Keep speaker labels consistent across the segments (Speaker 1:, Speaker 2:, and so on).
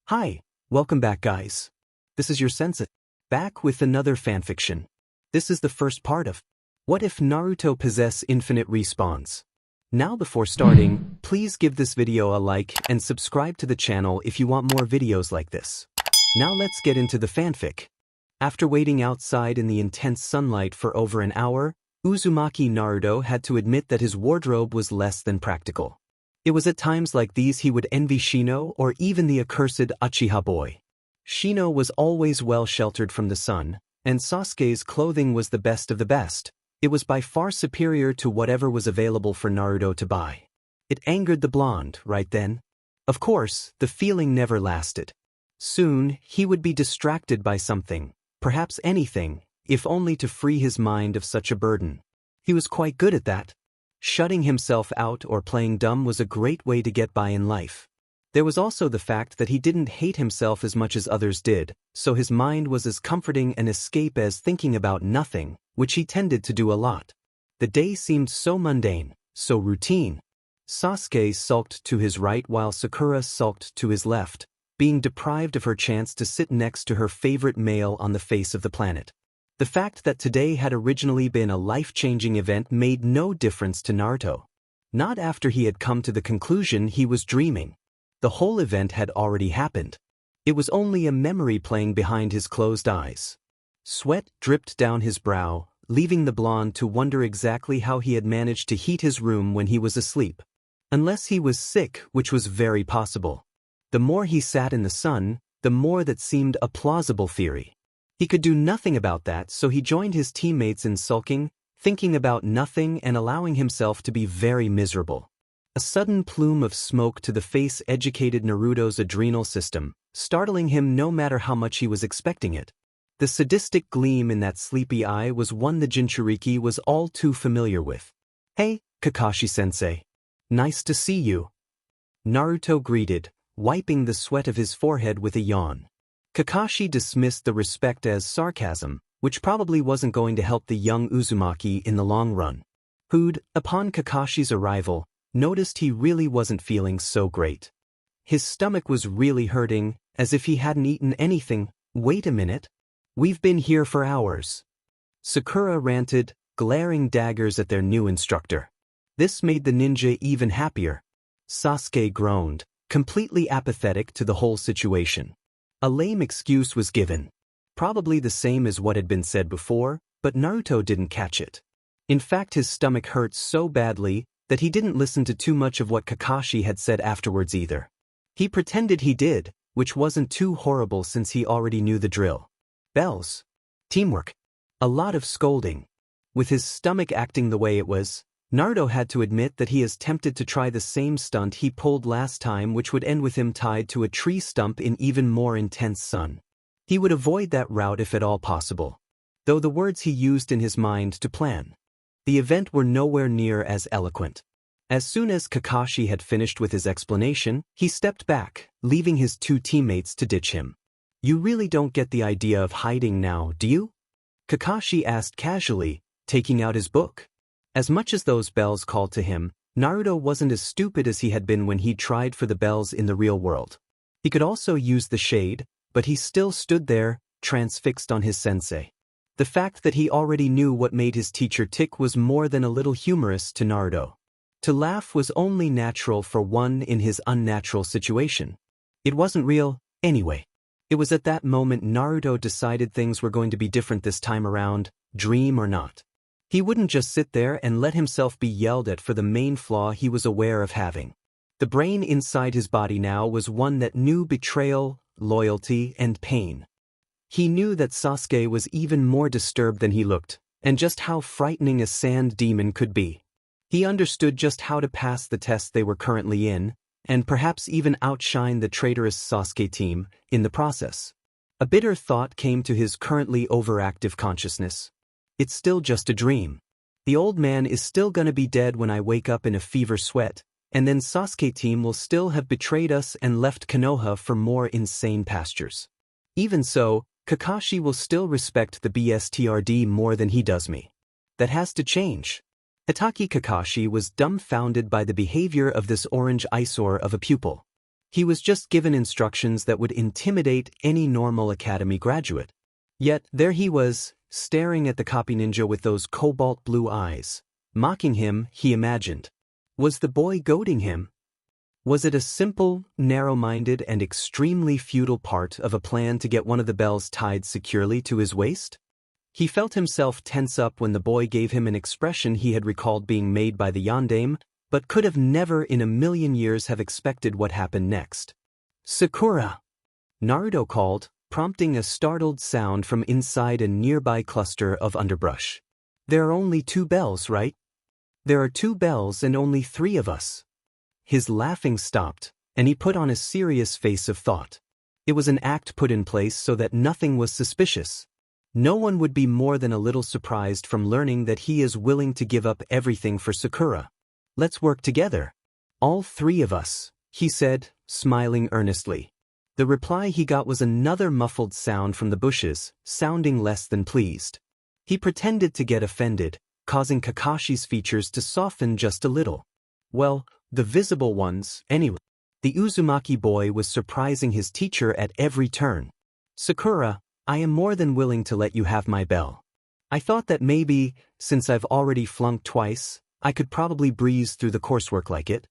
Speaker 1: Hi, welcome back guys. This is your sensei, back with another fanfiction. This is the first part of What If Naruto Possess Infinite Respawns? Now before starting, please give this video a like and subscribe to the channel if you want more videos like this. Now let's get into the fanfic. After waiting outside in the intense sunlight for over an hour, Uzumaki Naruto had to admit that his wardrobe was less than practical. It was at times like these he would envy Shino or even the accursed Uchiha boy. Shino was always well sheltered from the sun, and Sasuke's clothing was the best of the best. It was by far superior to whatever was available for Naruto to buy. It angered the blonde, right then? Of course, the feeling never lasted. Soon, he would be distracted by something, perhaps anything, if only to free his mind of such a burden. He was quite good at that. Shutting himself out or playing dumb was a great way to get by in life. There was also the fact that he didn't hate himself as much as others did, so his mind was as comforting an escape as thinking about nothing, which he tended to do a lot. The day seemed so mundane, so routine. Sasuke sulked to his right while Sakura sulked to his left, being deprived of her chance to sit next to her favorite male on the face of the planet. The fact that today had originally been a life-changing event made no difference to Naruto. Not after he had come to the conclusion he was dreaming. The whole event had already happened. It was only a memory playing behind his closed eyes. Sweat dripped down his brow, leaving the blonde to wonder exactly how he had managed to heat his room when he was asleep. Unless he was sick, which was very possible. The more he sat in the sun, the more that seemed a plausible theory. He could do nothing about that, so he joined his teammates in sulking, thinking about nothing and allowing himself to be very miserable. A sudden plume of smoke to the face educated Naruto's adrenal system, startling him no matter how much he was expecting it. The sadistic gleam in that sleepy eye was one the Jinchuriki was all too familiar with. "Hey, Kakashi-sensei. Nice to see you." Naruto greeted, wiping the sweat of his forehead with a yawn. Kakashi dismissed the respect as sarcasm, which probably wasn't going to help the young Uzumaki in the long run. Who'd, upon Kakashi's arrival, noticed he really wasn't feeling so great. His stomach was really hurting, as if he hadn't eaten anything. "Wait a minute. We've been here for hours." Sakura ranted, glaring daggers at their new instructor. This made the ninja even happier. Sasuke groaned, completely apathetic to the whole situation. A lame excuse was given. Probably the same as what had been said before, but Naruto didn't catch it. In fact, his stomach hurt so badly that he didn't listen to too much of what Kakashi had said afterwards either. He pretended he did, which wasn't too horrible since he already knew the drill. Bells. Teamwork. A lot of scolding. With his stomach acting the way it was, Naruto had to admit that he is tempted to try the same stunt he pulled last time, which would end with him tied to a tree stump in even more intense sun. He would avoid that route if at all possible. Though the words he used in his mind to plan the event were nowhere near as eloquent. As soon as Kakashi had finished with his explanation, he stepped back, leaving his two teammates to ditch him. "You really don't get the idea of hiding now, do you?" Kakashi asked casually, taking out his book. As much as those bells called to him, Naruto wasn't as stupid as he had been when he tried for the bells in the real world. He could also use the shade, but he still stood there, transfixed on his sensei. The fact that he already knew what made his teacher tick was more than a little humorous to Naruto. To laugh was only natural for one in his unnatural situation. It wasn't real, anyway. It was at that moment Naruto decided things were going to be different this time around, dream or not. He wouldn't just sit there and let himself be yelled at for the main flaw he was aware of having. The brain inside his body now was one that knew betrayal, loyalty, and pain. He knew that Sasuke was even more disturbed than he looked, and just how frightening a sand demon could be. He understood just how to pass the test they were currently in, and perhaps even outshine the traitorous Sasuke team in the process. A bitter thought came to his currently overactive consciousness. It's still just a dream. The old man is still gonna be dead when I wake up in a fever sweat, and then Sasuke team will still have betrayed us and left Konoha for more insane pastures. Even so, Kakashi will still respect the BSTRD more than he does me. That has to change. Itachi Kakashi was dumbfounded by the behavior of this orange eyesore of a pupil. He was just given instructions that would intimidate any normal academy graduate. Yet there he was, staring at the copy ninja with those cobalt blue eyes. Mocking him, he imagined. Was the boy goading him? Was it a simple, narrow-minded and extremely futile part of a plan to get one of the bells tied securely to his waist? He felt himself tense up when the boy gave him an expression he had recalled being made by the yondaime, but could have never in a million years have expected what happened next. "Sakura!" Naruto called, prompting a startled sound from inside a nearby cluster of underbrush. "There are only 2 bells, right?" "There are 2 bells and only 3 of us." His laughing stopped, and he put on a serious face of thought. It was an act put in place so that nothing was suspicious. No one would be more than a little surprised from learning that he is willing to give up everything for Sakura. "Let's work together. All 3 of us," he said, smiling earnestly. The reply he got was another muffled sound from the bushes, sounding less than pleased. He pretended to get offended, causing Kakashi's features to soften just a little. Well, the visible ones, anyway. The Uzumaki boy was surprising his teacher at every turn. "Sakura, I am more than willing to let you have my bell. I thought that maybe, since I've already flunked twice, I could probably breeze through the coursework like it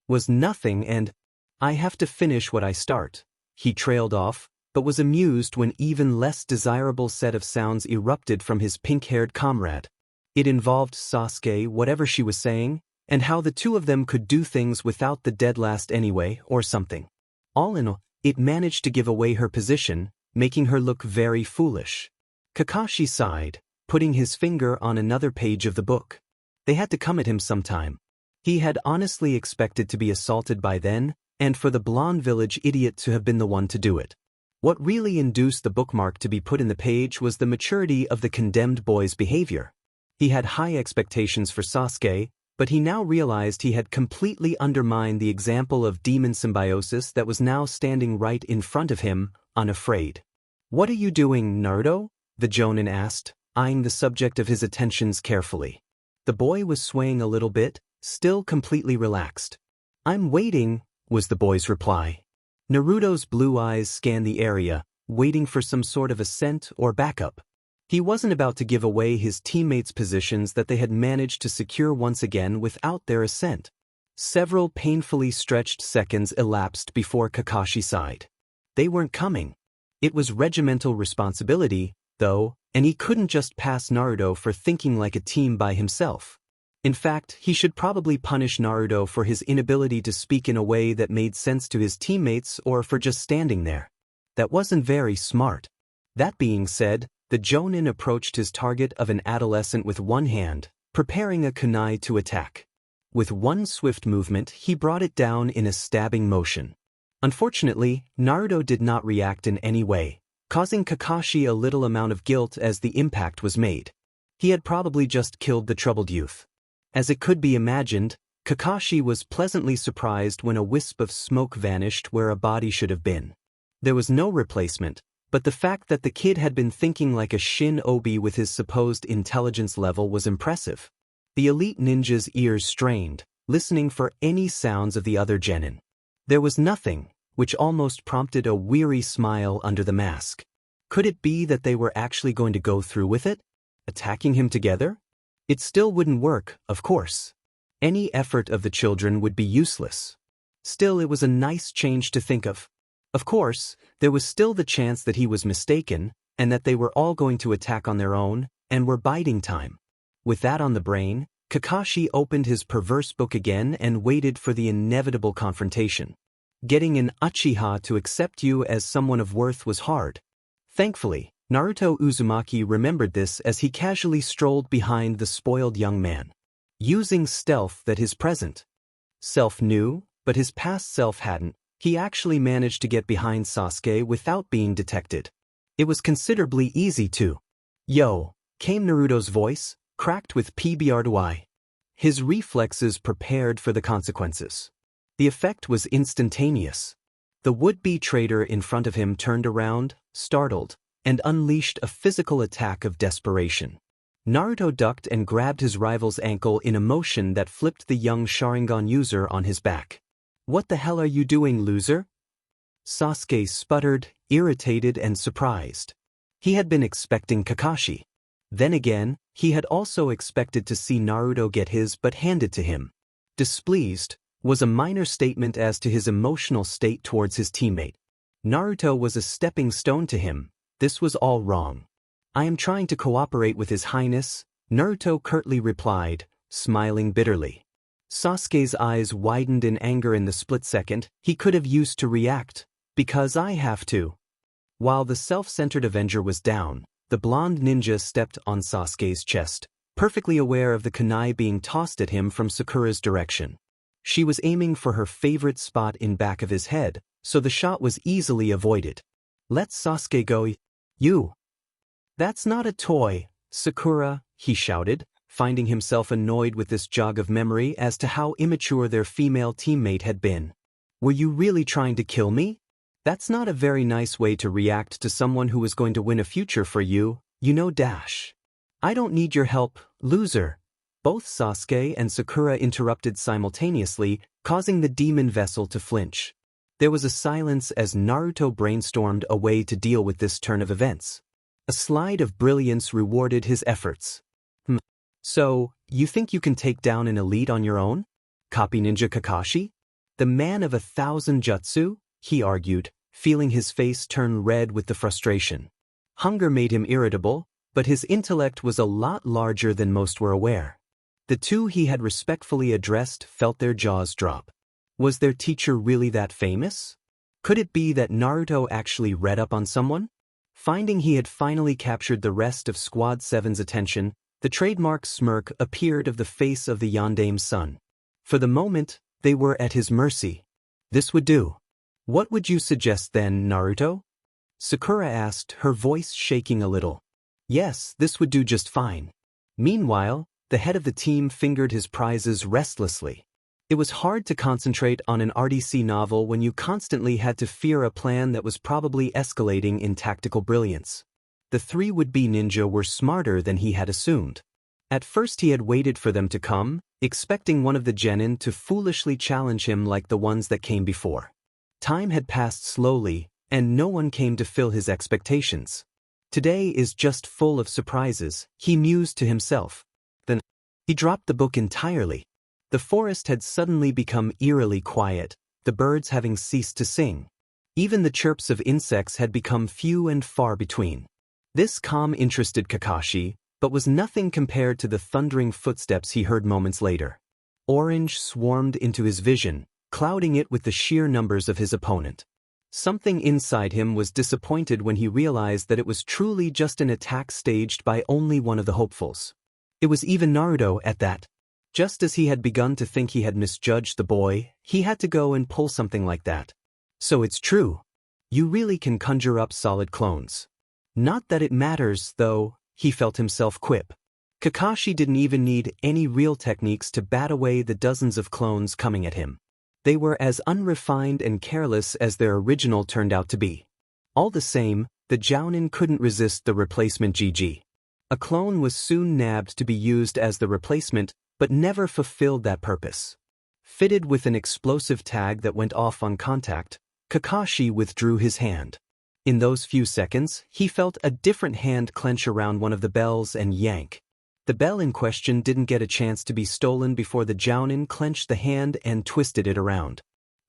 Speaker 1: was nothing and I have to finish what I start." He trailed off, but was amused when even less desirable set of sounds erupted from his pink-haired comrade. It involved Sasuke, whatever she was saying, and how the 2 of them could do things without the dead last anyway, or something. All in all, it managed to give away her position, making her look very foolish. Kakashi sighed, putting his finger on another page of the book. They had to come at him sometime. He had honestly expected to be assaulted by then, and for the blonde village idiot to have been the one to do it. What really induced the bookmark to be put in the page was the maturity of the condemned boy's behavior. He had high expectations for Sasuke, but he now realized he had completely undermined the example of demon symbiosis that was now standing right in front of him, unafraid. "What are you doing, Naruto?" the Jonin asked, eyeing the subject of his attentions carefully. The boy was swaying a little bit, still completely relaxed. "I'm waiting," was the boy's reply. Naruto's blue eyes scanned the area, waiting for some sort of assent or backup. He wasn't about to give away his teammates' positions that they had managed to secure once again without their assent. Several painfully stretched seconds elapsed before Kakashi sighed. They weren't coming. It was regimental responsibility, though, and he couldn't just pass Naruto for thinking like a team by himself. In fact, he should probably punish Naruto for his inability to speak in a way that made sense to his teammates or for just standing there. That wasn't very smart. That being said, the Jonin approached his target of an adolescent with one hand, preparing a kunai to attack. With one swift movement, he brought it down in a stabbing motion. Unfortunately, Naruto did not react in any way, causing Kakashi a little amount of guilt as the impact was made. He had probably just killed the troubled youth. As it could be imagined, Kakashi was pleasantly surprised when a wisp of smoke vanished where a body should have been. There was no replacement, but the fact that the kid had been thinking like a shinobi with his supposed intelligence level was impressive. The elite ninja's ears strained, listening for any sounds of the other genin. There was nothing, which almost prompted a weary smile under the mask. Could it be that they were actually going to go through with it? Attacking him together? It still wouldn't work, of course. Any effort of the children would be useless. Still, it was a nice change to think of. Of course, there was still the chance that he was mistaken, and that they were all going to attack on their own, and were biding time. With that on the brain, Kakashi opened his perverse book again and waited for the inevitable confrontation. Getting an Uchiha to accept you as someone of worth was hard. Thankfully, Naruto Uzumaki remembered this as he casually strolled behind the spoiled young man. Using stealth that his present self knew, but his past self hadn't, he actually managed to get behind Sasuke without being detected. It was considerably easy too. "Yo," came Naruto's voice, cracked with PBR2I. His reflexes prepared for the consequences. The effect was instantaneous. The would-be traitor in front of him turned around, startled, and unleashed a physical attack of desperation. Naruto ducked and grabbed his rival's ankle in a motion that flipped the young Sharingan user on his back. What the hell are you doing, loser? Sasuke sputtered, irritated and surprised. He had been expecting Kakashi. Then again, he had also expected to see Naruto get his butt handed to him. Displeased was a minor statement as to his emotional state towards his teammate. Naruto was a stepping stone to him. This was all wrong. I am trying to cooperate with His Highness, Naruto curtly replied, smiling bitterly. Sasuke's eyes widened in anger in the split second he could have used to react. Because I have to. While the self-centered Avenger was down, the blonde ninja stepped on Sasuke's chest, perfectly aware of the kunai being tossed at him from Sakura's direction. She was aiming for her favorite spot in back of his head, so the shot was easily avoided. Let Sasuke go. You. That's not a toy, Sakura, he shouted, finding himself annoyed with this jog of memory as to how immature their female teammate had been. Were you really trying to kill me? That's not a very nice way to react to someone who is going to win a future for you, you know. I don't need your help, loser. Both Sasuke and Sakura interrupted simultaneously, causing the demon vessel to flinch. There was a silence as Naruto brainstormed a way to deal with this turn of events. A slide of brilliance rewarded his efforts. So, you think you can take down an elite on your own? Copy Ninja Kakashi? The man of 1,000 jutsu? He argued, feeling his face turn red with the frustration. Hunger made him irritable, but his intellect was a lot larger than most were aware. The two he had respectfully addressed felt their jaws drop. Was their teacher really that famous? Could it be that Naruto actually read up on someone? Finding he had finally captured the rest of Squad 7's attention, the trademark smirk appeared of the face of the Yandame's son. For the moment, they were at his mercy. This would do. What would you suggest then, Naruto? Sakura asked, her voice shaking a little. Yes, this would do just fine. Meanwhile, the head of the team fingered his prizes restlessly. It was hard to concentrate on an RDC novel when you constantly had to fear a plan that was probably escalating in tactical brilliance. The three would-be ninja were smarter than he had assumed. At first he had waited for them to come, expecting one of the genin to foolishly challenge him like the ones that came before. Time had passed slowly, and no one came to fill his expectations. Today is just full of surprises, he mused to himself. Then, he dropped the book entirely. The forest had suddenly become eerily quiet, the birds having ceased to sing. Even the chirps of insects had become few and far between. This calm interested Kakashi, but was nothing compared to the thundering footsteps he heard moments later. Orange swarmed into his vision, clouding it with the sheer numbers of his opponent. Something inside him was disappointed when he realized that it was truly just an attack staged by only one of the hopefuls. It was even Naruto at that. Just as he had begun to think he had misjudged the boy, he had to go and pull something like that. So it's true. You really can conjure up solid clones. Not that it matters, though, he felt himself quip. Kakashi didn't even need any real techniques to bat away the dozens of clones coming at him. They were as unrefined and careless as their original turned out to be. All the same, the Jounin couldn't resist the replacement GG. A clone was soon nabbed to be used as the replacement, but never fulfilled that purpose. Fitted with an explosive tag that went off on contact, Kakashi withdrew his hand. In those few seconds, he felt a different hand clench around one of the bells and yank. The bell in question didn't get a chance to be stolen before the Jounin clenched the hand and twisted it around.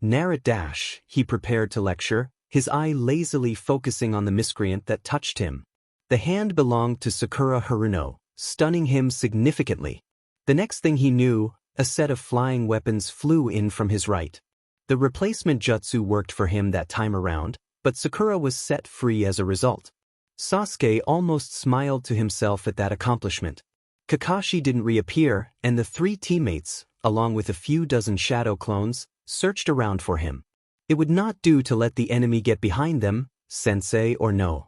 Speaker 1: Naruto, he prepared to lecture, his eye lazily focusing on the miscreant that touched him. The hand belonged to Sakura Haruno, stunning him significantly. The next thing he knew, a set of flying weapons flew in from his right. The replacement jutsu worked for him that time around, but Sakura was set free as a result. Sasuke almost smiled to himself at that accomplishment. Kakashi didn't reappear, and the three teammates, along with a few dozen shadow clones, searched around for him. It would not do to let the enemy get behind them, sensei or no.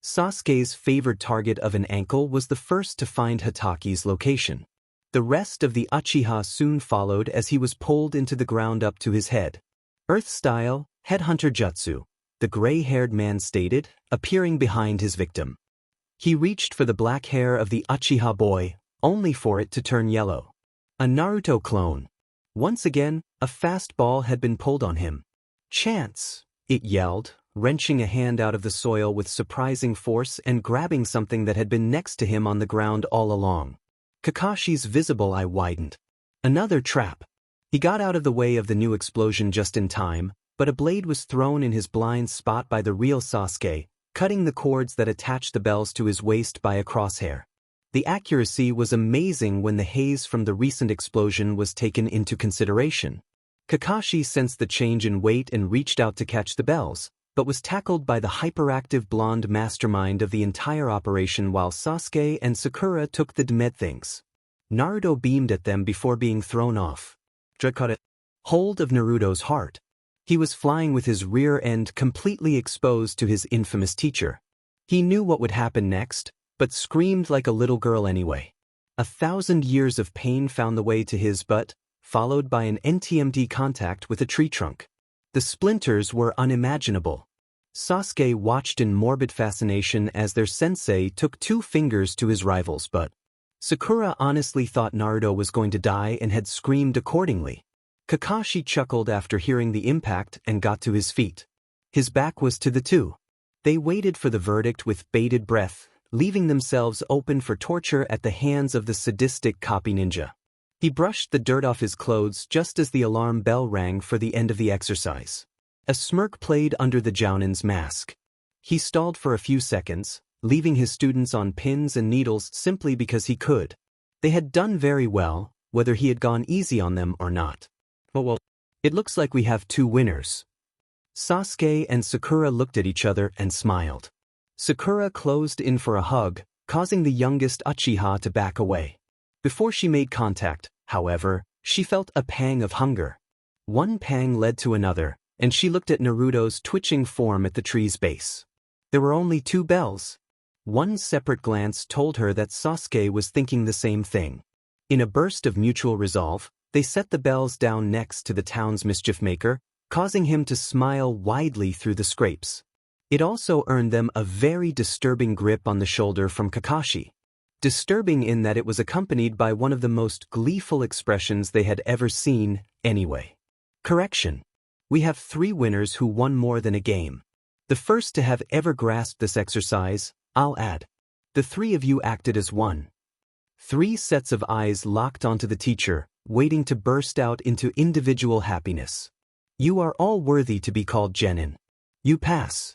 Speaker 1: Sasuke's favored target of an ankle was the first to find Hitaki's location. The rest of the Uchiha soon followed as he was pulled into the ground up to his head. Earth-style, headhunter jutsu, the gray-haired man stated, appearing behind his victim. He reached for the black hair of the Uchiha boy, only for it to turn yellow. A Naruto clone. Once again, A fast ball had been pulled on him. Chance, it yelled, wrenching a hand out of the soil with surprising force and grabbing something that had been next to him on the ground all along. Kakashi's visible eye widened. Another trap. He got out of the way of the new explosion just in time, but a blade was thrown in his blind spot by the real Sasuke, cutting the cords that attached the bells to his waist by a crosshair. The accuracy was amazing when the haze from the recent explosion was taken into consideration. Kakashi sensed the change in weight and reached out to catch the bells, but was tackled by the hyperactive blonde mastermind of the entire operation while Sasuke and Sakura took the demed things. Naruto beamed at them before being thrown off. Dre caught hold of Naruto's heart. He was flying with his rear end completely exposed to his infamous teacher. He knew what would happen next, but screamed like a little girl anyway. 1,000 years of pain found the way to his butt, followed by an NTMD contact with a tree trunk. The splinters were unimaginable. Sasuke watched in morbid fascination as their sensei took 2 fingers to his rival's butt. Sakura honestly thought Naruto was going to die and had screamed accordingly. Kakashi chuckled after hearing the impact and got to his feet. His back was to the two. They waited for the verdict with bated breath, leaving themselves open for torture at the hands of the sadistic copy ninja. He brushed the dirt off his clothes just as the alarm bell rang for the end of the exercise. A smirk played under the Jounin's mask. He stalled for a few seconds, leaving his students on pins and needles simply because he could. They had done very well, whether he had gone easy on them or not. Well, it looks like we have 2 winners. Sasuke and Sakura looked at each other and smiled. Sakura closed in for a hug, causing the youngest Uchiha to back away. Before she made contact, however, she felt a pang of hunger. One pang led to another, and she looked at Naruto's twitching form at the tree's base. There were only 2 bells. One separate glance told her that Sasuke was thinking the same thing. In a burst of mutual resolve, they set the bells down next to the town's mischief maker, causing him to smile widely through the scrapes. It also earned them a very disturbing grip on the shoulder from Kakashi. Disturbing in that it was accompanied by one of the most gleeful expressions they had ever seen, anyway. Correction. We have 3 winners who won more than a game. The first to have ever grasped this exercise, I'll add. The 3 of you acted as one. 3 sets of eyes locked onto the teacher, waiting to burst out into individual happiness. You are all worthy to be called genin. You pass.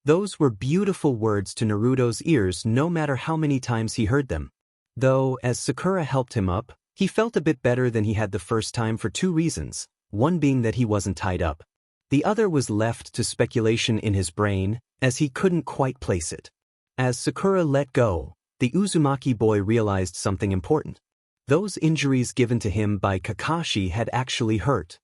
Speaker 1: Those were beautiful words to Naruto's ears no matter how many times he heard them. Though, as Sakura helped him up, he felt a bit better than he had the first time for 2 reasons, one being that he wasn't tied up. The other was left to speculation in his brain, as he couldn't quite place it. As Sakura let go, the Uzumaki boy realized something important. Those injuries given to him by Kakashi had actually hurt.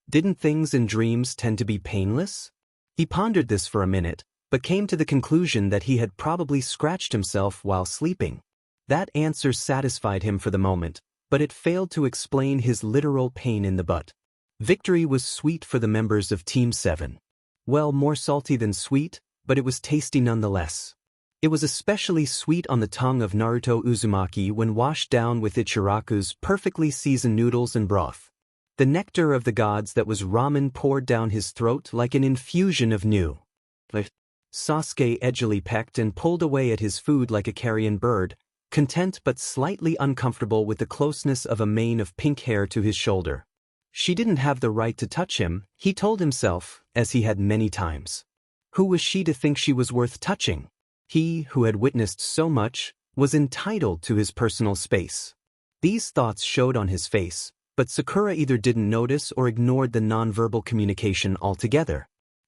Speaker 1: Didn't things in dreams tend to be painless? He pondered this for a minute, but came to the conclusion that he had probably scratched himself while sleeping. That answer satisfied him for the moment, but it failed to explain his literal pain in the butt. Victory was sweet for the members of Team 7. Well, more salty than sweet, but it was tasty nonetheless. It was especially sweet on the tongue of Naruto Uzumaki when washed down with Ichiraku's perfectly seasoned noodles and broth. The nectar of the gods that was ramen poured down his throat like an infusion of new life. Sasuke edgily pecked and pulled away at his food like a carrion bird, content but slightly uncomfortable with the closeness of a mane of pink hair to his shoulder. She didn't have the right to touch him, he told himself, as he had many times. Who was she to think she was worth touching? He, who had witnessed so much, was entitled to his personal space. These thoughts showed on his face, but Sakura either didn't notice or ignored the nonverbal communication altogether.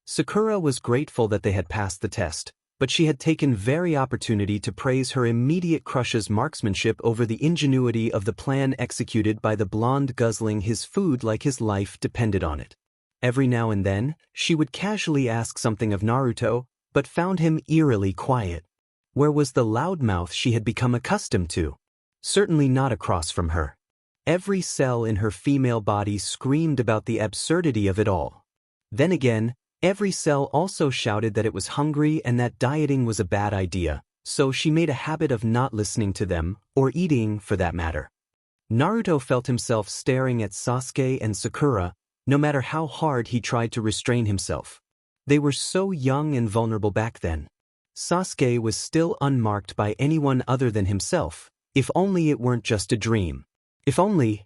Speaker 1: Sakura was grateful that they had passed the test, but she had taken very opportunity to praise her immediate crush's marksmanship over the ingenuity of the plan executed by the blonde guzzling his food like his life depended on it. Every now and then, she would casually ask something of Naruto, but found him eerily quiet. Where was the loudmouth she had become accustomed to? Certainly not across from her. Every cell in her female body screamed about the absurdity of it all. Then again, every cell also shouted that it was hungry and that dieting was a bad idea, so she made a habit of not listening to them, or eating for that matter. Naruto felt himself staring at Sasuke and Sakura, no matter how hard he tried to restrain himself. They were so young and vulnerable back then. Sasuke was still unmarked by anyone other than himself, if only it weren't just a dream. If only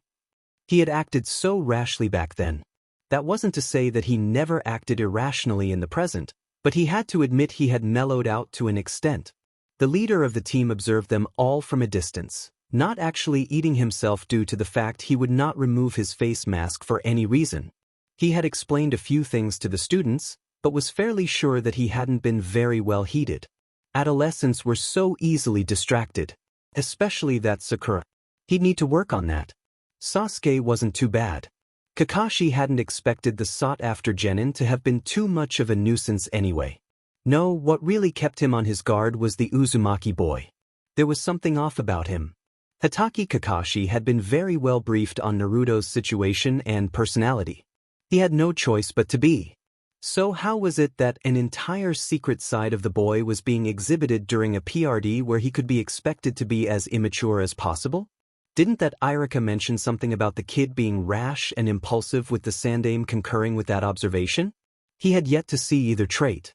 Speaker 1: he had acted so rashly back then. That wasn't to say that he never acted irrationally in the present, but he had to admit he had mellowed out to an extent. The leader of the team observed them all from a distance, not actually eating himself due to the fact he would not remove his face mask for any reason. He had explained a few things to the students, but was fairly sure that he hadn't been very well heated. Adolescents were so easily distracted, especially that Sakura. He'd need to work on that. Sasuke wasn't too bad. Kakashi hadn't expected the sought-after genin to have been too much of a nuisance anyway. No, what really kept him on his guard was the Uzumaki boy. There was something off about him. Hatake Kakashi had been very well briefed on Naruto's situation and personality. He had no choice but to be. So how was it that an entire secret side of the boy was being exhibited during a PRD where he could be expected to be as immature as possible? Didn't that Irika mention something about the kid being rash and impulsive, with the Sandaime concurring with that observation? He had yet to see either trait.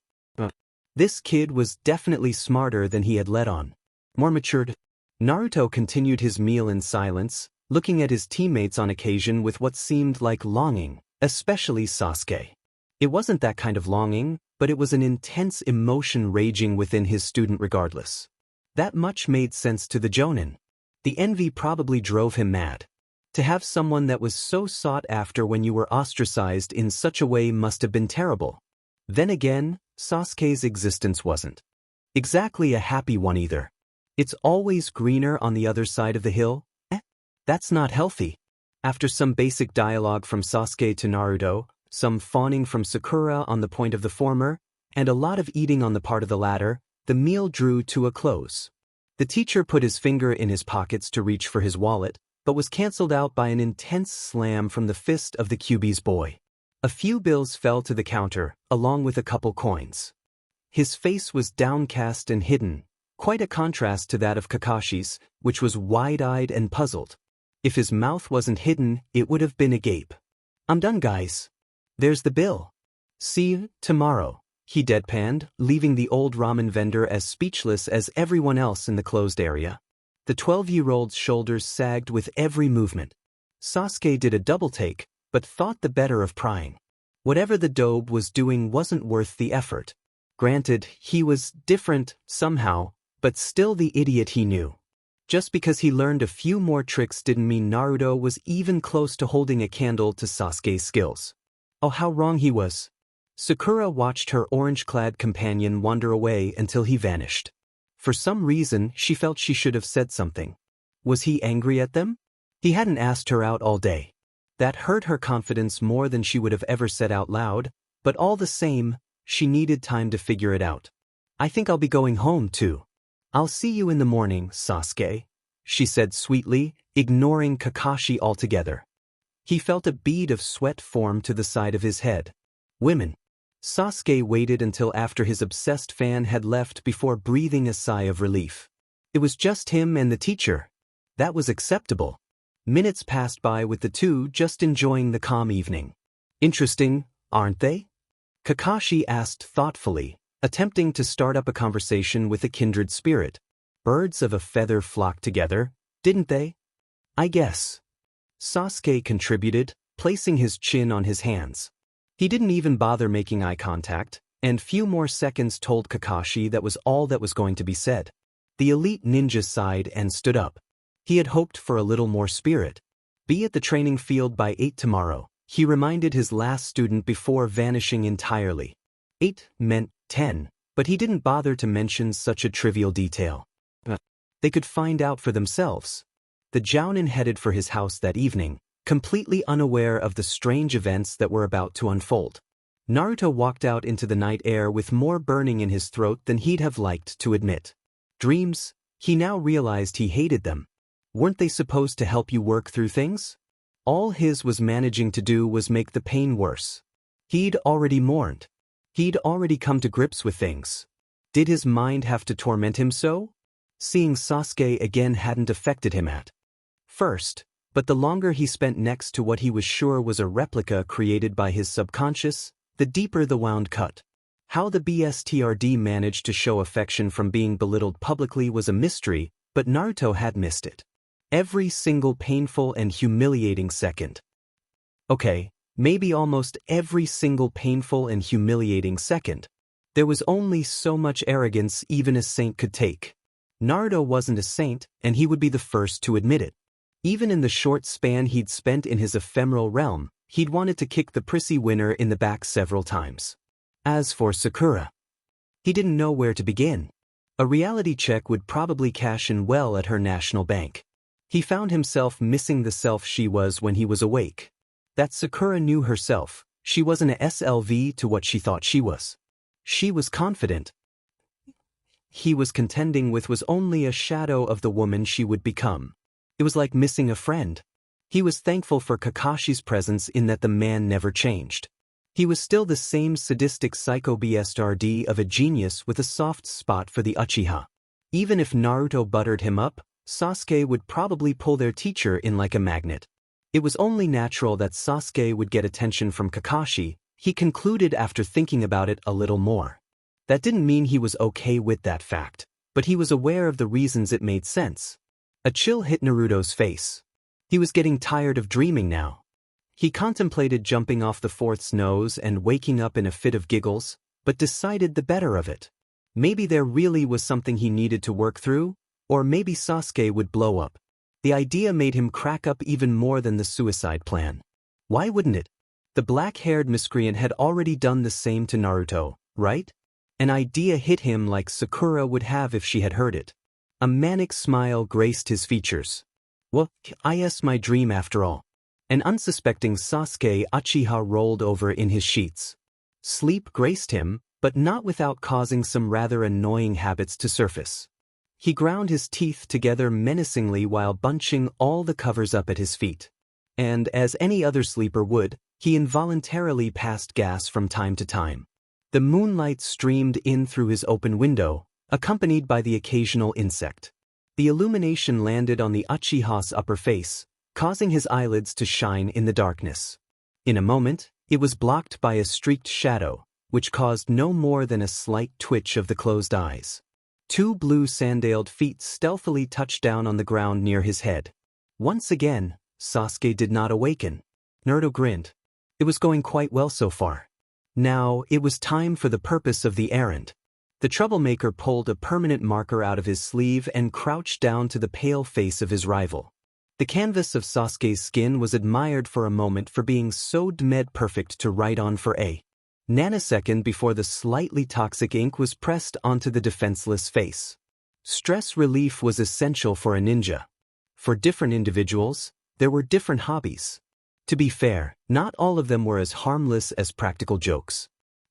Speaker 1: This kid was definitely smarter than he had let on. More matured. Naruto continued his meal in silence, looking at his teammates on occasion with what seemed like longing, especially Sasuke. It wasn't that kind of longing, but it was an intense emotion raging within his student regardless. That much made sense to the Jonin. The envy probably drove him mad. To have someone that was so sought after when you were ostracized in such a way must have been terrible. Then again, Sasuke's existence wasn't exactly a happy one either. It's always greener on the other side of the hill? That's not healthy. After some basic dialogue from Sasuke to Naruto, some fawning from Sakura on the point of the former, and a lot of eating on the part of the latter, the meal drew to a close. The teacher put his finger in his pockets to reach for his wallet, but was cancelled out by an intense slam from the fist of the Kyuubi's boy. A few bills fell to the counter, along with a couple coins. His face was downcast and hidden, quite a contrast to that of Kakashi's, which was wide-eyed and puzzled. If his mouth wasn't hidden, it would have been agape. "I'm done, guys. There's the bill. See you tomorrow," he deadpanned, leaving the old ramen vendor as speechless as everyone else in the closed area. The 12-year-old's shoulders sagged with every movement. Sasuke did a double-take, but thought the better of prying. Whatever the dobe was doing wasn't worth the effort. Granted, he was different, somehow, but still the idiot he knew. Just because he learned a few more tricks didn't mean Naruto was even close to holding a candle to Sasuke's skills. Oh, how wrong he was. Sakura watched her orange-clad companion wander away until he vanished. For some reason, she felt she should have said something. Was he angry at them? He hadn't asked her out all day. That hurt her confidence more than she would have ever said out loud, but all the same, she needed time to figure it out. "I think I'll be going home too. I'll see you in the morning, Sasuke," she said sweetly, ignoring Kakashi altogether. He felt a bead of sweat form to the side of his head. Women. Sasuke waited until after his obsessed fan had left before breathing a sigh of relief. It was just him and the teacher. That was acceptable. Minutes passed by with the two just enjoying the calm evening. "Interesting, aren't they?" Kakashi asked thoughtfully, attempting to start up a conversation with a kindred spirit. "Birds of a feather flock together, didn't they?" "I guess." Sasuke contributed, placing his chin on his hands. He didn't even bother making eye contact, and few more seconds told Kakashi that was all that was going to be said. The elite ninja sighed and stood up. He had hoped for a little more spirit. "Be at the training field by 8 tomorrow, he reminded his last student before vanishing entirely. 8 meant 10, but he didn't bother to mention such a trivial detail. They could find out for themselves. The Jounin headed for his house that evening, completely unaware of the strange events that were about to unfold. Naruto walked out into the night air with more burning in his throat than he'd have liked to admit. Dreams, he now realized he hated them. Weren't they supposed to help you work through things? All his was managing to do was make the pain worse. He'd already mourned. He'd already come to grips with things. Did his mind have to torment him so? Seeing Sasuke again hadn't affected him at first, But the longer he spent next to what he was sure was a replica created by his subconscious, the deeper the wound cut. How the BSTRD managed to show affection from being belittled publicly was a mystery, but Naruto had missed it. Every single painful and humiliating second. Okay, maybe almost every single painful and humiliating second. There was only so much arrogance even a saint could take. Naruto wasn't a saint, and he would be the first to admit it. Even in the short span he'd spent in his ephemeral realm, he'd wanted to kick the prissy winner in the back several times. As for Sakura, he didn't know where to begin. A reality check would probably cash in well at her national bank. He found himself missing the self she was when he was awake. That Sakura knew herself, she wasn't a SLV to what she thought she was. She was confident. He was contending with was only a shadow of the woman she would become. It was like missing a friend. He was thankful for Kakashi's presence in that the man never changed. He was still the same sadistic psycho BSRD of a genius with a soft spot for the Uchiha. Even if Naruto buttered him up, Sasuke would probably pull their teacher in like a magnet. It was only natural that Sasuke would get attention from Kakashi, he concluded after thinking about it a little more. That didn't mean he was okay with that fact, but he was aware of the reasons it made sense. A chill hit Naruto's face. He was getting tired of dreaming now. He contemplated jumping off the fourth's nose and waking up in a fit of giggles, but decided the better of it. Maybe there really was something he needed to work through, or maybe Sasuke would blow up. The idea made him crack up even more than the suicide plan. Why wouldn't it? The black-haired miscreant had already done the same to Naruto, right? An idea hit him like Sakura would have if she had heard it. A manic smile graced his features. Well, it's my dream after all. An unsuspecting Sasuke Uchiha rolled over in his sheets. Sleep graced him, but not without causing some rather annoying habits to surface. He ground his teeth together menacingly while bunching all the covers up at his feet. And as any other sleeper would, he involuntarily passed gas from time to time. The moonlight streamed in through his open window, accompanied by the occasional insect. The illumination landed on the Uchiha's upper face, causing his eyelids to shine in the darkness. In a moment, it was blocked by a streaked shadow, which caused no more than a slight twitch of the closed eyes. Two blue sandaled feet stealthily touched down on the ground near his head. Once again, Sasuke did not awaken. Naruto grinned. It was going quite well so far. Now, it was time for the purpose of the errand. The troublemaker pulled a permanent marker out of his sleeve and crouched down to the pale face of his rival. The canvas of Sasuke's skin was admired for a moment for being so perfect to write on for a nanosecond before the slightly toxic ink was pressed onto the defenseless face. Stress relief was essential for a ninja. For different individuals, there were different hobbies. To be fair, not all of them were as harmless as practical jokes.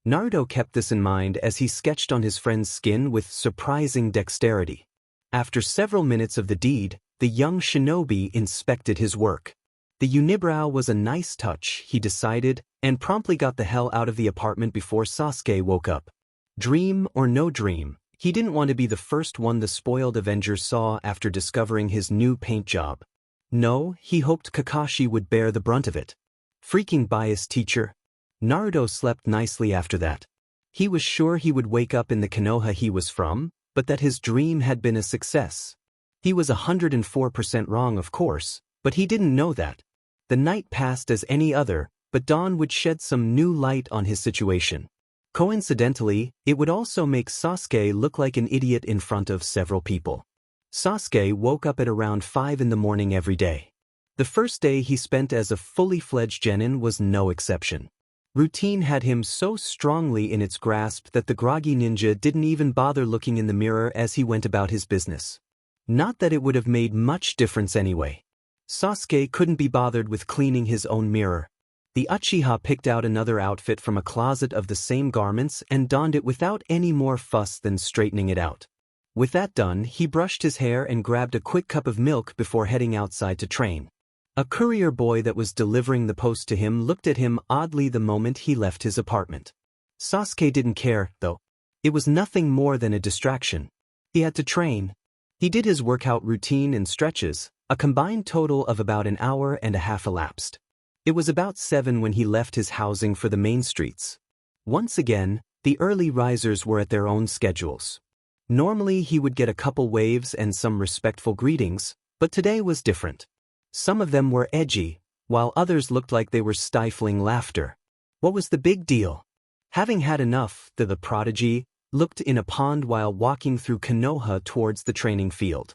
Speaker 1: Naruto kept this in mind as he sketched on his friend's skin with surprising dexterity. After several minutes of the deed, the young shinobi inspected his work. The unibrow was a nice touch, he decided, and promptly got the hell out of the apartment before Sasuke woke up. Dream or no dream, he didn't want to be the first one the spoiled Avenger saw after discovering his new paint job. No, he hoped Kakashi would bear the brunt of it. Freaking biased teacher. Naruto slept nicely after that. He was sure he would wake up in the Konoha he was from, but that his dream had been a success. He was 104% wrong, of course, but he didn't know that. The night passed as any other, but dawn would shed some new light on his situation. Coincidentally, it would also make Sasuke look like an idiot in front of several people. Sasuke woke up at around 5 in the morning every day. The first day he spent as a fully fledged genin was no exception. Routine had him so strongly in its grasp that the groggy ninja didn't even bother looking in the mirror as he went about his business. Not that it would have made much difference anyway. Sasuke couldn't be bothered with cleaning his own mirror. The Uchiha picked out another outfit from a closet of the same garments and donned it without any more fuss than straightening it out. With that done, he brushed his hair and grabbed a quick cup of milk before heading outside to train. A courier boy that was delivering the post to him looked at him oddly the moment he left his apartment. Sasuke didn't care, though. It was nothing more than a distraction. He had to train. He did his workout routine and stretches, A combined total of about an hour and a half elapsed. It was about 7 when he left his housing for the main streets. Once again, the early risers were at their own schedules. Normally he would get a couple waves and some respectful greetings, but today was different. Some of them were edgy, while others looked like they were stifling laughter. What was the big deal? Having had enough, the prodigy looked in a pond while walking through Konoha towards the training field.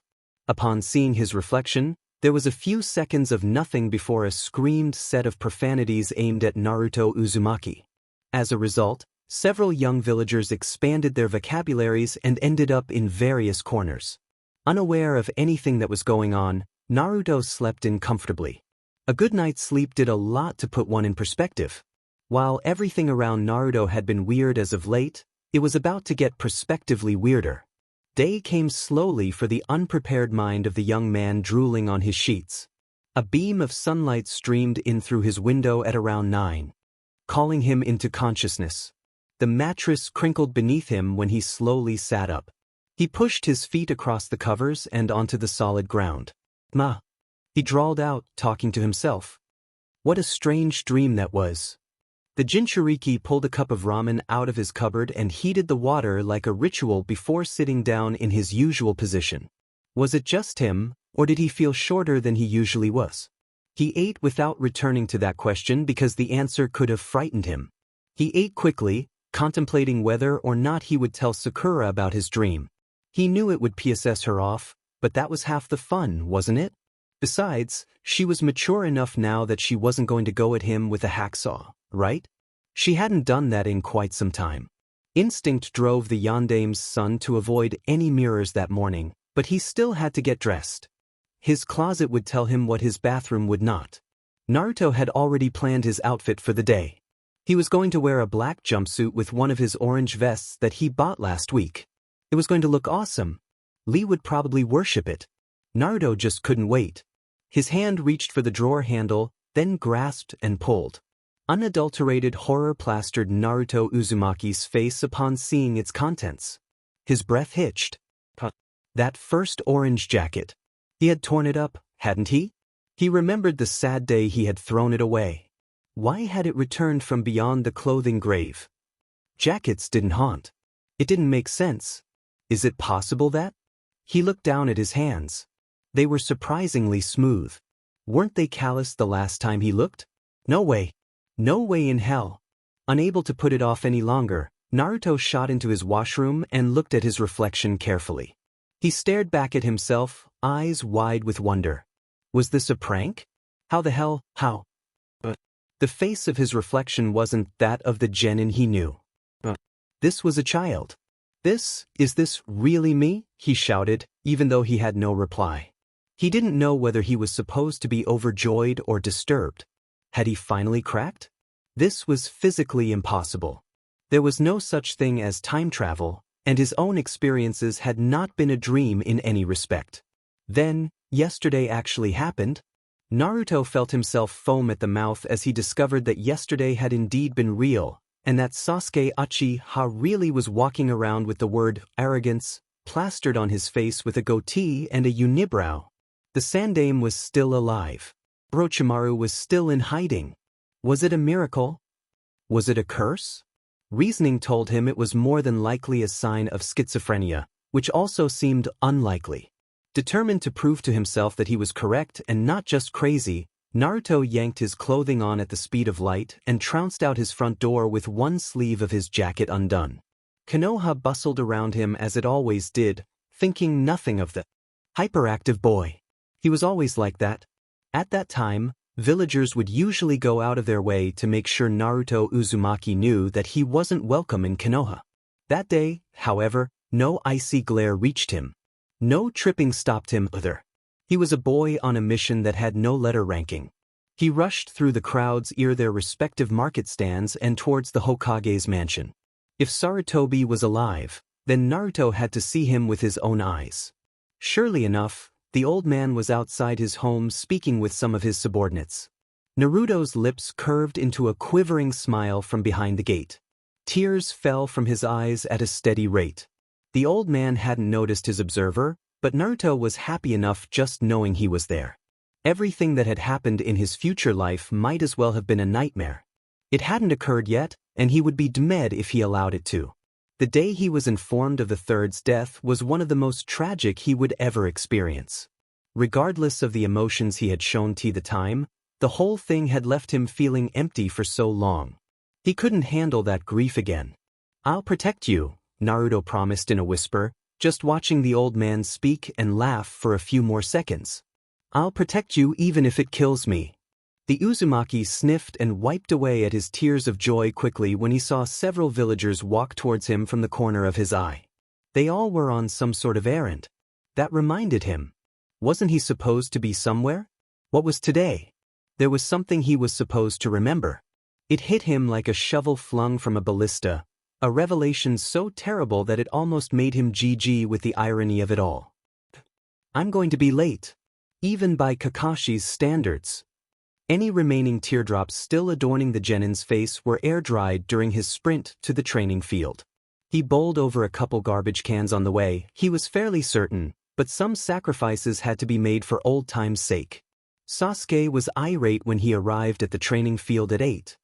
Speaker 1: Upon seeing his reflection, there was a few seconds of nothing before a screamed set of profanities aimed at Naruto Uzumaki. As a result, several young villagers expanded their vocabularies and ended up in various corners. Unaware of anything that was going on, Naruto slept in comfortably. A good night's sleep did a lot to put one in perspective. While everything around Naruto had been weird as of late, it was about to get prospectively weirder. Day came slowly for the unprepared mind of the young man drooling on his sheets. A beam of sunlight streamed in through his window at around 9, calling him into consciousness. The mattress crinkled beneath him when he slowly sat up. He pushed his feet across the covers and onto the solid ground. "Ma," he drawled out, talking to himself. What a strange dream that was. The Jinchuriki pulled a cup of ramen out of his cupboard and heated the water like a ritual before sitting down in his usual position. Was it just him, or did he feel shorter than he usually was? He ate without returning to that question because the answer could have frightened him. He ate quickly, contemplating whether or not he would tell Sakura about his dream. He knew it would piss her off, but that was half the fun, wasn't it? Besides, she was mature enough now that she wasn't going to go at him with a hacksaw, right? She hadn't done that in quite some time. Instinct drove the Yandame's son to avoid any mirrors that morning, but he still had to get dressed. His closet would tell him what his bathroom would not. Naruto had already planned his outfit for the day. He was going to wear a black jumpsuit with one of his orange vests that he bought last week. It was going to look awesome. Lee would probably worship it. Naruto just couldn't wait. His hand reached for the drawer handle, then grasped and pulled. Unadulterated horror plastered Naruto Uzumaki's face upon seeing its contents. His breath hitched. That first orange jacket. He had torn it up, hadn't he? He remembered the sad day he had thrown it away. Why had it returned from beyond the clothing grave? Jackets didn't haunt. It didn't make sense. Is it possible that? He looked down at his hands. They were surprisingly smooth. Weren't they calloused the last time he looked? No way. No way in hell. Unable to put it off any longer, Naruto shot into his washroom and looked at his reflection carefully. He stared back at himself, eyes wide with wonder. Was this a prank? How the hell, how? The face of his reflection wasn't that of the genin he knew. This was a child. Is this really me? He shouted, even though he had no reply. He didn't know whether he was supposed to be overjoyed or disturbed. Had he finally cracked? This was physically impossible. There was no such thing as time travel, and his own experiences had not been a dream in any respect. Then, yesterday actually happened. Naruto felt himself foam at the mouth as he discovered that yesterday had indeed been real, and that Sasuke Uchiha really was walking around with the word arrogance plastered on his face with a goatee and a unibrow. The Sandame was still alive. Orochimaru was still in hiding. Was it a miracle? Was it a curse? Reasoning told him it was more than likely a sign of schizophrenia, which also seemed unlikely. Determined to prove to himself that he was correct and not just crazy, Naruto yanked his clothing on at the speed of light and trounced out his front door with one sleeve of his jacket undone. Konoha bustled around him as it always did, thinking nothing of the hyperactive boy. He was always like that. At that time, villagers would usually go out of their way to make sure Naruto Uzumaki knew that he wasn't welcome in Konoha. That day, however, no icy glare reached him. No tripping stopped him either. He was a boy on a mission that had no letter ranking. He rushed through the crowds near their respective market stands and towards the Hokage's mansion. If Sarutobi was alive, then Naruto had to see him with his own eyes. Surely enough, the old man was outside his home speaking with some of his subordinates. Naruto's lips curved into a quivering smile from behind the gate. Tears fell from his eyes at a steady rate. The old man hadn't noticed his observer, But Naruto was happy enough just knowing he was there. Everything that had happened in his future life might as well have been a nightmare. It hadn't occurred yet, and he would be dead if he allowed it to. The day he was informed of the third's death was one of the most tragic he would ever experience. Regardless of the emotions he had shown T the time, the whole thing had left him feeling empty for so long. He couldn't handle that grief again. "I'll protect you," Naruto promised in a whisper, just watching the old man speak and laugh for a few more seconds. "I'll protect you even if it kills me." The Uzumaki sniffed and wiped away at his tears of joy quickly when he saw several villagers walk towards him from the corner of his eye. They all were on some sort of errand. That reminded him. Wasn't he supposed to be somewhere? What was today? There was something he was supposed to remember. It hit him like a shovel flung from a ballista, a revelation so terrible that it almost made him GG with the irony of it all. "I'm going to be late. Even by Kakashi's standards." Any remaining teardrops still adorning the genin's face were air-dried during his sprint to the training field. He bowled over a couple garbage cans on the way, he was fairly certain, but some sacrifices had to be made for old time's sake. Sasuke was irate when he arrived at the training field at 8.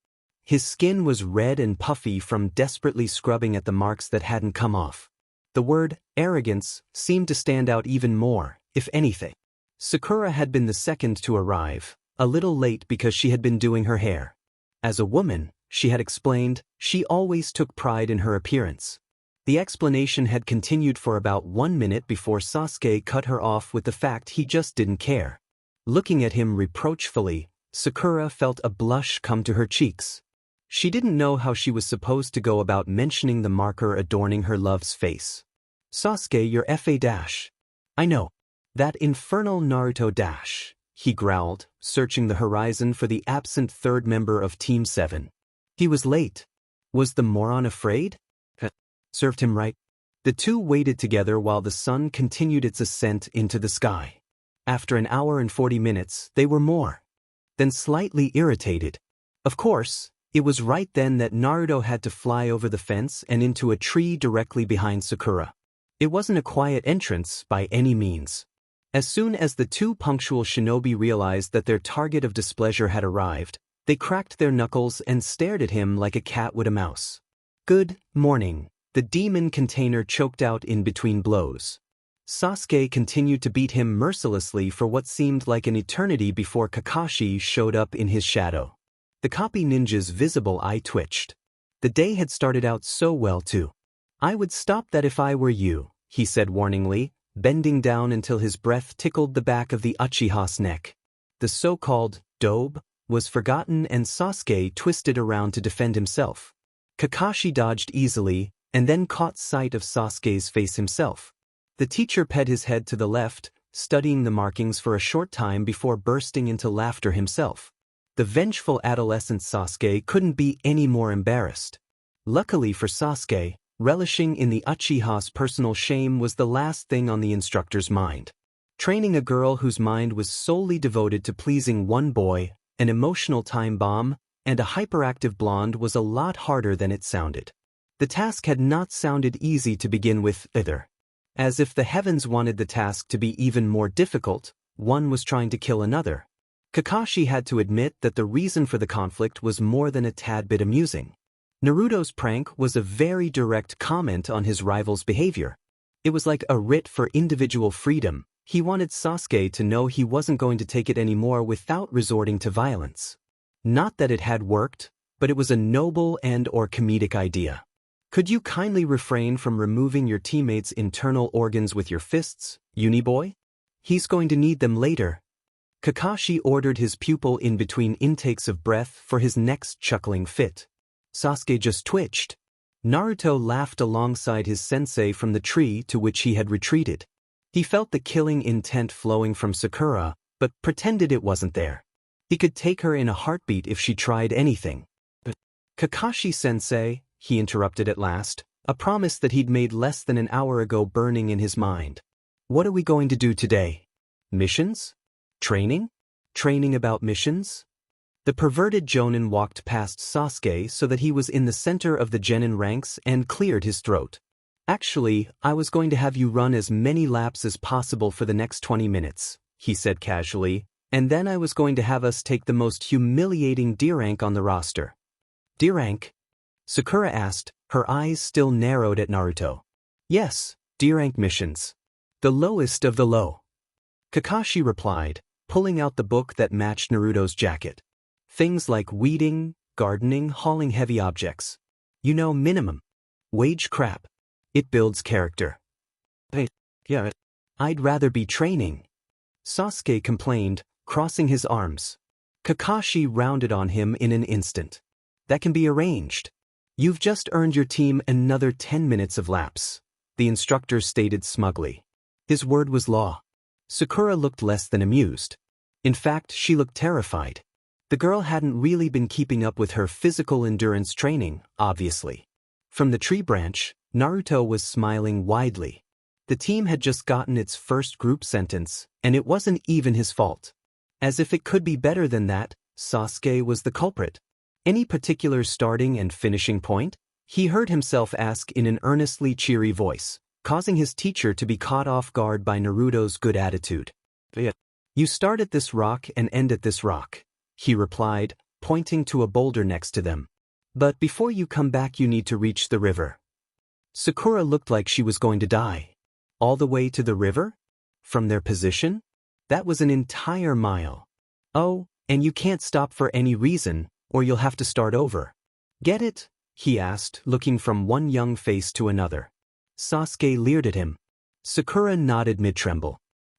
Speaker 1: His skin was red and puffy from desperately scrubbing at the marks that hadn't come off. The word arrogance seemed to stand out even more, if anything. Sakura had been the second to arrive, a little late because she had been doing her hair. As a woman, she had explained, she always took pride in her appearance. The explanation had continued for about 1 minute before Sasuke cut her off with the fact he just didn't care. Looking at him reproachfully, Sakura felt a blush come to her cheeks. She didn't know how she was supposed to go about mentioning the marker adorning her love's face. "Sasuke, you're FA dash." "I know. That infernal Naruto dash," he growled, searching the horizon for the absent third member of Team 7. He was late. Was the moron afraid? Served him right. The two waited together while the sun continued its ascent into the sky. After an hour and 40 minutes, they were more than slightly irritated. Of course, it was right then that Naruto had to fly over the fence and into a tree directly behind Sakura. It wasn't a quiet entrance by any means. As soon as the two punctual shinobi realized that their target of displeasure had arrived, they cracked their knuckles and stared at him like a cat would a mouse. "Good morning," the demon container choked out in between blows. Sasuke continued to beat him mercilessly for what seemed like an eternity before Kakashi showed up in his shadow. The copy ninja's visible eye twitched. The day had started out so well too. "I would stop that if I were you," he said warningly, bending down until his breath tickled the back of the Uchiha's neck. The so-called dobe was forgotten and Sasuke twisted around to defend himself. Kakashi dodged easily and then caught sight of Sasuke's face himself. The teacher ped his head to the left, studying the markings for a short time before bursting into laughter himself. The vengeful adolescent Sasuke couldn't be any more embarrassed. Luckily for Sasuke, relishing in the Uchiha's personal shame was the last thing on the instructor's mind. Training a girl whose mind was solely devoted to pleasing one boy, an emotional time bomb, and a hyperactive blonde was a lot harder than it sounded. The task had not sounded easy to begin with either. As if the heavens wanted the task to be even more difficult, one was trying to kill another. Kakashi had to admit that the reason for the conflict was more than a tad bit amusing. Naruto's prank was a very direct comment on his rival's behavior. It was like a writ for individual freedom. He wanted Sasuke to know he wasn't going to take it anymore without resorting to violence. Not that it had worked, but it was a noble and/or comedic idea. "Could you kindly refrain from removing your teammates' internal organs with your fists, Uniboy? He's going to need them later." Kakashi ordered his pupil in between intakes of breath for his next chuckling fit. Sasuke just twitched. Naruto laughed alongside his sensei from the tree to which he had retreated. He felt the killing intent flowing from Sakura, but pretended it wasn't there. He could take her in a heartbeat if she tried anything. "But Kakashi-sensei," he interrupted at last, a promise that he'd made less than an hour ago burning in his mind. "What are we going to do today? Missions? Training? Training about missions?" The perverted Jonin walked past Sasuke so that he was in the center of the genin ranks and cleared his throat. Actually, I was going to have you run as many laps as possible for the next 20 minutes, he said casually, and then I was going to have us take the most humiliating D rank on the roster. D rank? Sakura asked, her eyes still narrowed at Naruto. Yes, D rank missions. The lowest of the low. Kakashi replied, pulling out the book that matched Naruto's jacket. Things like weeding, gardening, hauling heavy objects. You know, minimum wage crap. It builds character. Hey, yeah, I'd rather be training. Sasuke complained, crossing his arms. Kakashi rounded on him in an instant. That can be arranged. You've just earned your team another 10 minutes of laps, the instructor stated smugly. His word was law. Sakura looked less than amused. In fact, she looked terrified. The girl hadn't really been keeping up with her physical endurance training, obviously. From the tree branch, Naruto was smiling widely. The team had just gotten its first group sentence, and it wasn't even his fault. As if it could be better than that, Sasuke was the culprit. Any particular starting and finishing point? He heard himself ask in an earnestly cheery voice, causing his teacher to be caught off guard by Naruto's good attitude. You start at this rock and end at this rock, he replied, pointing to a boulder next to them. But before you come back you need to reach the river. Sakura looked like she was going to die. All the way to the river? From their position? That was an entire mile. Oh, and you can't stop for any reason, or you'll have to start over. Get it? He asked, looking from one young face to another. Sasuke leered at him. Sakura nodded mid-tremble.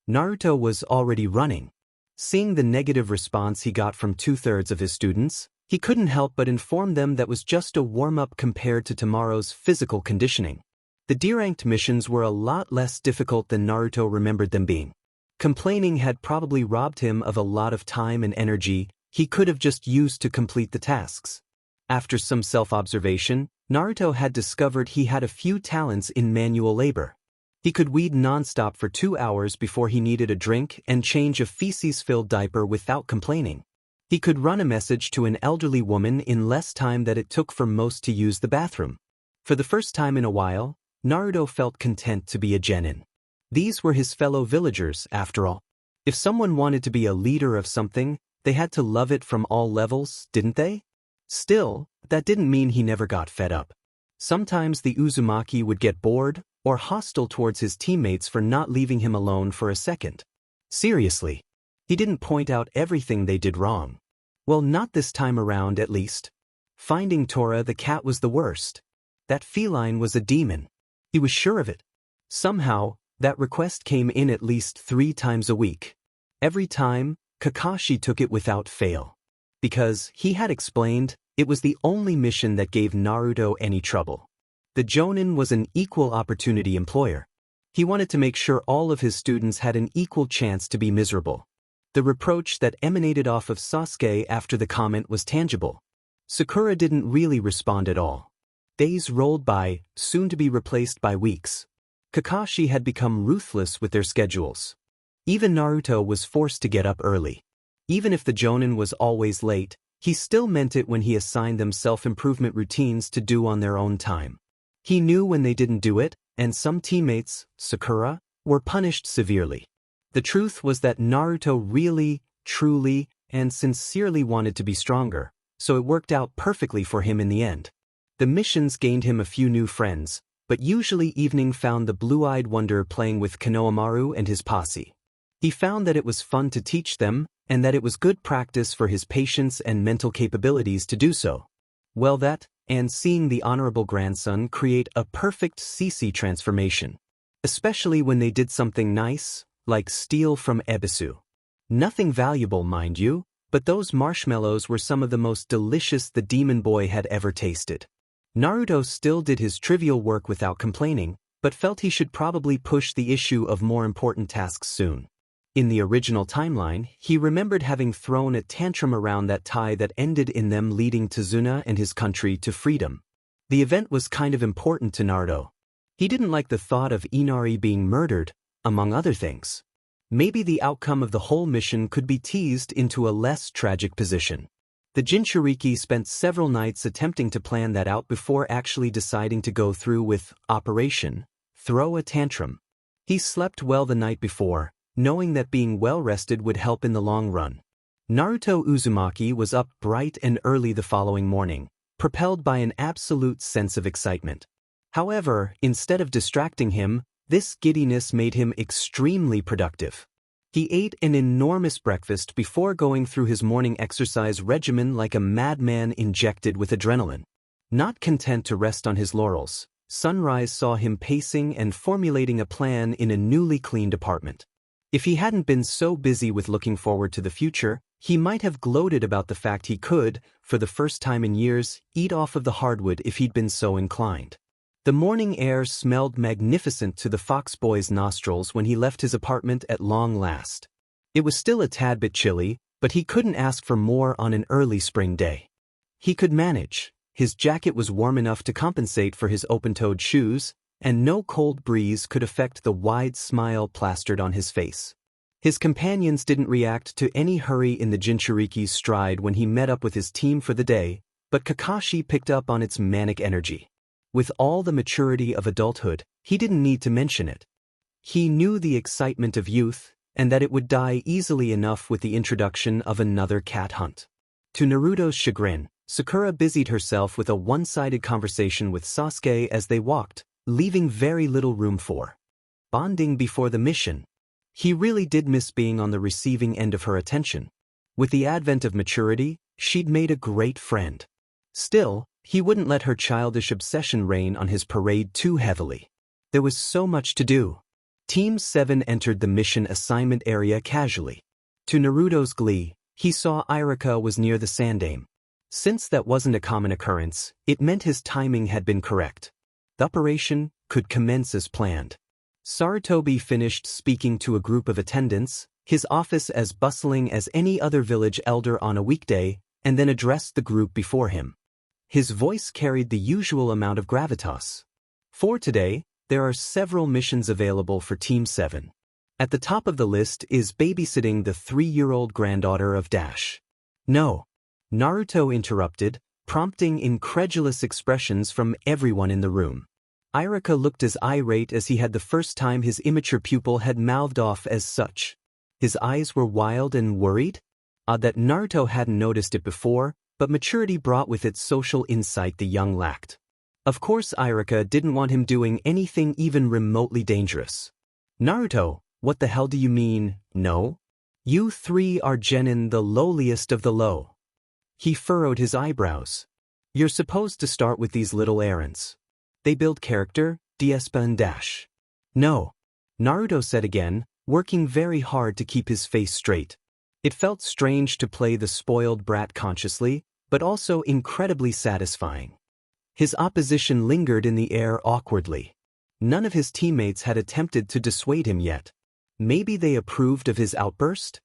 Speaker 1: Naruto was already running. Seeing the negative response he got from 2/3 of his students, he couldn't help but inform them that was just a warm-up compared to tomorrow's physical conditioning. The D-ranked missions were a lot less difficult than Naruto remembered them being. Complaining had probably robbed him of a lot of time and energy he could have just used to complete the tasks. After some self-observation, Naruto had discovered he had a few talents in manual labor. He could weed non-stop for 2 hours before he needed a drink and change a feces-filled diaper without complaining. He could run a message to an elderly woman in less time than it took for most to use the bathroom. For the first time in a while, Naruto felt content to be a genin. These were his fellow villagers, after all. If someone wanted to be a leader of something, they had to love it from all levels, didn't they? Still, that didn't mean he never got fed up. Sometimes the Uzumaki would get bored or hostile towards his teammates for not leaving him alone for a second. Seriously. He didn't point out everything they did wrong. Well, not this time around, at least. Finding Tora the cat was the worst. That feline was a demon. He was sure of it. Somehow, that request came in at least 3 times a week. Every time, Kakashi took it without fail. Because, he had explained, it was the only mission that gave Naruto any trouble. The Jonin was an equal opportunity employer. He wanted to make sure all of his students had an equal chance to be miserable. The reproach that emanated off of Sasuke after the comment was tangible. Sakura didn't really respond at all. Days rolled by, soon to be replaced by weeks. Kakashi had become ruthless with their schedules. Even Naruto was forced to get up early. Even if the Jonin was always late, he still meant it when he assigned them self-improvement routines to do on their own time. He knew when they didn't do it, and some teammates, Sakura, were punished severely. The truth was that Naruto really, truly, and sincerely wanted to be stronger, so it worked out perfectly for him in the end. The missions gained him a few new friends, but usually evening found the blue-eyed wonder playing with Konohamaru and his posse. He found that it was fun to teach them, and that it was good practice for his patience and mental capabilities to do so. Well, that, and seeing the honorable grandson create a perfect CC transformation. Especially when they did something nice, like steal from Ebisu. Nothing valuable, mind you, but those marshmallows were some of the most delicious the demon boy had ever tasted. Naruto still did his trivial work without complaining, but felt he should probably push the issue of more important tasks soon. In the original timeline, he remembered having thrown a tantrum around that tie that ended in them leading Tazuna and his country to freedom. The event was kind of important to Naruto. He didn't like the thought of Inari being murdered, among other things. Maybe the outcome of the whole mission could be teased into a less tragic position. The Jinchuriki spent several nights attempting to plan that out before actually deciding to go through with Operation Throw a Tantrum. He slept well the night before, knowing that being well-rested would help in the long run. Naruto Uzumaki was up bright and early the following morning, propelled by an absolute sense of excitement. However, instead of distracting him, this giddiness made him extremely productive. He ate an enormous breakfast before going through his morning exercise regimen like a madman injected with adrenaline. Not content to rest on his laurels, Sunrise saw him pacing and formulating a plan in a newly cleaned apartment. If he hadn't been so busy with looking forward to the future, he might have gloated about the fact he could, for the first time in years, eat off of the hardwood if he'd been so inclined. The morning air smelled magnificent to the fox boy's nostrils when he left his apartment at long last. It was still a tad bit chilly, but he couldn't ask for more on an early spring day. He could manage. His jacket was warm enough to compensate for his open-toed shoes, and no cold breeze could affect the wide smile plastered on his face. His companions didn't react to any hurry in the Jinchuriki's stride when he met up with his team for the day, but Kakashi picked up on its manic energy. With all the maturity of adulthood, he didn't need to mention it. He knew the excitement of youth, and that it would die easily enough with the introduction of another cat hunt. To Naruto's chagrin, Sakura busied herself with a one-sided conversation with Sasuke as they walked, leaving very little room for bonding before the mission. He really did miss being on the receiving end of her attention. With the advent of maturity, she'd made a great friend. Still, he wouldn't let her childish obsession reign on his parade too heavily. There was so much to do. Team 7 entered the mission assignment area casually. To Naruto's glee, he saw Iruka was near the Sandaime. Since that wasn't a common occurrence, it meant his timing had been correct. The operation could commence as planned. Sarutobi finished speaking to a group of attendants, his office as bustling as any other village elder on a weekday, and then addressed the group before him. His voice carried the usual amount of gravitas. For today, there are several missions available for Team 7. At the top of the list is babysitting the 3-year-old granddaughter of Dash. No. Naruto interrupted, prompting incredulous expressions from everyone in the room. Iruka looked as irate as he had the first time his immature pupil had mouthed off as such. His eyes were wild and worried? Odd that Naruto hadn't noticed it before, but maturity brought with it social insight the young lacked. Of course Iruka didn't want him doing anything even remotely dangerous. Naruto, what the hell do you mean, no? You 3 are genin the lowliest of the low. He furrowed his eyebrows. You're supposed to start with these little errands. They build character, Diespa and Dash. No. Naruto said again, working very hard to keep his face straight. It felt strange to play the spoiled brat consciously, but also incredibly satisfying. His opposition lingered in the air awkwardly. None of his teammates had attempted to dissuade him yet. Maybe they approved of his outburst?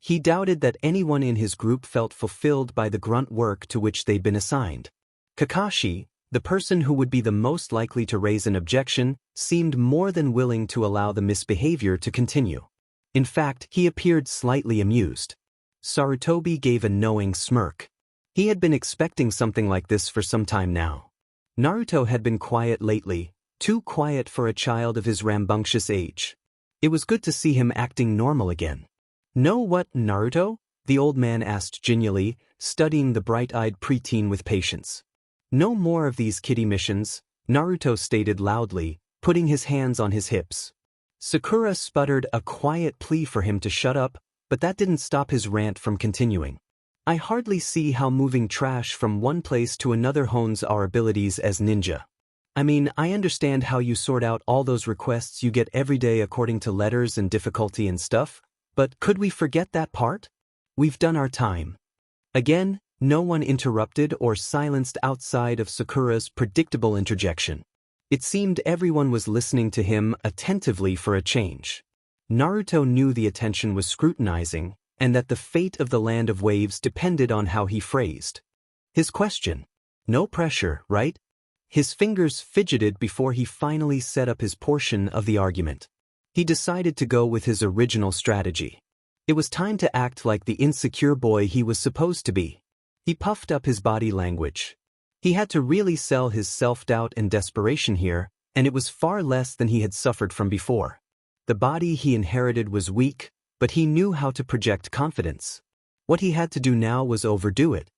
Speaker 1: He doubted that anyone in his group felt fulfilled by the grunt work to which they'd been assigned. Kakashi, the person who would be the most likely to raise an objection, seemed more than willing to allow the misbehavior to continue. In fact, he appeared slightly amused. Sarutobi gave a knowing smirk. He had been expecting something like this for some time now. Naruto had been quiet lately, too quiet for a child of his rambunctious age. It was good to see him acting normal again. Know what, Naruto? The old man asked genially, studying the bright-eyed preteen with patience. No more of these kiddie missions, Naruto stated loudly, putting his hands on his hips. Sakura sputtered a quiet plea for him to shut up, but that didn't stop his rant from continuing. I hardly see how moving trash from one place to another hones our abilities as ninja. I mean, I understand how you sort out all those requests you get every day according to letters and difficulty and stuff, but could we forget that part? We've done our time. Again, no one interrupted or silenced outside of Sakura's predictable interjection. It seemed everyone was listening to him attentively for a change. Naruto knew the attention was scrutinizing, and that the fate of the Land of Waves depended on how he phrased his question. No pressure, right? His fingers fidgeted before he finally set up his portion of the argument. He decided to go with his original strategy. It was time to act like the insecure boy he was supposed to be. He puffed up his body language. He had to really sell his self-doubt and desperation here, and it was far less than he had suffered from before. The body he inherited was weak, but he knew how to project confidence. What he had to do now was overdo it.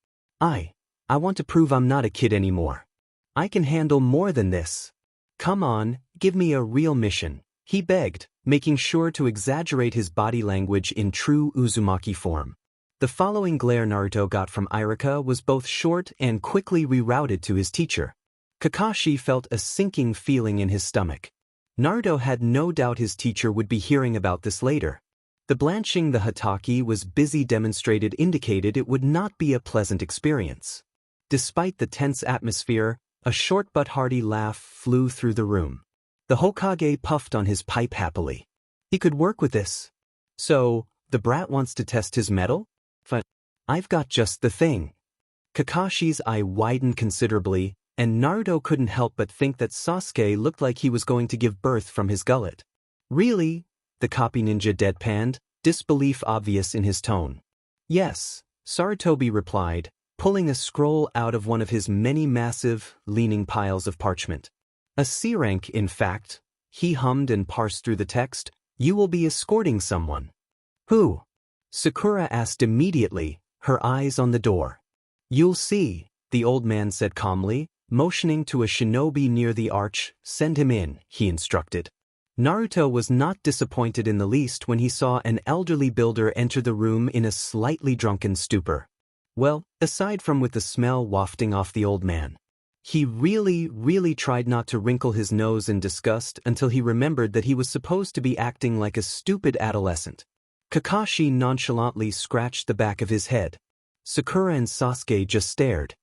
Speaker 1: I want to prove I'm not a kid anymore. I can handle more than this. Come on, give me a real mission, he begged, making sure to exaggerate his body language in true Uzumaki form. The following glare Naruto got from Iruka was both short and quickly rerouted to his teacher. Kakashi felt a sinking feeling in his stomach. Naruto had no doubt his teacher would be hearing about this later. The blanching the Hatake was busy demonstrated indicated it would not be a pleasant experience. Despite the tense atmosphere, a short but hearty laugh flew through the room. The Hokage puffed on his pipe happily. He could work with this. So, the brat wants to test his mettle? But I've got just the thing. Kakashi's eye widened considerably, and Naruto couldn't help but think that Sasuke looked like he was going to give birth from his gullet. Really? The copy ninja deadpanned, disbelief obvious in his tone. Yes, Sarutobi replied, pulling a scroll out of one of his many massive, leaning piles of parchment. A C rank, in fact. He hummed and parsed through the text. You will be escorting someone. Who? Sakura asked immediately, her eyes on the door. You'll see, the old man said calmly, motioning to a shinobi near the arch. Send him in, he instructed. Naruto was not disappointed in the least when he saw an elderly builder enter the room in a slightly drunken stupor. Well, aside from with the smell wafting off the old man. He really tried not to wrinkle his nose in disgust until he remembered that he was supposed to be acting like a stupid adolescent. Kakashi nonchalantly scratched the back of his head. Sakura and Sasuke just stared.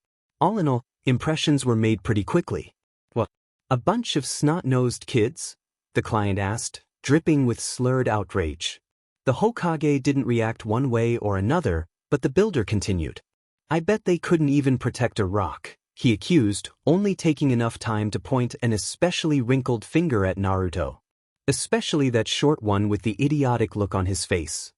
Speaker 1: All in all, impressions were made pretty quickly. What? A bunch of snot-nosed kids? The client asked, dripping with slurred outrage. The Hokage didn't react one way or another, but the builder continued. I bet they couldn't even protect a rock, he accused, only taking enough time to point an especially wrinkled finger at Naruto. Especially that short one with the idiotic look on his face.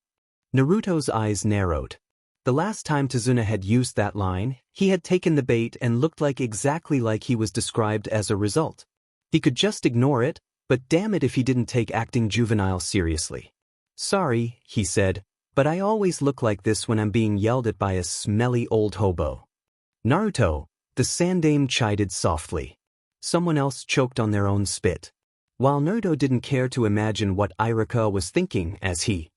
Speaker 1: Naruto's eyes narrowed. The last time Tazuna had used that line, he had taken the bait and looked exactly like he was described as a result. He could just ignore it, but damn it if he didn't take acting juvenile seriously. Sorry, he said, but I always look like this when I'm being yelled at by a smelly old hobo. Naruto, the Sandame chided softly. Someone else choked on their own spit. While Naruto didn't care to imagine what Iruka was thinking as he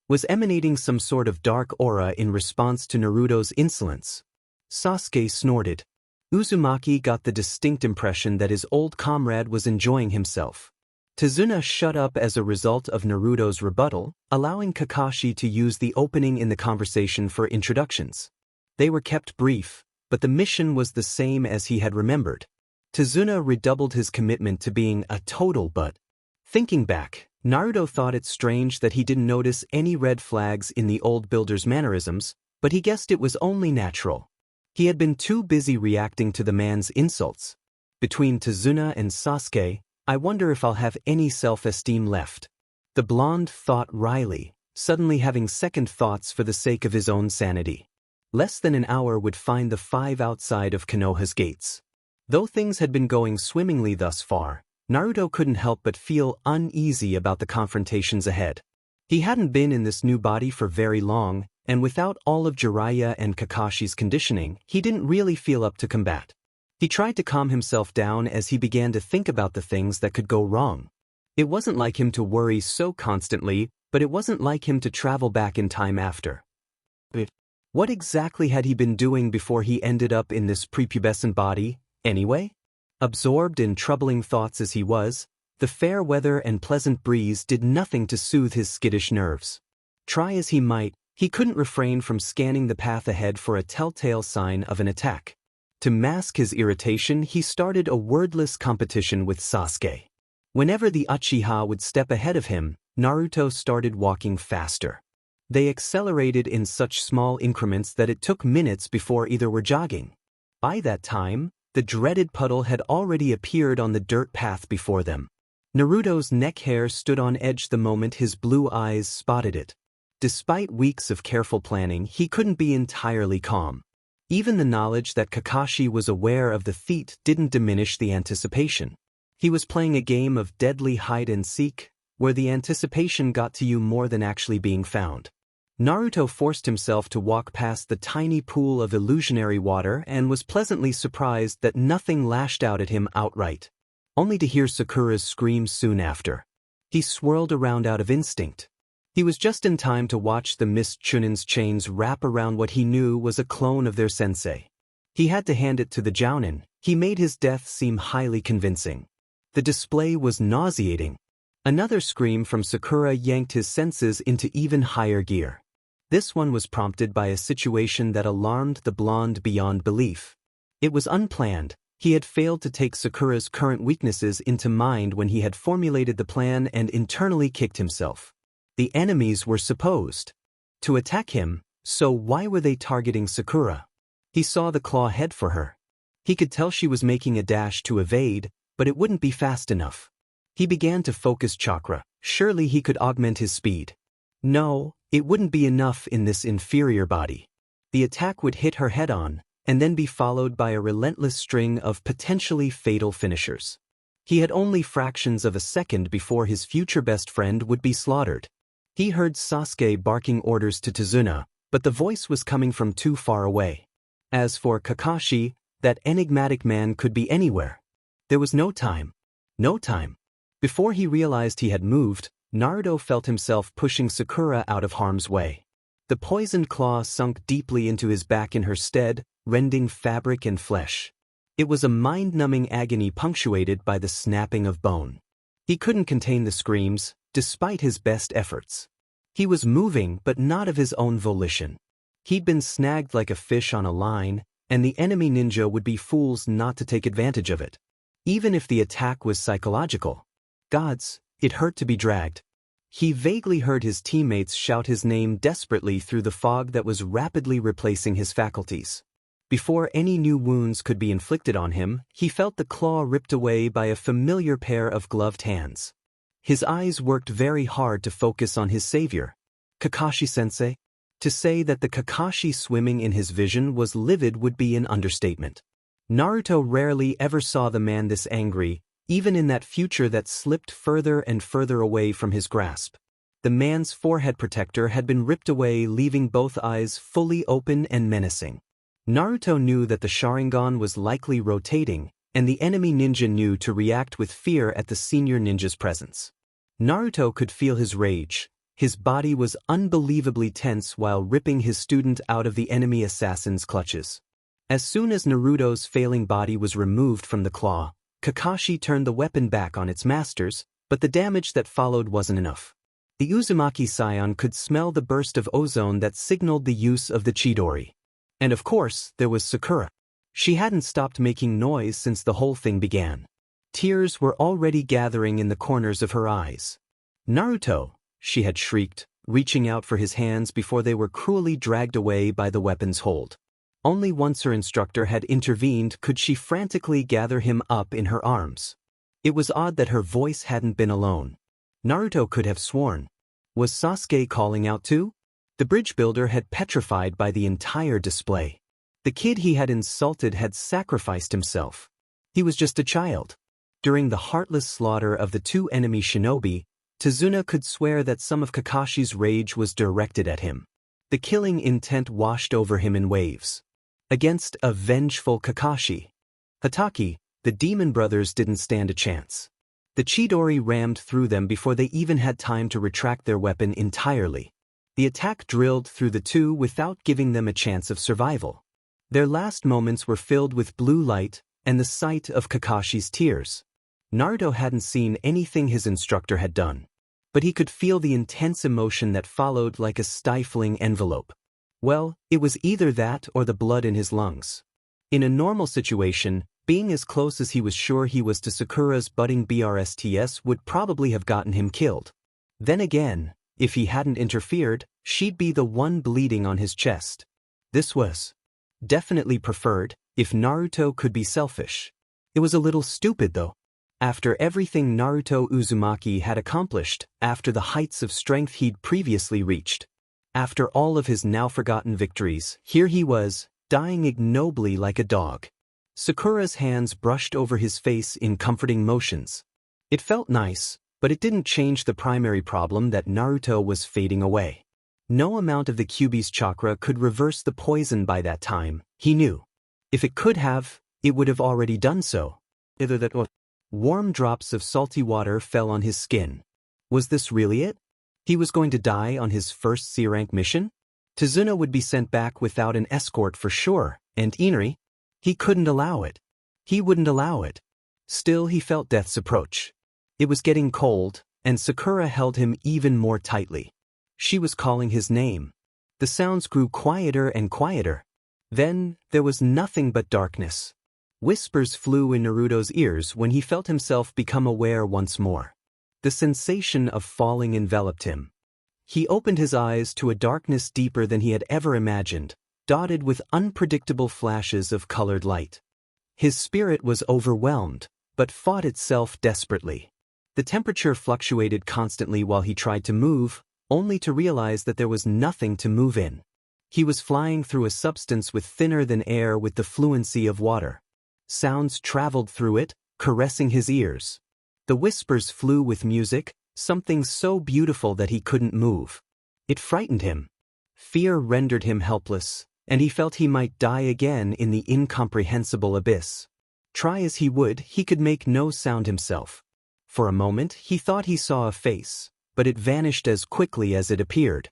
Speaker 1: was emanating some sort of dark aura in response to Naruto's insolence. Sasuke snorted. Uzumaki got the distinct impression that his old comrade was enjoying himself. Tazuna shut up as a result of Naruto's rebuttal, allowing Kakashi to use the opening in the conversation for introductions. They were kept brief, but the mission was the same as he had remembered. Tazuna redoubled his commitment to being a total butt. Thinking back, Naruto thought it strange that he didn't notice any red flags in the old builder's mannerisms, but he guessed it was only natural. He had been too busy reacting to the man's insults. Between Tazuna and Sasuke, I wonder if I'll have any self-esteem left. The blonde thought wryly, suddenly having second thoughts for the sake of his own sanity. Less than an hour would find the 5 outside of Konoha's gates. Though things had been going swimmingly thus far, Naruto couldn't help but feel uneasy about the confrontations ahead. He hadn't been in this new body for very long, and without all of Jiraiya and Kakashi's conditioning, he didn't really feel up to combat. He tried to calm himself down as he began to think about the things that could go wrong. It wasn't like him to worry so constantly, but it wasn't like him to travel back in time after. What exactly had he been doing before he ended up in this prepubescent body, anyway? Absorbed in troubling thoughts as he was, the fair weather and pleasant breeze did nothing to soothe his skittish nerves. Try as he might, he couldn't refrain from scanning the path ahead for a telltale sign of an attack. To mask his irritation, he started a wordless competition with Sasuke. Whenever the Uchiha would step ahead of him, Naruto started walking faster. They accelerated in such small increments that it took minutes before either were jogging. By that time, the dreaded puddle had already appeared on the dirt path before them. Naruto's neck hair stood on edge the moment his blue eyes spotted it. Despite weeks of careful planning, he couldn't be entirely calm. Even the knowledge that Kakashi was aware of the feat didn't diminish the anticipation. He was playing a game of deadly hide-and-seek, where the anticipation got to you more than actually being found. Naruto forced himself to walk past the tiny pool of illusionary water and was pleasantly surprised that nothing lashed out at him outright, only to hear Sakura's screams soon after. He swirled around out of instinct. He was just in time to watch the Mist Chunin's chains wrap around what he knew was a clone of their sensei. He had to hand it to the Jounin. He made his death seem highly convincing. The display was nauseating. Another scream from Sakura yanked his senses into even higher gear. This one was prompted by a situation that alarmed the blonde beyond belief. It was unplanned. He had failed to take Sakura's current weaknesses into mind when he had formulated the plan and internally kicked himself. The enemies were supposed to attack him, so why were they targeting Sakura? He saw the claw head for her. He could tell she was making a dash to evade, but it wouldn't be fast enough. He began to focus chakra. Surely he could augment his speed. No, it wouldn't be enough in this inferior body. The attack would hit her head-on, and then be followed by a relentless string of potentially fatal finishers. He had only fractions of a second before his future best friend would be slaughtered. He heard Sasuke barking orders to Tazuna, but the voice was coming from too far away. As for Kakashi, that enigmatic man could be anywhere. There was no time. No time. Before he realized he had moved, Naruto felt himself pushing Sakura out of harm's way. The poisoned claw sunk deeply into his back in her stead, rending fabric and flesh. It was a mind-numbing agony punctuated by the snapping of bone. He couldn't contain the screams, despite his best efforts. He was moving, but not of his own volition. He'd been snagged like a fish on a line, and the enemy ninja would be fools not to take advantage of it. Even if the attack was psychological. Gods, it hurt to be dragged. He vaguely heard his teammates shout his name desperately through the fog that was rapidly replacing his faculties. Before any new wounds could be inflicted on him, he felt the claw ripped away by a familiar pair of gloved hands. His eyes worked very hard to focus on his savior. Kakashi-sensei? To say that the Kakashi swimming in his vision was livid would be an understatement. Naruto rarely ever saw the man this angry, even in that future that slipped further and further away from his grasp. The man's forehead protector had been ripped away, leaving both eyes fully open and menacing. Naruto knew that the Sharingan was likely rotating, and the enemy ninja knew to react with fear at the senior ninja's presence. Naruto could feel his rage. His body was unbelievably tense while ripping his student out of the enemy assassin's clutches. As soon as Naruto's failing body was removed from the claw, Kakashi turned the weapon back on its masters, but the damage that followed wasn't enough. The Uzumaki Saiyan could smell the burst of ozone that signaled the use of the Chidori. And of course, there was Sakura. She hadn't stopped making noise since the whole thing began. Tears were already gathering in the corners of her eyes. "Naruto," she had shrieked, reaching out for his hands before they were cruelly dragged away by the weapon's hold. Only once her instructor had intervened could she frantically gather him up in her arms. It was odd that her voice hadn't been alone. Naruto could have sworn. Was Sasuke calling out too? The bridge builder had petrified by the entire display. The kid he had insulted had sacrificed himself. He was just a child. During the heartless slaughter of the two enemy shinobi, Tazuna could swear that some of Kakashi's rage was directed at him. The killing intent washed over him in waves. Against a vengeful Kakashi. Hatake, the demon brothers didn't stand a chance. The Chidori rammed through them before they even had time to retract their weapon entirely. The attack drilled through the two without giving them a chance of survival. Their last moments were filled with blue light and the sight of Kakashi's tears. Naruto hadn't seen anything his instructor had done, but he could feel the intense emotion that followed like a stifling envelope. Well, it was either that or the blood in his lungs. In a normal situation, being as close as he was sure he was to Sakura's budding BRSTS would probably have gotten him killed. Then again, if he hadn't interfered, she'd be the one bleeding on his chest. This was definitely preferred if Naruto could be selfish. It was a little stupid though. After everything Naruto Uzumaki had accomplished, after the heights of strength he'd previously reached, after all of his now-forgotten victories, here he was, dying ignobly like a dog. Sakura's hands brushed over his face in comforting motions. It felt nice, but it didn't change the primary problem that Naruto was fading away. No amount of the Kyuubi's chakra could reverse the poison by that time, he knew. If it could have, it would have already done so. Either that or warm drops of salty water fell on his skin. Was this really it? He was going to die on his first C-rank mission? Tazuna would be sent back without an escort for sure, and Inari? He couldn't allow it. He wouldn't allow it. Still, he felt death's approach. It was getting cold, and Sakura held him even more tightly. She was calling his name. The sounds grew quieter and quieter. Then, there was nothing but darkness. Whispers flew in Naruto's ears when he felt himself become aware once more. The sensation of falling enveloped him. He opened his eyes to a darkness deeper than he had ever imagined, dotted with unpredictable flashes of colored light. His spirit was overwhelmed, but fought itself desperately. The temperature fluctuated constantly while he tried to move, only to realize that there was nothing to move in. He was flying through a substance with thinner than air with the fluency of water. Sounds traveled through it, caressing his ears. The whispers flew with music, something so beautiful that he couldn't move. It frightened him. Fear rendered him helpless, and he felt he might die again in the incomprehensible abyss. Try as he would, he could make no sound himself. For a moment, he thought he saw a face, but it vanished as quickly as it appeared.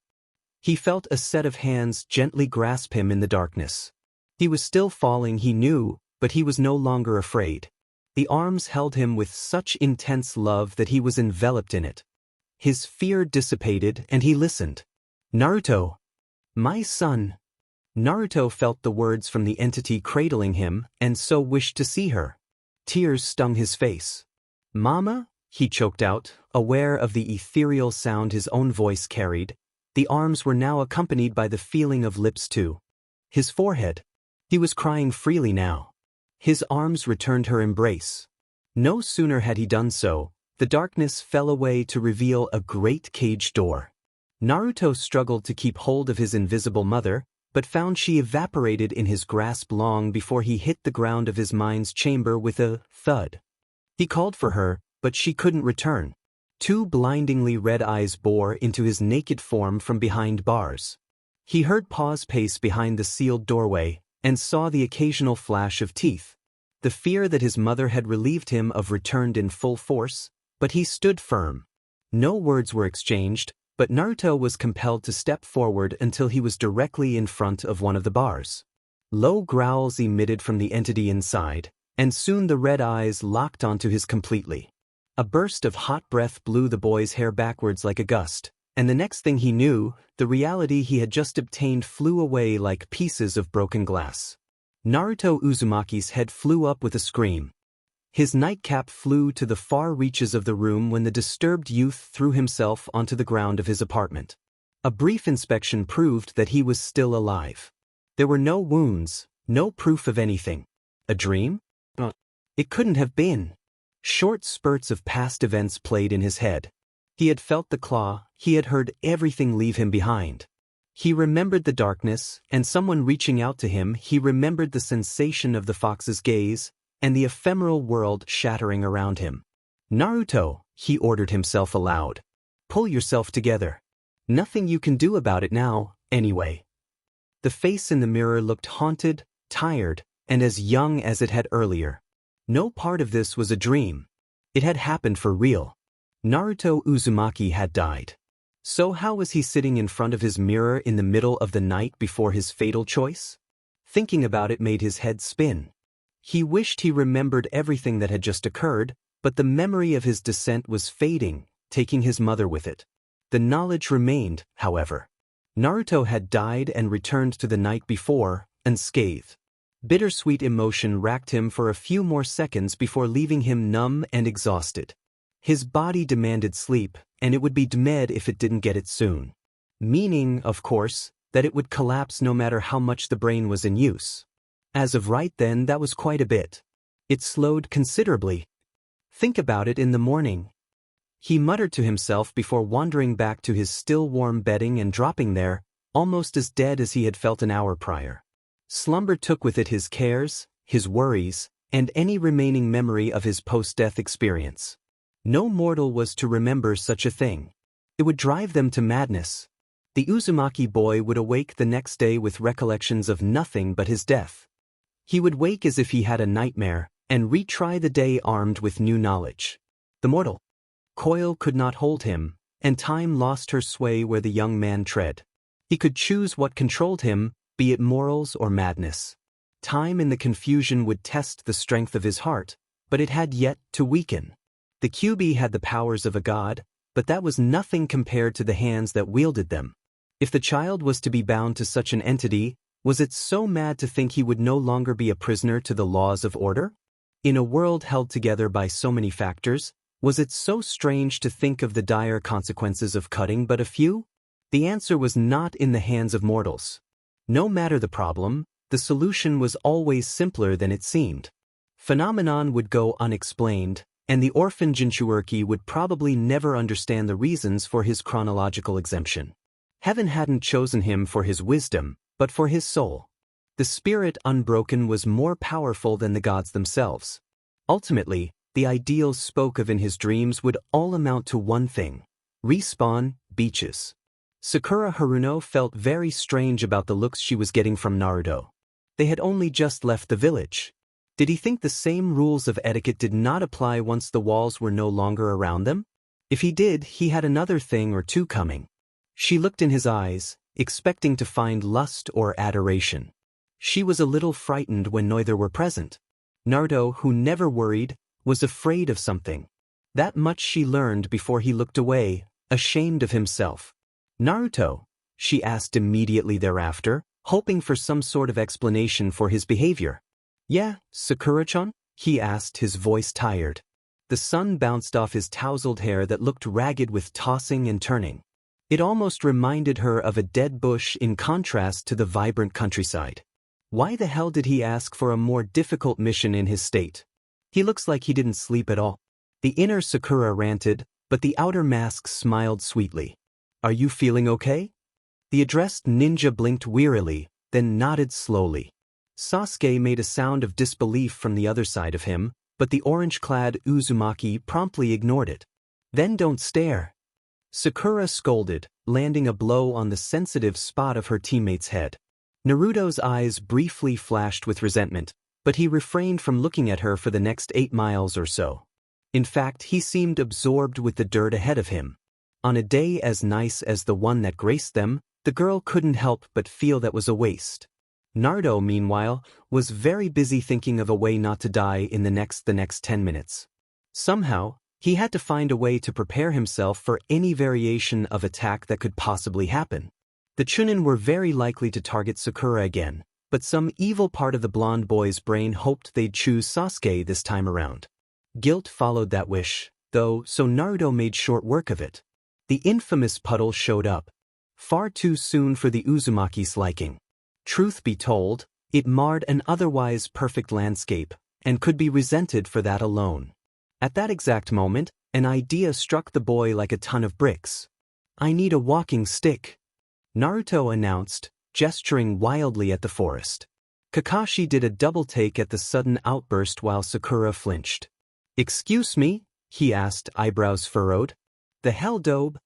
Speaker 1: He felt a set of hands gently grasp him in the darkness. He was still falling, he knew, but he was no longer afraid. The arms held him with such intense love that he was enveloped in it. His fear dissipated and he listened. "Naruto! My son!" Naruto felt the words from the entity cradling him and so wished to see her. Tears stung his face. "Mama?" he choked out, aware of the ethereal sound his own voice carried. The arms were now accompanied by the feeling of lips too. His forehead. He was crying freely now. His arms returned her embrace. No sooner had he done so, the darkness fell away to reveal a great cage door. Naruto struggled to keep hold of his invisible mother, but found she evaporated in his grasp long before he hit the ground of his mind's chamber with a thud. He called for her, but she couldn't return. Two blindingly red eyes bore into his naked form from behind bars. He heard paws pace behind the sealed doorway, and saw the occasional flash of teeth. The fear that his mother had relieved him of returned in full force, but he stood firm. No words were exchanged, but Naruto was compelled to step forward until he was directly in front of one of the bars. Low growls emitted from the entity inside, and soon the red eyes locked onto his completely. A burst of hot breath blew the boy's hair backwards like a gust, and the next thing he knew, the reality he had just obtained flew away like pieces of broken glass. Naruto Uzumaki's head flew up with a scream. His nightcap flew to the far reaches of the room when the disturbed youth threw himself onto the ground of his apartment. A brief inspection proved that he was still alive. There were no wounds, no proof of anything. A dream? It couldn't have been. Short spurts of past events played in his head. He had felt the claw, he had heard everything leave him behind. He remembered the darkness, and someone reaching out to him. He remembered the sensation of the fox's gaze, and the ephemeral world shattering around him. "Naruto," he ordered himself aloud. "Pull yourself together. Nothing you can do about it now, anyway." The face in the mirror looked haunted, tired, and as young as it had earlier. No part of this was a dream. It had happened for real. Naruto Uzumaki had died. So how was he sitting in front of his mirror in the middle of the night before his fatal choice? Thinking about it made his head spin. He wished he remembered everything that had just occurred, but the memory of his descent was fading, taking his mother with it. The knowledge remained, however. Naruto had died and returned to the night before, unscathed. Bittersweet emotion racked him for a few more seconds before leaving him numb and exhausted. His body demanded sleep, and it would be dead if it didn't get it soon. Meaning, of course, that it would collapse no matter how much the brain was in use. As of right then, that was quite a bit. It slowed considerably. Think about it in the morning. He muttered to himself before wandering back to his still warm bedding and dropping there, almost as dead as he had felt an hour prior. Slumber took with it his cares, his worries, and any remaining memory of his post-death experience. No mortal was to remember such a thing. It would drive them to madness. The Uzumaki boy would awake the next day with recollections of nothing but his death. He would wake as if he had a nightmare, and retry the day armed with new knowledge. The mortal coil could not hold him, and time lost her sway where the young man tread. He could choose what controlled him, be it morals or madness. Time in the confusion would test the strength of his heart, but it had yet to weaken. The QB had the powers of a god, but that was nothing compared to the hands that wielded them. If the child was to be bound to such an entity, was it so mad to think he would no longer be a prisoner to the laws of order? In a world held together by so many factors, was it so strange to think of the dire consequences of cutting but a few? The answer was not in the hands of mortals. No matter the problem, the solution was always simpler than it seemed. Phenomenon would go unexplained, and the orphan Jinchuurki would probably never understand the reasons for his chronological exemption. Heaven hadn't chosen him for his wisdom, but for his soul. The spirit unbroken was more powerful than the gods themselves. Ultimately, the ideals spoke of in his dreams would all amount to one thing: respawn, beaches. Sakura Haruno felt very strange about the looks she was getting from Naruto. They had only just left the village. Did he think the same rules of etiquette did not apply once the walls were no longer around them? If he did, he had another thing or two coming. She looked in his eyes, expecting to find lust or adoration. She was a little frightened when neither were present. Naruto, who never worried, was afraid of something. That much she learned before he looked away, ashamed of himself. "Naruto?" she asked immediately thereafter, hoping for some sort of explanation for his behavior. "Yeah, Sakura-chan?" he asked, his voice tired. The sun bounced off his tousled hair that looked ragged with tossing and turning. It almost reminded her of a dead bush in contrast to the vibrant countryside. Why the hell did he ask for a more difficult mission in his state? He looks like he didn't sleep at all. The inner Sakura ranted, but the outer mask smiled sweetly. "Are you feeling okay?" The addressed ninja blinked wearily, then nodded slowly. Sasuke made a sound of disbelief from the other side of him, but the orange-clad Uzumaki promptly ignored it. "Then don't stare." Sakura scolded, landing a blow on the sensitive spot of her teammate's head. Naruto's eyes briefly flashed with resentment, but he refrained from looking at her for the next 8 miles or so. In fact, he seemed absorbed with the dirt ahead of him. On a day as nice as the one that graced them, the girl couldn't help but feel that was a waste. Naruto, meanwhile, was very busy thinking of a way not to die in the next 10 minutes. Somehow, he had to find a way to prepare himself for any variation of attack that could possibly happen. The Chunin were very likely to target Sakura again, but some evil part of the blonde boy's brain hoped they'd choose Sasuke this time around. Guilt followed that wish, though, so Naruto made short work of it. The infamous puddle showed up. Far too soon for the Uzumaki's liking. Truth be told, it marred an otherwise perfect landscape, and could be resented for that alone. At that exact moment, an idea struck the boy like a ton of bricks. "I need a walking stick," Naruto announced, gesturing wildly at the forest. Kakashi did a double-take at the sudden outburst while Sakura flinched. "Excuse me?" he asked, eyebrows furrowed. "The hell, dobe?"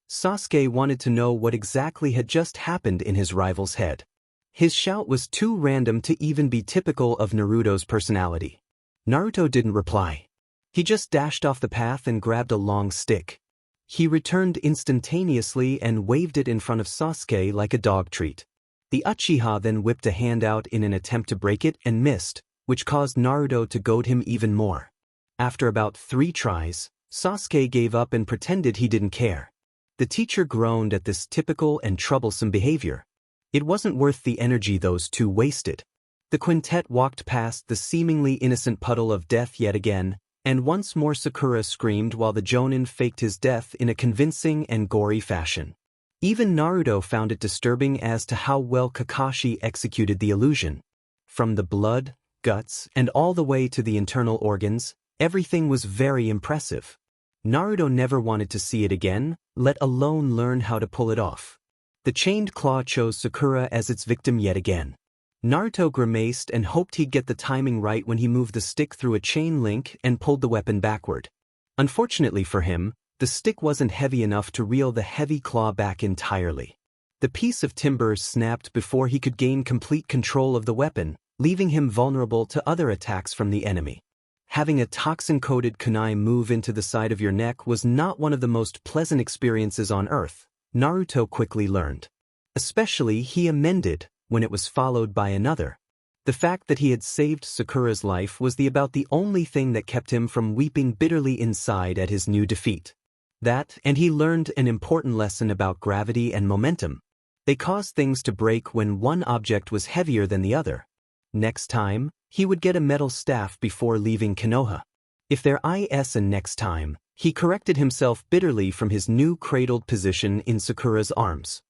Speaker 1: Sasuke wanted to know what exactly had just happened in his rival's head. His shout was too random to even be typical of Naruto's personality. Naruto didn't reply. He just dashed off the path and grabbed a long stick. He returned instantaneously and waved it in front of Sasuke like a dog treat. The Uchiha then whipped a hand out in an attempt to break it and missed, which caused Naruto to goad him even more. After about 3 tries, Sasuke gave up and pretended he didn't care. The teacher groaned at this typical and troublesome behavior. It wasn't worth the energy those two wasted. The quintet walked past the seemingly innocent puddle of death yet again, and once more Sakura screamed while the Jonin faked his death in a convincing and gory fashion. Even Naruto found it disturbing as to how well Kakashi executed the illusion. From the blood, guts, and all the way to the internal organs, everything was very impressive. Naruto never wanted to see it again, let alone learn how to pull it off. The chained claw chose Sakura as its victim yet again. Naruto grimaced and hoped he'd get the timing right when he moved the stick through a chain link and pulled the weapon backward. Unfortunately for him, the stick wasn't heavy enough to reel the heavy claw back entirely. The piece of timber snapped before he could gain complete control of the weapon, leaving him vulnerable to other attacks from the enemy. Having a toxin-coated kunai move into the side of your neck was not one of the most pleasant experiences on Earth, Naruto quickly learned. Especially he amended when it was followed by another. The fact that he had saved Sakura's life was about the only thing that kept him from weeping bitterly inside at his new defeat. That, and he learned an important lesson about gravity and momentum. They caused things to break when one object was heavier than the other. Next time, he would get a metal staff before leaving Konoha. If there is a next time, he corrected himself bitterly from his new cradled position in Sakura's arms.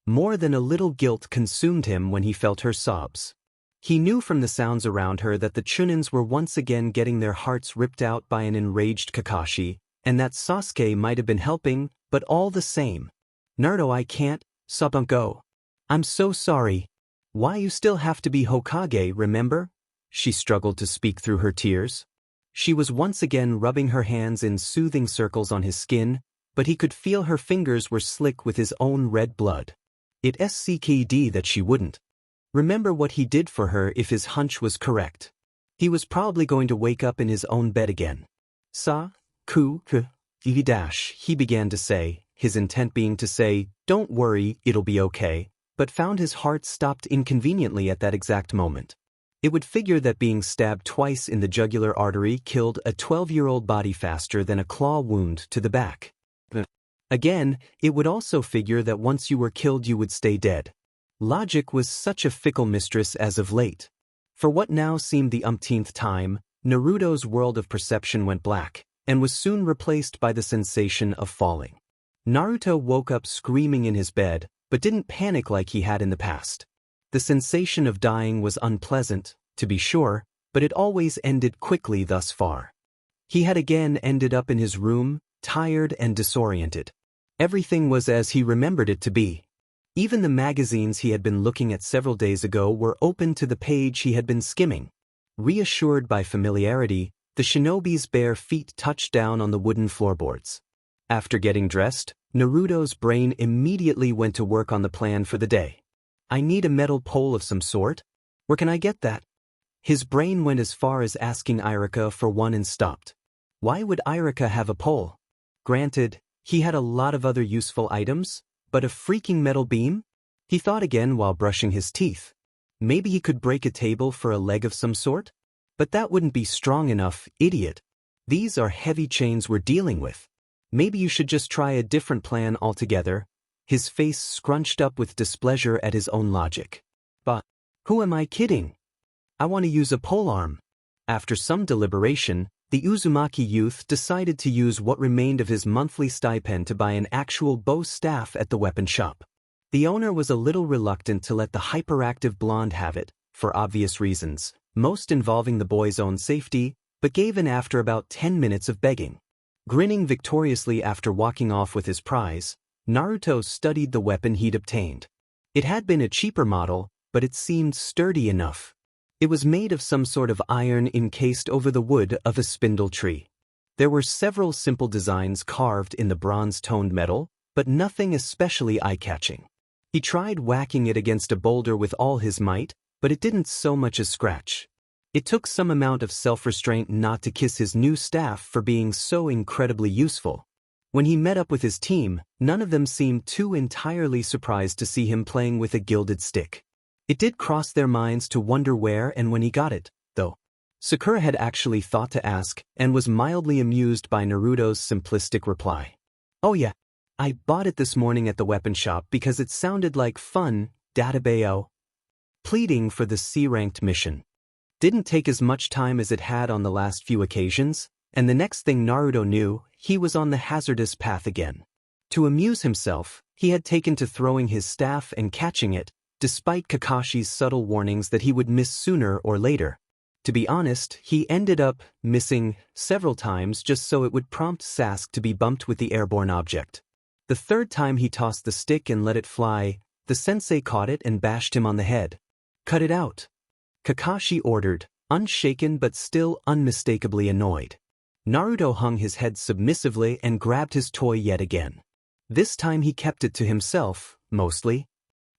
Speaker 1: More than a little guilt consumed him when he felt her sobs. He knew from the sounds around her that the Chunins were once again getting their hearts ripped out by an enraged Kakashi, and that Sasuke might have been helping, but all the same. Naruto, I can't, Sabunko. I'm so sorry. Why you still have to be Hokage, remember? She struggled to speak through her tears. She was once again rubbing her hands in soothing circles on his skin, but he could feel her fingers were slick with his own red blood. It SCKD that she wouldn't. Remember what he did for her if his hunch was correct. He was probably going to wake up in his own bed again. He began to say, his intent being to say, don't worry, it'll be okay, but found his heart stopped inconveniently at that exact moment. It would figure that being stabbed twice in the jugular artery killed a 12-year-old body faster than a claw wound to the back. Again, it would also figure that once you were killed you would stay dead. Logic was such a fickle mistress as of late. For what now seemed the umpteenth time, Naruto's world of perception went black, and was soon replaced by the sensation of falling. Naruto woke up screaming in his bed, but didn't panic like he had in the past. The sensation of dying was unpleasant, to be sure, but it always ended quickly thus far. He had again ended up in his room, tired and disoriented. Everything was as he remembered it to be. Even the magazines he had been looking at several days ago were open to the page he had been skimming. Reassured by familiarity, the shinobi's bare feet touched down on the wooden floorboards. After getting dressed, Naruto's brain immediately went to work on the plan for the day. I need a metal pole of some sort. Where can I get that? His brain went as far as asking Irika for one and stopped. Why would Irika have a pole? Granted, he had a lot of other useful items, but a freaking metal beam? He thought again while brushing his teeth. Maybe he could break a table for a leg of some sort? But that wouldn't be strong enough, idiot. These are heavy chains we're dealing with. Maybe you should just try a different plan altogether. His face scrunched up with displeasure at his own logic. But, who am I kidding? I want to use a polearm. After some deliberation, the Uzumaki youth decided to use what remained of his monthly stipend to buy an actual bow staff at the weapon shop. The owner was a little reluctant to let the hyperactive blonde have it, for obvious reasons, most involving the boy's own safety, but gave in after about 10 minutes of begging. Grinning victoriously after walking off with his prize, Naruto studied the weapon he'd obtained. It had been a cheaper model, but it seemed sturdy enough. It was made of some sort of iron encased over the wood of a spindle tree. There were several simple designs carved in the bronze-toned metal, but nothing especially eye-catching. He tried whacking it against a boulder with all his might, but it didn't so much as scratch. It took some amount of self-restraint not to kiss his new staff for being so incredibly useful. When he met up with his team, none of them seemed too entirely surprised to see him playing with a gilded stick. It did cross their minds to wonder where and when he got it, though. Sakura had actually thought to ask, and was mildly amused by Naruto's simplistic reply. Oh yeah, I bought it this morning at the weapon shop because it sounded like fun, Databeo. Pleading for the C-ranked mission. Didn't take as much time as it had on the last few occasions, and the next thing Naruto knew, he was on the hazardous path again. To amuse himself, he had taken to throwing his staff and catching it, despite Kakashi's subtle warnings that he would miss sooner or later. To be honest, he ended up missing several times just so it would prompt Sasuke to be bumped with the airborne object. The third time he tossed the stick and let it fly, the sensei caught it and bashed him on the head. Cut it out, Kakashi ordered, unshaken but still unmistakably annoyed. Naruto hung his head submissively and grabbed his toy yet again. This time he kept it to himself, mostly.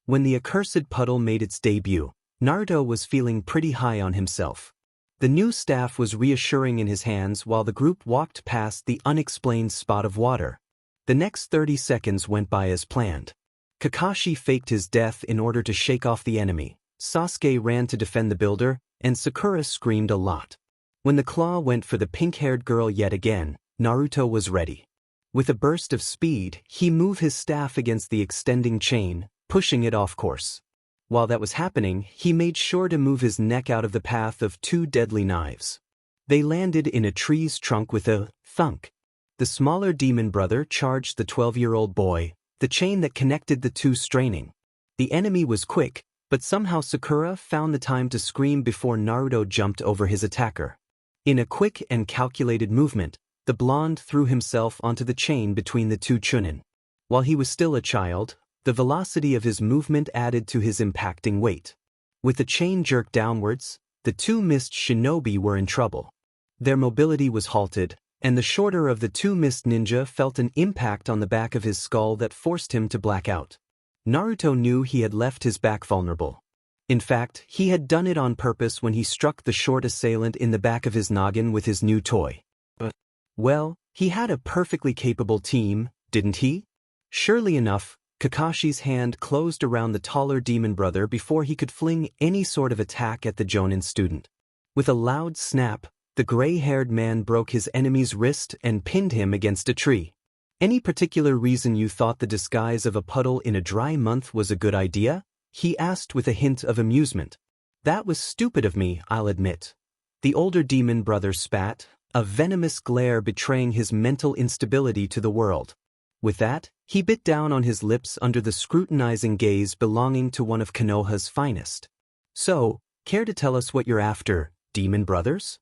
Speaker 1: When the accursed puddle made its debut, Naruto was feeling pretty high on himself. The new staff was reassuring in his hands while the group walked past the unexplained spot of water. The next 30 seconds went by as planned. Kakashi faked his death in order to shake off the enemy, Sasuke ran to defend the builder, and Sakura screamed a lot. When the claw went for the pink-haired girl yet again, Naruto was ready. With a burst of speed, he moved his staff against the extending chain, pushing it off course. While that was happening, he made sure to move his neck out of the path of two deadly knives. They landed in a tree's trunk with a thunk. The smaller demon brother charged the 12-year-old boy, the chain that connected the two straining. The enemy was quick, but somehow Sakura found the time to scream before Naruto jumped over his attacker. In a quick and calculated movement, the blonde threw himself onto the chain between the two chunin. While he was still a child, the velocity of his movement added to his impacting weight. With the chain jerked downwards, the two mist shinobi were in trouble. Their mobility was halted, and the shorter of the two mist ninja felt an impact on the back of his skull that forced him to black out. Naruto knew he had left his back vulnerable. In fact, he had done it on purpose when he struck the short assailant in the back of his noggin with his new toy. But, well, he had a perfectly capable team, didn't he? Surely enough, Kakashi's hand closed around the taller demon brother before he could fling any sort of attack at the Jonin student. With a loud snap, the gray-haired man broke his enemy's wrist and pinned him against a tree. Any particular reason you thought the disguise of a puddle in a dry month was a good idea? He asked with a hint of amusement. That was stupid of me, I'll admit. The older demon brother spat, a venomous glare betraying his mental instability to the world. With that, he bit down on his lips under the scrutinizing gaze belonging to one of Konoha's finest. So, care to tell us what you're after, demon brothers?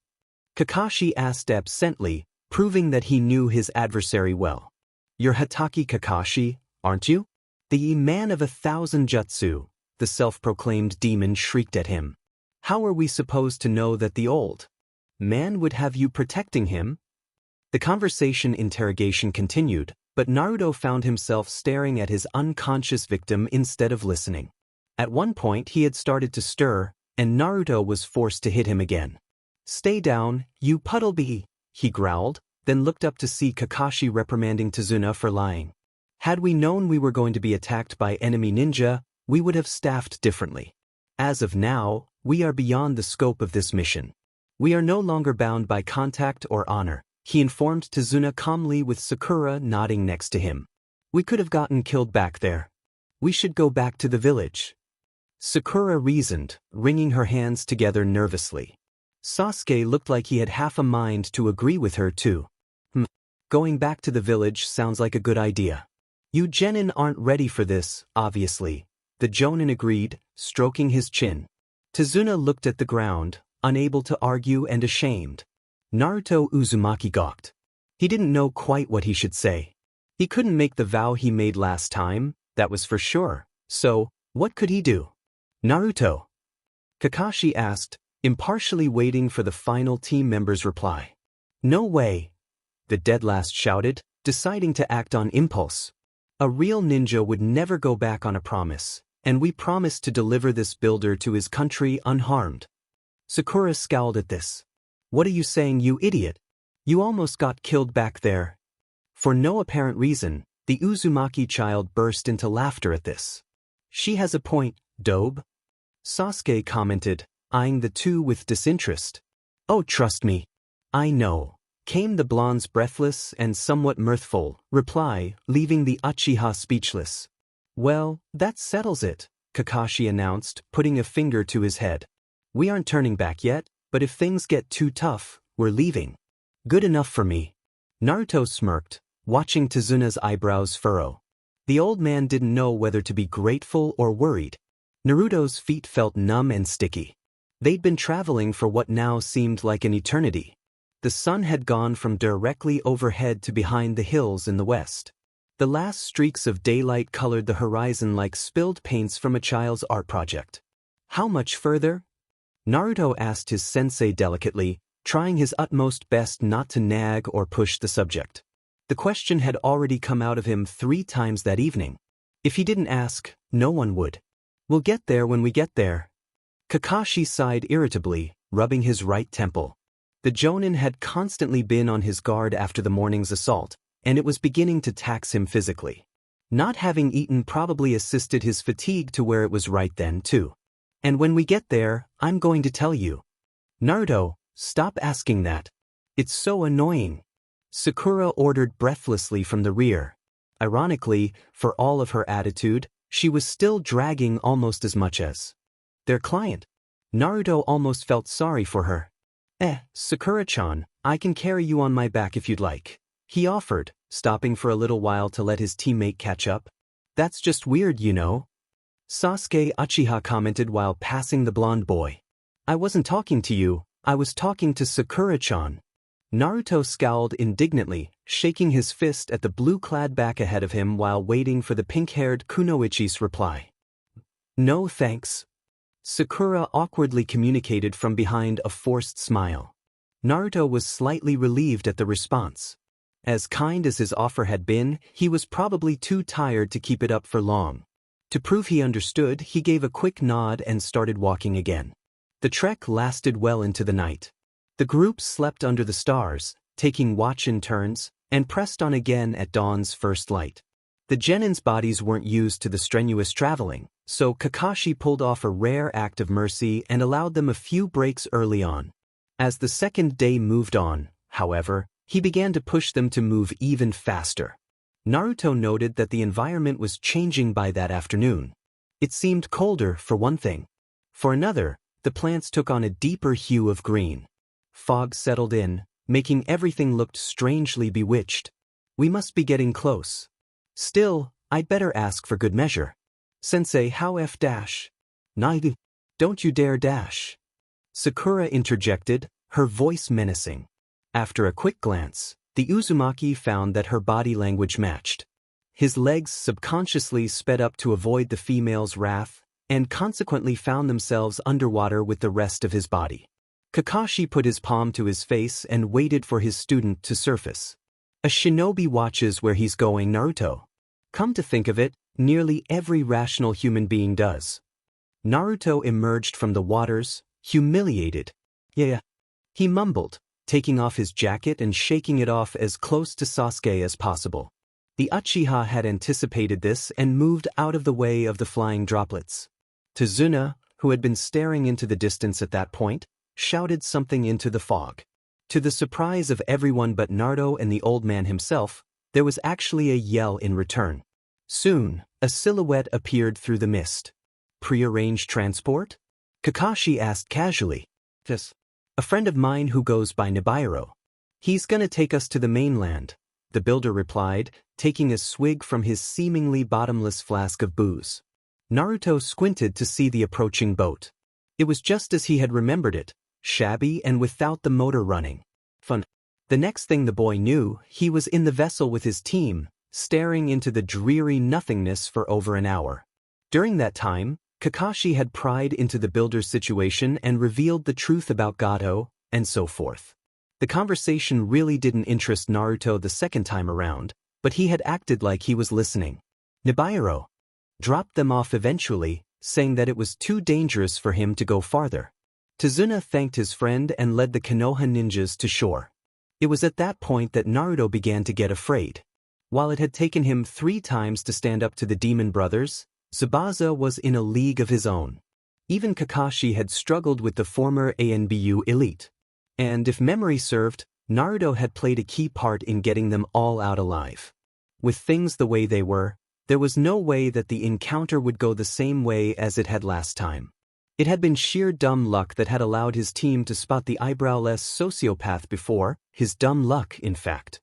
Speaker 1: Kakashi asked absently, proving that he knew his adversary well. You're Hatake Kakashi, aren't you? The man of 1,000 jutsu, the self-proclaimed demon shrieked at him. How are we supposed to know that the old man would have you protecting him? The conversation interrogation continued, but Naruto found himself staring at his unconscious victim instead of listening. At one point he had started to stir, and Naruto was forced to hit him again. Stay down, you puddlebee, he growled, then looked up to see Kakashi reprimanding Tazuna for lying. Had we known we were going to be attacked by enemy ninja, we would have staffed differently. As of now, we are beyond the scope of this mission. We are no longer bound by contact or honor, he informed Tazuna calmly with Sakura nodding next to him. We could have gotten killed back there. We should go back to the village. Sakura reasoned, wringing her hands together nervously. Sasuke looked like he had half a mind to agree with her too. Going back to the village sounds like a good idea. You genin aren't ready for this, obviously, the Jonin agreed, stroking his chin. Tazuna looked at the ground, unable to argue and ashamed. Naruto Uzumaki gawked. He didn't know quite what he should say. He couldn't make the vow he made last time, that was for sure, so, what could he do? Naruto? Kakashi asked, impartially waiting for the final team member's reply. No way, the dead last shouted, deciding to act on impulse. A real ninja would never go back on a promise, and we promised to deliver this builder to his country unharmed. Sakura scowled at this. What are you saying, you idiot? You almost got killed back there. For no apparent reason, the Uzumaki child burst into laughter at this. She has a point, Dobe. Sasuke commented, eyeing the two with disinterest. Oh, trust me. I know, came the blonde's breathless and somewhat mirthful reply, leaving the Uchiha speechless. Well, that settles it, Kakashi announced, putting a finger to his head. We aren't turning back yet, but if things get too tough, we're leaving. Good enough for me. Naruto smirked, watching Tazuna's eyebrows furrow. The old man didn't know whether to be grateful or worried. Naruto's feet felt numb and sticky. They'd been traveling for what now seemed like an eternity. The sun had gone from directly overhead to behind the hills in the west. The last streaks of daylight colored the horizon like spilled paints from a child's art project. How much further? Naruto asked his sensei delicately, trying his utmost best not to nag or push the subject. The question had already come out of him 3 times that evening. If he didn't ask, no one would. We'll get there when we get there. Kakashi sighed irritably, rubbing his right temple. The Jonin had constantly been on his guard after the morning's assault, and it was beginning to tax him physically. Not having eaten probably assisted his fatigue to where it was right then too. And when we get there, I'm going to tell you. Naruto, stop asking that. It's so annoying. Sakura ordered breathlessly from the rear. Ironically, for all of her attitude, she was still dragging almost as much as their client. Naruto almost felt sorry for her. Sakura-chan, I can carry you on my back if you'd like, he offered, stopping for a little while to let his teammate catch up. That's just weird, you know. Sasuke Uchiha commented while passing the blonde boy. I wasn't talking to you, I was talking to Sakura-chan. Naruto scowled indignantly, shaking his fist at the blue-clad back ahead of him while waiting for the pink-haired Kunoichi's reply. No thanks. Sakura awkwardly communicated from behind a forced smile. Naruto was slightly relieved at the response. As kind as his offer had been, he was probably too tired to keep it up for long. To prove he understood, he gave a quick nod and started walking again. The trek lasted well into the night. The group slept under the stars, taking watch in turns, and pressed on again at dawn's first light. The Genin's bodies weren't used to the strenuous traveling, so Kakashi pulled off a rare act of mercy and allowed them a few breaks early on. As the second day moved on, however, he began to push them to move even faster. Naruto noted that the environment was changing by that afternoon. It seemed colder, for one thing. For another, the plants took on a deeper hue of green. Fog settled in, making everything look strangely bewitched. We must be getting close. Still, I'd better ask for good measure. Sensei, how f-dash? Naidu, don't you dare dash. Sakura interjected, her voice menacing. After a quick glance, the Uzumaki found that her body language matched. His legs subconsciously sped up to avoid the female's wrath, and consequently found themselves underwater with the rest of his body. Kakashi put his palm to his face and waited for his student to surface. A shinobi watches where he's going, Naruto. Come to think of it, nearly every rational human being does. Naruto emerged from the waters, humiliated. Yeah. He mumbled, taking off his jacket and shaking it off as close to Sasuke as possible. The Uchiha had anticipated this and moved out of the way of the flying droplets. Tazuna, who had been staring into the distance at that point, shouted something into the fog. To the surprise of everyone but Naruto and the old man himself, there was actually a yell in return. Soon, a silhouette appeared through the mist. Prearranged transport? Kakashi asked casually. Yes. A friend of mine who goes by Nibiru. He's gonna take us to the mainland, the builder replied, taking a swig from his seemingly bottomless flask of booze. Naruto squinted to see the approaching boat. It was just as he had remembered it, shabby and without the motor running. Fun. The next thing the boy knew, he was in the vessel with his team, staring into the dreary nothingness for over an hour. During that time, Kakashi had pried into the builder's situation and revealed the truth about Gato, and so forth. The conversation really didn't interest Naruto the second time around, but he had acted like he was listening. Nibiru dropped them off eventually, saying that it was too dangerous for him to go farther. Tazuna thanked his friend and led the Konoha ninjas to shore. It was at that point that Naruto began to get afraid. While it had taken him 3 times to stand up to the demon brothers, Tsubasa was in a league of his own. Even Kakashi had struggled with the former ANBU elite. And if memory served, Naruto had played a key part in getting them all out alive. With things the way they were, there was no way that the encounter would go the same way as it had last time. It had been sheer dumb luck that had allowed his team to spot the eyebrowless sociopath before, his dumb luck, in fact.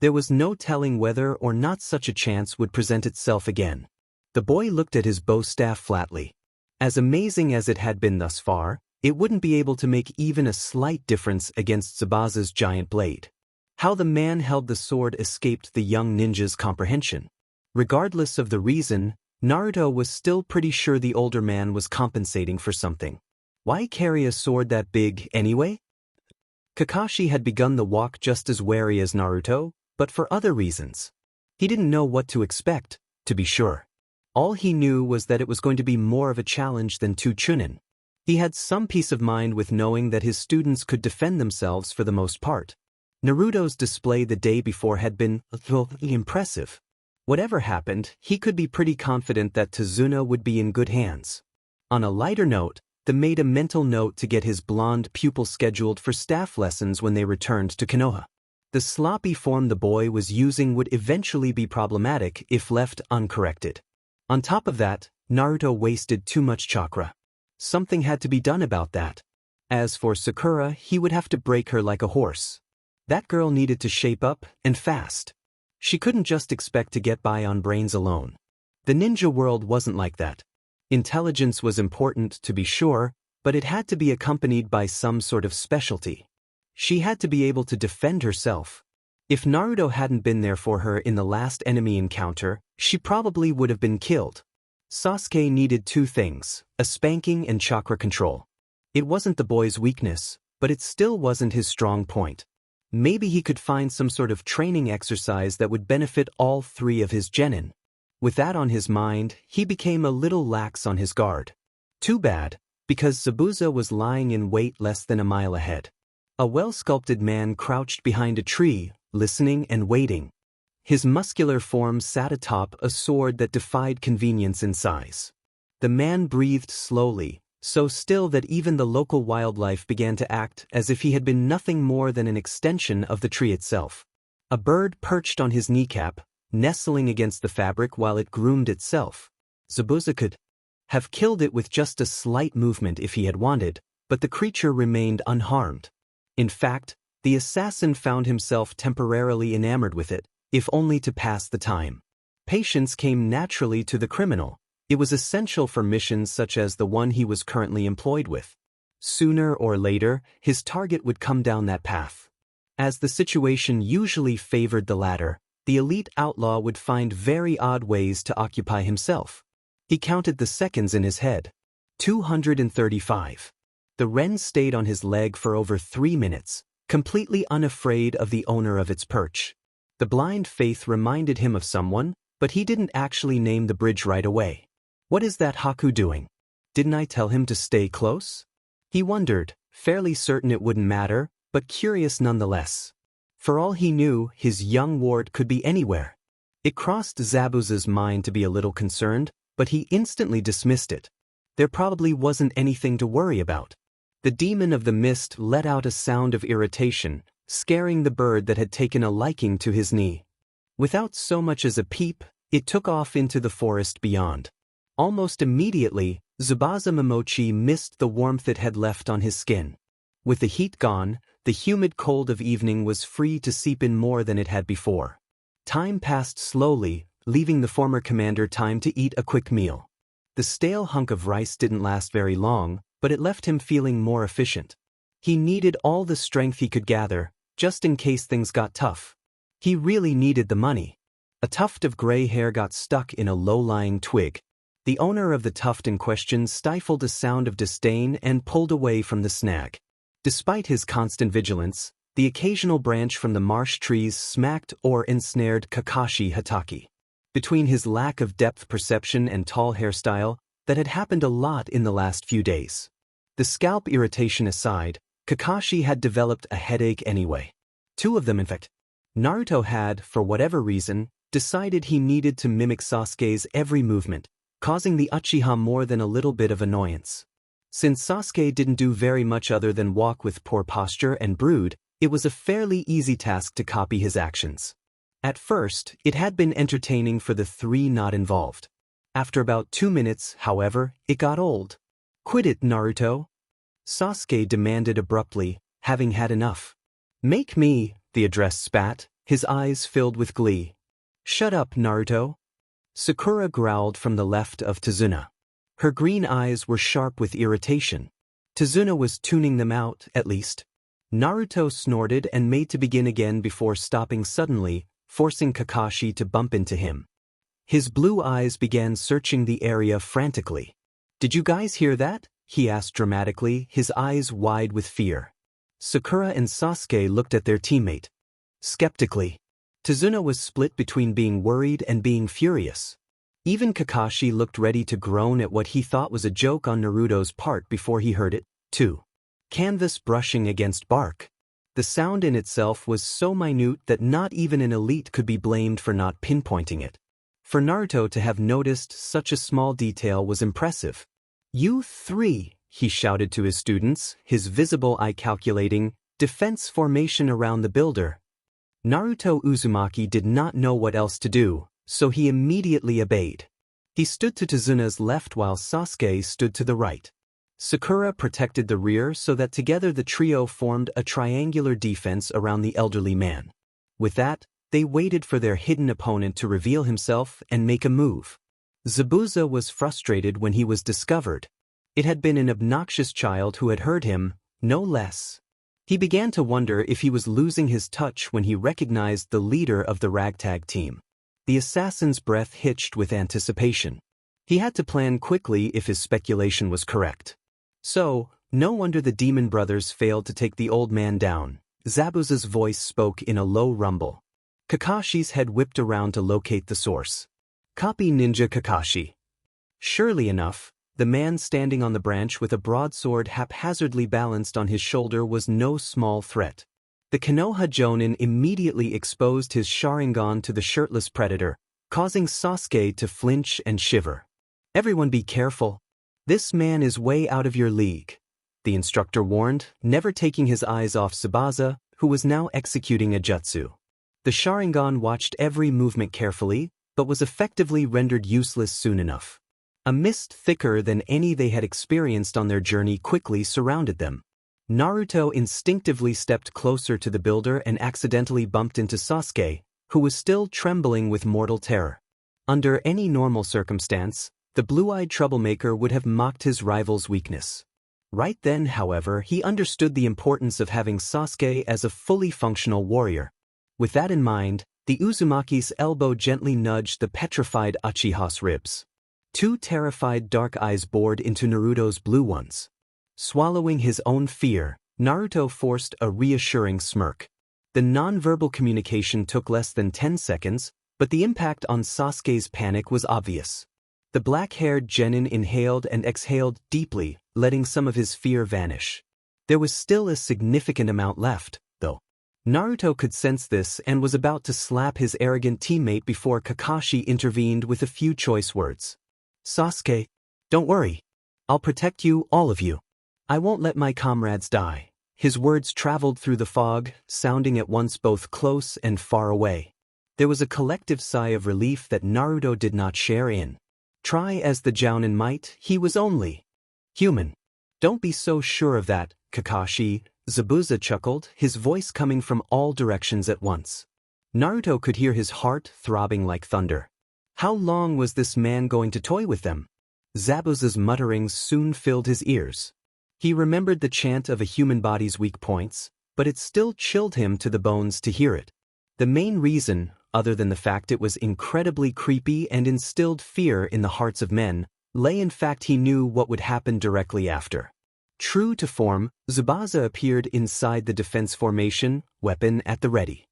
Speaker 1: There was no telling whether or not such a chance would present itself again. The boy looked at his bow staff flatly. As amazing as it had been thus far, it wouldn't be able to make even a slight difference against Tsubasa's giant blade. How the man held the sword escaped the young ninja's comprehension. Regardless of the reason, Naruto was still pretty sure the older man was compensating for something. Why carry a sword that big, anyway? Kakashi had begun the walk just as wary as Naruto, but for other reasons. He didn't know what to expect, to be sure. All he knew was that it was going to be more of a challenge than two Chunin. He had some peace of mind with knowing that his students could defend themselves for the most part. Naruto's display the day before had been impressive. Whatever happened, he could be pretty confident that Tazuna would be in good hands. On a lighter note, they made a mental note to get his blonde pupil scheduled for staff lessons when they returned to Konoha. The sloppy form the boy was using would eventually be problematic if left uncorrected. On top of that, Naruto wasted too much chakra. Something had to be done about that. As for Sakura, he would have to break her like a horse. That girl needed to shape up, and fast. She couldn't just expect to get by on brains alone. The ninja world wasn't like that. Intelligence was important, to be sure, but it had to be accompanied by some sort of specialty. She had to be able to defend herself. If Naruto hadn't been there for her in the last enemy encounter, she probably would have been killed. Sasuke needed two things, a spanking and chakra control. It wasn't the boy's weakness, but it still wasn't his strong point. Maybe he could find some sort of training exercise that would benefit all three of his genin. With that on his mind, he became a little lax on his guard. Too bad, because Zabuza was lying in wait less than a mile ahead. A well-sculpted man crouched behind a tree, listening and waiting. His muscular form sat atop a sword that defied convenience in size. The man breathed slowly, so still that even the local wildlife began to act as if he had been nothing more than an extension of the tree itself. A bird perched on his kneecap, nestling against the fabric while it groomed itself. Zabuza could have killed it with just a slight movement if he had wanted, but the creature remained unharmed. In fact, the assassin found himself temporarily enamored with it, if only to pass the time. Patience came naturally to the criminal. It was essential for missions such as the one he was currently employed with. Sooner or later, his target would come down that path. As the situation usually favored the latter, the elite outlaw would find very odd ways to occupy himself. He counted the seconds in his head. 235. The wren stayed on his leg for over 3 minutes, completely unafraid of the owner of its perch. The blind faith reminded him of someone, but he didn't actually name the bridge right away. What is that Haku doing? Didn't I tell him to stay close? He wondered, fairly certain it wouldn't matter, but curious nonetheless. For all he knew, his young ward could be anywhere. It crossed Zabuza's mind to be a little concerned, but he instantly dismissed it. There probably wasn't anything to worry about. The demon of the mist let out a sound of irritation, scaring the bird that had taken a liking to his knee. Without so much as a peep, it took off into the forest beyond. Almost immediately, Tsubasa Momochi missed the warmth it had left on his skin. With the heat gone, the humid cold of evening was free to seep in more than it had before. Time passed slowly, leaving the former commander time to eat a quick meal. The stale hunk of rice didn't last very long, but it left him feeling more efficient. He needed all the strength he could gather, just in case things got tough. He really needed the money. A tuft of gray hair got stuck in a low-lying twig. The owner of the tuft in question stifled a sound of disdain and pulled away from the snag. Despite his constant vigilance, the occasional branch from the marsh trees smacked or ensnared Kakashi Hatake. Between his lack of depth perception and tall hairstyle, that had happened a lot in the last few days. The scalp irritation aside, Kakashi had developed a headache anyway. 2 of them in fact. Naruto had, for whatever reason, decided he needed to mimic Sasuke's every movement, causing the Uchiha more than a little bit of annoyance. Since Sasuke didn't do very much other than walk with poor posture and brood, it was a fairly easy task to copy his actions. At first, it had been entertaining for the 3 not involved. After about 2 minutes, however, it got old. "Quit it, Naruto," Sasuke demanded abruptly, having had enough. "Make me," the address spat, his eyes filled with glee. "Shut up, Naruto." Sakura growled from the left of Tazuna. Her green eyes were sharp with irritation. Tazuna was tuning them out, at least. Naruto snorted and made to begin again before stopping suddenly, forcing Kakashi to bump into him. His blue eyes began searching the area frantically. "Did you guys hear that?" he asked dramatically, his eyes wide with fear. Sakura and Sasuke looked at their teammate skeptically. Tazuna was split between being worried and being furious. Even Kakashi looked ready to groan at what he thought was a joke on Naruto's part before he heard it, too. Canvas brushing against bark. The sound in itself was so minute that not even an elite could be blamed for not pinpointing it. For Naruto to have noticed such a small detail was impressive. "You three," he shouted to his students, his visible eye calculating, defense formation around the builder. Naruto Uzumaki did not know what else to do, so he immediately obeyed. He stood to Tazuna's left while Sasuke stood to the right. Sakura protected the rear so that together the trio formed a triangular defense around the elderly man. With that, they waited for their hidden opponent to reveal himself and make a move. Zabuza was frustrated when he was discovered. It had been an obnoxious child who had hurt him, no less. He began to wonder if he was losing his touch when he recognized the leader of the ragtag team. The assassin's breath hitched with anticipation. He had to plan quickly if his speculation was correct. So, no wonder the Demon Brothers failed to take the old man down. Zabuza's voice spoke in a low rumble. Kakashi's head whipped around to locate the source. "Copy Ninja Kakashi." Surely enough, the man standing on the branch with a broadsword haphazardly balanced on his shoulder was no small threat. The Konoha Jonin immediately exposed his Sharingan to the shirtless predator, causing Sasuke to flinch and shiver. "Everyone be careful. This man is way out of your league," the instructor warned, never taking his eyes off Tsubasa, who was now executing a jutsu. The Sharingan watched every movement carefully, but was effectively rendered useless soon enough. A mist thicker than any they had experienced on their journey quickly surrounded them. Naruto instinctively stepped closer to the builder and accidentally bumped into Sasuke, who was still trembling with mortal terror. Under any normal circumstance, the blue-eyed troublemaker would have mocked his rival's weakness. Right then, however, he understood the importance of having Sasuke as a fully functional warrior. With that in mind, the Uzumaki's elbow gently nudged the petrified Uchiha's ribs. Two terrified dark eyes bored into Naruto's blue ones. Swallowing his own fear, Naruto forced a reassuring smirk. The nonverbal communication took less than 10 seconds, but the impact on Sasuke's panic was obvious. The black-haired genin inhaled and exhaled deeply, letting some of his fear vanish. There was still a significant amount left, though. Naruto could sense this and was about to slap his arrogant teammate before Kakashi intervened with a few choice words. "Sasuke, don't worry. I'll protect you, all of you. I won't let my comrades die." His words traveled through the fog, sounding at once both close and far away. There was a collective sigh of relief that Naruto did not share in. Try as the Jounin might, he was only human. "Don't be so sure of that, Kakashi," Zabuza chuckled, his voice coming from all directions at once. Naruto could hear his heart throbbing like thunder. How long was this man going to toy with them? Zabuza's mutterings soon filled his ears. He remembered the chant of a human body's weak points, but it still chilled him to the bones to hear it. The main reason, other than the fact it was incredibly creepy and instilled fear in the hearts of men, lay in fact he knew what would happen directly after. True to form, Tsubasa appeared inside the defense formation, weapon at the ready.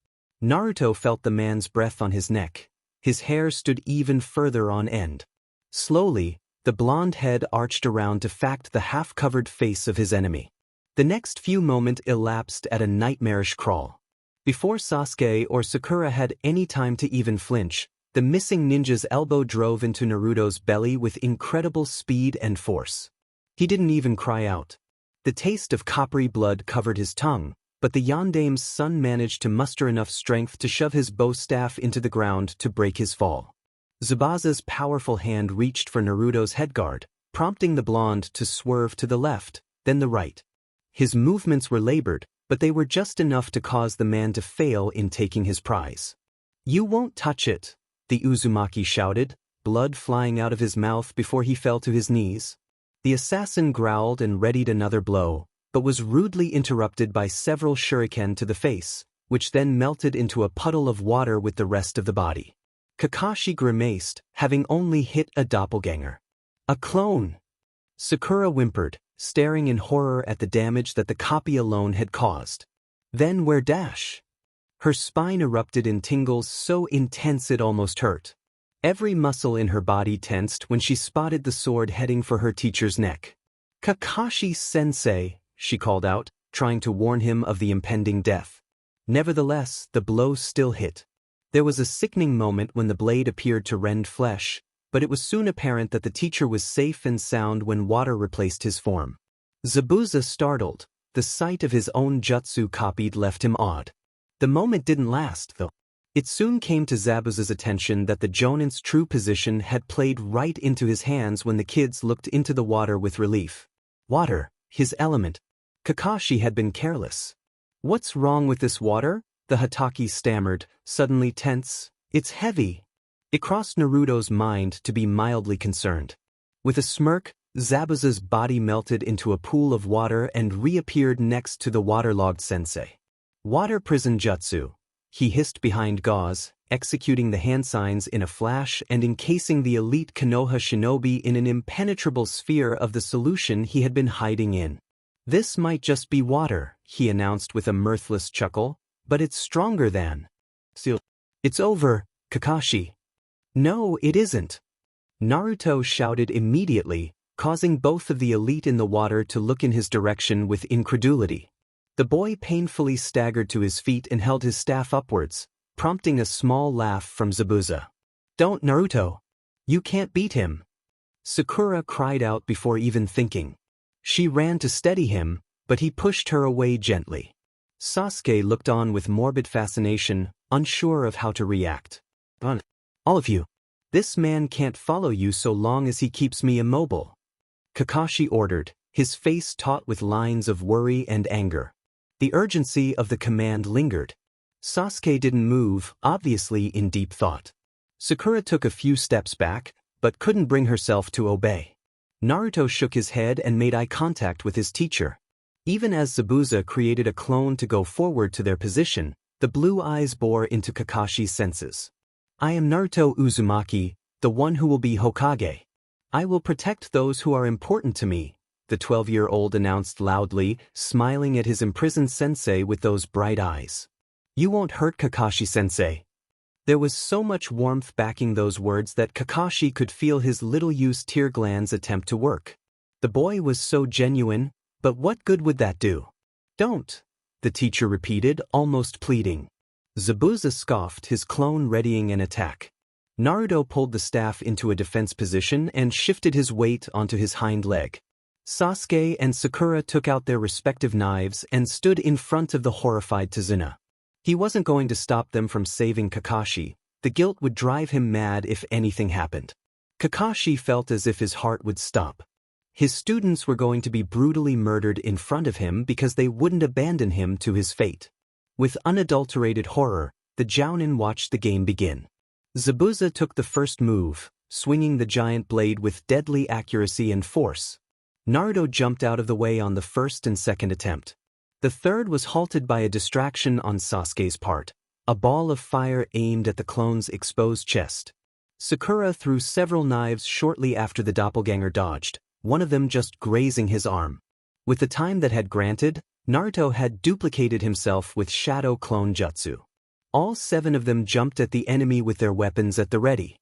Speaker 1: Naruto felt the man's breath on his neck. His hair stood even further on end. Slowly, the blonde head arched around to fact the half-covered face of his enemy. The next few moments elapsed at a nightmarish crawl. Before Sasuke or Sakura had any time to even flinch, the missing ninja's elbow drove into Naruto's belly with incredible speed and force. He didn't even cry out. The taste of coppery blood covered his tongue, but the Yandame's son managed to muster enough strength to shove his bow staff into the ground to break his fall. Tsubasa's powerful hand reached for Naruto's headguard, prompting the blonde to swerve to the left, then the right. His movements were labored, but they were just enough to cause the man to fail in taking his prize. "You won't touch it," the Uzumaki shouted, blood flying out of his mouth before he fell to his knees. The assassin growled and readied another blow, but was rudely interrupted by several shuriken to the face, which then melted into a puddle of water with the rest of the body. Kakashi grimaced, having only hit a doppelganger. A clone! Sakura whimpered, staring in horror at the damage that the copy alone had caused. Then where dash? Her spine erupted in tingles so intense it almost hurt. Every muscle in her body tensed when she spotted the sword heading for her teacher's neck. "Kakashi-sensei," she called out, trying to warn him of the impending death. Nevertheless, the blow still hit. There was a sickening moment when the blade appeared to rend flesh, but it was soon apparent that the teacher was safe and sound when water replaced his form. Zabuza startled. The sight of his own jutsu copied left him awed. The moment didn't last, though. It soon came to Zabuza's attention that the Jonin's true position had played right into his hands when the kids looked into the water with relief. Water, his element. Kakashi had been careless. "What's wrong with this water?" the Hatake stammered, suddenly tense. "It's heavy." It crossed Naruto's mind to be mildly concerned. With a smirk, Zabuza's body melted into a pool of water and reappeared next to the waterlogged sensei. "Water prison jutsu," he hissed behind gauze, executing the hand signs in a flash and encasing the elite Konoha shinobi in an impenetrable sphere of the solution he had been hiding in. "This might just be water," he announced with a mirthless chuckle, "but it's stronger than." "It's over, Kakashi." "No, it isn't." Naruto shouted immediately, causing both of the elite in the water to look in his direction with incredulity. The boy painfully staggered to his feet and held his staff upwards, prompting a small laugh from Zabuza. "Don't, Naruto. You can't beat him." Sakura cried out before even thinking. She ran to steady him, but he pushed her away gently. Sasuke looked on with morbid fascination, unsure of how to react. "All of you. This man can't follow you so long as he keeps me immobile," Kakashi ordered, his face taut with lines of worry and anger. The urgency of the command lingered. Sasuke didn't move, obviously in deep thought. Sakura took a few steps back, but couldn't bring herself to obey. Naruto shook his head and made eye contact with his teacher. Even as Zabuza created a clone to go forward to their position, the blue eyes bore into Kakashi's senses. "I am Naruto Uzumaki, the one who will be Hokage. I will protect those who are important to me," the 12-year-old announced loudly, smiling at his imprisoned sensei with those bright eyes. "You won't hurt Kakashi-sensei." There was so much warmth backing those words that Kakashi could feel his little-used tear glands attempt to work. The boy was so genuine, but what good would that do? "Don't," the teacher repeated, almost pleading. Zabuza scoffed, his clone readying an attack. Naruto pulled the staff into a defense position and shifted his weight onto his hind leg. Sasuke and Sakura took out their respective knives and stood in front of the horrified Tazuna. He wasn't going to stop them from saving Kakashi. The guilt would drive him mad if anything happened. Kakashi felt as if his heart would stop. His students were going to be brutally murdered in front of him because they wouldn't abandon him to his fate. With unadulterated horror, the Jounin watched the game begin. Zabuza took the first move, swinging the giant blade with deadly accuracy and force. Naruto jumped out of the way on the first and second attempt. The third was halted by a distraction on Sasuke's part, a ball of fire aimed at the clone's exposed chest. Sakura threw several knives shortly after the doppelganger dodged, one of them just grazing his arm. With the time that had granted, Naruto had duplicated himself with Shadow Clone Jutsu. All 7 of them jumped at the enemy with their weapons at the ready.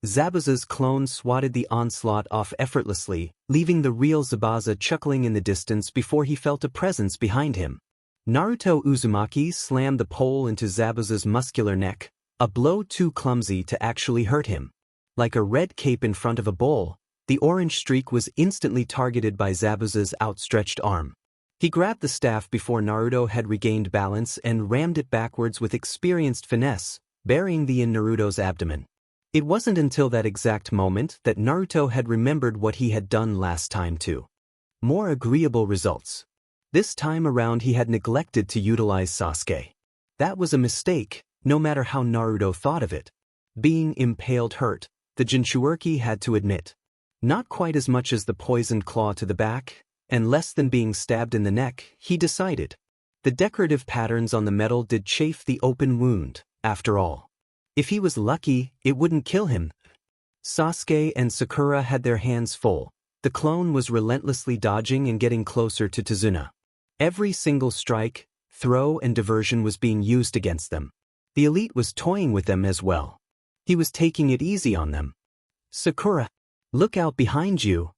Speaker 1: Zabuza's clone swatted the onslaught off effortlessly, leaving the real Zabuza chuckling in the distance before he felt a presence behind him. Naruto Uzumaki slammed the pole into Zabuza's muscular neck, a blow too clumsy to actually hurt him. Like a red cape in front of a bull, the orange streak was instantly targeted by Zabuza's outstretched arm. He grabbed the staff before Naruto had regained balance and rammed it backwards with experienced finesse, burying the in Naruto's abdomen. It wasn't until that exact moment that Naruto had remembered what he had done last time too. More agreeable results. This time around he had neglected to utilize Sasuke. That was a mistake, no matter how Naruto thought of it. Being impaled hurt, the Jinchuuriki had to admit. Not quite as much as the poisoned claw to the back, and less than being stabbed in the neck, he decided. The decorative patterns on the metal did chafe the open wound, after all. If he was lucky, it wouldn't kill him. Sasuke and Sakura had their hands full. The clone was relentlessly dodging and getting closer to Tazuna. Every single strike, throw and diversion was being used against them. The elite was toying with them as well. He was taking it easy on them. "Sakura, look out behind you!"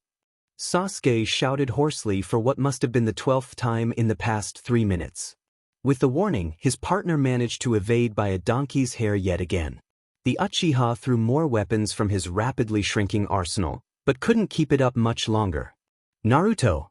Speaker 1: Sasuke shouted hoarsely for what must have been the 12th time in the past 3 minutes. With the warning, his partner managed to evade by a donkey's hair yet again. The Uchiha threw more weapons from his rapidly shrinking arsenal, but couldn't keep it up much longer. "Naruto!"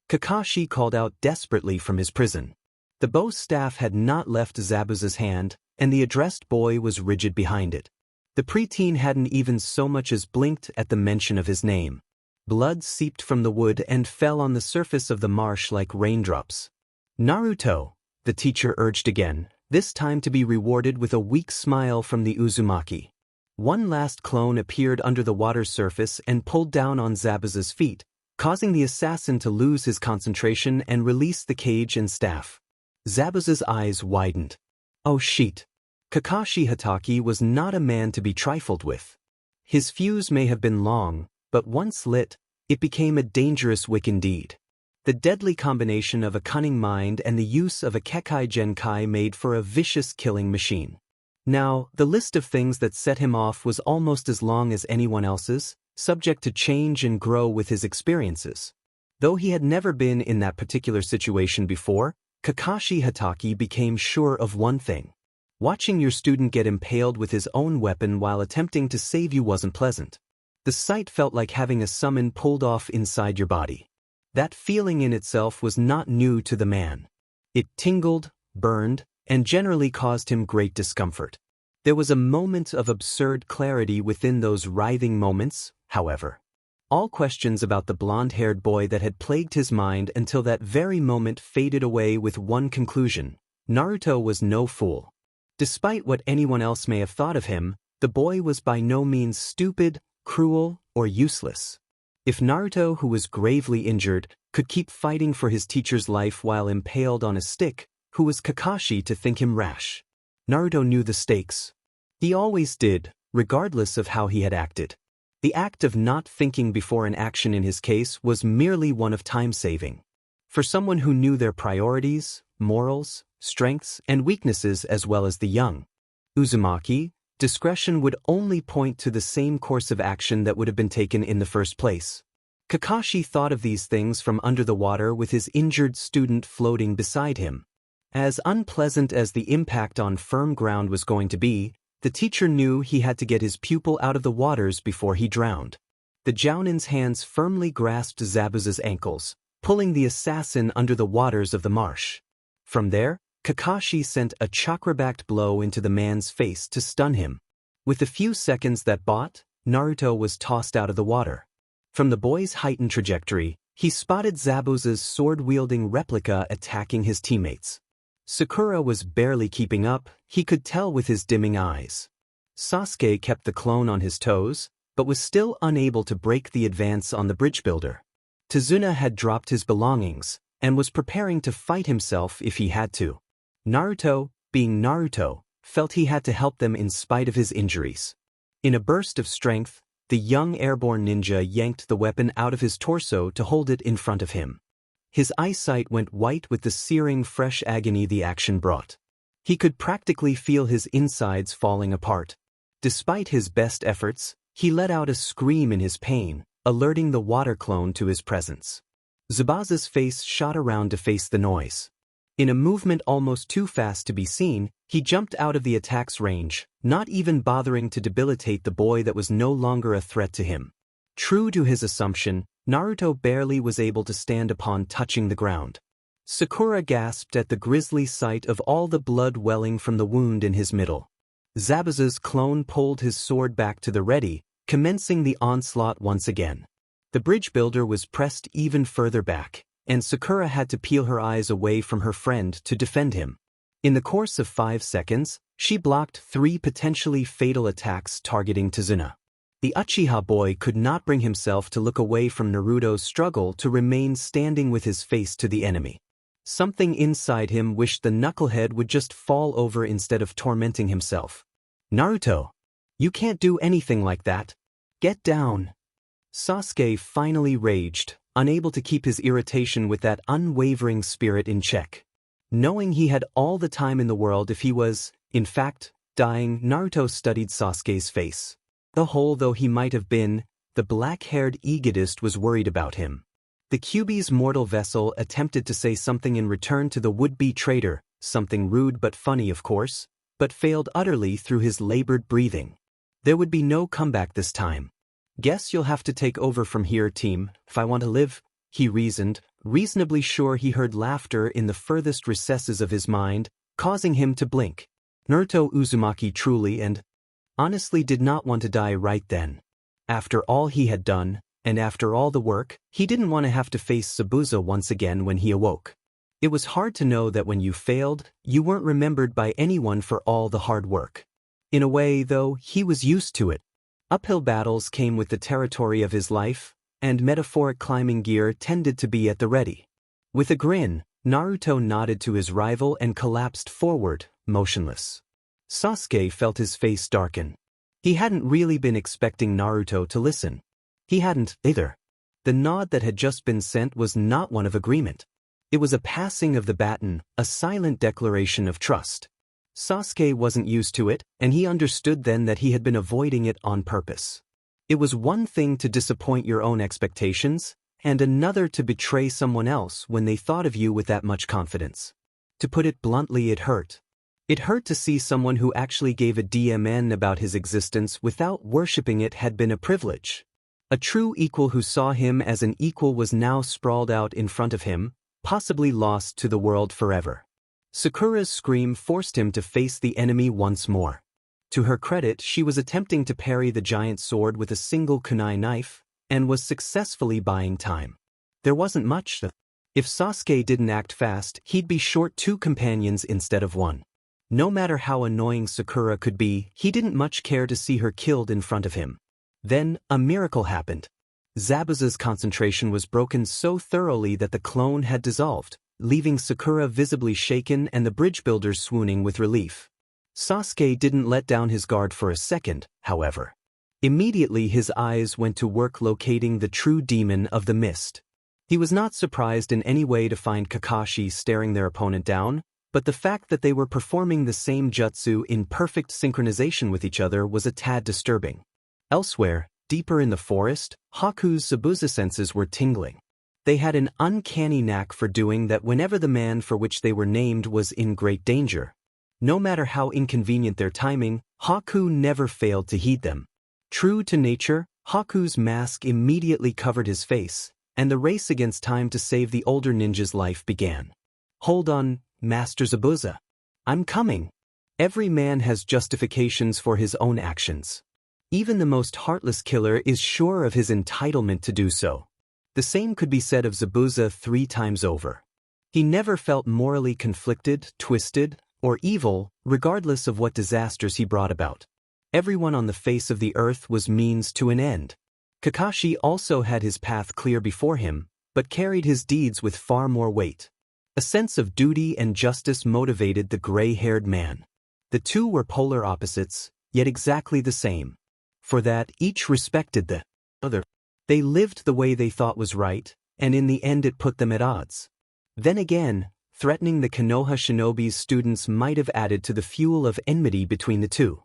Speaker 1: Kakashi called out desperately from his prison. The bow's staff had not left Zabuza's hand, and the addressed boy was rigid behind it. The preteen hadn't even so much as blinked at the mention of his name. Blood seeped from the wood and fell on the surface of the marsh like raindrops. "Naruto!" the teacher urged again, this time to be rewarded with a weak smile from the Uzumaki. One last clone appeared under the water's surface and pulled down on Zabuza's feet, causing the assassin to lose his concentration and release the cage and staff. Zabuza's eyes widened. Oh shit. Kakashi Hatake was not a man to be trifled with. His fuse may have been long, but once lit, it became a dangerous wick indeed. The deadly combination of a cunning mind and the use of a Kekai Genkai made for a vicious killing machine. Now, the list of things that set him off was almost as long as anyone else's, subject to change and grow with his experiences. Though he had never been in that particular situation before, Kakashi Hatake became sure of one thing. Watching your student get impaled with his own weapon while attempting to save you wasn't pleasant. The sight felt like having a summon pulled off inside your body. That feeling in itself was not new to the man. It tingled, burned, and generally caused him great discomfort. There was a moment of absurd clarity within those writhing moments, however. All questions about the blonde-haired boy that had plagued his mind until that very moment faded away with one conclusion: Naruto was no fool. Despite what anyone else may have thought of him, the boy was by no means stupid, cruel, or useless. If Naruto, who was gravely injured, could keep fighting for his teacher's life while impaled on a stick, who was Kakashi to think him rash? Naruto knew the stakes. He always did, regardless of how he had acted. The act of not thinking before an action in his case was merely one of time-saving. For someone who knew their priorities, morals, strengths, and weaknesses as well as the young Uzumaki, discretion would only point to the same course of action that would have been taken in the first place. Kakashi thought of these things from under the water with his injured student floating beside him. As unpleasant as the impact on firm ground was going to be, the teacher knew he had to get his pupil out of the waters before he drowned. The Jounin's hands firmly grasped Zabuza's ankles, pulling the assassin under the waters of the marsh. From there, Kakashi sent a chakra-backed blow into the man's face to stun him. With the few seconds that bought, Naruto was tossed out of the water. From the boy's heightened trajectory, he spotted Zabuza's sword-wielding replica attacking his teammates. Sakura was barely keeping up, he could tell with his dimming eyes. Sasuke kept the clone on his toes, but was still unable to break the advance on the bridge builder. Tazuna had dropped his belongings, and was preparing to fight himself if he had to. Naruto, being Naruto, felt he had to help them in spite of his injuries. In a burst of strength, the young airborne ninja yanked the weapon out of his torso to hold it in front of him. His eyesight went white with the searing fresh agony the action brought. He could practically feel his insides falling apart. Despite his best efforts, he let out a scream in his pain, alerting the water clone to his presence. Tsubasa's face shot around to face the noise. In a movement almost too fast to be seen, he jumped out of the attack's range, not even bothering to debilitate the boy that was no longer a threat to him. True to his assumption, Naruto barely was able to stand upon touching the ground. Sakura gasped at the grisly sight of all the blood welling from the wound in his middle. Zabuza's clone pulled his sword back to the ready, commencing the onslaught once again. The bridge builder was pressed even further back, and Sakura had to peel her eyes away from her friend to defend him. In the course of 5 seconds, she blocked 3 potentially fatal attacks targeting Tazuna. The Uchiha boy could not bring himself to look away from Naruto's struggle to remain standing with his face to the enemy. Something inside him wished the knucklehead would just fall over instead of tormenting himself. Naruto! You can't do anything like that. Get down! Sasuke finally raged, unable to keep his irritation with that unwavering spirit in check. Knowing he had all the time in the world if he was, in fact, dying, Naruto studied Sasuke's face. The whole though he might have been, the black-haired egotist was worried about him. The Kyuubi's mortal vessel attempted to say something in return to the would-be traitor, something rude but funny of course, but failed utterly through his labored breathing. There would be no comeback this time. Guess you'll have to take over from here, team, if I want to live, he reasoned, reasonably sure he heard laughter in the furthest recesses of his mind, causing him to blink. Naruto Uzumaki truly and honestly did not want to die right then. After all he had done, and after all the work, he didn't want to have to face Zabuza once again when he awoke. It was hard to know that when you failed, you weren't remembered by anyone for all the hard work. In a way, though, he was used to it. Uphill battles came with the territory of his life, and metaphoric climbing gear tended to be at the ready. With a grin, Naruto nodded to his rival and collapsed forward, motionless. Sasuke felt his face darken. He hadn't really been expecting Naruto to listen. He hadn't, either. The nod that had just been sent was not one of agreement. It was a passing of the baton, a silent declaration of trust. Sasuke wasn't used to it, and he understood then that he had been avoiding it on purpose. It was one thing to disappoint your own expectations, and another to betray someone else when they thought of you with that much confidence. To put it bluntly, it hurt. It hurt to see someone who actually gave a damn about his existence without worshipping it had been a privilege. A true equal who saw him as an equal was now sprawled out in front of him, possibly lost to the world forever. Sakura's scream forced him to face the enemy once more. To her credit, she was attempting to parry the giant sword with a single kunai knife, and was successfully buying time. There wasn't much. If Sasuke didn't act fast, he'd be short 2 companions instead of 1. No matter how annoying Sakura could be, he didn't much care to see her killed in front of him. Then, a miracle happened. Zabuza's concentration was broken so thoroughly that the clone had dissolved, leaving Sakura visibly shaken and the bridge builders swooning with relief. Sasuke didn't let down his guard for a second, however. Immediately his eyes went to work locating the true demon of the mist. He was not surprised in any way to find Kakashi staring their opponent down, but the fact that they were performing the same jutsu in perfect synchronization with each other was a tad disturbing. Elsewhere, deeper in the forest, Haku's Zabuza senses were tingling. They had an uncanny knack for doing that whenever the man for which they were named was in great danger. No matter how inconvenient their timing, Haku never failed to heed them. True to nature, Haku's mask immediately covered his face, and the race against time to save the older ninja's life began. Hold on, Master Zabuza. I'm coming. Every man has justifications for his own actions. Even the most heartless killer is sure of his entitlement to do so. The same could be said of Zabuza 3 times over. He never felt morally conflicted, twisted, or evil, regardless of what disasters he brought about. Everyone on the face of the earth was means to an end. Kakashi also had his path clear before him, but carried his deeds with far more weight. A sense of duty and justice motivated the gray-haired man. The two were polar opposites, yet exactly the same. For that, each respected the other. They lived the way they thought was right, and in the end it put them at odds. Then again, threatening the Konoha shinobi's students might have added to the fuel of enmity between the two.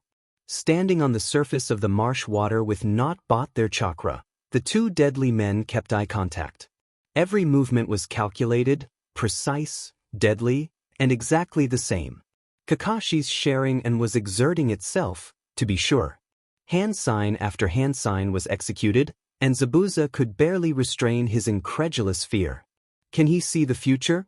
Speaker 1: Standing on the surface of the marsh water with not bought their chakra, the 2 deadly men kept eye contact. Every movement was calculated, precise, deadly, and exactly the same. Kakashi's sharing and was exerting itself, to be sure. Hand sign after hand sign was executed, and Zabuza could barely restrain his incredulous fear. Can he see the future?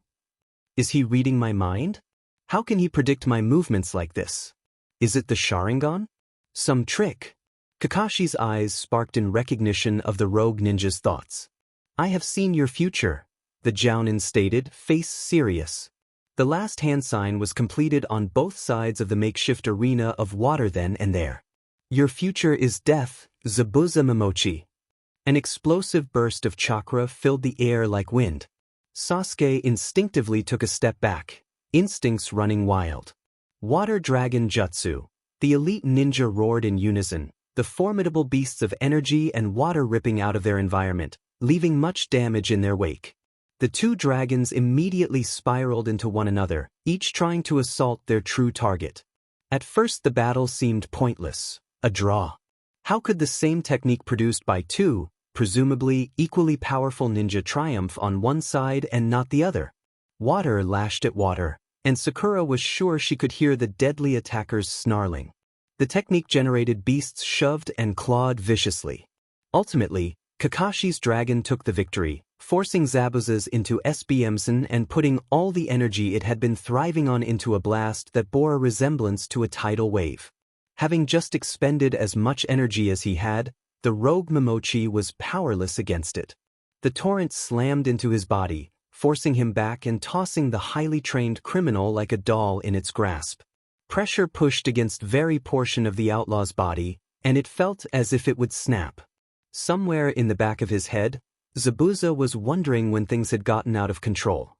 Speaker 1: Is he reading my mind? How can he predict my movements like this? Is it the Sharingan? Some trick? Kakashi's eyes sparked in recognition of the rogue ninja's thoughts. I have seen your future, the Jounin stated, face serious. The last hand sign was completed on both sides of the makeshift arena of water then and there. Your future is death, Zabuza Momochi. An explosive burst of chakra filled the air like wind. Sasuke instinctively took a step back, instincts running wild. Water Dragon Jutsu. The elite ninja roared in unison, the formidable beasts of energy and water ripping out of their environment, leaving much damage in their wake. The two dragons immediately spiraled into one another, each trying to assault their true target. At first the battle seemed pointless, a draw. How could the same technique produced by two, presumably equally powerful ninja triumph on one side and not the other? Water lashed at water, and Sakura was sure she could hear the deadly attackers snarling. The technique generated beasts shoved and clawed viciously. Ultimately, Kakashi's dragon took the victory, forcing Zabuza's into SBMsen and putting all the energy it had been thriving on into a blast that bore a resemblance to a tidal wave. Having just expended as much energy as he had, the rogue Momochi was powerless against it. The torrent slammed into his body, forcing him back and tossing the highly trained criminal like a doll in its grasp. Pressure pushed against very portion of the outlaw's body, and it felt as if it would snap. Somewhere in the back of his head, Zabuza was wondering when things had gotten out of control.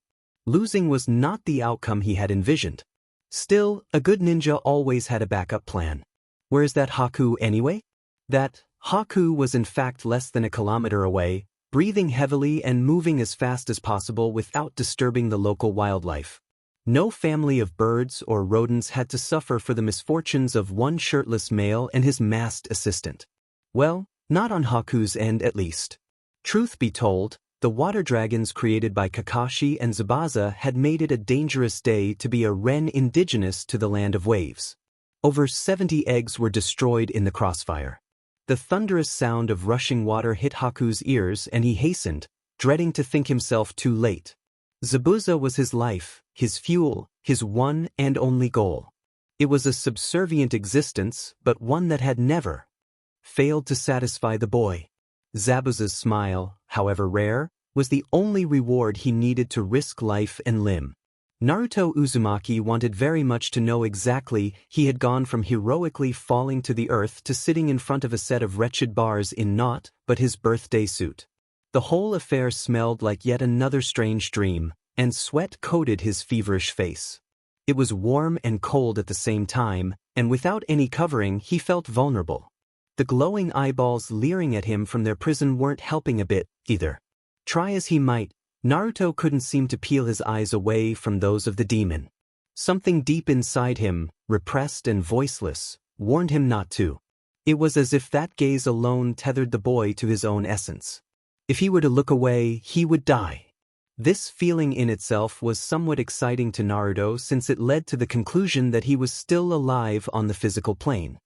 Speaker 1: Losing was not the outcome he had envisioned. Still, a good ninja always had a backup plan. Where is that Haku anyway? That Haku was in fact less than a kilometer away, breathing heavily and moving as fast as possible without disturbing the local wildlife. No family of birds or rodents had to suffer for the misfortunes of one shirtless male and his masked assistant. Well, not on Haku's end at least. Truth be told, the water dragons created by Kakashi and Zabuza had made it a dangerous day to be a Ren indigenous to the land of waves. Over 70 eggs were destroyed in the crossfire. The thunderous sound of rushing water hit Haku's ears and he hastened, dreading to think himself too late. Zabuza was his life, his fuel, his one and only goal. It was a subservient existence, but one that had never failed to satisfy the boy. Zabuza's smile, however rare, was the only reward he needed to risk life and limb. Naruto Uzumaki wanted very much to know exactly he had gone from heroically falling to the earth to sitting in front of a set of wretched bars in naught but his birthday suit. The whole affair smelled like yet another strange dream, and sweat coated his feverish face. It was warm and cold at the same time, and without any covering he felt vulnerable. The glowing eyeballs leering at him from their prison weren't helping a bit, either. Try as he might, Naruto couldn't seem to peel his eyes away from those of the demon. Something deep inside him, repressed and voiceless, warned him not to. It was as if that gaze alone tethered the boy to his own essence. If he were to look away, he would die. This feeling in itself was somewhat exciting to Naruto since it led to the conclusion that he was still alive on the physical plane.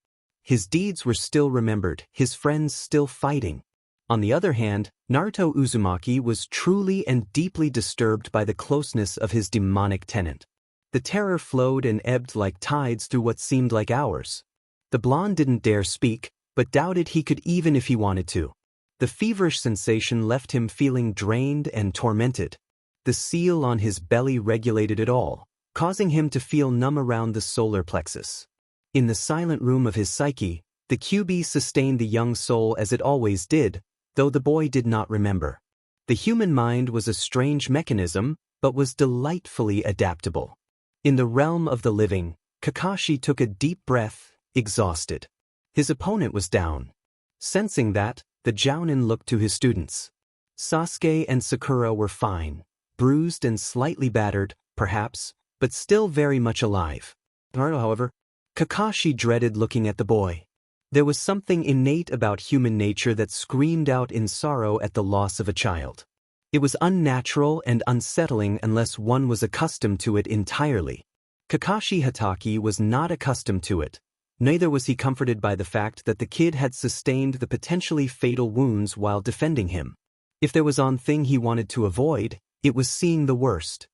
Speaker 1: His deeds were still remembered, his friends still fighting. On the other hand, Naruto Uzumaki was truly and deeply disturbed by the closeness of his demonic tenant. The terror flowed and ebbed like tides through what seemed like hours. The blonde didn't dare speak, but doubted he could even if he wanted to. The feverish sensation left him feeling drained and tormented. The seal on his belly regulated it all, causing him to feel numb around the solar plexus. In the silent room of his psyche, the QB sustained the young soul as it always did, though the boy did not remember. The human mind was a strange mechanism, but was delightfully adaptable. In the realm of the living, Kakashi took a deep breath, exhausted. His opponent was down. Sensing that, the Jounin looked to his students. Sasuke and Sakura were fine, bruised and slightly battered, perhaps, but still very much alive. However, Kakashi dreaded looking at the boy. There was something innate about human nature that screamed out in sorrow at the loss of a child. It was unnatural and unsettling unless one was accustomed to it entirely. Kakashi Hatake was not accustomed to it. Neither was he comforted by the fact that the kid had sustained the potentially fatal wounds while defending him. If there was one thing he wanted to avoid, it was seeing the worst.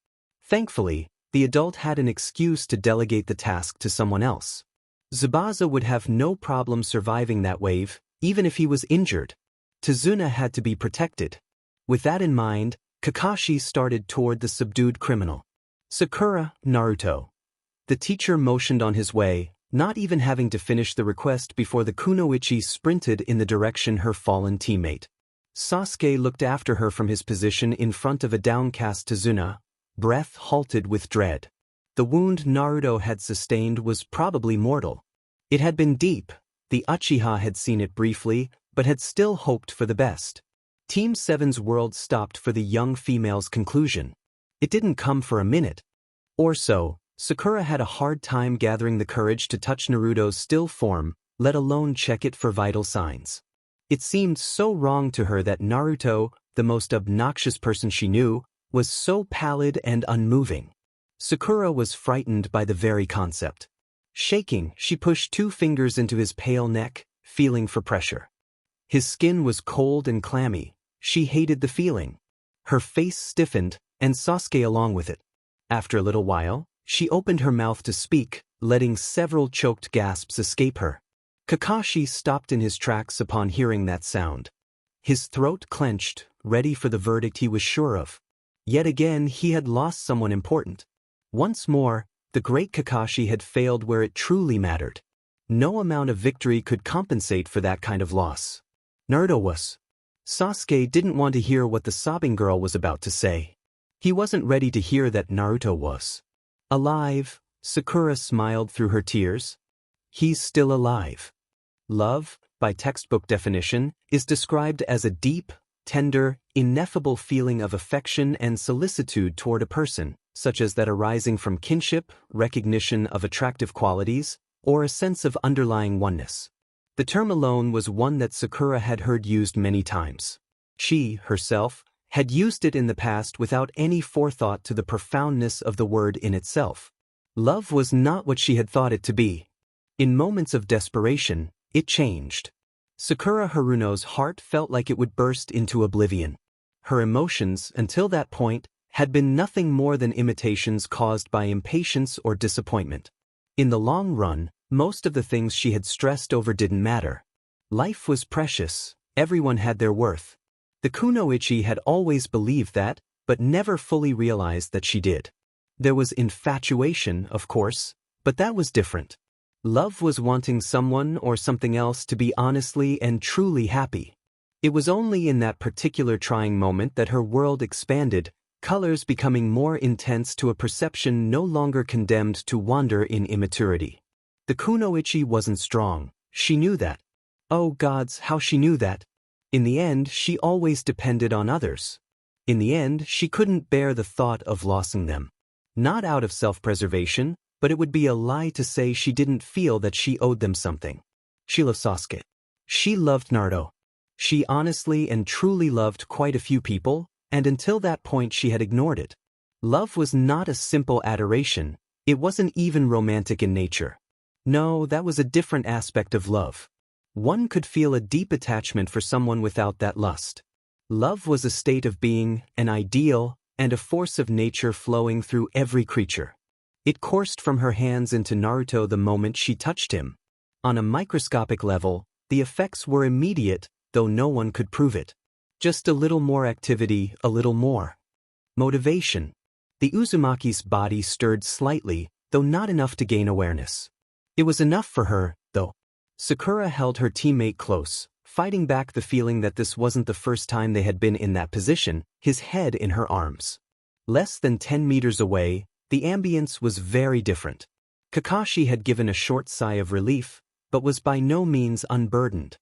Speaker 1: Thankfully, the adult had an excuse to delegate the task to someone else. Zabuza would have no problem surviving that wave, even if he was injured. Tazuna had to be protected. With that in mind, Kakashi started toward the subdued criminal. Sakura, Naruto. The teacher motioned on his way, not even having to finish the request before the kunoichi sprinted in the direction her fallen teammate. Sasuke looked after her from his position in front of a downcast Tazuna, breath halted with dread. The wound Naruto had sustained was probably mortal. It had been deep. The Uchiha had seen it briefly, but had still hoped for the best. Team 7's world stopped for the young female's conclusion. It didn't come for a minute or so. Sakura had a hard time gathering the courage to touch Naruto's still form, let alone check it for vital signs. It seemed so wrong to her that Naruto, the most obnoxious person she knew, was so pallid and unmoving. Sakura was frightened by the very concept. Shaking, she pushed 2 fingers into his pale neck, feeling for pressure. His skin was cold and clammy. She hated the feeling. Her face stiffened, and Sasuke along with it. After a little while, she opened her mouth to speak, letting several choked gasps escape her. Kakashi stopped in his tracks upon hearing that sound. His throat clenched, ready for the verdict he was sure of. Yet again he had lost someone important. Once more, the great Kakashi had failed where it truly mattered. No amount of victory could compensate for that kind of loss. Naruto was. Sasuke didn't want to hear what the sobbing girl was about to say. He wasn't ready to hear that Naruto was alive. Sakura smiled through her tears. He's still alive. Love, by textbook definition, is described as a deep, tender, ineffable feeling of affection and solicitude toward a person, such as that arising from kinship, recognition of attractive qualities, or a sense of underlying oneness. The term alone was one that Sakura had heard used many times. She, herself, had used it in the past without any forethought to the profoundness of the word in itself. Love was not what she had thought it to be. In moments of desperation, it changed. Sakura Haruno's heart felt like it would burst into oblivion. Her emotions, until that point, had been nothing more than imitations caused by impatience or disappointment. In the long run, most of the things she had stressed over didn't matter. Life was precious, everyone had their worth. The Kunoichi had always believed that, but never fully realized that she did. There was infatuation, of course, but that was different. Love was wanting someone or something else to be honestly and truly happy. It was only in that particular trying moment that her world expanded, colors becoming more intense to a perception no longer condemned to wander in immaturity. The Kunoichi wasn't strong, she knew that. Oh gods, how she knew that. In the end, she always depended on others. In the end, she couldn't bear the thought of losing them. Not out of self-preservation, but it would be a lie to say she didn't feel that she owed them something. She loved Sasuke. She loved Naruto. She honestly and truly loved quite a few people, and until that point she had ignored it. Love was not a simple adoration, it wasn't even romantic in nature. No, that was a different aspect of love. One could feel a deep attachment for someone without that lust. Love was a state of being, an ideal, and a force of nature flowing through every creature. It coursed from her hands into Naruto the moment she touched him. On a microscopic level, the effects were immediate, though no one could prove it. Just a little more activity, a little more motivation. The Uzumaki's body stirred slightly, though not enough to gain awareness. It was enough for her, though. Sakura held her teammate close, fighting back the feeling that this wasn't the first time they had been in that position, his head in her arms. Less than 10 meters away, the ambience was very different. Kakashi had given a short sigh of relief, but was by no means unburdened.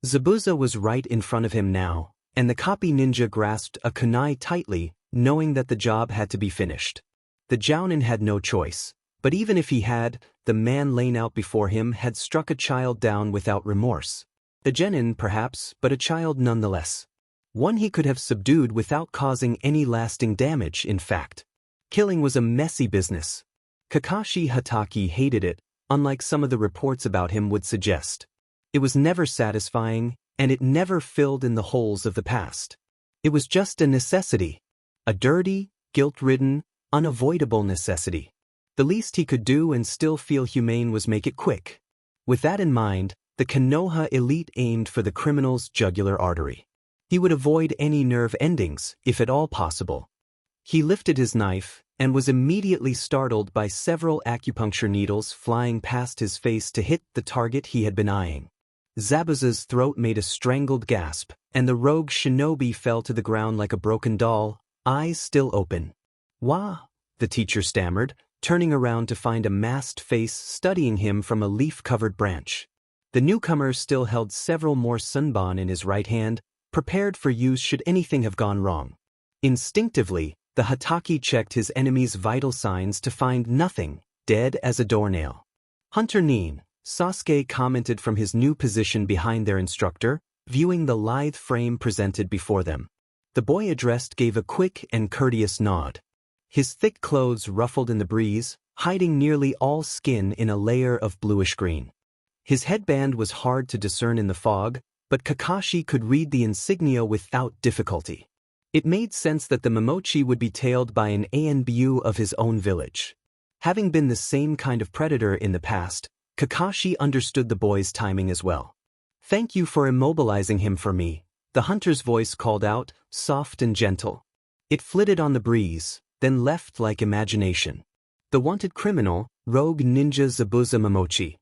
Speaker 1: Zabuza was right in front of him now, and the copy ninja grasped a kunai tightly, knowing that the job had to be finished. The Jounin had no choice, but even if he had, the man laying out before him had struck a child down without remorse. A genin, perhaps, but a child nonetheless. One he could have subdued without causing any lasting damage, in fact. Killing was a messy business. Kakashi Hatake hated it, unlike some of the reports about him would suggest. It was never satisfying, and it never filled in the holes of the past. It was just a necessity. A dirty, guilt-ridden, unavoidable necessity. The least he could do and still feel humane was make it quick. With that in mind, the Konoha elite aimed for the criminal's jugular artery. He would avoid any nerve endings, if at all possible. He lifted his knife, and was immediately startled by several acupuncture needles flying past his face to hit the target he had been eyeing. Zabuza's throat made a strangled gasp, and the rogue shinobi fell to the ground like a broken doll, eyes still open. "Wah," the teacher stammered, turning around to find a masked face studying him from a leaf-covered branch. The newcomer still held several more sunban in his right hand, prepared for use should anything have gone wrong. Instinctively, the Hataki checked his enemy's vital signs to find nothing, dead as a doornail. Hunter Nin, Sasuke commented from his new position behind their instructor, viewing the lithe frame presented before them. The boy addressed gave a quick and courteous nod. His thick clothes ruffled in the breeze, hiding nearly all skin in a layer of bluish-green. His headband was hard to discern in the fog, but Kakashi could read the insignia without difficulty. It made sense that the Momochi would be tailed by an ANBU of his own village. Having been the same kind of predator in the past, Kakashi understood the boy's timing as well. "Thank you for immobilizing him for me," the hunter's voice called out, soft and gentle. It flitted on the breeze, then left like imagination. "The wanted criminal, rogue ninja Zabuza Momochi."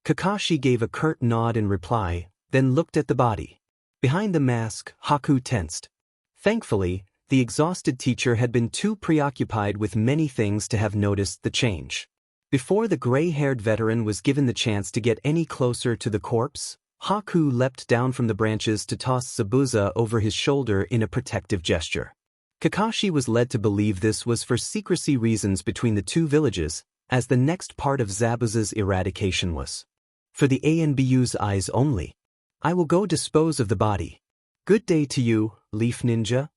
Speaker 1: Kakashi gave a curt nod in reply, then looked at the body. Behind the mask, Haku tensed. Thankfully, the exhausted teacher had been too preoccupied with many things to have noticed the change. Before the gray-haired veteran was given the chance to get any closer to the corpse, Haku leapt down from the branches to toss Zabuza over his shoulder in a protective gesture. Kakashi was led to believe this was for secrecy reasons between the two villages, as the next part of Zabuza's eradication was for the ANBU's eyes only. "I will go dispose of the body. Good day to you, Leaf Ninja,"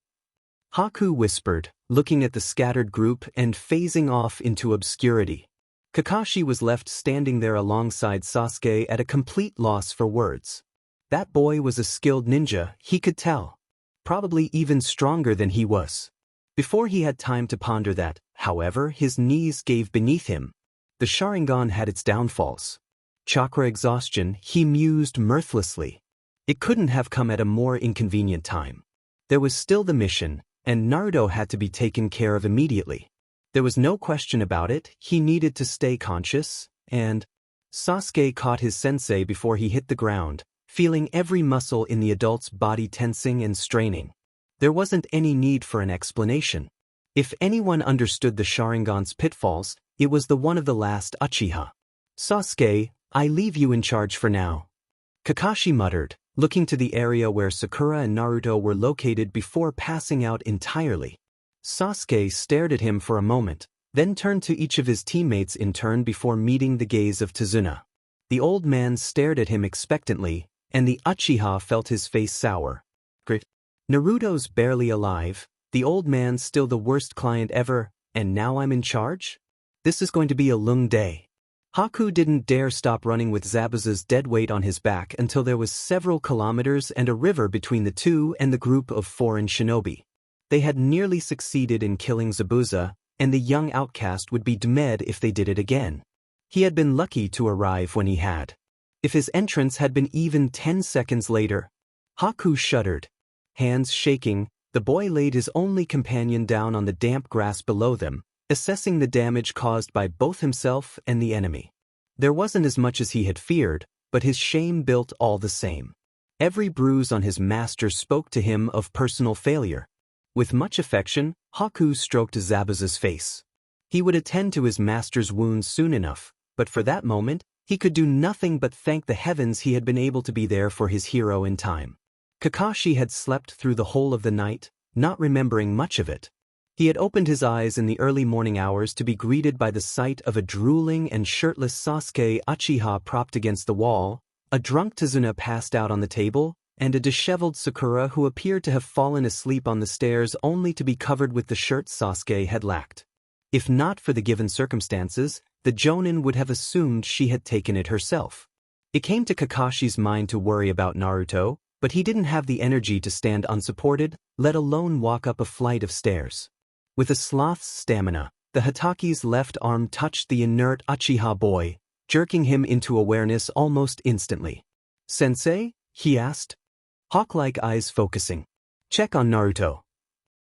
Speaker 1: Haku whispered, looking at the scattered group and phasing off into obscurity. Kakashi was left standing there alongside Sasuke at a complete loss for words. That boy was a skilled ninja, he could tell. Probably even stronger than he was. Before he had time to ponder that, however, his knees gave beneath him. The Sharingan had its downfalls. Chakra exhaustion, he mused mirthlessly. It couldn't have come at a more inconvenient time. There was still the mission, and Naruto had to be taken care of immediately. There was no question about it, he needed to stay conscious, and Sasuke caught his sensei before he hit the ground, feeling every muscle in the adult's body tensing and straining. There wasn't any need for an explanation. If anyone understood the Sharingan's pitfalls, it was the one of the last Uchiha. "Sasuke, I leave you in charge for now," Kakashi muttered, looking to the area where Sakura and Naruto were located before passing out entirely. Sasuke stared at him for a moment, then turned to each of his teammates in turn before meeting the gaze of Tazuna. The old man stared at him expectantly, and the Uchiha felt his face sour. "Great. Naruto's barely alive, the old man's still the worst client ever, and now I'm in charge? This is going to be a long day." Haku didn't dare stop running with Zabuza's dead weight on his back until there was several kilometers and a river between the two and the group of foreign shinobi. They had nearly succeeded in killing Zabuza, and the young outcast would be dead if they did it again. He had been lucky to arrive when he had. If his entrance had been even 10 seconds later. Haku shuddered. Hands shaking, the boy laid his only companion down on the damp grass below them, assessing the damage caused by both himself and the enemy. There wasn't as much as he had feared, but his shame built all the same. Every bruise on his master spoke to him of personal failure. With much affection, Haku stroked Zabuza's face. He would attend to his master's wounds soon enough, but for that moment, he could do nothing but thank the heavens he had been able to be there for his hero in time. Kakashi had slept through the whole of the night, not remembering much of it. He had opened his eyes in the early morning hours to be greeted by the sight of a drooling and shirtless Sasuke Uchiha propped against the wall, a drunk Tazuna passed out on the table, and a disheveled Sakura who appeared to have fallen asleep on the stairs only to be covered with the shirt Sasuke had lacked. If not for the given circumstances, the Jonin would have assumed she had taken it herself. It came to Kakashi's mind to worry about Naruto, but he didn't have the energy to stand unsupported, let alone walk up a flight of stairs. With a sloth's stamina, the Hataki's left arm touched the inert Uchiha boy, jerking him into awareness almost instantly. "Sensei?" he asked. Hawk-like eyes focusing. "Check on Naruto,"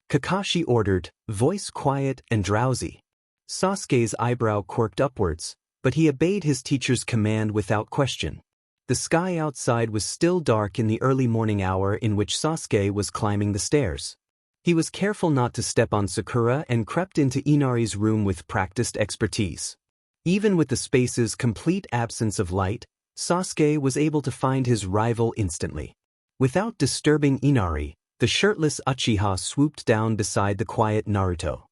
Speaker 1: Kakashi ordered, voice quiet and drowsy. Sasuke's eyebrow quirked upwards, but he obeyed his teacher's command without question. The sky outside was still dark in the early morning hour in which Sasuke was climbing the stairs. He was careful not to step on Sakura and crept into Inari's room with practiced expertise. Even with the space's complete absence of light, Sasuke was able to find his rival instantly. Without disturbing Inari, the shirtless Uchiha swooped down beside the quiet Naruto.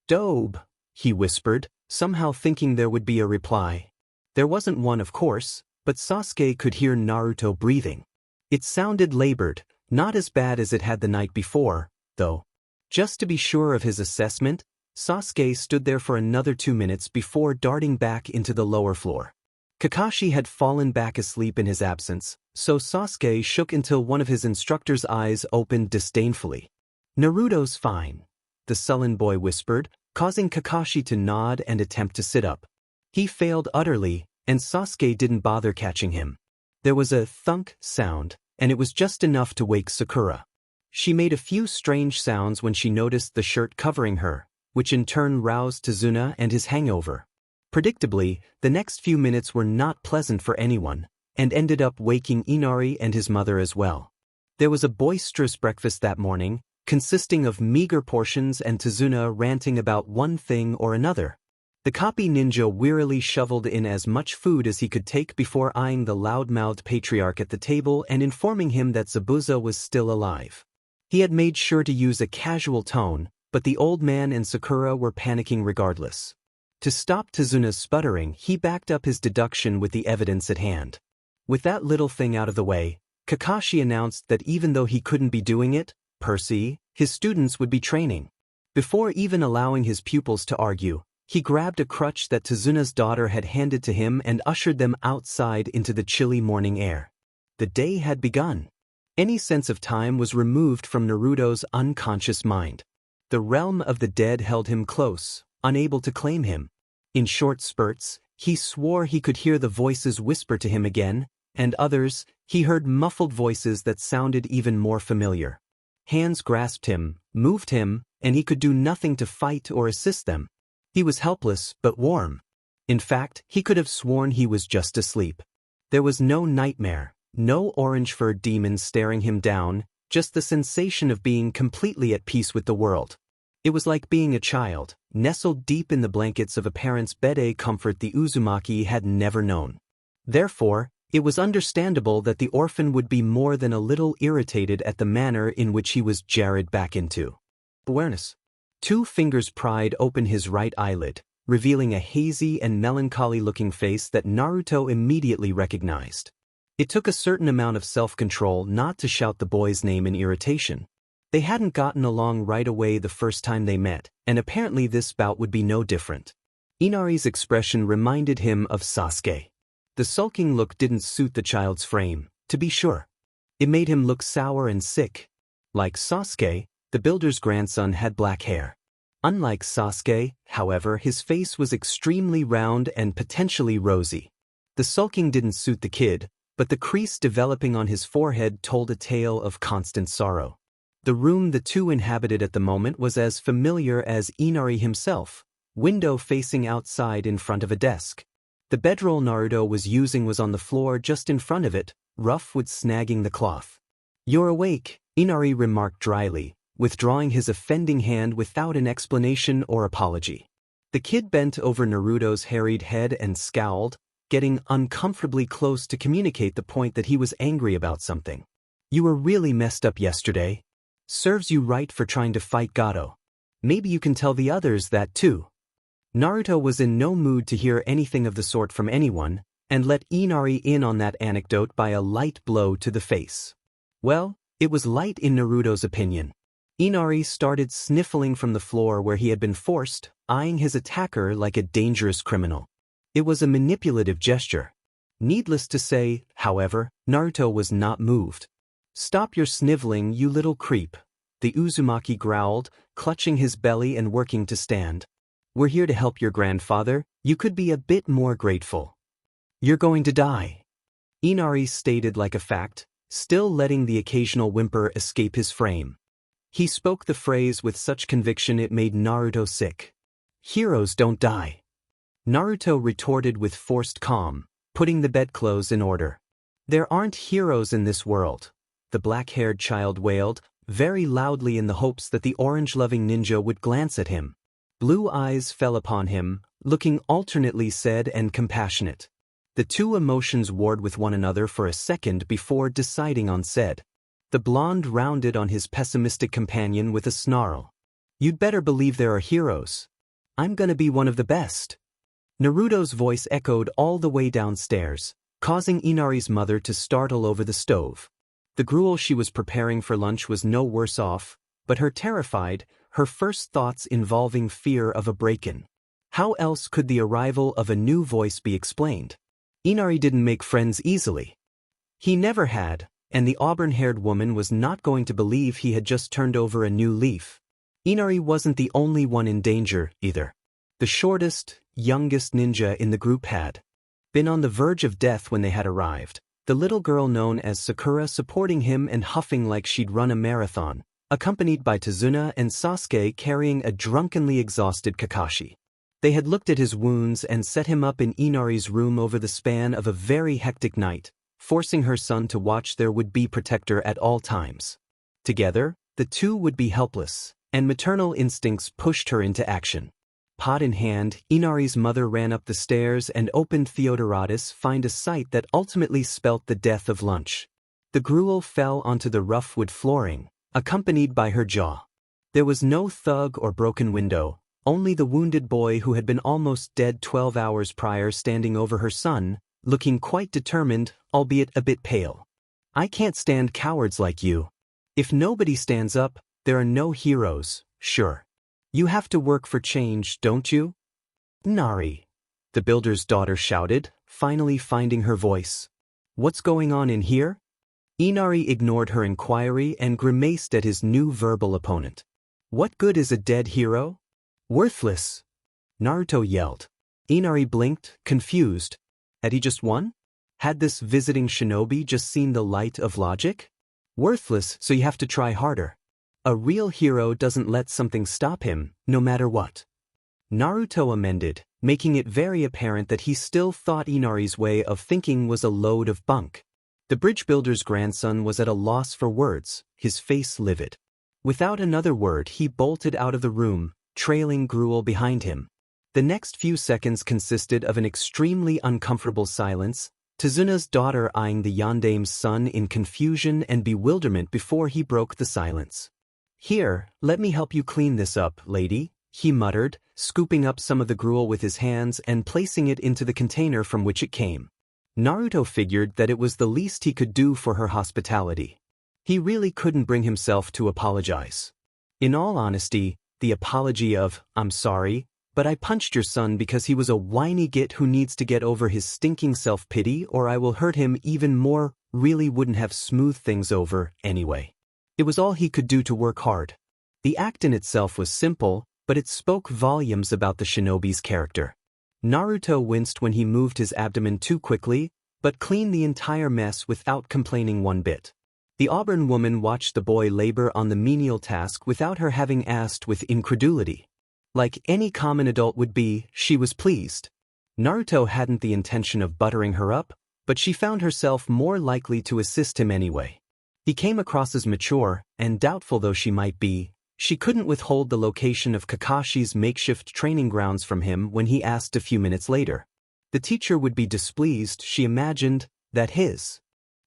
Speaker 1: "Dobe," he whispered, somehow thinking there would be a reply. There wasn't one, of course, but Sasuke could hear Naruto breathing. It sounded labored, not as bad as it had the night before, though. Just to be sure of his assessment, Sasuke stood there for another 2 minutes before darting back into the lower floor. Kakashi had fallen back asleep in his absence, so Sasuke shook until one of his instructor's eyes opened disdainfully. "Naruto's fine," the sullen boy whispered, causing Kakashi to nod and attempt to sit up. He failed utterly, and Sasuke didn't bother catching him. There was a thunk sound, and it was just enough to wake Sakura. She made a few strange sounds when she noticed the shirt covering her, which in turn roused Tazuna and his hangover. Predictably, the next few minutes were not pleasant for anyone, and ended up waking Inari and his mother as well. There was a boisterous breakfast that morning, consisting of meager portions and Tazuna ranting about one thing or another. The copy ninja wearily shoveled in as much food as he could take before eyeing the loud-mouthed patriarch at the table and informing him that Zabuza was still alive. He had made sure to use a casual tone, but the old man and Sakura were panicking regardless. To stop Tazuna's sputtering, he backed up his deduction with the evidence at hand. With that little thing out of the way, Kakashi announced that even though he couldn't be doing it, per se, his students would be training. Before even allowing his pupils to argue, he grabbed a crutch that Tazuna's daughter had handed to him and ushered them outside into the chilly morning air. The day had begun. Any sense of time was removed from Naruto's unconscious mind. The realm of the dead held him close, unable to claim him. In short spurts, he swore he could hear the voices whisper to him again, and others, he heard muffled voices that sounded even more familiar. Hands grasped him, moved him, and he could do nothing to fight or assist them. He was helpless but warm. In fact, he could have sworn he was just asleep. There was no nightmare, no orange-furred demon staring him down, just the sensation of being completely at peace with the world. It was like being a child, nestled deep in the blankets of a parent's bed, a comfort the Uzumaki had never known. Therefore, it was understandable that the orphan would be more than a little irritated at the manner in which he was jarred back into awareness. 2 fingers pried open his right eyelid, revealing a hazy and melancholy-looking face that Naruto immediately recognized. It took a certain amount of self-control not to shout the boy's name in irritation. They hadn't gotten along right away the first time they met, and apparently this bout would be no different. Inari's expression reminded him of Sasuke. The sulking look didn't suit the child's frame, to be sure. It made him look sour and sick. Like Sasuke, the builder's grandson had black hair. Unlike Sasuke, however, his face was extremely round and potentially rosy. The sulking didn't suit the kid, but the crease developing on his forehead told a tale of constant sorrow. The room the two inhabited at the moment was as familiar as Inari himself, window facing outside in front of a desk. The bedroll Naruto was using was on the floor just in front of it, rough with snagging the cloth. "You're awake," Inari remarked dryly, withdrawing his offending hand without an explanation or apology. The kid bent over Naruto's harried head and scowled, getting uncomfortably close to communicate the point that he was angry about something. "You were really messed up yesterday. Serves you right for trying to fight Gato. Maybe you can tell the others that too." Naruto was in no mood to hear anything of the sort from anyone, and let Inari in on that anecdote by a light blow to the face. Well, it was light in Naruto's opinion. Inari started sniffling from the floor where he had been forced, eyeing his attacker like a dangerous criminal. It was a manipulative gesture. Needless to say, however, Naruto was not moved. "Stop your sniveling, you little creep," the Uzumaki growled, clutching his belly and working to stand. "We're here to help your grandfather. You could be a bit more grateful." "You're going to die," Inari stated like a fact, still letting the occasional whimper escape his frame. He spoke the phrase with such conviction it made Naruto sick. "Heroes don't die," Naruto retorted with forced calm, putting the bedclothes in order. "There aren't heroes in this world," the black-haired child wailed, very loudly in the hopes that the orange-loving ninja would glance at him. Blue eyes fell upon him, looking alternately sad and compassionate. The two emotions warred with one another for a second before deciding on sad. The blonde rounded on his pessimistic companion with a snarl. "You'd better believe there are heroes. I'm gonna be one of the best." Naruto's voice echoed all the way downstairs, causing Inari's mother to startle over the stove. The gruel she was preparing for lunch was no worse off, but her first thoughts involving fear of a break-in. How else could the arrival of a new voice be explained? Inari didn't make friends easily. He never had, and the auburn-haired woman was not going to believe he had just turned over a new leaf. Inari wasn't the only one in danger, either. The shortest, youngest ninja in the group had been on the verge of death when they had arrived, the little girl known as Sakura supporting him and huffing like she'd run a marathon, accompanied by Tazuna and Sasuke carrying a drunkenly exhausted Kakashi. They had looked at his wounds and set him up in Inari's room over the span of a very hectic night, forcing her son to watch their would-be protector at all times. Together, the two would be helpless, and maternal instincts pushed her into action. Pot in hand, Inari's mother ran up the stairs and opened Theodoratus find a sight that ultimately spelt the death of lunch. The gruel fell onto the rough wood flooring, accompanied by her jaw. There was no thug or broken window, only the wounded boy who had been almost dead 12 hours prior standing over her son, looking quite determined, albeit a bit pale. "I can't stand cowards like you. If nobody stands up, there are no heroes, sure. You have to work for change, don't you?" "Nari," the builder's daughter shouted, finally finding her voice. "What's going on in here?" Inari ignored her inquiry and grimaced at his new verbal opponent. "What good is a dead hero?" "Worthless," Naruto yelled. Inari blinked, confused. Had he just won? Had this visiting shinobi just seen the light of logic? Worthless, so you have to try harder. A real hero doesn't let something stop him, no matter what. Naruto amended, making it very apparent that he still thought Inari's way of thinking was a load of bunk. The bridge builder's grandson was at a loss for words, his face livid. Without another word, he bolted out of the room, trailing gruel behind him. The next few seconds consisted of an extremely uncomfortable silence, Tazuna's daughter eyeing the yandame's son in confusion and bewilderment before he broke the silence. "Here, let me help you clean this up, lady," he muttered, scooping up some of the gruel with his hands and placing it into the container from which it came. Naruto figured that it was the least he could do for her hospitality. He really couldn't bring himself to apologize. In all honesty, the apology of, "I'm sorry, but I punched your son because he was a whiny git who needs to get over his stinking self-pity or I will hurt him even more," really wouldn't have smoothed things over anyway. It was all he could do to work hard. The act in itself was simple, but it spoke volumes about the shinobi's character. Naruto winced when he moved his abdomen too quickly, but cleaned the entire mess without complaining one bit. The auburn woman watched the boy labor on the menial task without her having asked with incredulity. Like any common adult would be, she was pleased. Naruto hadn't the intention of buttering her up, but she found herself more likely to assist him anyway. He came across as mature, and doubtful though she might be, she couldn't withhold the location of Kakashi's makeshift training grounds from him when he asked a few minutes later. The teacher would be displeased, she imagined, that his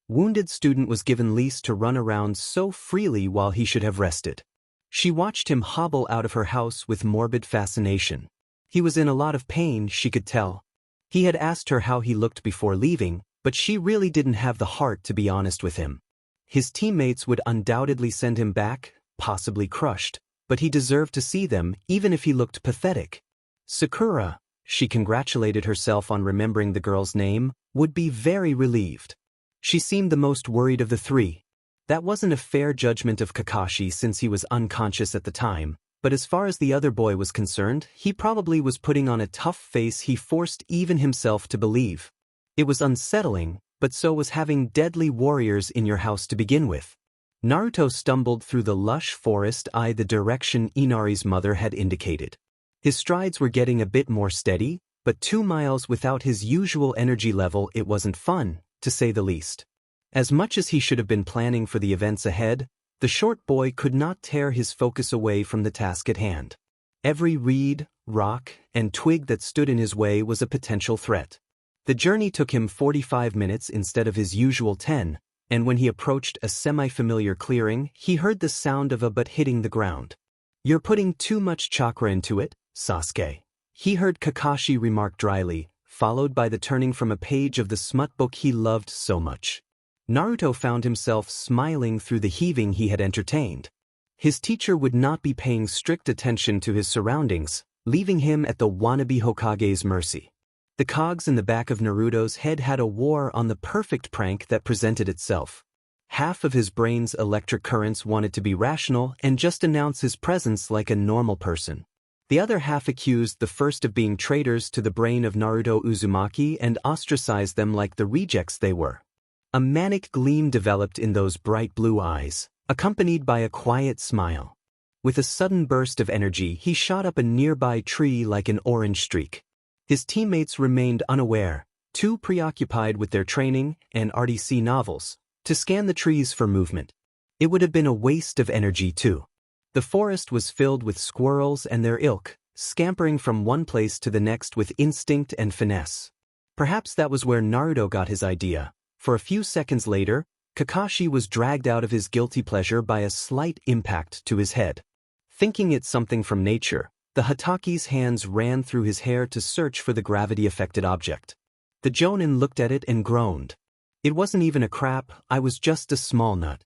Speaker 1: wounded student was given lease to run around so freely while he should have rested. She watched him hobble out of her house with morbid fascination. He was in a lot of pain, she could tell. He had asked her how he looked before leaving, but she really didn't have the heart to be honest with him. His teammates would undoubtedly send him back, possibly crushed, but he deserved to see them, even if he looked pathetic. Sakura, she congratulated herself on remembering the girl's name, would be very relieved. She seemed the most worried of the three. That wasn't a fair judgment of Kakashi since he was unconscious at the time, but as far as the other boy was concerned, he probably was putting on a tough face he forced even himself to believe. It was unsettling, but so was having deadly warriors in your house to begin with. Naruto stumbled through the lush forest the direction Inari's mother had indicated. His strides were getting a bit more steady, but 2 miles without his usual energy level it wasn't fun, to say the least. As much as he should have been planning for the events ahead, The short boy could not tear his focus away from the task at hand. Every reed, rock, and twig that stood in his way was a potential threat. The journey took him 45 minutes instead of his usual 10, and when he approached a semi-familiar clearing, he heard the sound of a butt hitting the ground. "You're putting too much chakra into it, Sasuke," he heard Kakashi remark dryly, followed by the turning from a page of the smut book he loved so much. Naruto found himself smiling through the heaving he had entertained. His teacher would not be paying strict attention to his surroundings, leaving him at the wannabe Hokage's mercy. The cogs in the back of Naruto's head had a war on the perfect prank that presented itself. Half of his brain's electric currents wanted to be rational and just announce his presence like a normal person. The other half accused the first of being traitors to the brain of Naruto Uzumaki and ostracized them like the rejects they were. A manic gleam developed in those bright blue eyes, accompanied by a quiet smile. With a sudden burst of energy, he shot up a nearby tree like an orange streak. His teammates remained unaware, too preoccupied with their training and RDC novels, to scan the trees for movement. It would have been a waste of energy too. The forest was filled with squirrels and their ilk, scampering from one place to the next with instinct and finesse. Perhaps that was where Naruto got his idea. For a few seconds later, Kakashi was dragged out of his guilty pleasure by a slight impact to his head. Thinking it something from nature, the Hataki's hands ran through his hair to search for the gravity-affected object. The Jonin looked at it and groaned. "It wasn't even a crap, I was just a small nut."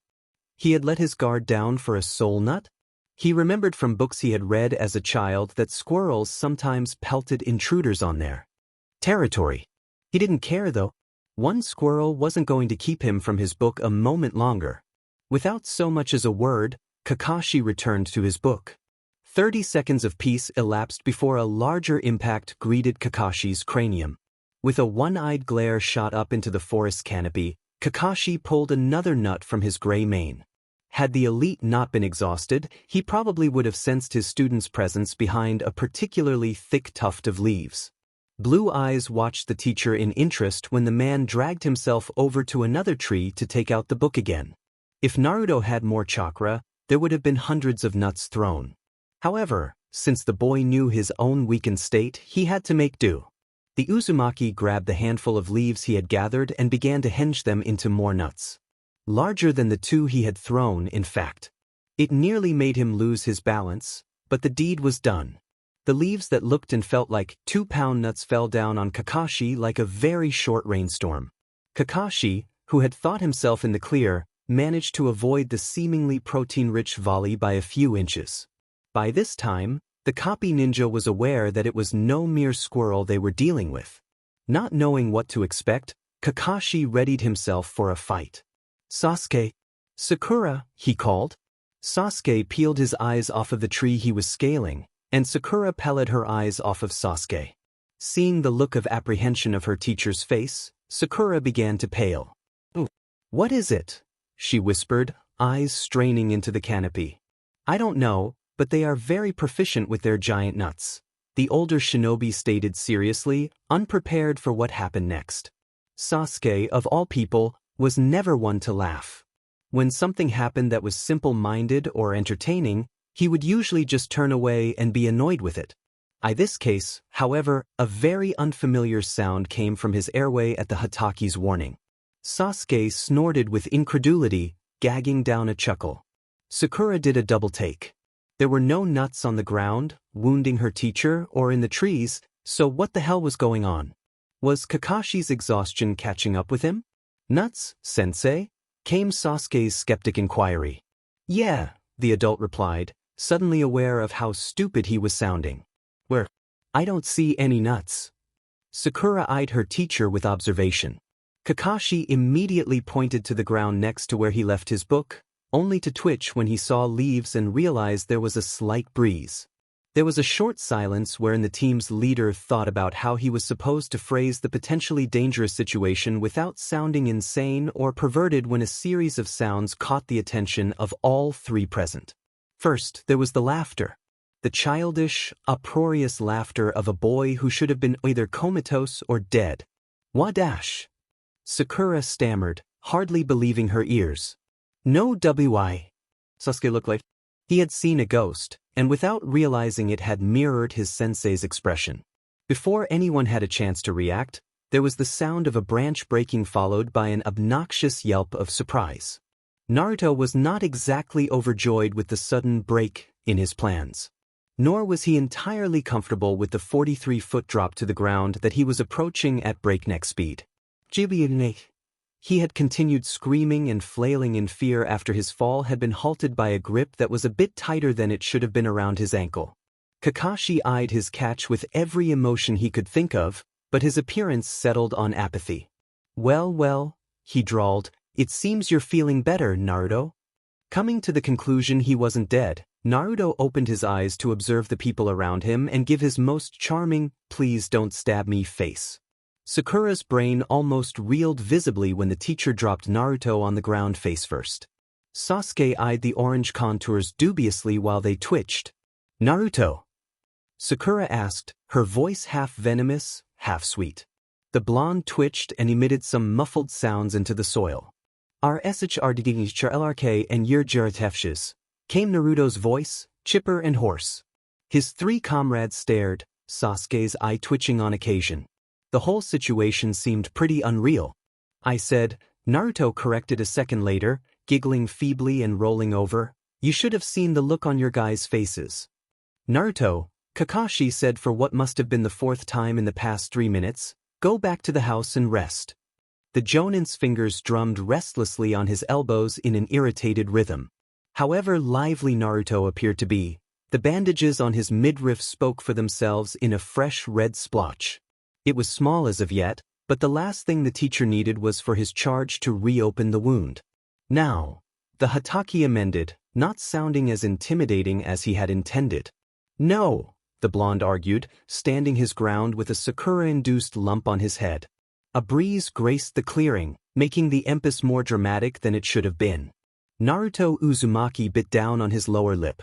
Speaker 1: He had let his guard down for a soul nut? He remembered from books he had read as a child that squirrels sometimes pelted intruders on their territory. He didn't care though. One squirrel wasn't going to keep him from his book a moment longer. Without so much as a word, Kakashi returned to his book. 30 seconds of peace elapsed before a larger impact greeted Kakashi's cranium. With a one-eyed glare shot up into the forest canopy, Kakashi pulled another nut from his gray mane. Had the elite not been exhausted, he probably would have sensed his student's presence behind a particularly thick tuft of leaves. Blue eyes watched the teacher in interest when the man dragged himself over to another tree to take out the book again. If Naruto had more chakra, there would have been hundreds of nuts thrown. However, since the boy knew his own weakened state, he had to make do. The Uzumaki grabbed the handful of leaves he had gathered and began to henge them into more nuts. Larger than the two he had thrown, in fact. It nearly made him lose his balance, but the deed was done. The leaves that looked and felt like 2-pound nuts fell down on Kakashi like a very short rainstorm. Kakashi, who had thought himself in the clear, managed to avoid the seemingly protein-rich volley by a few inches. By this time, the copy ninja was aware that it was no mere squirrel they were dealing with. Not knowing what to expect, Kakashi readied himself for a fight. "Sasuke! Sakura!" he called. Sasuke peeled his eyes off of the tree he was scaling, and Sakura pelted her eyes off of Sasuke. Seeing the look of apprehension of her teacher's face, Sakura began to pale. "Ooh, what is it?" she whispered, eyes straining into the canopy. "I don't know, but they are very proficient with their giant nuts," the older shinobi stated seriously, unprepared for what happened next. Sasuke, of all people, was never one to laugh. When something happened that was simple-minded or entertaining, he would usually just turn away and be annoyed with it. In this case, however, a very unfamiliar sound came from his airway at the Hataki's warning. Sasuke snorted with incredulity, gagging down a chuckle. Sakura did a double take. There were no nuts on the ground, wounding her teacher, or in the trees, so what the hell was going on? Was Kakashi's exhaustion catching up with him? "Nuts, sensei?" came Sasuke's skeptic inquiry. "Yeah," the adult replied, suddenly aware of how stupid he was sounding. "Where? I don't see any nuts." Sakura eyed her teacher with observation. Kakashi immediately pointed to the ground next to where he left his book, only to twitch when he saw leaves and realized there was a slight breeze. There was a short silence wherein the team's leader thought about how he was supposed to phrase the potentially dangerous situation without sounding insane or perverted when a series of sounds caught the attention of all three present. First, there was the laughter. The childish, uproarious laughter of a boy who should have been either comatose or dead. "Wadash!" Sakura stammered, hardly believing her ears. "No wi." Sasuke looked like he had seen a ghost, and without realizing it had mirrored his sensei's expression. Before anyone had a chance to react, there was the sound of a branch breaking followed by an obnoxious yelp of surprise. Naruto was not exactly overjoyed with the sudden break in his plans. Nor was he entirely comfortable with the 43-foot drop to the ground that he was approaching at breakneck speed. He had continued screaming and flailing in fear after his fall had been halted by a grip that was a bit tighter than it should have been around his ankle. Kakashi eyed his catch with every emotion he could think of, but his appearance settled on apathy. Well, he drawled, it seems you're feeling better, Naruto. Coming to the conclusion he wasn't dead, Naruto opened his eyes to observe the people around him and give his most charming, please don't stab me face. Sakura's brain almost reeled visibly when the teacher dropped Naruto on the ground face first. Sasuke eyed the orange contours dubiously while they twitched. Naruto? Sakura asked, her voice half venomous, half sweet. The blonde twitched and emitted some muffled sounds into the soil. RSHRDDHRLRK and YRJRTFSHs, came Naruto's voice, chipper and hoarse. His three comrades stared, Sasuke's eye twitching on occasion. The whole situation seemed pretty unreal. I said, Naruto corrected a second later, giggling feebly and rolling over. You should have seen the look on your guys' faces. Naruto, Kakashi said for what must have been the fourth time in the past 3 minutes, go back to the house and rest. The Jonin's fingers drummed restlessly on his elbows in an irritated rhythm. However lively Naruto appeared to be, the bandages on his midriff spoke for themselves in a fresh red splotch. It was small as of yet, but the last thing the teacher needed was for his charge to reopen the wound. Now, the Hatake amended, not sounding as intimidating as he had intended. No, the blonde argued, standing his ground with a Sakura-induced lump on his head. A breeze graced the clearing, making the emphasis more dramatic than it should have been. Naruto Uzumaki bit down on his lower lip.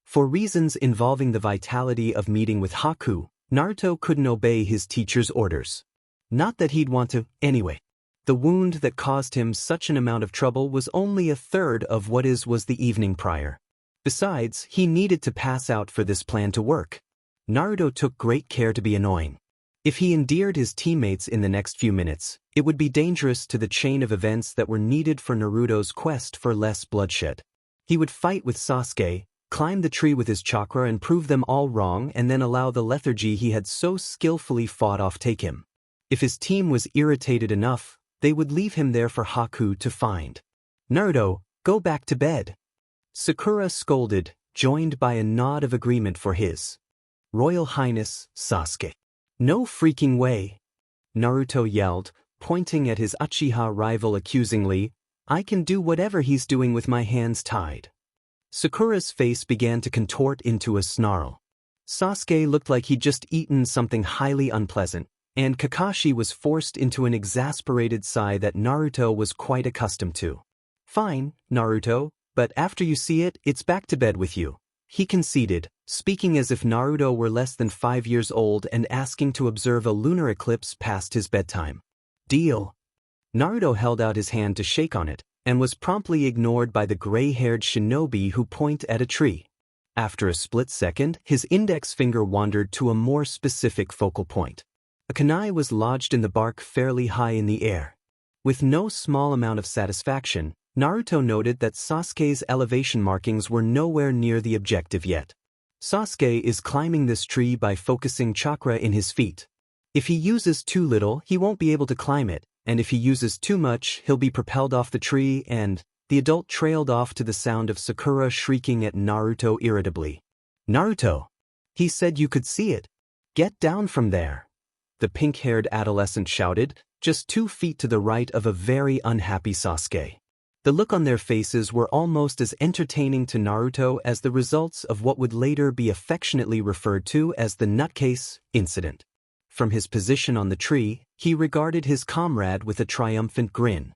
Speaker 1: For reasons involving the vitality of meeting with Haku, Naruto couldn't obey his teacher's orders. Not that he'd want to, anyway. The wound that caused him such an amount of trouble was only a third of what was the evening prior. Besides, he needed to pass out for this plan to work. Naruto took great care to be annoying. If he endeared his teammates in the next few minutes, it would be dangerous to the chain of events that were needed for Naruto's quest for less bloodshed. He would fight with Sasuke, climb the tree with his chakra and prove them all wrong and then allow the lethargy he had so skillfully fought off take him. If his team was irritated enough, they would leave him there for Haku to find. Naruto, go back to bed. Sakura scolded, joined by a nod of agreement for his Royal Highness, Sasuke. No freaking way. Naruto yelled, pointing at his Uchiha rival accusingly, I can do whatever he's doing with my hands tied. Sakura's face began to contort into a snarl. Sasuke looked like he'd just eaten something highly unpleasant, and Kakashi was forced into an exasperated sigh that Naruto was quite accustomed to. Fine, Naruto, but after you see it, it's back to bed with you. He conceded, speaking as if Naruto were less than 5 years old and asking to observe a lunar eclipse past his bedtime. Deal. Naruto held out his hand to shake on it, and was promptly ignored by the gray-haired shinobi who pointed at a tree. After a split second, his index finger wandered to a more specific focal point. A kunai was lodged in the bark fairly high in the air. With no small amount of satisfaction, Naruto noted that Sasuke's elevation markings were nowhere near the objective yet. Sasuke is climbing this tree by focusing chakra in his feet. If he uses too little, he won't be able to climb it, and if he uses too much, he'll be propelled off the tree and… The adult trailed off to the sound of Sakura shrieking at Naruto irritably. Naruto! He said you could see it. Get down from there. The pink-haired adolescent shouted, just 2 feet to the right of a very unhappy Sasuke. The look on their faces were almost as entertaining to Naruto as the results of what would later be affectionately referred to as the nutcase incident. From his position on the tree, he regarded his comrade with a triumphant grin.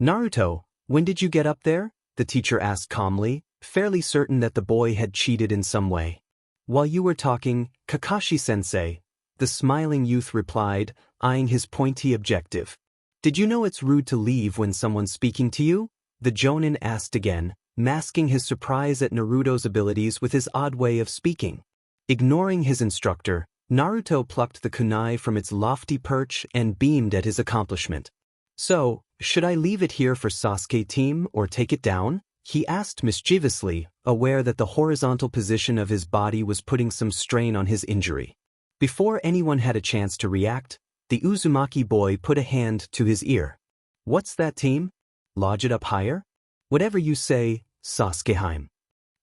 Speaker 1: Naruto, when did you get up there? The teacher asked calmly, fairly certain that the boy had cheated in some way. While you were talking, Kakashi-sensei, the smiling youth replied, eyeing his pointy objective. Did you know it's rude to leave when someone's speaking to you? The Jonin asked again, masking his surprise at Naruto's abilities with his odd way of speaking. Ignoring his instructor, Naruto plucked the kunai from its lofty perch and beamed at his accomplishment. "So, should I leave it here for Sasuke team or take it down?" he asked mischievously, aware that the horizontal position of his body was putting some strain on his injury. Before anyone had a chance to react, the Uzumaki boy put a hand to his ear. "What's that, team? Lodge it up higher?" "Whatever you say, Sasukeheim."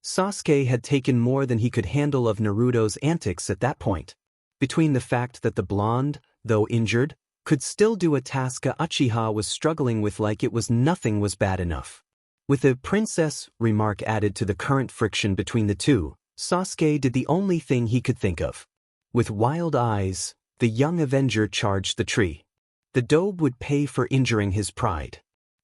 Speaker 1: Sasuke had taken more than he could handle of Naruto's antics at that point. Between the fact that the blonde, though injured, could still do a task Uchiha was struggling with like it was nothing was bad enough. With a princess remark added to the current friction between the two, Sasuke did the only thing he could think of. With wild eyes, the young Avenger charged the tree. The dobe would pay for injuring his pride.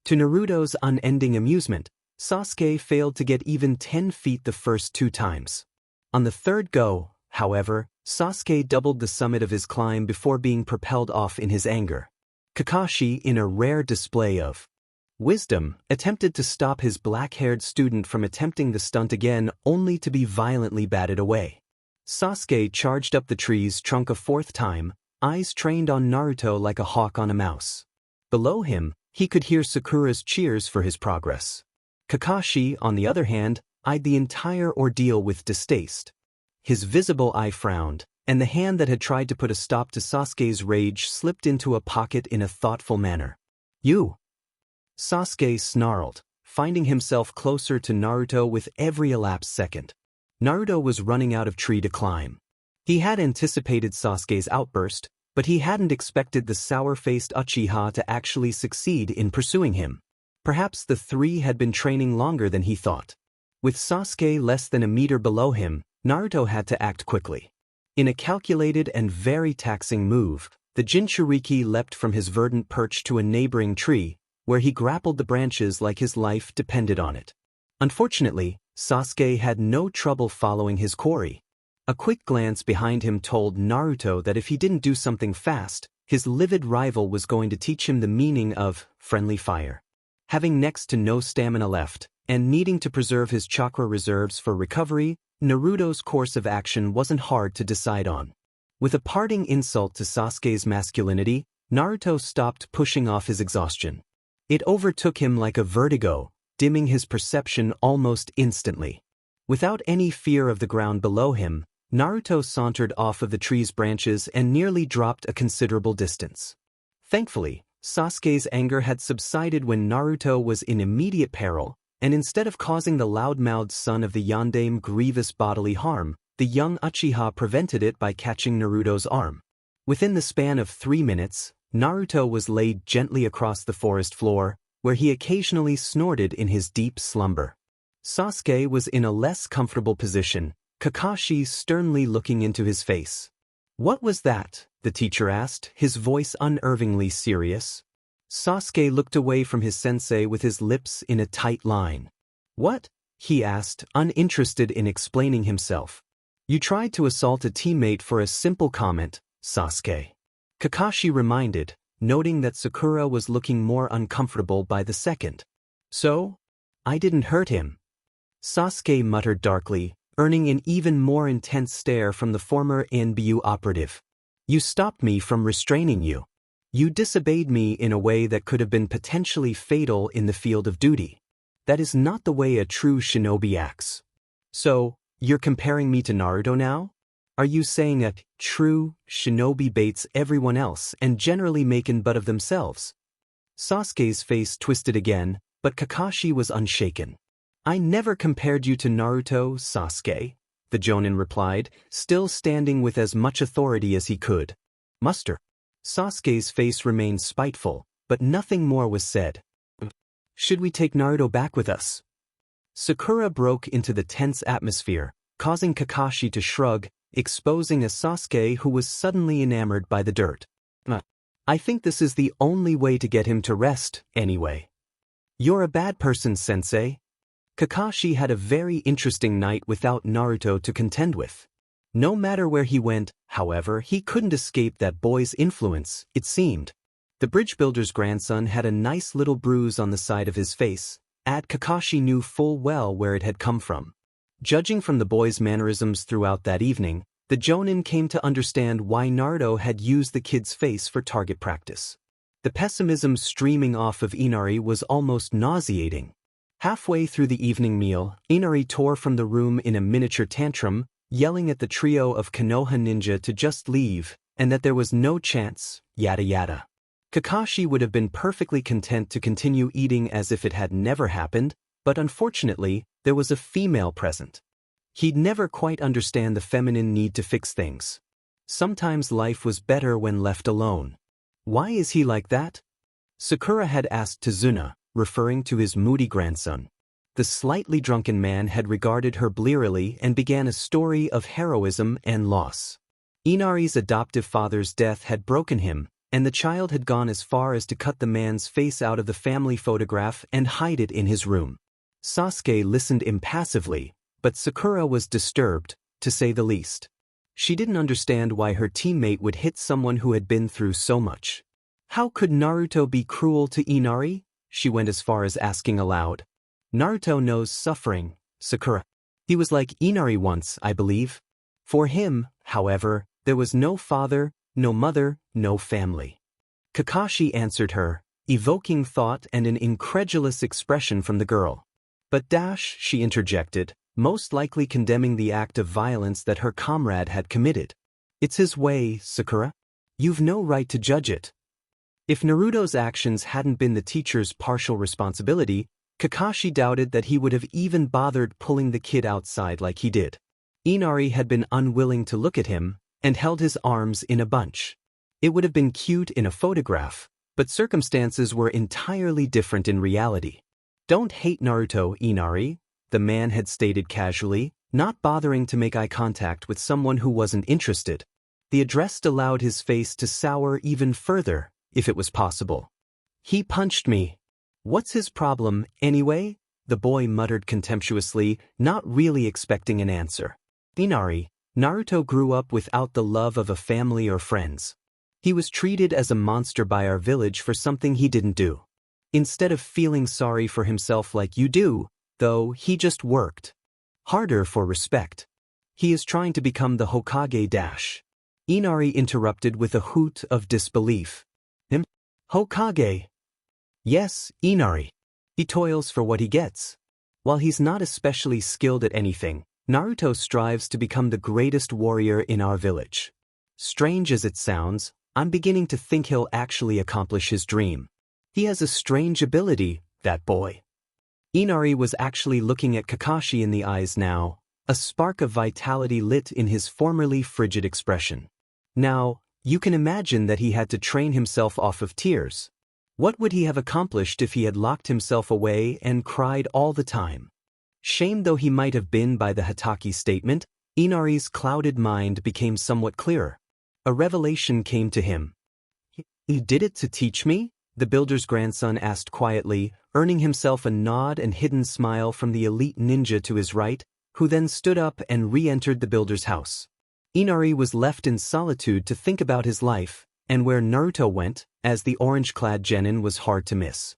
Speaker 1: To Naruto's unending amusement, Sasuke failed to get even 10 feet the first 2 times. On the third go, however, Sasuke doubled the summit of his climb before being propelled off in his anger. Kakashi, in a rare display of wisdom, attempted to stop his black-haired student from attempting the stunt again only to be violently batted away. Sasuke charged up the tree's trunk a 4th time, eyes trained on Naruto like a hawk on a mouse. Below him, he could hear Sakura's cheers for his progress. Kakashi, on the other hand, eyed the entire ordeal with distaste. His visible eye frowned, and the hand that had tried to put a stop to Sasuke's rage slipped into a pocket in a thoughtful manner. "You!" Sasuke snarled, finding himself closer to Naruto with every elapsed second. Naruto was running out of tree to climb. He had anticipated Sasuke's outburst, but he hadn't expected the sour-faced Uchiha to actually succeed in pursuing him. Perhaps the three had been training longer than he thought. With Sasuke less than a meter below him, Naruto had to act quickly. In a calculated and very taxing move, the Jinchuriki leapt from his verdant perch to a neighboring tree, where he grappled the branches like his life depended on it. Unfortunately, Sasuke had no trouble following his quarry. A quick glance behind him told Naruto that if he didn't do something fast, his livid rival was going to teach him the meaning of friendly fire. Having next to no stamina left, and needing to preserve his chakra reserves for recovery, Naruto's course of action wasn't hard to decide on. With a parting insult to Sasuke's masculinity, Naruto stopped pushing off his exhaustion. It overtook him like a vertigo, dimming his perception almost instantly. Without any fear of the ground below him, Naruto sauntered off of the tree's branches and nearly dropped a considerable distance. Thankfully, Sasuke's anger had subsided when Naruto was in immediate peril, and instead of causing the loud-mouthed son of the Yondaime grievous bodily harm, the young Uchiha prevented it by catching Naruto's arm. Within the span of 3 minutes, Naruto was laid gently across the forest floor, where he occasionally snorted in his deep slumber. Sasuke was in a less comfortable position, Kakashi sternly looking into his face. "What was that?" the teacher asked, his voice unnervingly serious. Sasuke looked away from his sensei with his lips in a tight line. "What?" he asked, uninterested in explaining himself. "You tried to assault a teammate for a simple comment, Sasuke." Kakashi reminded, noting that Sakura was looking more uncomfortable by the second. "So? I didn't hurt him." Sasuke muttered darkly, earning an even more intense stare from the former NBU operative. "You stopped me from restraining you. You disobeyed me in a way that could have been potentially fatal in the field of duty. That is not the way a true shinobi acts." "So, you're comparing me to Naruto now? Are you saying a true shinobi baits everyone else and generally making butt of themselves?" Sasuke's face twisted again, but Kakashi was unshaken. "I never compared you to Naruto, Sasuke," the Jonin replied, still standing with as much authority as he could. "Muster." Sasuke's face remained spiteful, but nothing more was said. "Should we take Naruto back with us?" Sakura broke into the tense atmosphere, causing Kakashi to shrug, exposing a Sasuke who was suddenly enamored by the dirt. "I think this is the only way to get him to rest, anyway." "You're a bad person, sensei." Kakashi had a very interesting night without Naruto to contend with. No matter where he went, however, he couldn't escape that boy's influence, it seemed. The bridge builder's grandson had a nice little bruise on the side of his face, Kakashi knew full well where it had come from. Judging from the boy's mannerisms throughout that evening, the Jonin came to understand why Naruto had used the kid's face for target practice. The pessimism streaming off of Inari was almost nauseating. Halfway through the evening meal, Inari tore from the room in a miniature tantrum, yelling at the trio of Konoha ninja to just leave, and that there was no chance, yada yada. Kakashi would have been perfectly content to continue eating as if it had never happened, but unfortunately, there was a female present. He'd never quite understand the feminine need to fix things. Sometimes life was better when left alone. Why is he like that? Sakura had asked Tazuna, referring to his moody grandson. The slightly drunken man had regarded her blearily and began a story of heroism and loss. Inari's adoptive father's death had broken him, and the child had gone as far as to cut the man's face out of the family photograph and hide it in his room. Sasuke listened impassively, but Sakura was disturbed, to say the least. She didn't understand why her teammate would hit someone who had been through so much. How could Naruto be cruel to Inari? She went as far as asking aloud. Naruto knows suffering, Sakura. He was like Inari once, I believe. For him, however, there was no father, no mother, no family. Kakashi answered her, evoking thought and an incredulous expression from the girl. But she interjected, most likely condemning the act of violence that her comrade had committed. It's his way, Sakura. You've no right to judge it. If Naruto's actions hadn't been the teacher's partial responsibility, Kakashi doubted that he would have even bothered pulling the kid outside like he did. Inari had been unwilling to look at him, and held his arms in a bunch. It would have been cute in a photograph, but circumstances were entirely different in reality. Don't hate Naruto, Inari, the man had stated casually, not bothering to make eye contact with someone who wasn't interested. The address allowed his face to sour even further, if it was possible. He punched me. What's his problem, anyway? The boy muttered contemptuously, not really expecting an answer. Inari, Naruto grew up without the love of a family or friends. He was treated as a monster by our village for something he didn't do. Instead of feeling sorry for himself like you do, though, he just worked harder for respect. He is trying to become the Hokage. Inari interrupted with a hoot of disbelief. Him? Hokage? Yes, Inari. He toils for what he gets. While he's not especially skilled at anything, Naruto strives to become the greatest warrior in our village. Strange as it sounds, I'm beginning to think he'll actually accomplish his dream. He has a strange ability, that boy. Inari was actually looking at Kakashi in the eyes now, a spark of vitality lit in his formerly frigid expression. Now, you can imagine that he had to train himself off of tears. What would he have accomplished if he had locked himself away and cried all the time? Shamed though he might have been by the Hatake statement, Inari's clouded mind became somewhat clearer. A revelation came to him. "You did it to teach me?" the builder's grandson asked quietly, earning himself a nod and hidden smile from the elite ninja to his right, who then stood up and re-entered the builder's house. Inari was left in solitude to think about his life, and where Naruto went, as the orange-clad genin was hard to miss.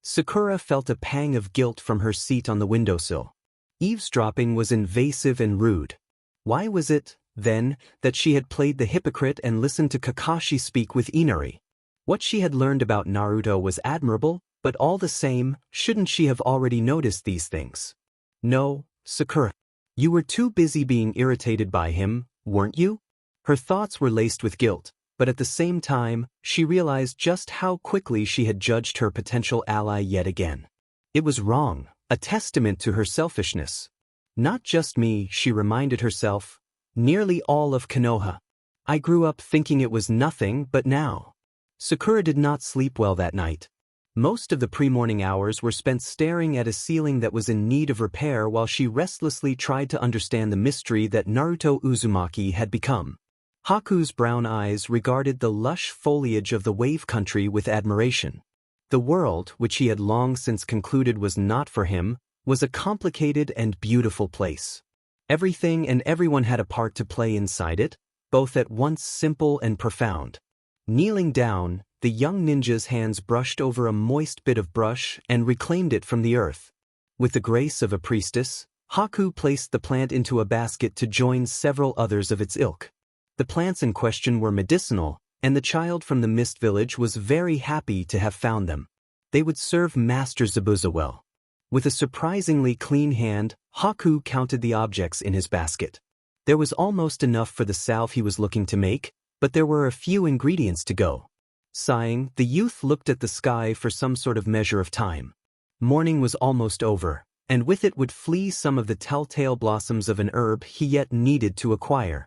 Speaker 1: Sakura felt a pang of guilt from her seat on the windowsill. Eavesdropping was invasive and rude. Why was it, then, that she had played the hypocrite and listened to Kakashi speak with Inari? What she had learned about Naruto was admirable, but all the same, shouldn't she have already noticed these things? No, Sakura. You were too busy being irritated by him, weren't you? Her thoughts were laced with guilt, but at the same time, she realized just how quickly she had judged her potential ally yet again. It was wrong, a testament to her selfishness. Not just me, she reminded herself. Nearly all of Konoha. I grew up thinking it was nothing, but now. Sakura did not sleep well that night. Most of the pre-morning hours were spent staring at a ceiling that was in need of repair while she restlessly tried to understand the mystery that Naruto Uzumaki had become. Haku's brown eyes regarded the lush foliage of the wave country with admiration. The world, which he had long since concluded was not for him, was a complicated and beautiful place. Everything and everyone had a part to play inside it, both at once simple and profound. Kneeling down, the young ninja's hands brushed over a moist bit of brush and reclaimed it from the earth. With the grace of a priestess, Haku placed the plant into a basket to join several others of its ilk. The plants in question were medicinal, and the child from the Mist Village was very happy to have found them. They would serve Master Zabuza well. With a surprisingly clean hand, Haku counted the objects in his basket. There was almost enough for the salve he was looking to make, but there were a few ingredients to go. Sighing, the youth looked at the sky for some sort of measure of time. Morning was almost over, and with it would flee some of the telltale blossoms of an herb he yet needed to acquire.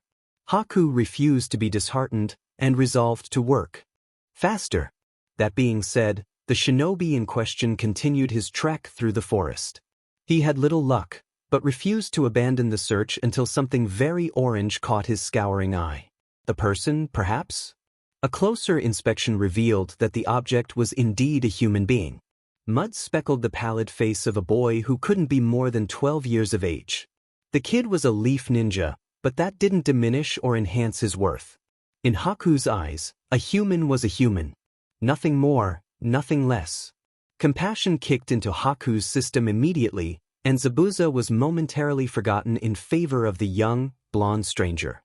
Speaker 1: Haku refused to be disheartened, and resolved to work faster. That being said, the shinobi in question continued his trek through the forest. He had little luck, but refused to abandon the search until something very orange caught his scouring eye. A person, perhaps? A closer inspection revealed that the object was indeed a human being. Mud speckled the pallid face of a boy who couldn't be more than 12 years of age. The kid was a leaf ninja, but that didn't diminish or enhance his worth. In Haku's eyes, a human was a human. Nothing more, nothing less. Compassion kicked into Haku's system immediately, and Zabuza was momentarily forgotten in favor of the young, blonde stranger.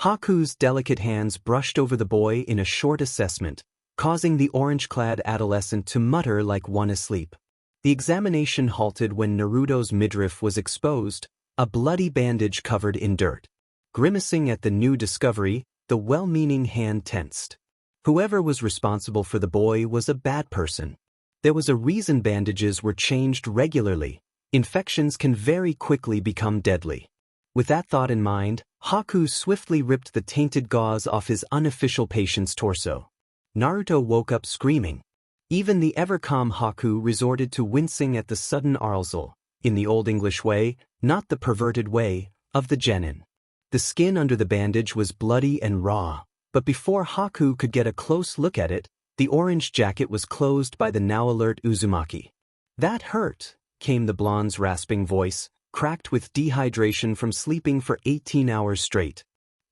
Speaker 1: Haku's delicate hands brushed over the boy in a short assessment, causing the orange-clad adolescent to mutter like one asleep. The examination halted when Naruto's midriff was exposed, a bloody bandage covered in dirt. Grimacing at the new discovery, the well-meaning hand tensed. Whoever was responsible for the boy was a bad person. There was a reason bandages were changed regularly. Infections can very quickly become deadly. With that thought in mind, Haku swiftly ripped the tainted gauze off his unofficial patient's torso. Naruto woke up screaming. Even the ever-calm Haku resorted to wincing at the sudden arousal, in the Old English way, not the perverted way, of the genin. The skin under the bandage was bloody and raw, but before Haku could get a close look at it, the orange jacket was closed by the now alert Uzumaki. "That hurt," came the blonde's rasping voice, cracked with dehydration from sleeping for 18 hours straight.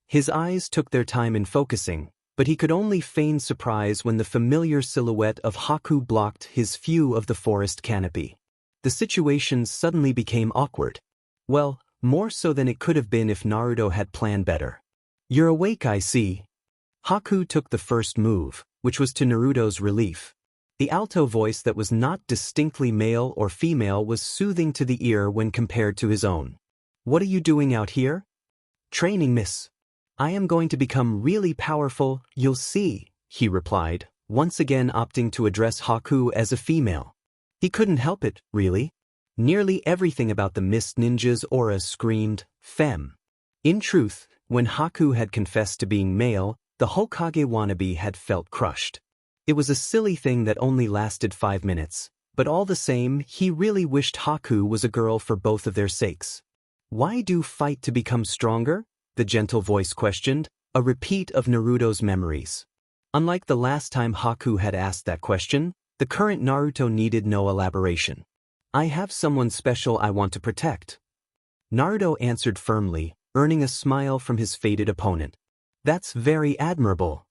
Speaker 1: His eyes took their time in focusing, but he could only feign surprise when the familiar silhouette of Haku blocked his view of the forest canopy. The situation suddenly became awkward. Well, more so than it could have been if Naruto had planned better. "You're awake, I see." Haku took the first move, which was to Naruto's relief. The alto voice that was not distinctly male or female was soothing to the ear when compared to his own. "What are you doing out here?" "Training, miss. I am going to become really powerful, you'll see," he replied, once again opting to address Haku as a female. He couldn't help it, really. Nearly everything about the Mist Ninja's aura screamed, femme. In truth, when Haku had confessed to being male, the Hokage wannabe had felt crushed. It was a silly thing that only lasted 5 minutes, but all the same, he really wished Haku was a girl for both of their sakes. "Why do fight to become stronger?" the gentle voice questioned, a repeat of Naruto's memories. Unlike the last time Haku had asked that question, the current Naruto needed no elaboration. "I have someone special I want to protect." Naruto answered firmly, earning a smile from his faded opponent. "That's very admirable,"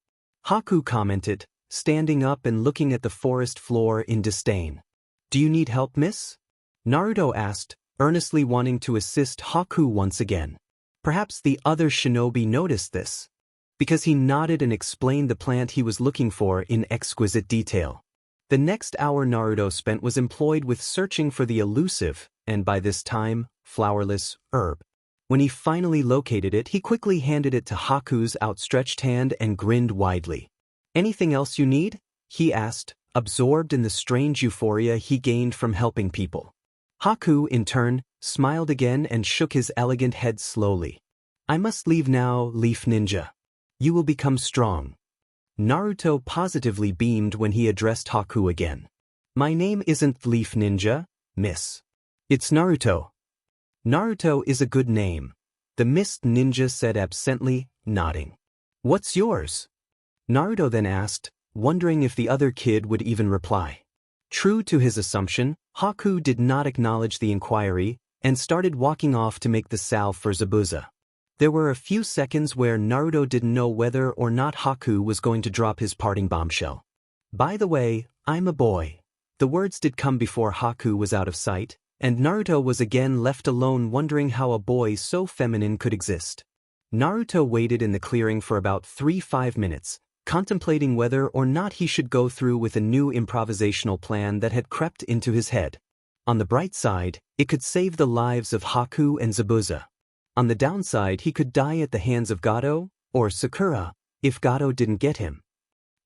Speaker 1: Haku commented, standing up and looking at the forest floor in disdain. "Do you need help, miss?" Naruto asked, earnestly wanting to assist Haku once again. Perhaps the other shinobi noticed this, because he nodded and explained the plant he was looking for in exquisite detail. The next hour Naruto spent was employed with searching for the elusive, and by this time, flowerless, herb. When he finally located it, he quickly handed it to Haku's outstretched hand and grinned widely. "Anything else you need?" he asked, absorbed in the strange euphoria he gained from helping people. Haku, in turn, smiled again and shook his elegant head slowly. "I must leave now, Leaf Ninja. You will become strong." Naruto positively beamed when he addressed Haku again. "My name isn't Leaf Ninja, miss. It's Naruto." "Naruto is a good name," the Mist Ninja said absently, nodding. "What's yours?" Naruto then asked, wondering if the other kid would even reply. True to his assumption, Haku did not acknowledge the inquiry and started walking off to make the salve for Zabuza. There were a few seconds where Naruto didn't know whether or not Haku was going to drop his parting bombshell. By the way, I'm a boy. The words did come before Haku was out of sight, and Naruto was again left alone wondering how a boy so feminine could exist. Naruto waited in the clearing for about 3-5 minutes, contemplating whether or not he should go through with a new improvisational plan that had crept into his head. On the bright side, it could save the lives of Haku and Zabuza. On the downside, he could die at the hands of Gato, or Sakura, if Gato didn't get him.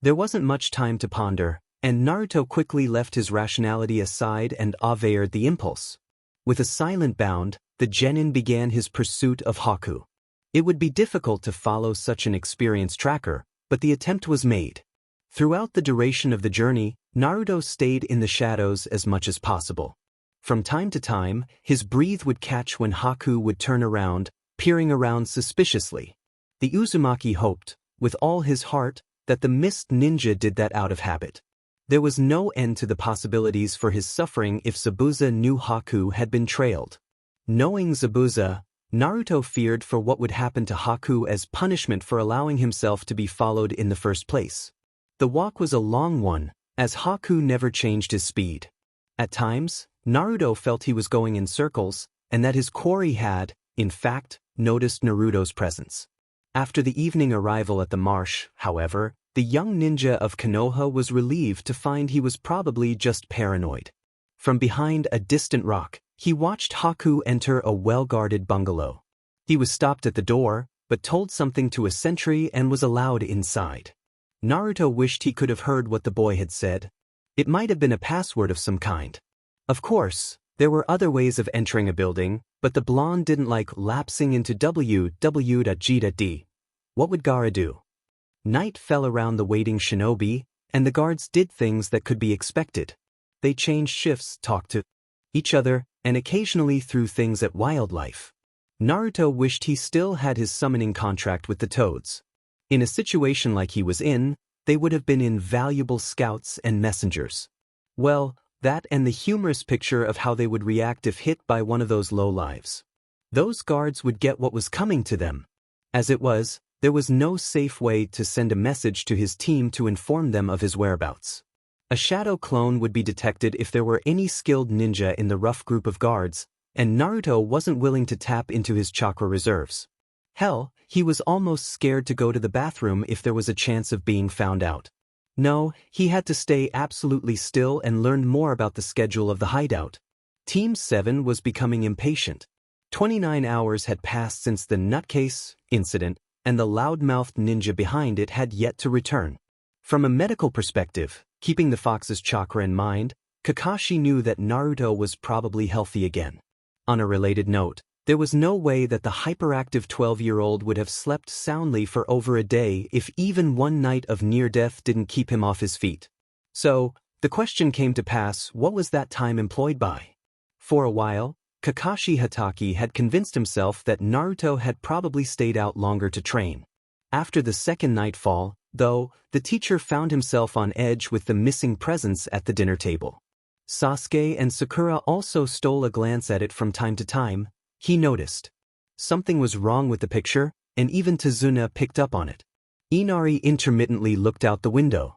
Speaker 1: There wasn't much time to ponder, and Naruto quickly left his rationality aside and obeyed the impulse. With a silent bound, the genin began his pursuit of Haku. It would be difficult to follow such an experienced tracker, but the attempt was made. Throughout the duration of the journey, Naruto stayed in the shadows as much as possible. From time to time, his breath would catch when Haku would turn around, peering around suspiciously. The Uzumaki hoped, with all his heart, that the mist ninja did that out of habit. There was no end to the possibilities for his suffering if Zabuza knew Haku had been trailed. Knowing Zabuza, Naruto feared for what would happen to Haku as punishment for allowing himself to be followed in the first place. The walk was a long one, as Haku never changed his speed. At times, Naruto felt he was going in circles, and that his quarry had, in fact, noticed Naruto's presence. After the evening arrival at the marsh, however, the young ninja of Konoha was relieved to find he was probably just paranoid. From behind a distant rock, he watched Haku enter a well-guarded bungalow. He was stopped at the door, but told something to a sentry and was allowed inside. Naruto wished he could have heard what the boy had said. It might have been a password of some kind. Of course, there were other ways of entering a building, but the blonde didn't like lapsing into www.g.d. What would Gaara do? Night fell around the waiting shinobi, and the guards did things that could be expected. They changed shifts, talked to each other, and occasionally threw things at wildlife. Naruto wished he still had his summoning contract with the Toads. In a situation like he was in, they would have been invaluable scouts and messengers. Well, that and the humorous picture of how they would react if hit by one of those lowlives. Those guards would get what was coming to them. As it was, there was no safe way to send a message to his team to inform them of his whereabouts. A shadow clone would be detected if there were any skilled ninja in the rough group of guards, and Naruto wasn't willing to tap into his chakra reserves. Hell, he was almost scared to go to the bathroom if there was a chance of being found out. No, he had to stay absolutely still and learn more about the schedule of the hideout. Team 7 was becoming impatient. 29 hours had passed since the nutcase incident, and the loud-mouthed ninja behind it had yet to return. From a medical perspective, keeping the fox's chakra in mind, Kakashi knew that Naruto was probably healthy again. On a related note, there was no way that the hyperactive 12-year-old would have slept soundly for over a day if even one night of near-death didn't keep him off his feet. So, the question came to pass, what was that time employed by? For a while, Kakashi Hatake had convinced himself that Naruto had probably stayed out longer to train. After the second nightfall, though, the teacher found himself on edge with the missing presents at the dinner table. Sasuke and Sakura also stole a glance at it from time to time. He noticed something was wrong with the picture, and even Tazuna picked up on it. Inari intermittently looked out the window.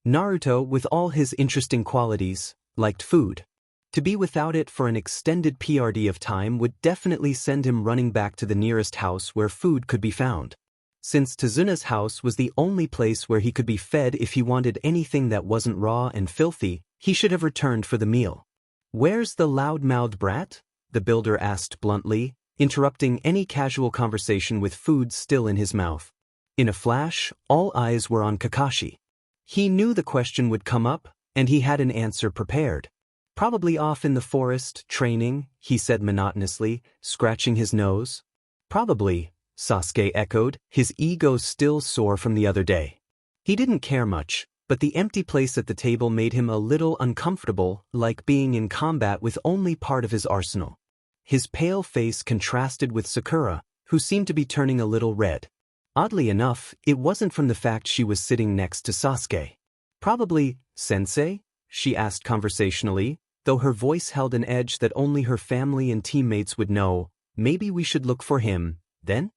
Speaker 1: Naruto, with all his interesting qualities, liked food. To be without it for an extended period of time would definitely send him running back to the nearest house where food could be found. Since Tazuna's house was the only place where he could be fed if he wanted anything that wasn't raw and filthy, he should have returned for the meal. "Where's the loud-mouthed brat?" the builder asked bluntly, interrupting any casual conversation with food still in his mouth. In a flash, all eyes were on Kakashi. He knew the question would come up, and he had an answer prepared. "Probably off in the forest, training," he said monotonously, scratching his nose. "Probably," Sasuke echoed, his ego still sore from the other day. He didn't care much, but the empty place at the table made him a little uncomfortable, like being in combat with only part of his arsenal. His pale face contrasted with Sakura, who seemed to be turning a little red. Oddly enough, it wasn't from the fact she was sitting next to Sasuke. "Probably, Sensei?" she asked conversationally, though her voice held an edge that only her family and teammates would know. "Maybe we should look for him, then?"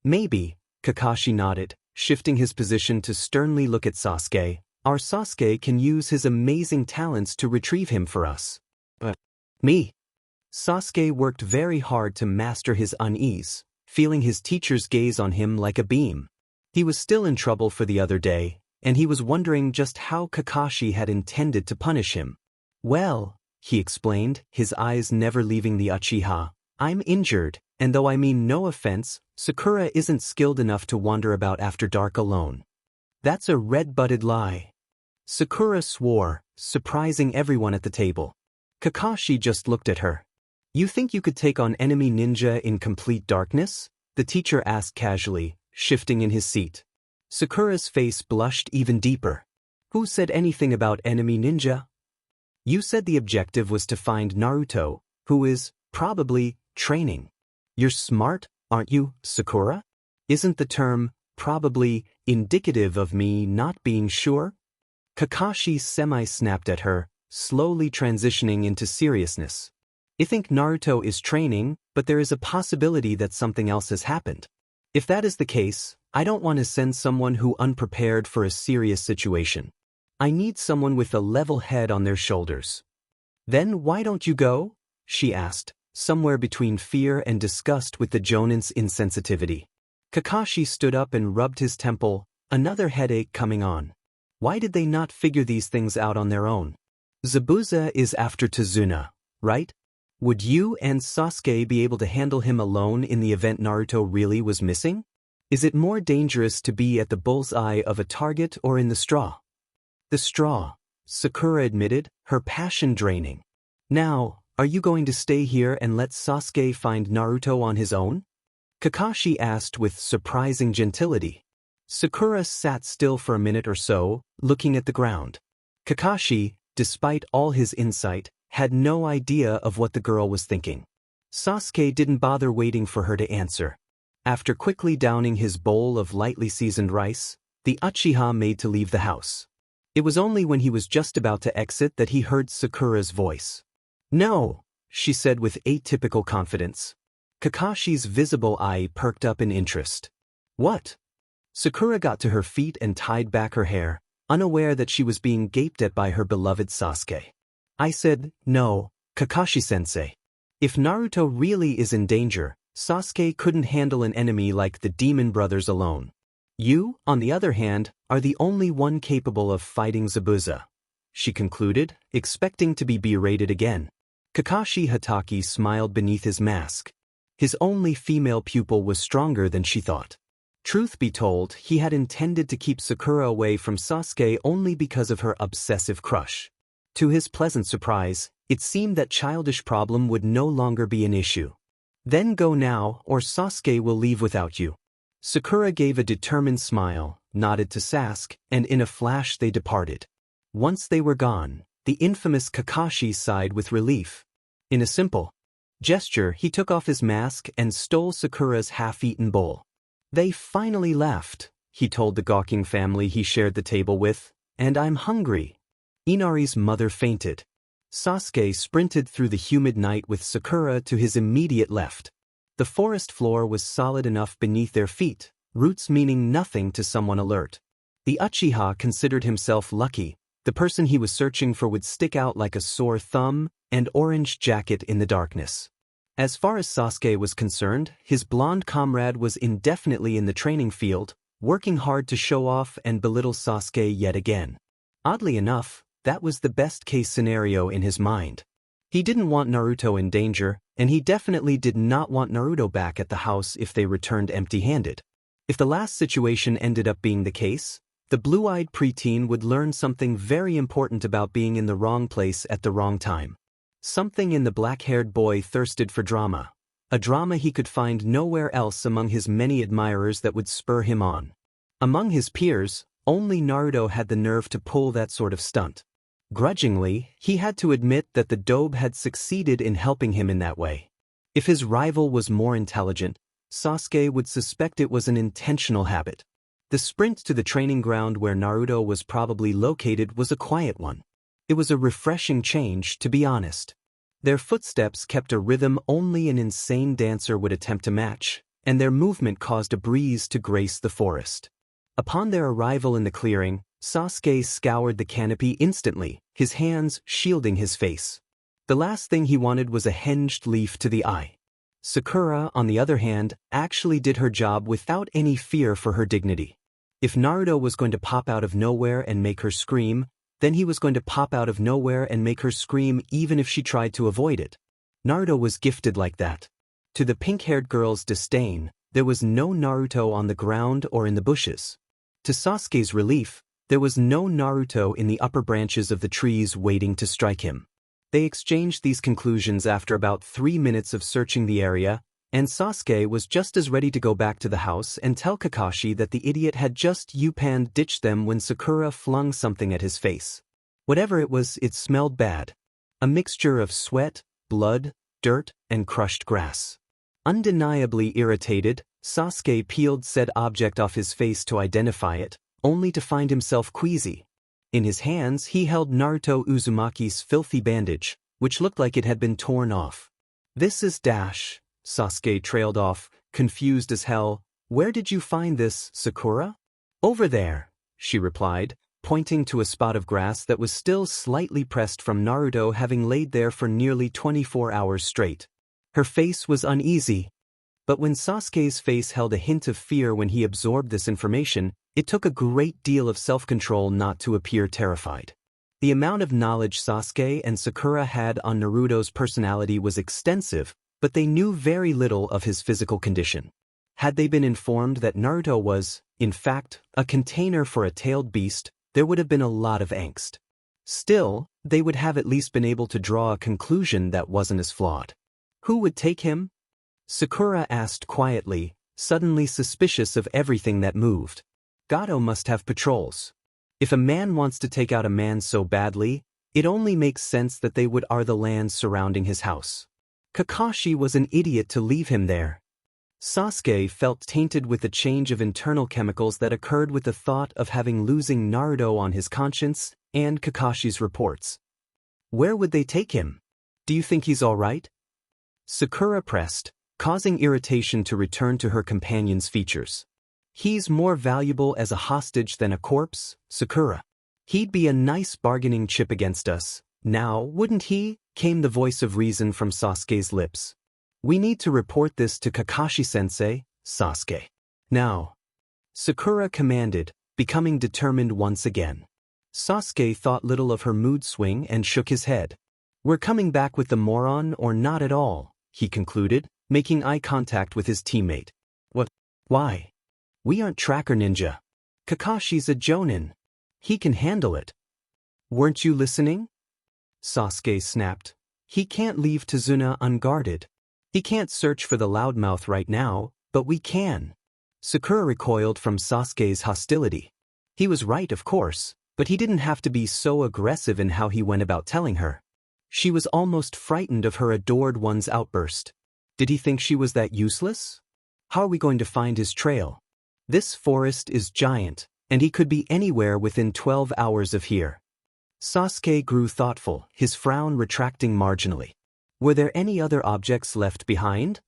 Speaker 1: "Maybe," Kakashi nodded, shifting his position to sternly look at Sasuke. Our Sasuke can use his amazing talents to retrieve him for us. But me? Sasuke worked very hard to master his unease, feeling his teacher's gaze on him like a beam. He was still in trouble for the other day, and he was wondering just how Kakashi had intended to punish him. Well, he explained, his eyes never leaving the Uchiha, I'm injured, and though I mean no offense, Sakura isn't skilled enough to wander about after dark alone. That's a red-butted lie. Sakura swore, surprising everyone at the table. Kakashi just looked at her. You think you could take on enemy ninja in complete darkness? The teacher asked casually, shifting in his seat. Sakura's face blushed even deeper. Who said anything about enemy ninja? You said the objective was to find Naruto, who is, probably, training. You're smart, aren't you, Sakura? Isn't the term, probably, indicative of me not being sure? Kakashi semi-snapped at her, slowly transitioning into seriousness. I think Naruto is training, but there is a possibility that something else has happened. If that is the case, I don't want to send someone who unprepared for a serious situation. I need someone with a level head on their shoulders. Then why don't you go? She asked, somewhere between fear and disgust with the Jonin's insensitivity. Kakashi stood up and rubbed his temple, another headache coming on. Why did they not figure these things out on their own? Zabuza is after Tazuna, right? Would you and Sasuke be able to handle him alone in the event Naruto really was missing? Is it more dangerous to be at the bullseye of a target or in the straw? The straw, Sakura admitted, her passion draining. Now, are you going to stay here and let Sasuke find Naruto on his own? Kakashi asked with surprising gentility. Sakura sat still for a minute or so, looking at the ground. Kakashi, despite all his insight, had no idea of what the girl was thinking. Sasuke didn't bother waiting for her to answer. After quickly downing his bowl of lightly seasoned rice, the Uchiha made to leave the house. It was only when he was just about to exit that he heard Sakura's voice. No, she said with atypical confidence. Kakashi's visible eye perked up in interest. What? Sakura got to her feet and tied back her hair, unaware that she was being gaped at by her beloved Sasuke. I said, no, Kakashi-sensei. If Naruto really is in danger, Sasuke couldn't handle an enemy like the Demon Brothers alone. You, on the other hand, are the only one capable of fighting Zabuza, she concluded, expecting to be berated again. Kakashi Hatake smiled beneath his mask. His only female pupil was stronger than she thought. Truth be told, he had intended to keep Sakura away from Sasuke only because of her obsessive crush. To his pleasant surprise, it seemed that childish problem would no longer be an issue. Then go now, or Sasuke will leave without you. Sakura gave a determined smile, nodded to Sasuke, and in a flash they departed. Once they were gone, the infamous Kakashi sighed with relief. In a simple gesture, he took off his mask and stole Sakura's half-eaten bowl. They finally left, he told the gawking family he shared the table with, and I'm hungry. Inari's mother fainted. Sasuke sprinted through the humid night with Sakura to his immediate left. The forest floor was solid enough beneath their feet, roots meaning nothing to someone alert. The Uchiha considered himself lucky. The person he was searching for would stick out like a sore thumb, and orange jacket in the darkness. As far as Sasuke was concerned, his blonde comrade was indefinitely in the training field, working hard to show off and belittle Sasuke yet again. Oddly enough, that was the best-case scenario in his mind. He didn't want Naruto in danger, and he definitely did not want Naruto back at the house if they returned empty-handed. If the last situation ended up being the case, the blue-eyed preteen would learn something very important about being in the wrong place at the wrong time. Something in the black-haired boy thirsted for drama, a drama he could find nowhere else among his many admirers that would spur him on. Among his peers, only Naruto had the nerve to pull that sort of stunt. Grudgingly, he had to admit that the Dobe had succeeded in helping him in that way. If his rival was more intelligent, Sasuke would suspect it was an intentional habit. The sprint to the training ground where Naruto was probably located was a quiet one. It was a refreshing change, to be honest. Their footsteps kept a rhythm only an insane dancer would attempt to match, and their movement caused a breeze to grace the forest. Upon their arrival in the clearing, Sasuke scoured the canopy instantly, his hands shielding his face. The last thing he wanted was a hinged leaf to the eye. Sakura, on the other hand, actually did her job without any fear for her dignity. If Naruto was going to pop out of nowhere and make her scream, then he was going to pop out of nowhere and make her scream even if she tried to avoid it. Naruto was gifted like that. To the pink-haired girl's disdain, there was no Naruto on the ground or in the bushes. To Sasuke's relief, there was no Naruto in the upper branches of the trees waiting to strike him. They exchanged these conclusions after about 3 minutes of searching the area, and Sasuke was just as ready to go back to the house and tell Kakashi that the idiot had just U-pan ditched them when Sakura flung something at his face. Whatever it was, it smelled bad. A mixture of sweat, blood, dirt, and crushed grass. Undeniably irritated, Sasuke peeled said object off his face to identify it, only to find himself queasy. In his hands he held Naruto Uzumaki's filthy bandage, which looked like it had been torn off. "This is Dash," Sasuke trailed off, confused as hell. "Where did you find this, Sakura?" "Over there," she replied, pointing to a spot of grass that was still slightly pressed from Naruto having laid there for nearly 24 hours straight. Her face was uneasy. But when Sasuke's face held a hint of fear when he absorbed this information, it took a great deal of self-control not to appear terrified. The amount of knowledge Sasuke and Sakura had on Naruto's personality was extensive, but they knew very little of his physical condition. Had they been informed that Naruto was, in fact, a container for a tailed beast, there would have been a lot of angst. Still, they would have at least been able to draw a conclusion that wasn't as flawed. Who would take him? Sakura asked quietly, suddenly suspicious of everything that moved. Gato must have patrols. If a man wants to take out a man so badly, it only makes sense that they would are the lands surrounding his house. Kakashi was an idiot to leave him there. Sasuke felt tainted with the change of internal chemicals that occurred with the thought of having losing Naruto on his conscience and Kakashi's reports. Where would they take him? Do you think he's all right? Sakura pressed, causing irritation to return to her companion's features. He's more valuable as a hostage than a corpse, Sakura. He'd be a nice bargaining chip against us, now, wouldn't he? Came the voice of reason from Sasuke's lips. We need to report this to Kakashi-sensei, Sasuke. Now. Sakura commanded, becoming determined once again. Sasuke thought little of her mood swing and shook his head. We're coming back with the moron or not at all, he concluded, making eye contact with his teammate. What? Why? We aren't tracker ninja. Kakashi's a jonin. He can handle it. Weren't you listening? Sasuke snapped. He can't leave Tazuna unguarded. He can't search for the loudmouth right now, but we can. Sakura recoiled from Sasuke's hostility. He was right, of course, but he didn't have to be so aggressive in how he went about telling her. She was almost frightened of her adored one's outburst. Did he think she was that useless? How are we going to find his trail? This forest is giant, and he could be anywhere within 12 hours of here. Sasuke grew thoughtful, his frown retracting marginally. Were there any other objects left behind?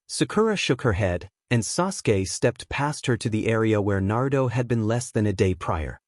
Speaker 1: Sakura shook her head, and Sasuke stepped past her to the area where Naruto had been less than a day prior.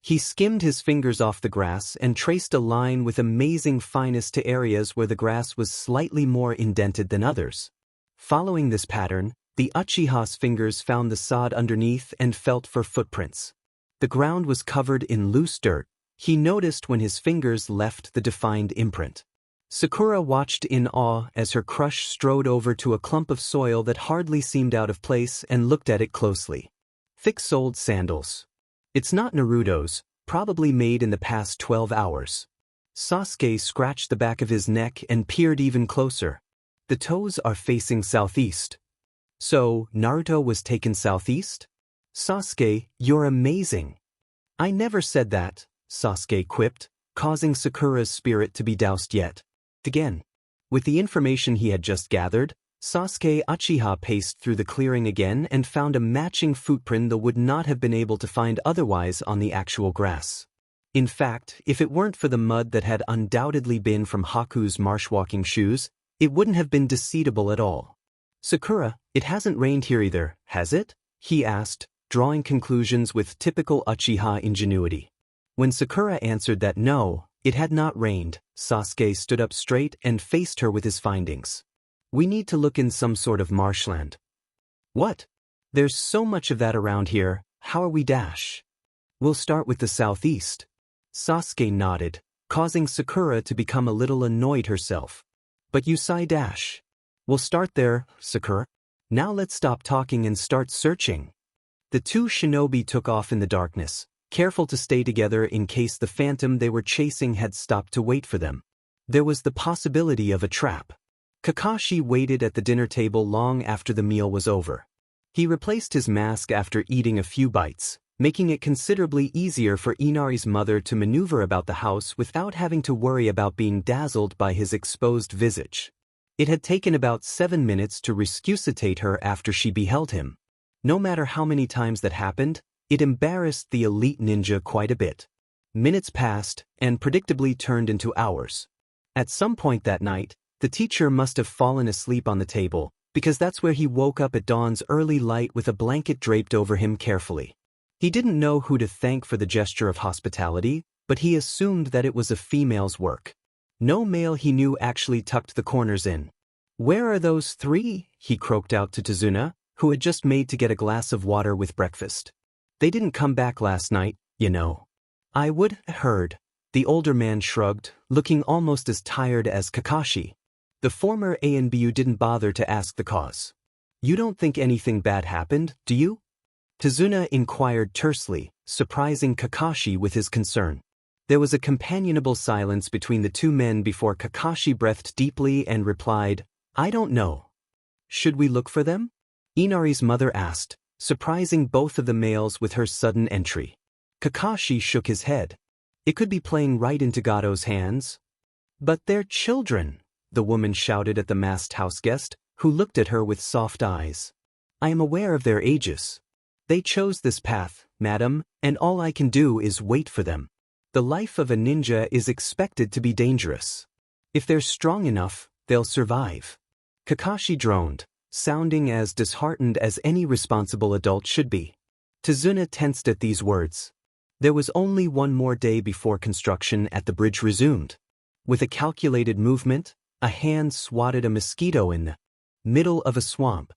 Speaker 1: He skimmed his fingers off the grass and traced a line with amazing fineness to areas where the grass was slightly more indented than others. Following this pattern, the Uchiha's fingers found the sod underneath and felt for footprints. The ground was covered in loose dirt. He noticed when his fingers left the defined imprint. Sakura watched in awe as her crush strode over to a clump of soil that hardly seemed out of place and looked at it closely. Thick-soled sandals. It's not Naruto's, probably made in the past 12 hours. Sasuke scratched the back of his neck and peered even closer. The toes are facing southeast. So, Naruto was taken southeast? Sasuke, you're amazing. I never said that, Sasuke quipped, causing Sakura's spirit to be doused yet again. With the information he had just gathered, Sasuke Uchiha paced through the clearing again and found a matching footprint that would not have been able to find otherwise on the actual grass. In fact, if it weren't for the mud that had undoubtedly been from Haku's marsh-walking shoes, it wouldn't have been decedable at all. Sakura, it hasn't rained here either, has it? He asked, drawing conclusions with typical Uchiha ingenuity. When Sakura answered that no, it had not rained, Sasuke stood up straight and faced her with his findings. We need to look in some sort of marshland. What? There's so much of that around here, how are we dash? We'll start with the southeast. Sasuke nodded, causing Sakura to become a little annoyed herself. But you say dash. We'll start there, Sakura. Now let's stop talking and start searching. The two shinobi took off in the darkness, careful to stay together in case the phantom they were chasing had stopped to wait for them. There was the possibility of a trap. Kakashi waited at the dinner table long after the meal was over. He replaced his mask after eating a few bites, making it considerably easier for Inari's mother to maneuver about the house without having to worry about being dazzled by his exposed visage. It had taken about 7 minutes to resuscitate her after she beheld him. No matter how many times that happened, it embarrassed the elite ninja quite a bit. Minutes passed, and predictably turned into hours. At some point that night, the teacher must have fallen asleep on the table, because that's where he woke up at dawn's early light with a blanket draped over him carefully. He didn't know who to thank for the gesture of hospitality, but he assumed that it was a female's work. No male he knew actually tucked the corners in. Where are those 3? He croaked out to Tazuna, who had just made to get a glass of water with breakfast. They didn't come back last night, you know. I would have heard. The older man shrugged, looking almost as tired as Kakashi. The former ANBU didn't bother to ask the cause. You don't think anything bad happened, do you? Tazuna inquired tersely, surprising Kakashi with his concern. There was a companionable silence between the two men before Kakashi breathed deeply and replied, I don't know. Should we look for them? Inari's mother asked, surprising both of the males with her sudden entry. Kakashi shook his head. It could be playing right into Gado's hands. But they're children, the woman shouted at the masked houseguest, who looked at her with soft eyes. I am aware of their ages. They chose this path, madam, and all I can do is wait for them. The life of a ninja is expected to be dangerous. If they're strong enough, they'll survive. Kakashi droned, sounding as disheartened as any responsible adult should be. Tazuna tensed at these words. There was only one more day before construction at the bridge resumed. With a calculated movement, a hand swatted a mosquito in the middle of a swamp.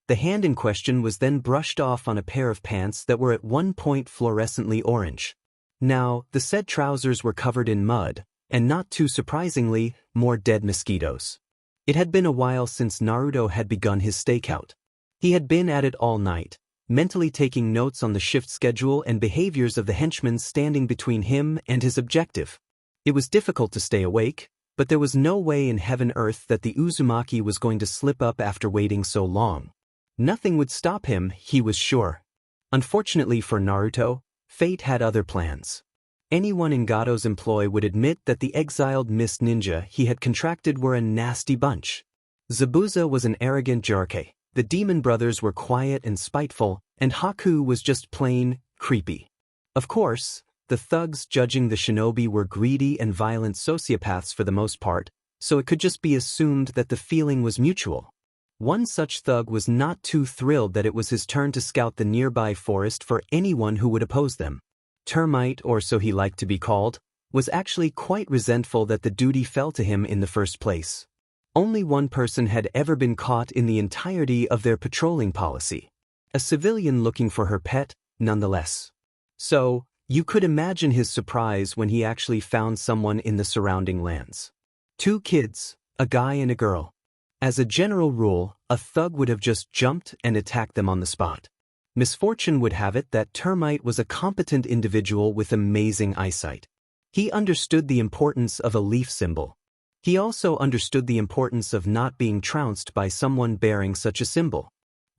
Speaker 1: The hand in question was then brushed off on a pair of pants that were at one point fluorescently orange. Now, the said trousers were covered in mud, and not too surprisingly, more dead mosquitoes. It had been a while since Naruto had begun his stakeout. He had been at it all night, mentally taking notes on the shift schedule and behaviors of the henchmen standing between him and his objective. It was difficult to stay awake, but there was no way in heaven earth that the Uzumaki was going to slip up after waiting so long. Nothing would stop him, he was sure. Unfortunately for Naruto, fate had other plans. Anyone in Gado's employ would admit that the exiled Mist Ninja he had contracted were a nasty bunch. Zabuza was an arrogant jerke, the demon brothers were quiet and spiteful, and Haku was just plain creepy. Of course, the thugs judging the shinobi were greedy and violent sociopaths for the most part, so it could just be assumed that the feeling was mutual. One such thug was not too thrilled that it was his turn to scout the nearby forest for anyone who would oppose them. Termite, or so he liked to be called, was actually quite resentful that the duty fell to him in the first place. Only one person had ever been caught in the entirety of their patrolling policy. A civilian looking for her pet, nonetheless. So, you could imagine his surprise when he actually found someone in the surrounding lands. 2 kids, a guy and a girl. As a general rule, a thug would have just jumped and attacked them on the spot. Misfortune would have it that Termite was a competent individual with amazing eyesight. He understood the importance of a leaf symbol. He also understood the importance of not being trounced by someone bearing such a symbol.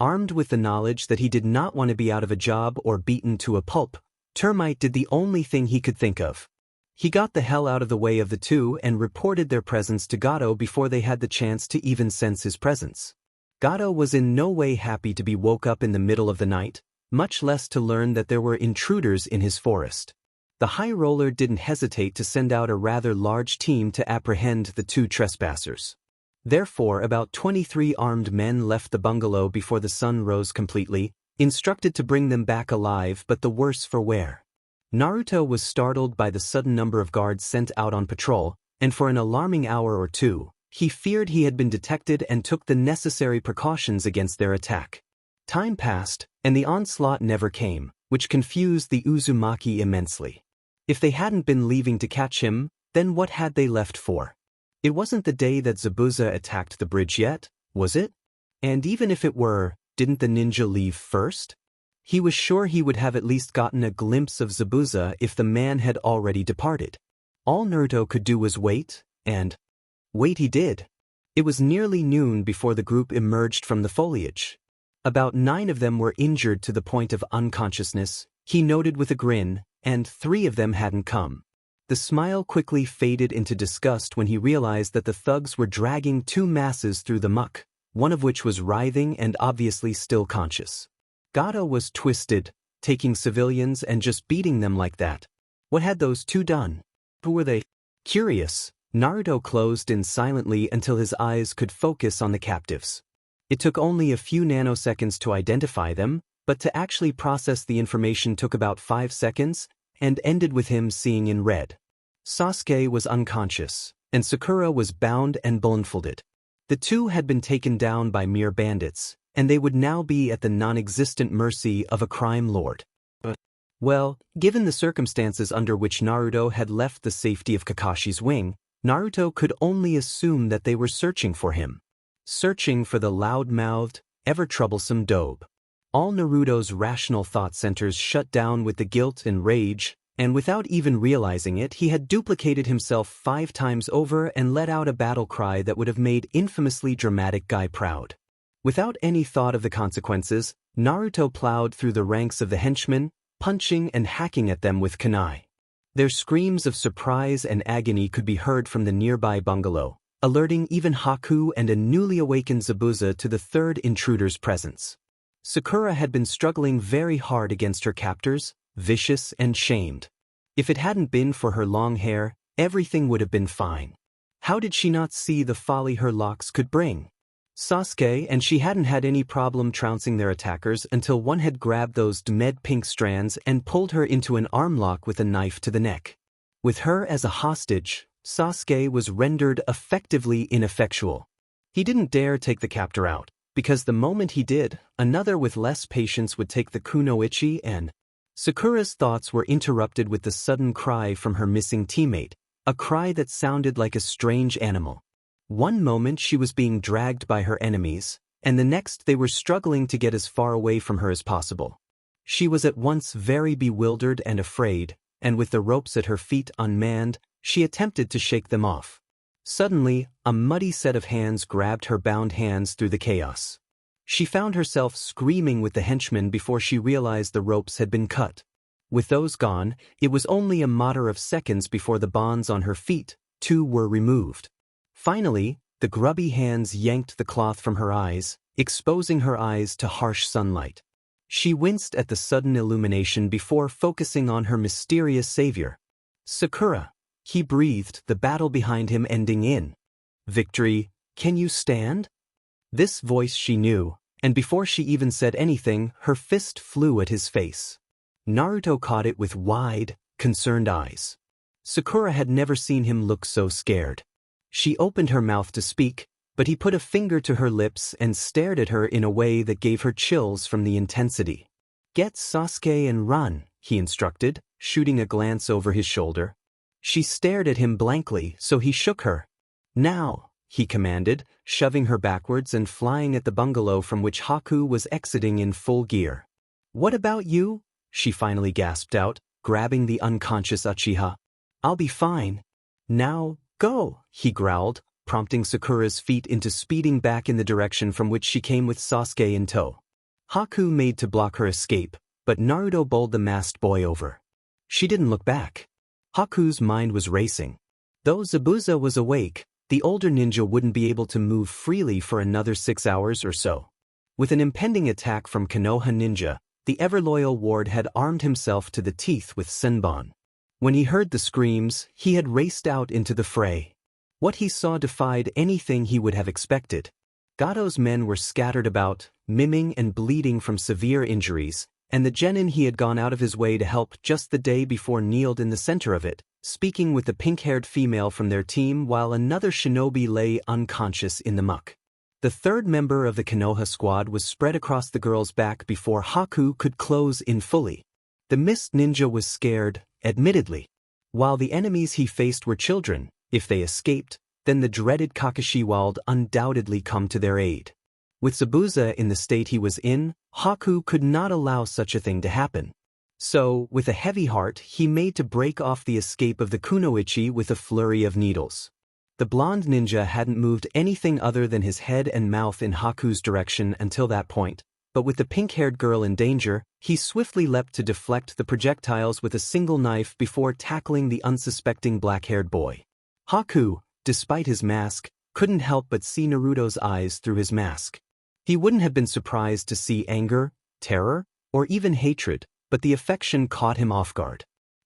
Speaker 1: Armed with the knowledge that he did not want to be out of a job or beaten to a pulp, Termite did the only thing he could think of. He got the hell out of the way of the two and reported their presence to Gado before they had the chance to even sense his presence. Gado was in no way happy to be woke up in the middle of the night, much less to learn that there were intruders in his forest. The high roller didn't hesitate to send out a rather large team to apprehend the 2 trespassers. Therefore, about 23 armed men left the bungalow before the sun rose completely, instructed to bring them back alive but the worse for wear. Naruto was startled by the sudden number of guards sent out on patrol, and for an alarming hour or two, he feared he had been detected and took the necessary precautions against their attack. Time passed, and the onslaught never came, which confused the Uzumaki immensely. If they hadn't been leaving to catch him, then what had they left for? It wasn't the day that Zabuza attacked the bridge yet, was it? And even if it were, didn't the ninja leave first? He was sure he would have at least gotten a glimpse of Zabuza if the man had already departed. All Naruto could do was wait, and wait he did. It was nearly noon before the group emerged from the foliage. About 9 of them were injured to the point of unconsciousness, he noted with a grin, and 3 of them hadn't come. The smile quickly faded into disgust when he realized that the thugs were dragging 2 masses through the muck, one of which was writhing and obviously still conscious. Gato was twisted, taking civilians and just beating them like that. What had those 2 done? Who were they? Curious, Naruto closed in silently until his eyes could focus on the captives. It took only a few nanoseconds to identify them, but to actually process the information took about 5 seconds, and ended with him seeing in red. Sasuke was unconscious, and Sakura was bound and blindfolded. The 2 had been taken down by mere bandits, and they would now be at the non-existent mercy of a crime lord. Well, given the circumstances under which Naruto had left the safety of Kakashi's wing, Naruto could only assume that they were searching for him. Searching for the loud-mouthed, ever-troublesome Dobe. All Naruto's rational thought centers shut down with the guilt and rage, and without even realizing it, he had duplicated himself 5 times over and let out a battle cry that would have made infamously dramatic Guy proud. Without any thought of the consequences, Naruto plowed through the ranks of the henchmen, punching and hacking at them with kunai. Their screams of surprise and agony could be heard from the nearby bungalow, alerting even Haku and a newly awakened Zabuza to the 3rd intruder's presence. Sakura had been struggling very hard against her captors, vicious and shamed. If it hadn't been for her long hair, everything would have been fine. How did she not see the folly her locks could bring? Sasuke and she hadn't had any problem trouncing their attackers until one had grabbed those dead pink strands and pulled her into an armlock with a knife to the neck. With her as a hostage, Sasuke was rendered effectively ineffectual. He didn't dare take the captor out, because the moment he did, another with less patience would take the kunoichi and Sakura's thoughts were interrupted with the sudden cry from her missing teammate, a cry that sounded like a strange animal. One moment she was being dragged by her enemies, and the next they were struggling to get as far away from her as possible. She was at once very bewildered and afraid, and with the ropes at her feet unmanned, she attempted to shake them off. Suddenly, a muddy set of hands grabbed her bound hands through the chaos. She found herself screaming with the henchmen before she realized the ropes had been cut. With those gone, it was only a matter of seconds before the bonds on her feet, too, were removed. Finally, the grubby hands yanked the cloth from her eyes, exposing her eyes to harsh sunlight. She winced at the sudden illumination before focusing on her mysterious savior. Sakura, he breathed, the battle behind him ending in victory. Can you stand? This voice she knew, and before she even said anything, her fist flew at his face. Naruto caught it with wide, concerned eyes. Sakura had never seen him look so scared. She opened her mouth to speak, but he put a finger to her lips and stared at her in a way that gave her chills from the intensity. Get Sasuke and run, he instructed, shooting a glance over his shoulder. She stared at him blankly, so he shook her. Now, he commanded, shoving her backwards and flying at the bungalow from which Haku was exiting in full gear. What about you? She finally gasped out, grabbing the unconscious Uchiha. I'll be fine. Now, go, he growled, prompting Sakura's feet into speeding back in the direction from which she came with Sasuke in tow. Haku made to block her escape, but Naruto bowled the masked boy over. She didn't look back. Haku's mind was racing. Though Zabuza was awake, the older ninja wouldn't be able to move freely for another 6 hours or so. With an impending attack from Konoha ninja, the ever-loyal ward had armed himself to the teeth with senbon. When he heard the screams, he had raced out into the fray. What he saw defied anything he would have expected. Gato's men were scattered about, miming and bleeding from severe injuries, and the genin he had gone out of his way to help just the day before kneeled in the center of it, speaking with the pink-haired female from their team while another shinobi lay unconscious in the muck. The third member of the Konoha squad was spread across the girl's back before Haku could close in fully. The mist ninja was scared, admittedly. While the enemies he faced were children, if they escaped, then the dreaded Kakashi would undoubtedly come to their aid. With Zabuza in the state he was in, Haku could not allow such a thing to happen. So, with a heavy heart, he made to break off the escape of the kunoichi with a flurry of needles. The blonde ninja hadn't moved anything other than his head and mouth in Haku's direction until that point, but with the pink-haired girl in danger, he swiftly leapt to deflect the projectiles with a single knife before tackling the unsuspecting black-haired boy. Haku, despite his mask, couldn't help but see Naruto's eyes through his mask. He wouldn't have been surprised to see anger, terror, or even hatred, but the affection caught him off guard.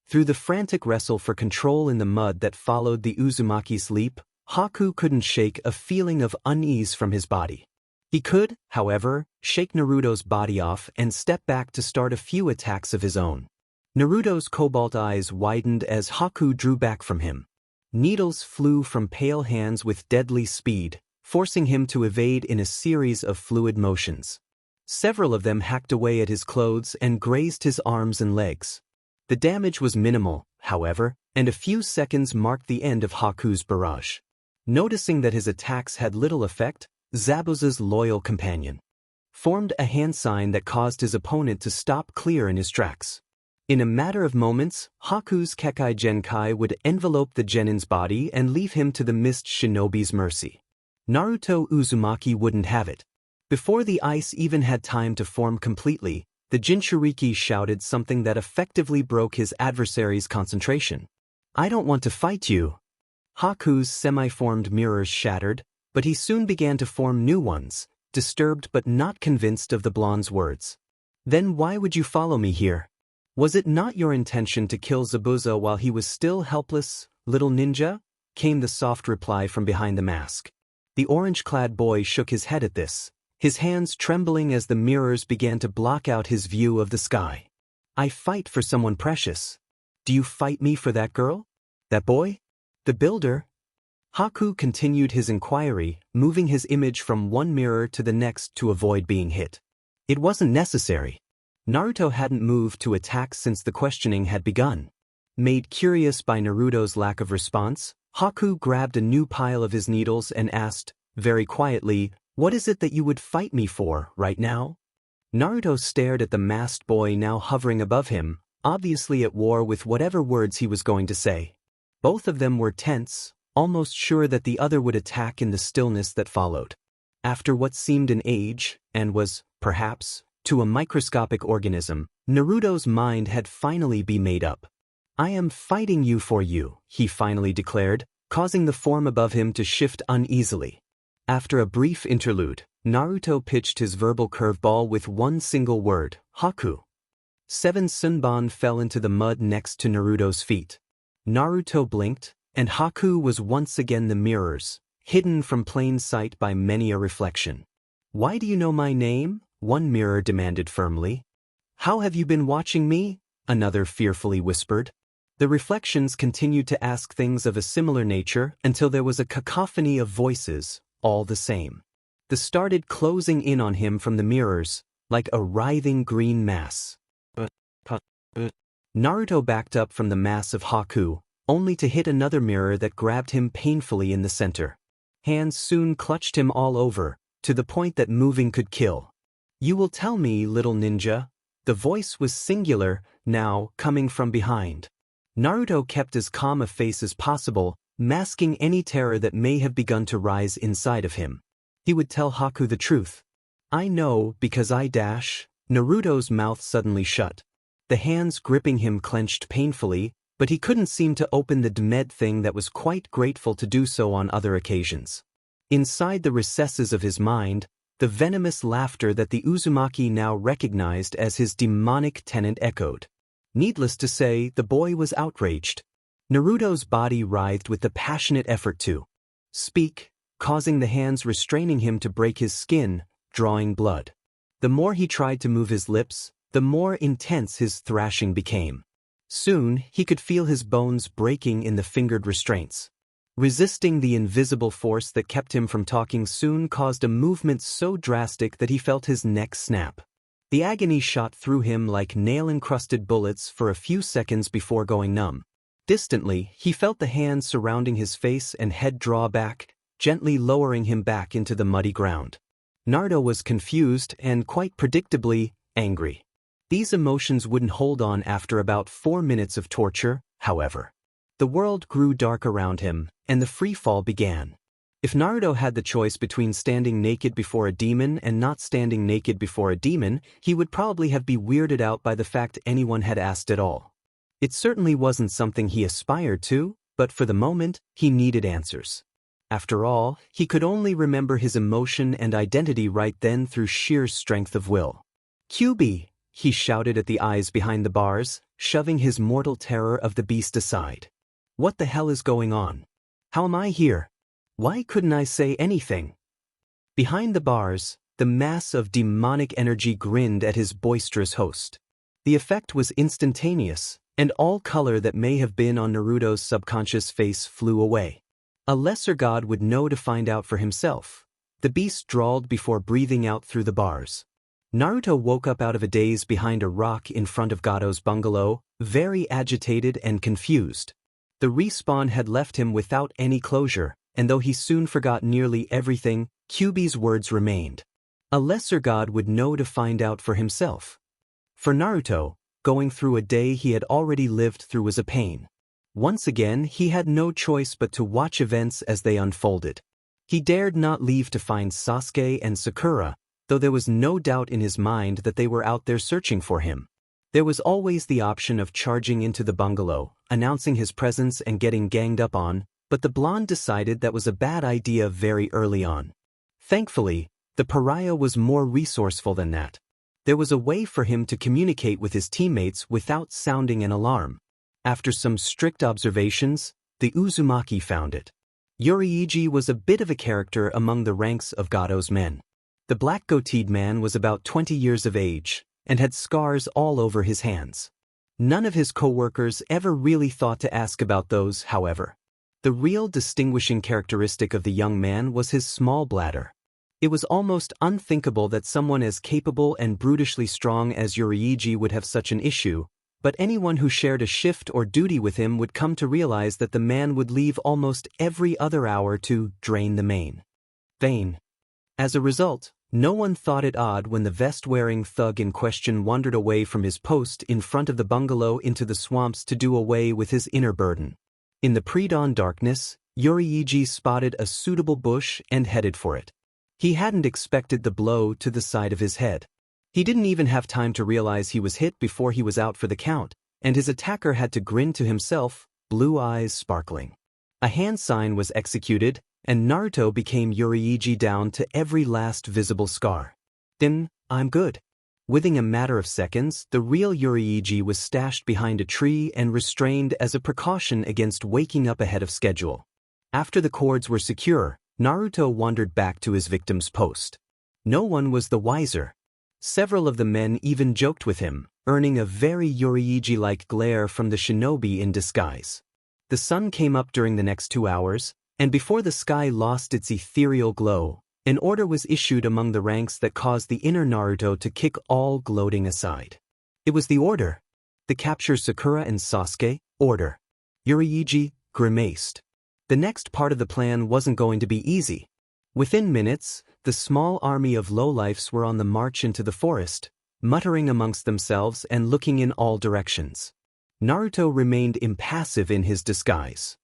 Speaker 1: Through the frantic wrestle for control in the mud that followed the Uzumaki's leap, Haku couldn't shake a feeling of unease from his body. He could, however, shake Naruto's body off and step back to start a few attacks of his own. Naruto's cobalt eyes widened as Haku drew back from him. Needles flew from pale hands with deadly speed, forcing him to evade in a series of fluid motions. Several of them hacked away at his clothes and grazed his arms and legs. The damage was minimal, however, and a few seconds marked the end of Haku's barrage. Noticing that his attacks had little effect, Zabuza's loyal companion formed a hand sign that caused his opponent to stop clear in his tracks. In a matter of moments, Haku's Kekai Genkai would envelope the genin's body and leave him to the mist shinobi's mercy. Naruto Uzumaki wouldn't have it. Before the ice even had time to form completely, the Jinchuriki shouted something that effectively broke his adversary's concentration. "I don't want to fight you." Haku's semi-formed mirrors shattered, but he soon began to form new ones, disturbed but not convinced of the blonde's words. "Then why would you follow me here? Was it not your intention to kill Zabuza while he was still helpless, little ninja?" came the soft reply from behind the mask. The orange-clad boy shook his head at this, his hands trembling as the mirrors began to block out his view of the sky. "I fight for someone precious. Do you fight me for that girl? That boy? The builder?" Haku continued his inquiry, moving his image from one mirror to the next to avoid being hit. It wasn't necessary. Naruto hadn't moved to attack since the questioning had begun. Made curious by Naruto's lack of response, Haku grabbed a new pile of his needles and asked, very quietly, "What is it that you would fight me for, right now?" Naruto stared at the masked boy now hovering above him, obviously at war with whatever words he was going to say. Both of them were tense, almost sure that the other would attack in the stillness that followed. After what seemed an age, and was, perhaps, to a microscopic organism, Naruto's mind had finally been made up. "I am fighting you for you," he finally declared, causing the form above him to shift uneasily. After a brief interlude, Naruto pitched his verbal curveball with one single word, "Haku." 7 Sunban fell into the mud next to Naruto's feet. Naruto blinked, and Haku was once again the mirrors, hidden from plain sight by many a reflection. "Why do you know my name?" one mirror demanded firmly. "How have you been watching me?" another fearfully whispered. The reflections continued to ask things of a similar nature until there was a cacophony of voices, all the same. They started closing in on him from the mirrors, like a writhing green mass. Naruto backed up from the mass of Haku, only to hit another mirror that grabbed him painfully in the center. Hands soon clutched him all over, to the point that moving could kill. "You will tell me, little ninja." The voice was singular, now, coming from behind. Naruto kept as calm a face as possible, masking any terror that may have begun to rise inside of him. He would tell Haku the truth. "I know, because I dash." Naruto's mouth suddenly shut. The hands gripping him clenched painfully, but he couldn't seem to open the demed thing that was quite grateful to do so on other occasions. Inside the recesses of his mind, the venomous laughter that the Uzumaki now recognized as his demonic tenant echoed. Needless to say, the boy was outraged. Naruto's body writhed with the passionate effort to speak, causing the hands restraining him to break his skin, drawing blood. The more he tried to move his lips, the more intense his thrashing became. Soon, he could feel his bones breaking in the fingered restraints. Resisting the invisible force that kept him from talking soon caused a movement so drastic that he felt his neck snap. The agony shot through him like nail-encrusted bullets for a few seconds before going numb. Distantly, he felt the hands surrounding his face and head draw back, gently lowering him back into the muddy ground. Naruto was confused and, quite predictably, angry. These emotions wouldn't hold on after about 4 minutes of torture, however. The world grew dark around him, and the freefall began. If Naruto had the choice between standing naked before a demon and not standing naked before a demon, he would probably have been weirded out by the fact anyone had asked at all. It certainly wasn't something he aspired to, but for the moment, he needed answers. After all, he could only remember his emotion and identity right then through sheer strength of will. "QB!" he shouted at the eyes behind the bars, shoving his mortal terror of the beast aside. "What the hell is going on? How am I here? Why couldn't I say anything?" Behind the bars, the mass of demonic energy grinned at his boisterous host. The effect was instantaneous, and all color that may have been on Naruto's subconscious face flew away. A lesser god would know to find out for himself. The beast drawled before breathing out through the bars. Naruto woke up out of a daze behind a rock in front of Gado's bungalow, very agitated and confused. The respawn had left him without any closure, and though he soon forgot nearly everything, QB's words remained. A lesser god would know to find out for himself. For Naruto, going through a day he had already lived through was a pain. Once again, he had no choice but to watch events as they unfolded. He dared not leave to find Sasuke and Sakura, though there was no doubt in his mind that they were out there searching for him. There was always the option of charging into the bungalow, announcing his presence and getting ganged up on, but the blonde decided that was a bad idea very early on. Thankfully, the pariah was more resourceful than that. There was a way for him to communicate with his teammates without sounding an alarm. After some strict observations, the Uzumaki found it. Yoriiji was a bit of a character among the ranks of Gado's men. The black-goateed man was about 20 years of age, and had scars all over his hands. None of his co-workers ever really thought to ask about those, however. The real distinguishing characteristic of the young man was his small bladder. It was almost unthinkable that someone as capable and brutishly strong as Yoriiji would have such an issue, but anyone who shared a shift or duty with him would come to realize that the man would leave almost every other hour to drain the main vein. As a result, no one thought it odd when the vest-wearing thug in question wandered away from his post in front of the bungalow into the swamps to do away with his inner burden. In the pre-dawn darkness, Yoriiji spotted a suitable bush and headed for it. He hadn't expected the blow to the side of his head. He didn't even have time to realize he was hit before he was out for the count, and his attacker had to grin to himself, blue eyes sparkling. A hand sign was executed, and Naruto became Yoriiji down to every last visible scar. Then, "I'm good." Within a matter of seconds, the real Yoriiji was stashed behind a tree and restrained as a precaution against waking up ahead of schedule. After the cords were secure, Naruto wandered back to his victim's post. No one was the wiser. Several of the men even joked with him, earning a very Yoriiji-like glare from the shinobi in disguise. The sun came up during the next 2 hours, and before the sky lost its ethereal glow, an order was issued among the ranks that caused the inner Naruto to kick all gloating aside. It was the order. The capture Sakura and Sasuke order. Yoriiji grimaced. The next part of the plan wasn't going to be easy. Within minutes, the small army of lowlifes were on the march into the forest, muttering amongst themselves and looking in all directions. Naruto remained impassive in his disguise.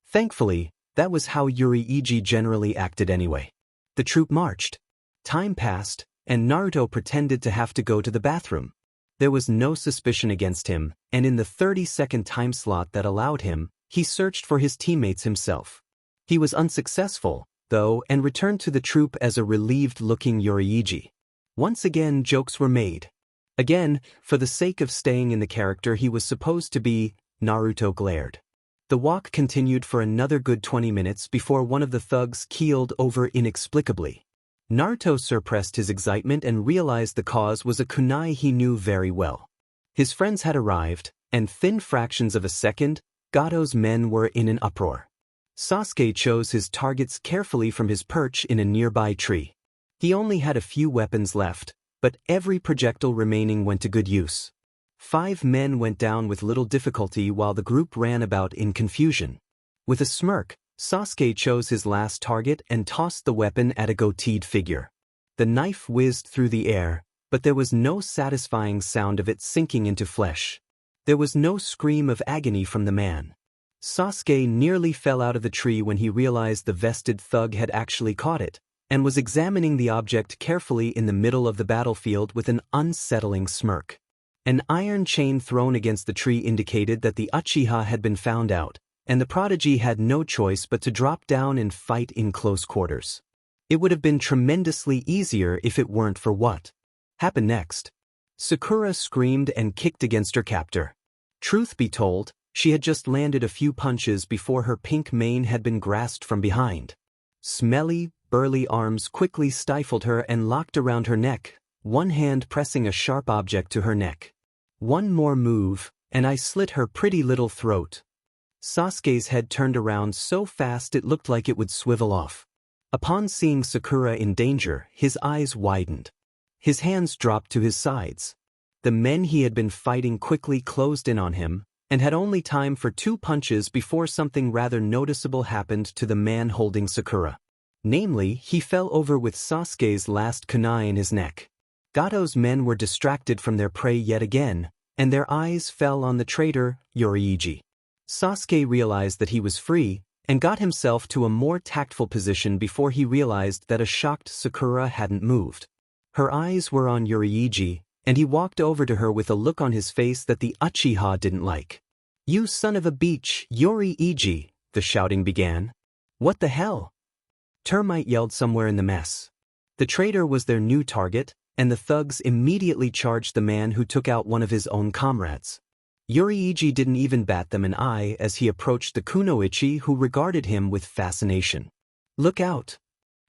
Speaker 1: Thankfully, that was how Yoriiji generally acted anyway. The troop marched. Time passed, and Naruto pretended to have to go to the bathroom. There was no suspicion against him, and in the 30-second time slot that allowed him, he searched for his teammates himself. He was unsuccessful, though, and returned to the troop as a relieved-looking Yoriiji. Once again, jokes were made. Again, for the sake of staying in the character he was supposed to be, Naruto glared. The walk continued for another good 20 minutes before one of the thugs keeled over inexplicably. Naruto suppressed his excitement and realized the cause was a kunai he knew very well. His friends had arrived, and within fractions of a second, Gato's men were in an uproar. Sasuke chose his targets carefully from his perch in a nearby tree. He only had a few weapons left, but every projectile remaining went to good use. 5 men went down with little difficulty while the group ran about in confusion. With a smirk, Sasuke chose his last target and tossed the weapon at a goateed figure. The knife whizzed through the air, but there was no satisfying sound of it sinking into flesh. There was no scream of agony from the man. Sasuke nearly fell out of the tree when he realized the vested thug had actually caught it, and was examining the object carefully in the middle of the battlefield with an unsettling smirk. An iron chain thrown against the tree indicated that the Uchiha had been found out, and the prodigy had no choice but to drop down and fight in close quarters. It would have been tremendously easier if it weren't for what happened next. Sakura screamed and kicked against her captor. Truth be told, she had just landed a few punches before her pink mane had been grasped from behind. Smelly, burly arms quickly stifled her and locked around her neck, one hand pressing a sharp object to her neck. One more move, and I slit her pretty little throat. Sasuke's head turned around so fast it looked like it would swivel off. Upon seeing Sakura in danger, his eyes widened. His hands dropped to his sides. The men he had been fighting quickly closed in on him, and had only time for 2 punches before something rather noticeable happened to the man holding Sakura. Namely, he fell over with Sasuke's last kunai in his neck. Gato's men were distracted from their prey yet again, and their eyes fell on the traitor, Yoruichi. Sasuke realized that he was free, and got himself to a more tactful position before he realized that a shocked Sakura hadn't moved. Her eyes were on Yoruichi, and he walked over to her with a look on his face that the Uchiha didn't like. "You son of a beach, Yoruichi," the shouting began. "What the hell?" Termite yelled somewhere in the mess. The traitor was their new target, and the thugs immediately charged the man who took out one of his own comrades. Yoruichi didn't even bat them an eye as he approached the kunoichi, who regarded him with fascination. "Look out!"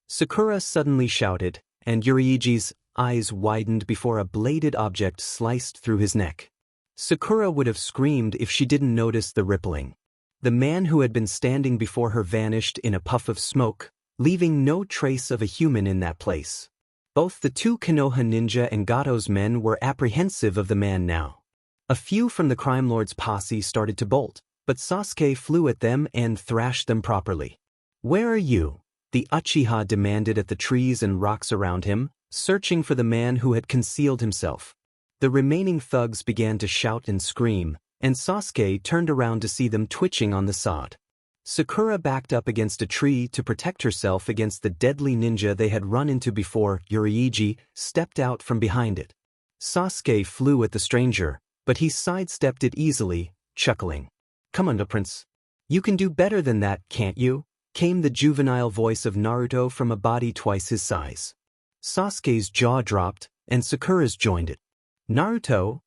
Speaker 1: Sakura suddenly shouted, and Yoruichi's eyes widened before a bladed object sliced through his neck. Sakura would have screamed if she didn't notice the rippling. The man who had been standing before her vanished in a puff of smoke, leaving no trace of a human in that place. Both the 2 Konoha ninja and Gato's men were apprehensive of the man now. A few from the crime lord's posse started to bolt, but Sasuke flew at them and thrashed them properly. "Where are you?" the Uchiha demanded at the trees and rocks around him, searching for the man who had concealed himself. The remaining thugs began to shout and scream, and Sasuke turned around to see them twitching on the sod. Sakura backed up against a tree to protect herself against the deadly ninja they had run into before Yoruichi stepped out from behind it. Sasuke flew at the stranger, but he sidestepped it easily, chuckling. "Come on, Prince. You can do better than that, can't you?" came the juvenile voice of Naruto from a body twice his size. Sasuke's jaw dropped, and Sakura's joined it. "Naruto?"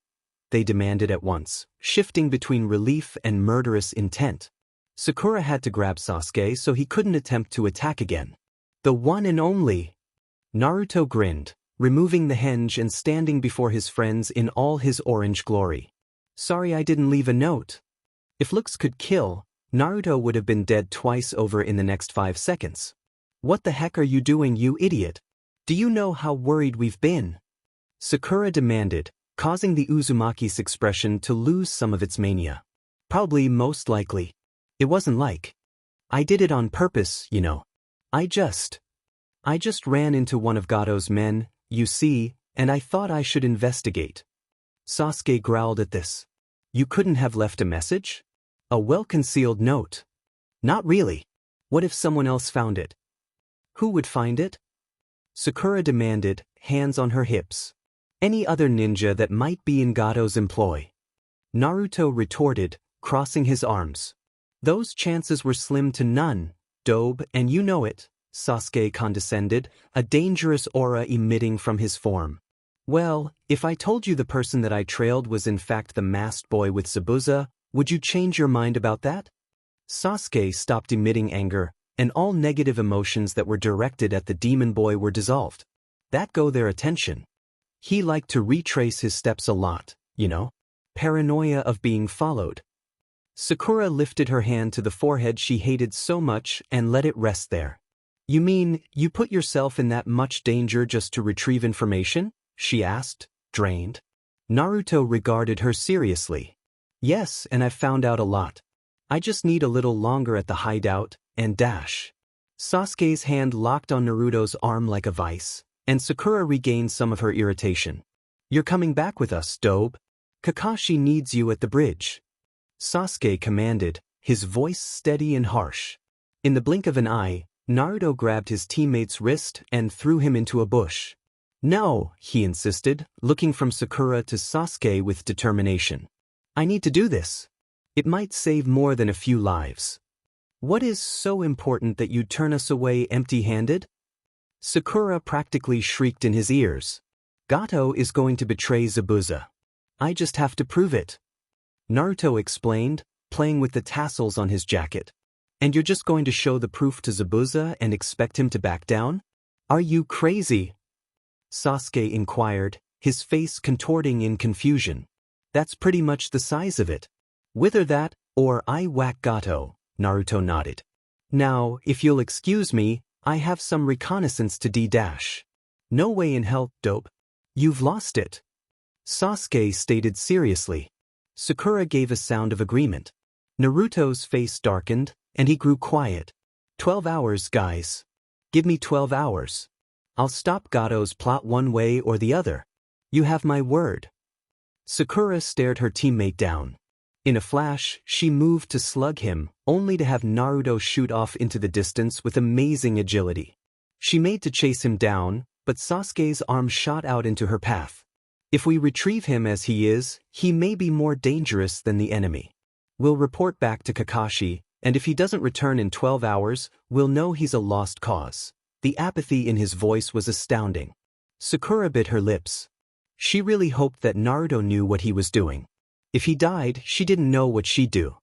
Speaker 1: they demanded at once, shifting between relief and murderous intent. Sakura had to grab Sasuke so he couldn't attempt to attack again. "The one and only." Naruto grinned, removing the henge and standing before his friends in all his orange glory. "Sorry I didn't leave a note." If looks could kill, Naruto would have been dead twice over in the next 5 seconds. "What the heck are you doing, you idiot? Do you know how worried we've been?" Sakura demanded, causing the Uzumaki's expression to lose some of its mania. "Probably, most likely. It wasn't like I did it on purpose, you know. I just ran into one of Gato's men, you see, and I thought I should investigate." Sasuke growled at this. "You couldn't have left a message? A well-concealed note?" "Not really. What if someone else found it?" "Who would find it?" Sakura demanded, hands on her hips. "Any other ninja that might be in Gato's employ." Naruto retorted, crossing his arms. "Those chances were slim to none, Dobe, and you know it," Sasuke condescended, a dangerous aura emitting from his form. "Well, if I told you the person that I trailed was in fact the masked boy with Zabuza, would you change your mind about that?" Sasuke stopped emitting anger, and all negative emotions that were directed at the demon boy were dissolved. That got their attention. He liked to retrace his steps a lot, you know? Paranoia of being followed. Sakura lifted her hand to the forehead she hated so much and let it rest there. You mean, you put yourself in that much danger just to retrieve information? She asked, drained. Naruto regarded her seriously. Yes, and I've found out a lot. I just need a little longer at the hideout, and dash. Sasuke's hand locked on Naruto's arm like a vice, and Sakura regained some of her irritation. You're coming back with us, Dobe. Kakashi needs you at the bridge. Sasuke commanded, his voice steady and harsh. In the blink of an eye, Naruto grabbed his teammate's wrist and threw him into a bush. No, he insisted, looking from Sakura to Sasuke with determination. I need to do this. It might save more than a few lives. What is so important that you turn us away empty-handed? Sakura practically shrieked in his ears. Gato is going to betray Zabuza. I just have to prove it. Naruto explained, playing with the tassels on his jacket. And you're just going to show the proof to Zabuza and expect him to back down? Are you crazy? Sasuke inquired, his face contorting in confusion. That's pretty much the size of it. Whether that, or I whack Gato, Naruto nodded. Now, if you'll excuse me, I have some reconnaissance to D-dash. No way in hell, Dope. You've lost it. Sasuke stated seriously. Sakura gave a sound of agreement. Naruto's face darkened, and he grew quiet. 12 hours, guys. Give me 12 hours. I'll stop Gato's plot one way or the other. You have my word. Sakura stared her teammate down. In a flash, she moved to slug him, only to have Naruto shoot off into the distance with amazing agility. She made to chase him down, but Sasuke's arm shot out into her path. If we retrieve him as he is, he may be more dangerous than the enemy. We'll report back to Kakashi, and if he doesn't return in 12 hours, we'll know he's a lost cause. The apathy in his voice was astounding. Sakura bit her lips. She really hoped that Naruto knew what he was doing. If he died, she didn't know what she'd do.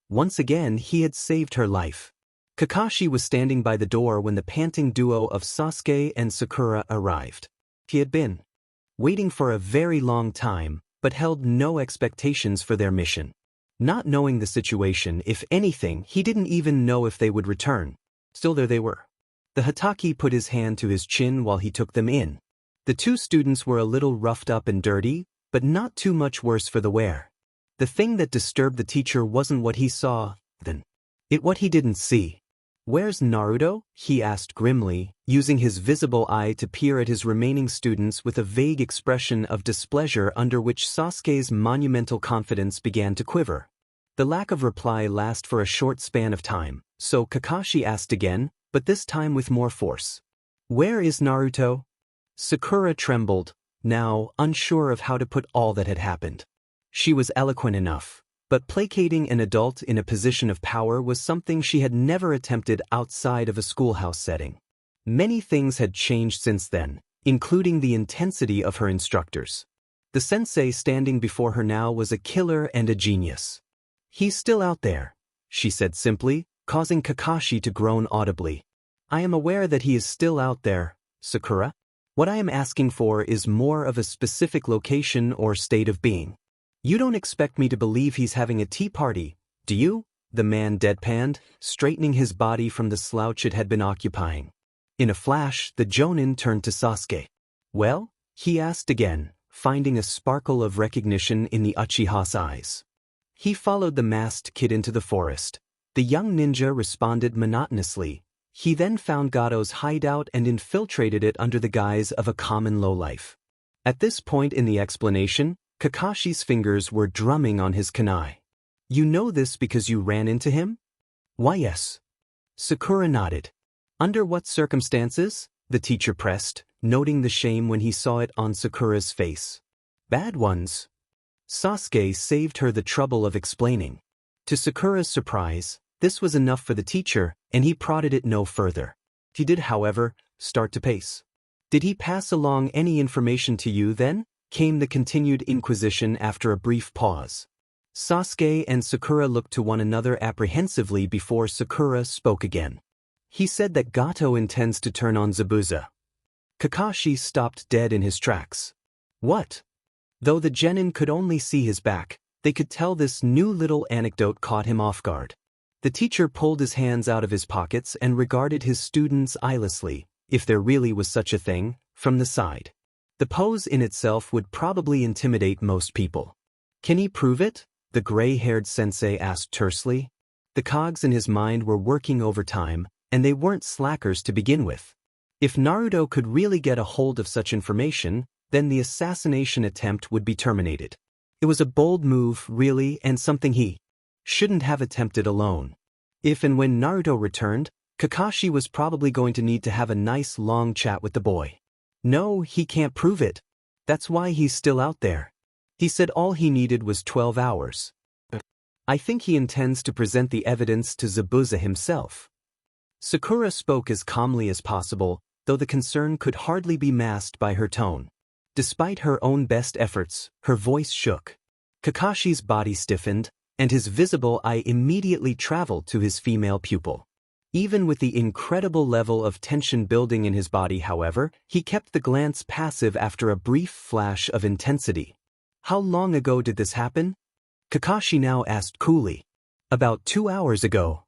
Speaker 1: Once again, he had saved her life. Kakashi was standing by the door when the panting duo of Sasuke and Sakura arrived. He had been waiting for a very long time, but held no expectations for their mission. Not knowing the situation, if anything, he didn't even know if they would return. Still, there they were. The Hatake put his hand to his chin while he took them in. The two students were a little roughed up and dirty, but not too much worse for the wear. The thing that disturbed the teacher wasn't what he saw, then. It what he didn't see. Where's Naruto? He asked grimly, using his visible eye to peer at his remaining students with a vague expression of displeasure under which Sasuke's monumental confidence began to quiver. The lack of reply lasted for a short span of time, so Kakashi asked again, but this time with more force. Where is Naruto? Sakura trembled, now unsure of how to put all that had happened. She was eloquent enough, but placating an adult in a position of power was something she had never attempted outside of a schoolhouse setting. Many things had changed since then, including the intensity of her instructors. The sensei standing before her now was a killer and a genius. He's still out there, she said simply, causing Kakashi to groan audibly. I am aware that he is still out there, Sakura. What I am asking for is more of a specific location or state of being. You don't expect me to believe he's having a tea party, do you? The man deadpanned, straightening his body from the slouch it had been occupying. In a flash, the Jonin turned to Sasuke. Well? He asked again, finding a sparkle of recognition in the Uchiha's eyes. He followed the masked kid into the forest. The young ninja responded monotonously. He then found Gato's hideout and infiltrated it under the guise of a common lowlife. At this point in the explanation, Kakashi's fingers were drumming on his kunai. You know this because you ran into him? Why yes. Sakura nodded. Under what circumstances? The teacher pressed, noting the shame when he saw it on Sakura's face. Bad ones. Sasuke saved her the trouble of explaining. To Sakura's surprise, this was enough for the teacher, and he prodded it no further. He did, however, start to pace. Did he pass along any information to you then? Came the continued inquisition after a brief pause. Sasuke and Sakura looked to one another apprehensively before Sakura spoke again. He said that Gato intends to turn on Zabuza. Kakashi stopped dead in his tracks. What? Though the genin could only see his back, they could tell this new little anecdote caught him off guard. The teacher pulled his hands out of his pockets and regarded his students eyelessly, if there really was such a thing, from the side. The pose in itself would probably intimidate most people. Can he prove it? The gray-haired sensei asked tersely. The cogs in his mind were working overtime, and they weren't slackers to begin with. If Naruto could really get a hold of such information, then the assassination attempt would be terminated. It was a bold move, really, and something he shouldn't have attempted alone. If and when Naruto returned, Kakashi was probably going to need to have a nice long chat with the boy. No, he can't prove it. That's why he's still out there. He said all he needed was 12 hours. I think he intends to present the evidence to Zabuza himself. Sakura spoke as calmly as possible, though the concern could hardly be masked by her tone. Despite her own best efforts, her voice shook. Kakashi's body stiffened, and his visible eye immediately traveled to his female pupil. Even with the incredible level of tension building in his body, however, he kept the glance passive after a brief flash of intensity. How long ago did this happen? Kakashi now asked coolly. About 2 hours ago.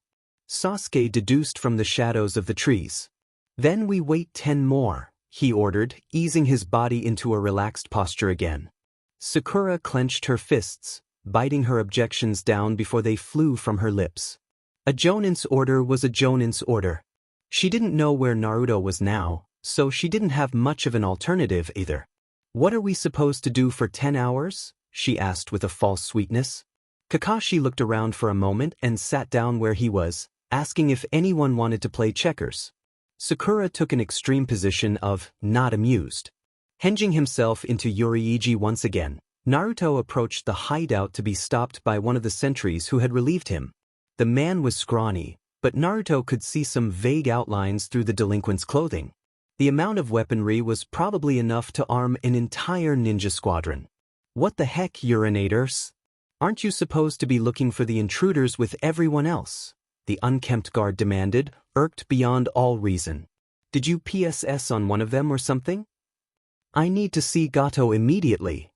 Speaker 1: Sasuke deduced from the shadows of the trees. Then we wait 10 more, he ordered, easing his body into a relaxed posture again. Sakura clenched her fists, biting her objections down before they flew from her lips. A Jonin's order was a Jonin's order. She didn't know where Naruto was now, so she didn't have much of an alternative either. What are we supposed to do for 10 hours? She asked with a false sweetness. Kakashi looked around for a moment and sat down where he was, asking if anyone wanted to play checkers. Sakura took an extreme position of not amused. Hinging himself into Yuriigi once again, Naruto approached the hideout to be stopped by one of the sentries who had relieved him. The man was scrawny, but Naruto could see some vague outlines through the delinquent's clothing. The amount of weaponry was probably enough to arm an entire ninja squadron. What the heck, urinators? Aren't you supposed to be looking for the intruders with everyone else? The unkempt guard demanded, irked beyond all reason. Did you PSS on one of them or something? I need to see Gato immediately.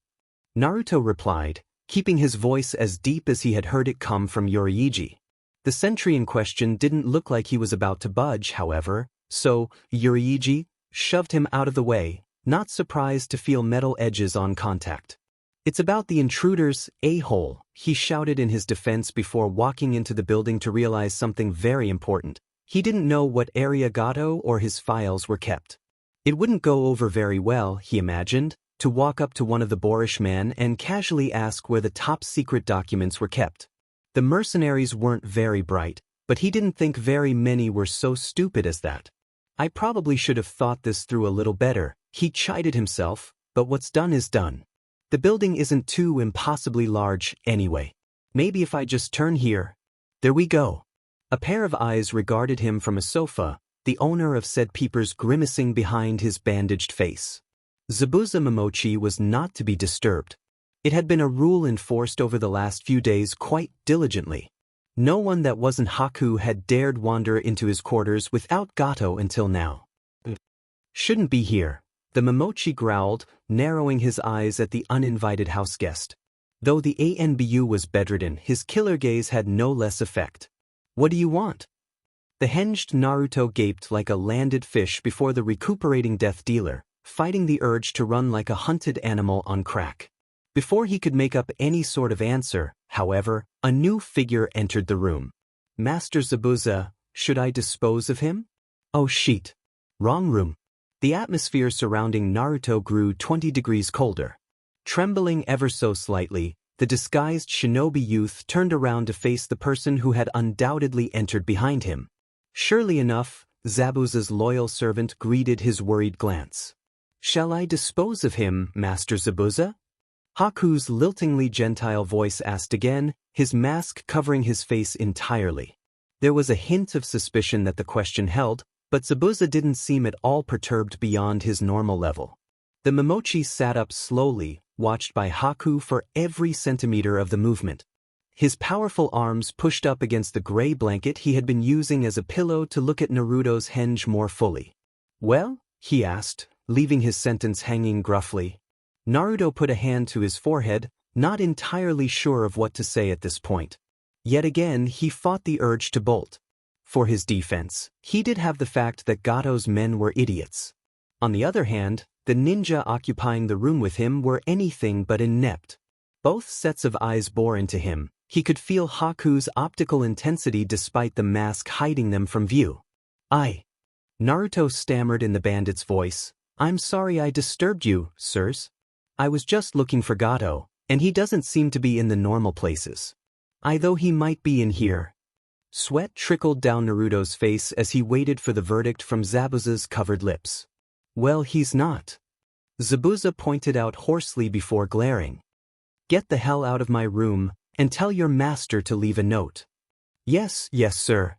Speaker 1: Naruto replied, keeping his voice as deep as he had heard it come from Yuriigi. The sentry in question didn't look like he was about to budge, however, so Yuriigi shoved him out of the way, not surprised to feel metal edges on contact. It's about the intruders, a-hole, he shouted in his defense before walking into the building to realize something very important. He didn't know what area Gato or his files were kept. It wouldn't go over very well, he imagined, to walk up to one of the boorish men and casually ask where the top-secret documents were kept. The mercenaries weren't very bright, but he didn't think very many were so stupid as that. I probably should have thought this through a little better, he chided himself, but what's done is done. The building isn't too impossibly large anyway. Maybe if I just turn here. There we go. A pair of eyes regarded him from a sofa, the owner of said peepers grimacing behind his bandaged face. Zabuza Momochi was not to be disturbed. It had been a rule enforced over the last few days quite diligently. No one that wasn't Haku had dared wander into his quarters without Gato until now. Shouldn't be here, the Momochi growled, narrowing his eyes at the uninvited houseguest. Though the ANBU was bedridden, his killer gaze had no less effect. What do you want? The hinged Naruto gaped like a landed fish before the recuperating death dealer, fighting the urge to run like a hunted animal on crack. Before he could make up any sort of answer, however, a new figure entered the room. Master Zabuza, should I dispose of him? Oh shit. Wrong room. The atmosphere surrounding Naruto grew 20 degrees colder. Trembling ever so slightly, the disguised shinobi youth turned around to face the person who had undoubtedly entered behind him. Surely enough, Zabuza's loyal servant greeted his worried glance. Shall I dispose of him, Master Zabuza? Haku's liltingly gentile voice asked again, his mask covering his face entirely. There was a hint of suspicion that the question held, but Zabuza didn't seem at all perturbed beyond his normal level. The Momochi sat up slowly, watched by Haku for every centimeter of the movement. his powerful arms pushed up against the gray blanket he had been using as a pillow to look at Naruto's henge more fully. "Well?" he asked, leaving his sentence hanging gruffly. Naruto put a hand to his forehead, not entirely sure of what to say at this point. Yet again he fought the urge to bolt. For his defense, he did have the fact that Gato's men were idiots. On the other hand, the ninja occupying the room with him were anything but inept. Both sets of eyes bore into him. He could feel Haku's optical intensity despite the mask hiding them from view. Naruto stammered in the bandit's voice. "I'm sorry I disturbed you, sirs. I was just looking for Gato, and he doesn't seem to be in the normal places. Though he might be in here." Sweat trickled down Naruto's face as he waited for the verdict from Zabuza's covered lips. "Well, he's not," Zabuza pointed out hoarsely before glaring. "Get the hell out of my room, and tell your master to leave a note." Yes, sir,"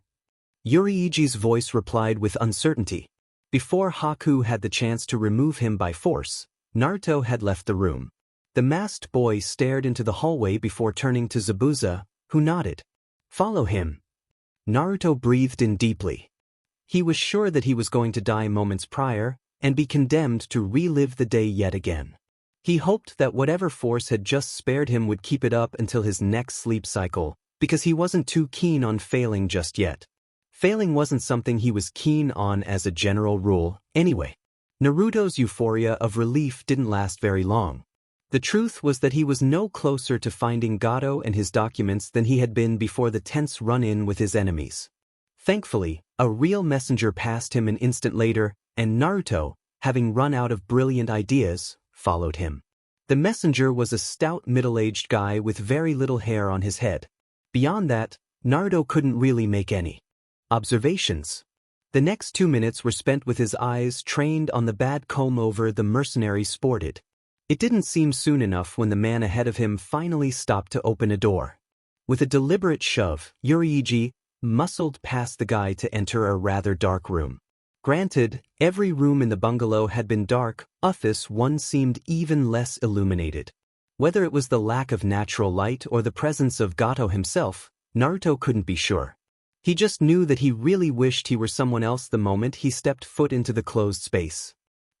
Speaker 1: Yuriiji's voice replied with uncertainty. Before Haku had the chance to remove him by force, Naruto had left the room. The masked boy stared into the hallway before turning to Zabuza, who nodded. "Follow him." Naruto breathed in deeply. He was sure that he was going to die moments prior, and be condemned to relive the day yet again. He hoped that whatever force had just spared him would keep it up until his next sleep cycle, because he wasn't too keen on failing just yet. Failing wasn't something he was keen on as a general rule, anyway. Naruto's euphoria of relief didn't last very long. The truth was that he was no closer to finding Gato and his documents than he had been before the tense run-in with his enemies. Thankfully, a real messenger passed him an instant later, and Naruto, having run out of brilliant ideas, followed him. The messenger was a stout middle-aged guy with very little hair on his head. Beyond that, Naruto couldn't really make any observations. The next 2 minutes were spent with his eyes trained on the bad comb-over the mercenary sported. It didn't seem soon enough when the man ahead of him finally stopped to open a door. With a deliberate shove, Yuriiji muscled past the guy to enter a rather dark room. Granted, every room in the bungalow had been dark, this one seemed even less illuminated. Whether it was the lack of natural light or the presence of Gato himself, Naruto couldn't be sure. He just knew that he really wished he were someone else the moment he stepped foot into the closed space.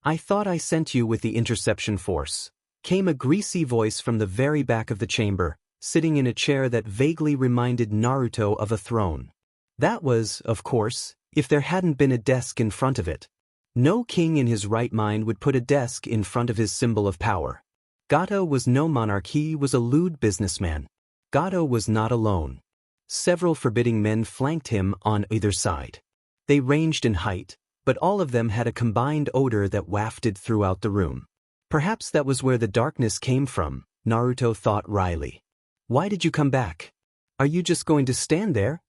Speaker 1: "I thought I sent you with the interception force," came a greasy voice from the very back of the chamber, sitting in a chair that vaguely reminded Naruto of a throne. That was, of course, if there hadn't been a desk in front of it. No king in his right mind would put a desk in front of his symbol of power. Gato was no monarch, he was a lewd businessman. Gato was not alone. Several forbidding men flanked him on either side. They ranged in height, but all of them had a combined odor that wafted throughout the room. Perhaps that was where the darkness came from, Naruto thought wryly. "Why did you come back? Are you just going to stand there?"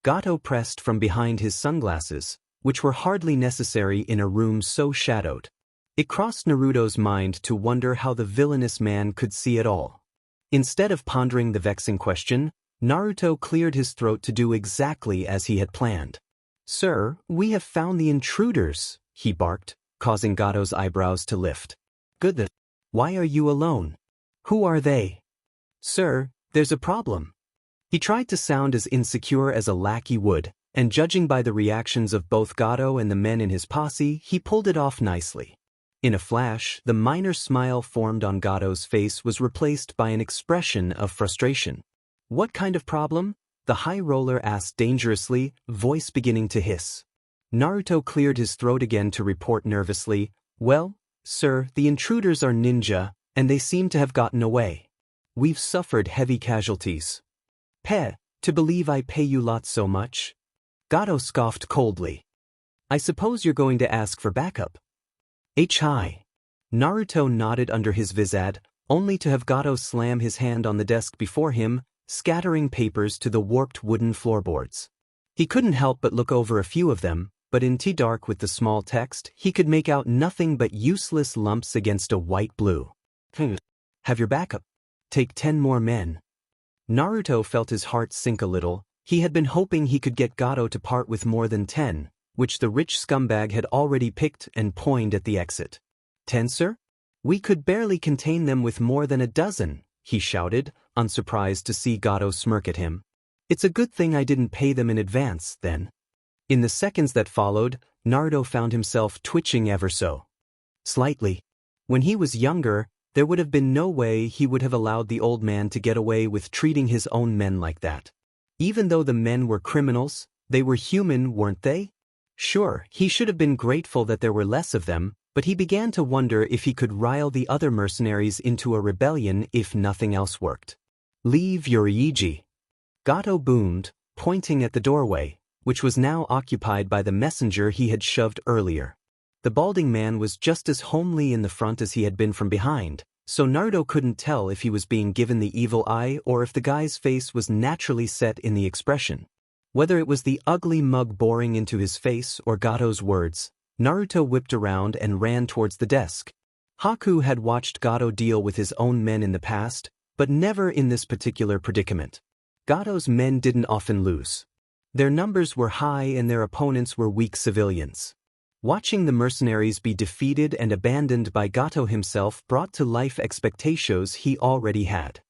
Speaker 1: Gato pressed from behind his sunglasses, which were hardly necessary in a room so shadowed. It crossed Naruto's mind to wonder how the villainous man could see it all. Instead of pondering the vexing question, Naruto cleared his throat to do exactly as he had planned. "Sir, we have found the intruders," he barked, causing Gato's eyebrows to lift. "Good. Why are you alone? Who are they?" "Sir, there's a problem." He tried to sound as insecure as a lackey would, and judging by the reactions of both Gato and the men in his posse, he pulled it off nicely. In a flash, the minor smile formed on Gato's face was replaced by an expression of frustration. "What kind of problem?" the high roller asked dangerously, voice beginning to hiss. Naruto cleared his throat again to report nervously, "Well, sir, the intruders are ninja, and they seem to have gotten away. We've suffered heavy casualties." To believe I pay you lots so much?" Gato scoffed coldly. "I suppose you're going to ask for backup." Hi. Naruto nodded under his visad, only to have Gato slam his hand on the desk before him, scattering papers to the warped wooden floorboards. He couldn't help but look over a few of them, but in T-dark with the small text, he could make out nothing but useless lumps against a white blue. "Have your backup. Take 10 more men." Naruto felt his heart sink a little. He had been hoping he could get Gato to part with more than 10, which the rich scumbag had already picked and pointed at the exit. "10, sir? We could barely contain them with more than a dozen," he shouted, unsurprised to see Gato smirk at him. It's a good thing I didn't pay them in advance, then. In the seconds that followed, Naruto found himself twitching ever so slightly. When he was younger, there would have been no way he would have allowed the old man to get away with treating his own men like that. Even though the men were criminals, they were human, weren't they? Sure, he should have been grateful that there were less of them, but he began to wonder if he could rile the other mercenaries into a rebellion if nothing else worked. Leave Yoruichi. Gato boomed, pointing at the doorway, which was now occupied by the messenger he had shoved earlier. The balding man was just as homely in the front as he had been from behind, so Naruto couldn't tell if he was being given the evil eye or if the guy's face was naturally set in the expression. Whether it was the ugly mug boring into his face or Gato's words, Naruto whipped around and ran towards the desk. Haku had watched Gato deal with his own men in the past, but never in this particular predicament. Gato's men didn't often lose. Their numbers were high and their opponents were weak civilians. Watching the mercenaries be defeated and abandoned by Gato himself brought to life expectations he already had.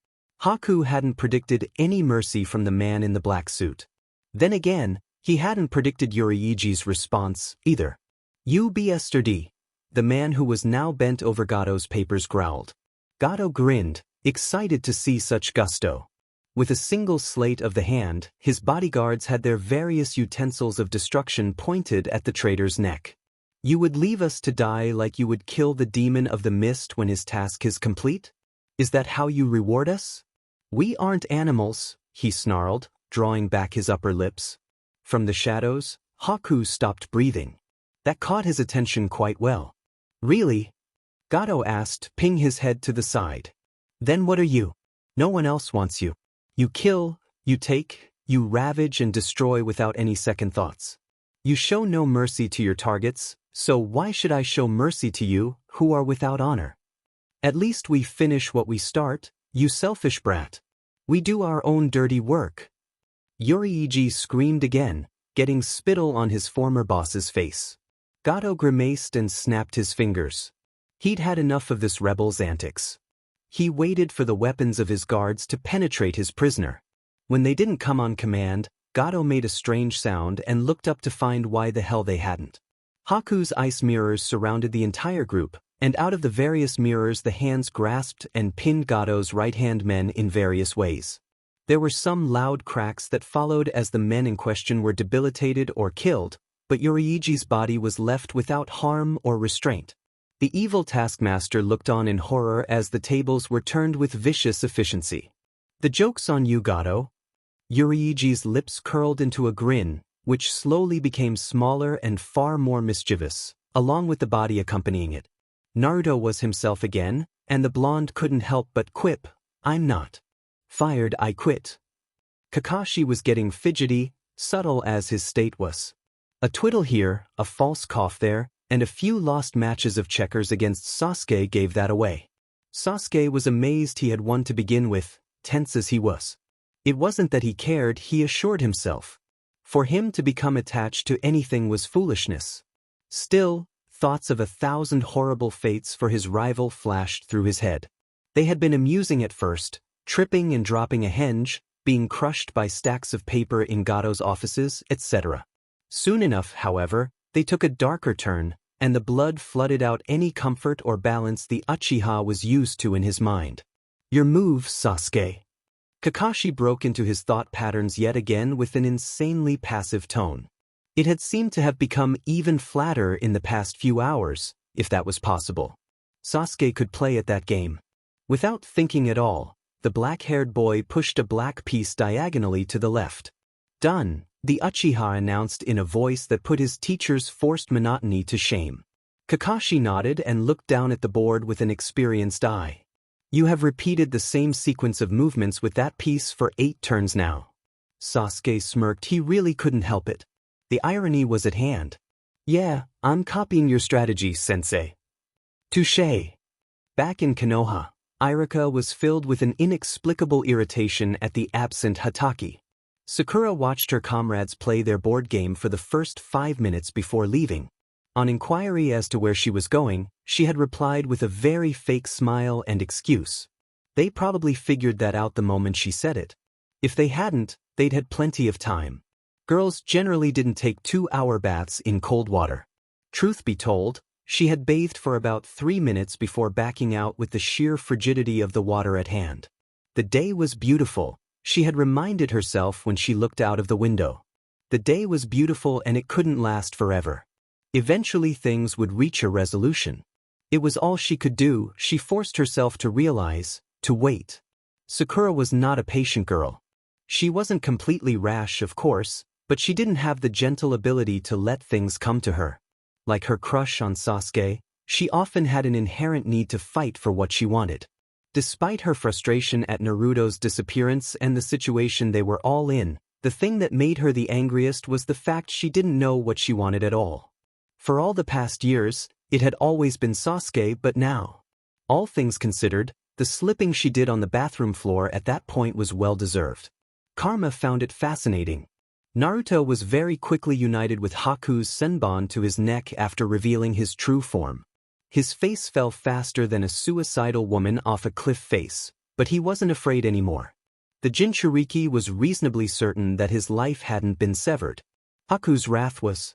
Speaker 1: Haku hadn't predicted any mercy from the man in the black suit. Then again, he hadn't predicted Yoruichi's response, either. "You be yesterday," the man who was now bent over Gato's papers growled. Gato grinned, excited to see such gusto. With a single sleight of the hand, his bodyguards had their various utensils of destruction pointed at the traitor's neck. "You would leave us to die like you would kill the demon of the mist when his task is complete? Is that how you reward us?" "We aren't animals," he snarled, drawing back his upper lips. From the shadows, Haku stopped breathing. That caught his attention quite well. "Really?" Gato asked, ping his head to the side. "Then what are you? No one else wants you. You kill, you take, you ravage and destroy without any second thoughts. You show no mercy to your targets, so why should I show mercy to you, who are without honor? At least we finish what we start, you selfish brat. We do our own dirty work." Yoruichi screamed again, getting spittle on his former boss's face. Gato grimaced and snapped his fingers. He'd had enough of this rebel's antics. He waited for the weapons of his guards to penetrate his prisoner. When they didn't come on command, Gato made a strange sound and looked up to find why the hell they hadn't. Haku's ice mirrors surrounded the entire group, and out of the various mirrors the hands grasped and pinned Gato's right-hand men in various ways. There were some loud cracks that followed as the men in question were debilitated or killed, but Yoruichi's body was left without harm or restraint. The evil taskmaster looked on in horror as the tables were turned with vicious efficiency. "The joke's on you, Gato." Yoruichi's lips curled into a grin, which slowly became smaller and far more mischievous, along with the body accompanying it. Naruto was himself again, and the blonde couldn't help but quip, "I'm not fired, I quit." Kakashi was getting fidgety, subtle as his state was. A twiddle here, a false cough there, and a few lost matches of checkers against Sasuke gave that away. Sasuke was amazed he had won to begin with, tense as he was. It wasn't that he cared, he assured himself. For him to become attached to anything was foolishness. Still, thoughts of 1,000 horrible fates for his rival flashed through his head. They had been amusing at first, tripping and dropping a henge, being crushed by stacks of paper in Gato's offices, etc. Soon enough, however, they took a darker turn, and the blood flooded out any comfort or balance the Uchiha was used to in his mind. "Your move, Sasuke." Kakashi broke into his thought patterns yet again with an insanely passive tone. It had seemed to have become even flatter in the past few hours, if that was possible. Sasuke could play at that game. Without thinking at all, the black-haired boy pushed a black piece diagonally to the left. "Done," the Uchiha announced in a voice that put his teacher's forced monotony to shame. Kakashi nodded and looked down at the board with an experienced eye. "You have repeated the same sequence of movements with that piece for 8 turns now." Sasuke smirked. He really couldn't help it. The irony was at hand. "Yeah, I'm copying your strategy, sensei." "Touché." Back in Konoha, Irika was filled with an inexplicable irritation at the absent Hatake. Sakura watched her comrades play their board game for the first 5 minutes before leaving. On inquiry as to where she was going, she had replied with a very fake smile and excuse. They probably figured that out the moment she said it. If they hadn't, they'd had plenty of time. Girls generally didn't take 2-hour baths in cold water. Truth be told, she had bathed for about 3 minutes before backing out with the sheer frigidity of the water at hand. The day was beautiful, she had reminded herself when she looked out of the window. The day was beautiful and it couldn't last forever. Eventually things would reach a resolution. It was all she could do, she forced herself to realize, to wait. Sakura was not a patient girl. She wasn't completely rash, of course, but she didn't have the gentle ability to let things come to her. Like her crush on Sasuke, she often had an inherent need to fight for what she wanted. Despite her frustration at Naruto's disappearance and the situation they were all in, the thing that made her the angriest was the fact she didn't know what she wanted at all. For all the past years, it had always been Sasuke, but now, all things considered, the slipping she did on the bathroom floor at that point was well-deserved. Karma found it fascinating. Naruto was very quickly united with Haku's senbon to his neck after revealing his true form. His face fell faster than a suicidal woman off a cliff face, but he wasn't afraid anymore. The Jinchuriki was reasonably certain that his life hadn't been severed. Haku's wrath was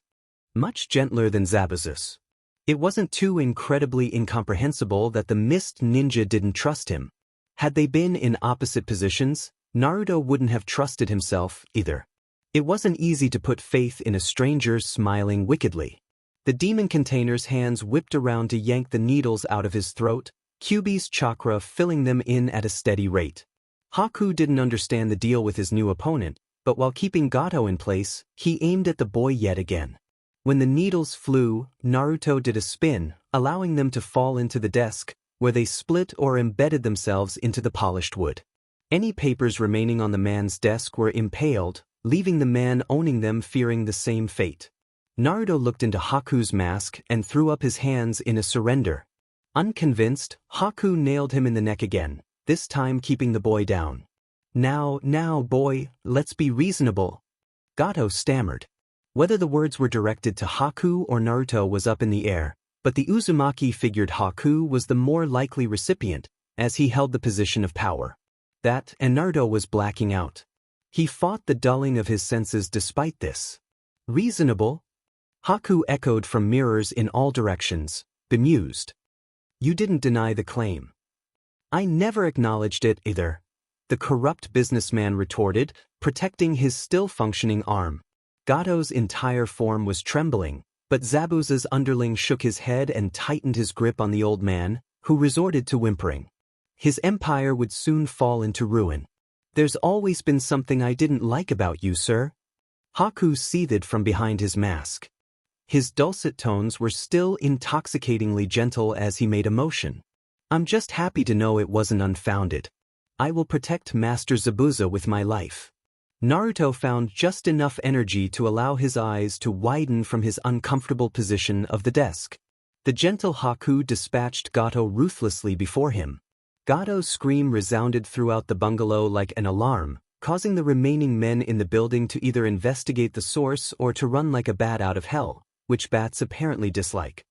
Speaker 1: much gentler than Zabuza's. It wasn't too incredibly incomprehensible that the mist ninja didn't trust him. Had they been in opposite positions, Naruto wouldn't have trusted himself either. It wasn't easy to put faith in a stranger smiling wickedly. The demon container's hands whipped around to yank the needles out of his throat, Kyuubi's chakra filling them in at a steady rate. Haku didn't understand the deal with his new opponent, but while keeping Gato in place, he aimed at the boy yet again. When the needles flew, Naruto did a spin, allowing them to fall into the desk, where they split or embedded themselves into the polished wood. Any papers remaining on the man's desk were impaled, leaving the man owning them fearing the same fate. Naruto looked into Haku's mask and threw up his hands in a surrender. Unconvinced, Haku nailed him in the neck again, this time keeping the boy down. Now, boy, let's be reasonable," Gato stammered. Whether the words were directed to Haku or Naruto was up in the air, but the Uzumaki figured Haku was the more likely recipient, as he held the position of power. That, and Naruto was blacking out. He fought the dulling of his senses despite this. "Reasonable?" Haku echoed from mirrors in all directions, bemused. "You didn't deny the claim." "I never acknowledged it either," the corrupt businessman retorted, protecting his still-functioning arm. Gato's entire form was trembling, but Zabuza's underling shook his head and tightened his grip on the old man, who resorted to whimpering. His empire would soon fall into ruin. "There's always been something I didn't like about you, sir." Haku seethed from behind his mask. His dulcet tones were still intoxicatingly gentle as he made a motion. "I'm just happy to know it wasn't unfounded. I will protect Master Zabuza with my life." Naruto found just enough energy to allow his eyes to widen from his uncomfortable position of the desk. The gentle Haku dispatched Gato ruthlessly before him. Gato's scream resounded throughout the bungalow like an alarm, causing the remaining men in the building to either investigate the source or to run like a bat out of hell, which bats apparently dislike.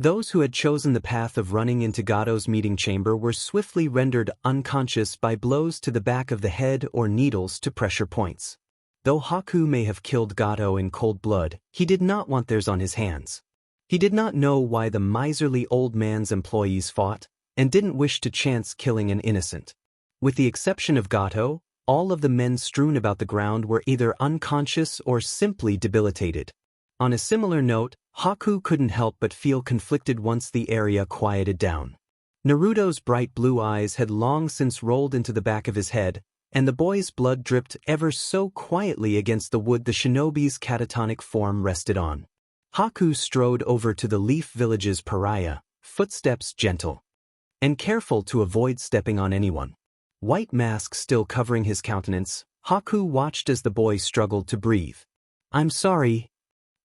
Speaker 1: Those who had chosen the path of running into Gato's meeting chamber were swiftly rendered unconscious by blows to the back of the head or needles to pressure points. Though Haku may have killed Gato in cold blood, he did not want theirs on his hands. He did not know why the miserly old man's employees fought, and didn't wish to chance killing an innocent. With the exception of Gato, all of the men strewn about the ground were either unconscious or simply debilitated. On a similar note, Haku couldn't help but feel conflicted once the area quieted down. Naruto's bright blue eyes had long since rolled into the back of his head, and the boy's blood dripped ever so quietly against the wood the shinobi's catatonic form rested on. Haku strode over to the Leaf Village's pariah, footsteps gentle and careful to avoid stepping on anyone. White mask still covering his countenance, Haku watched as the boy struggled to breathe. "I'm sorry,"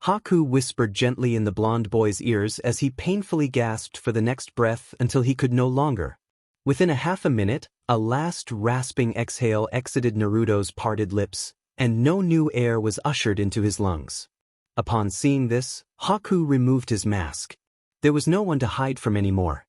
Speaker 1: Haku whispered gently in the blonde boy's ears as he painfully gasped for the next breath until he could no longer. Within a half a minute, a last rasping exhale exited Naruto's parted lips, and no new air was ushered into his lungs. Upon seeing this, Haku removed his mask. There was no one to hide from anymore.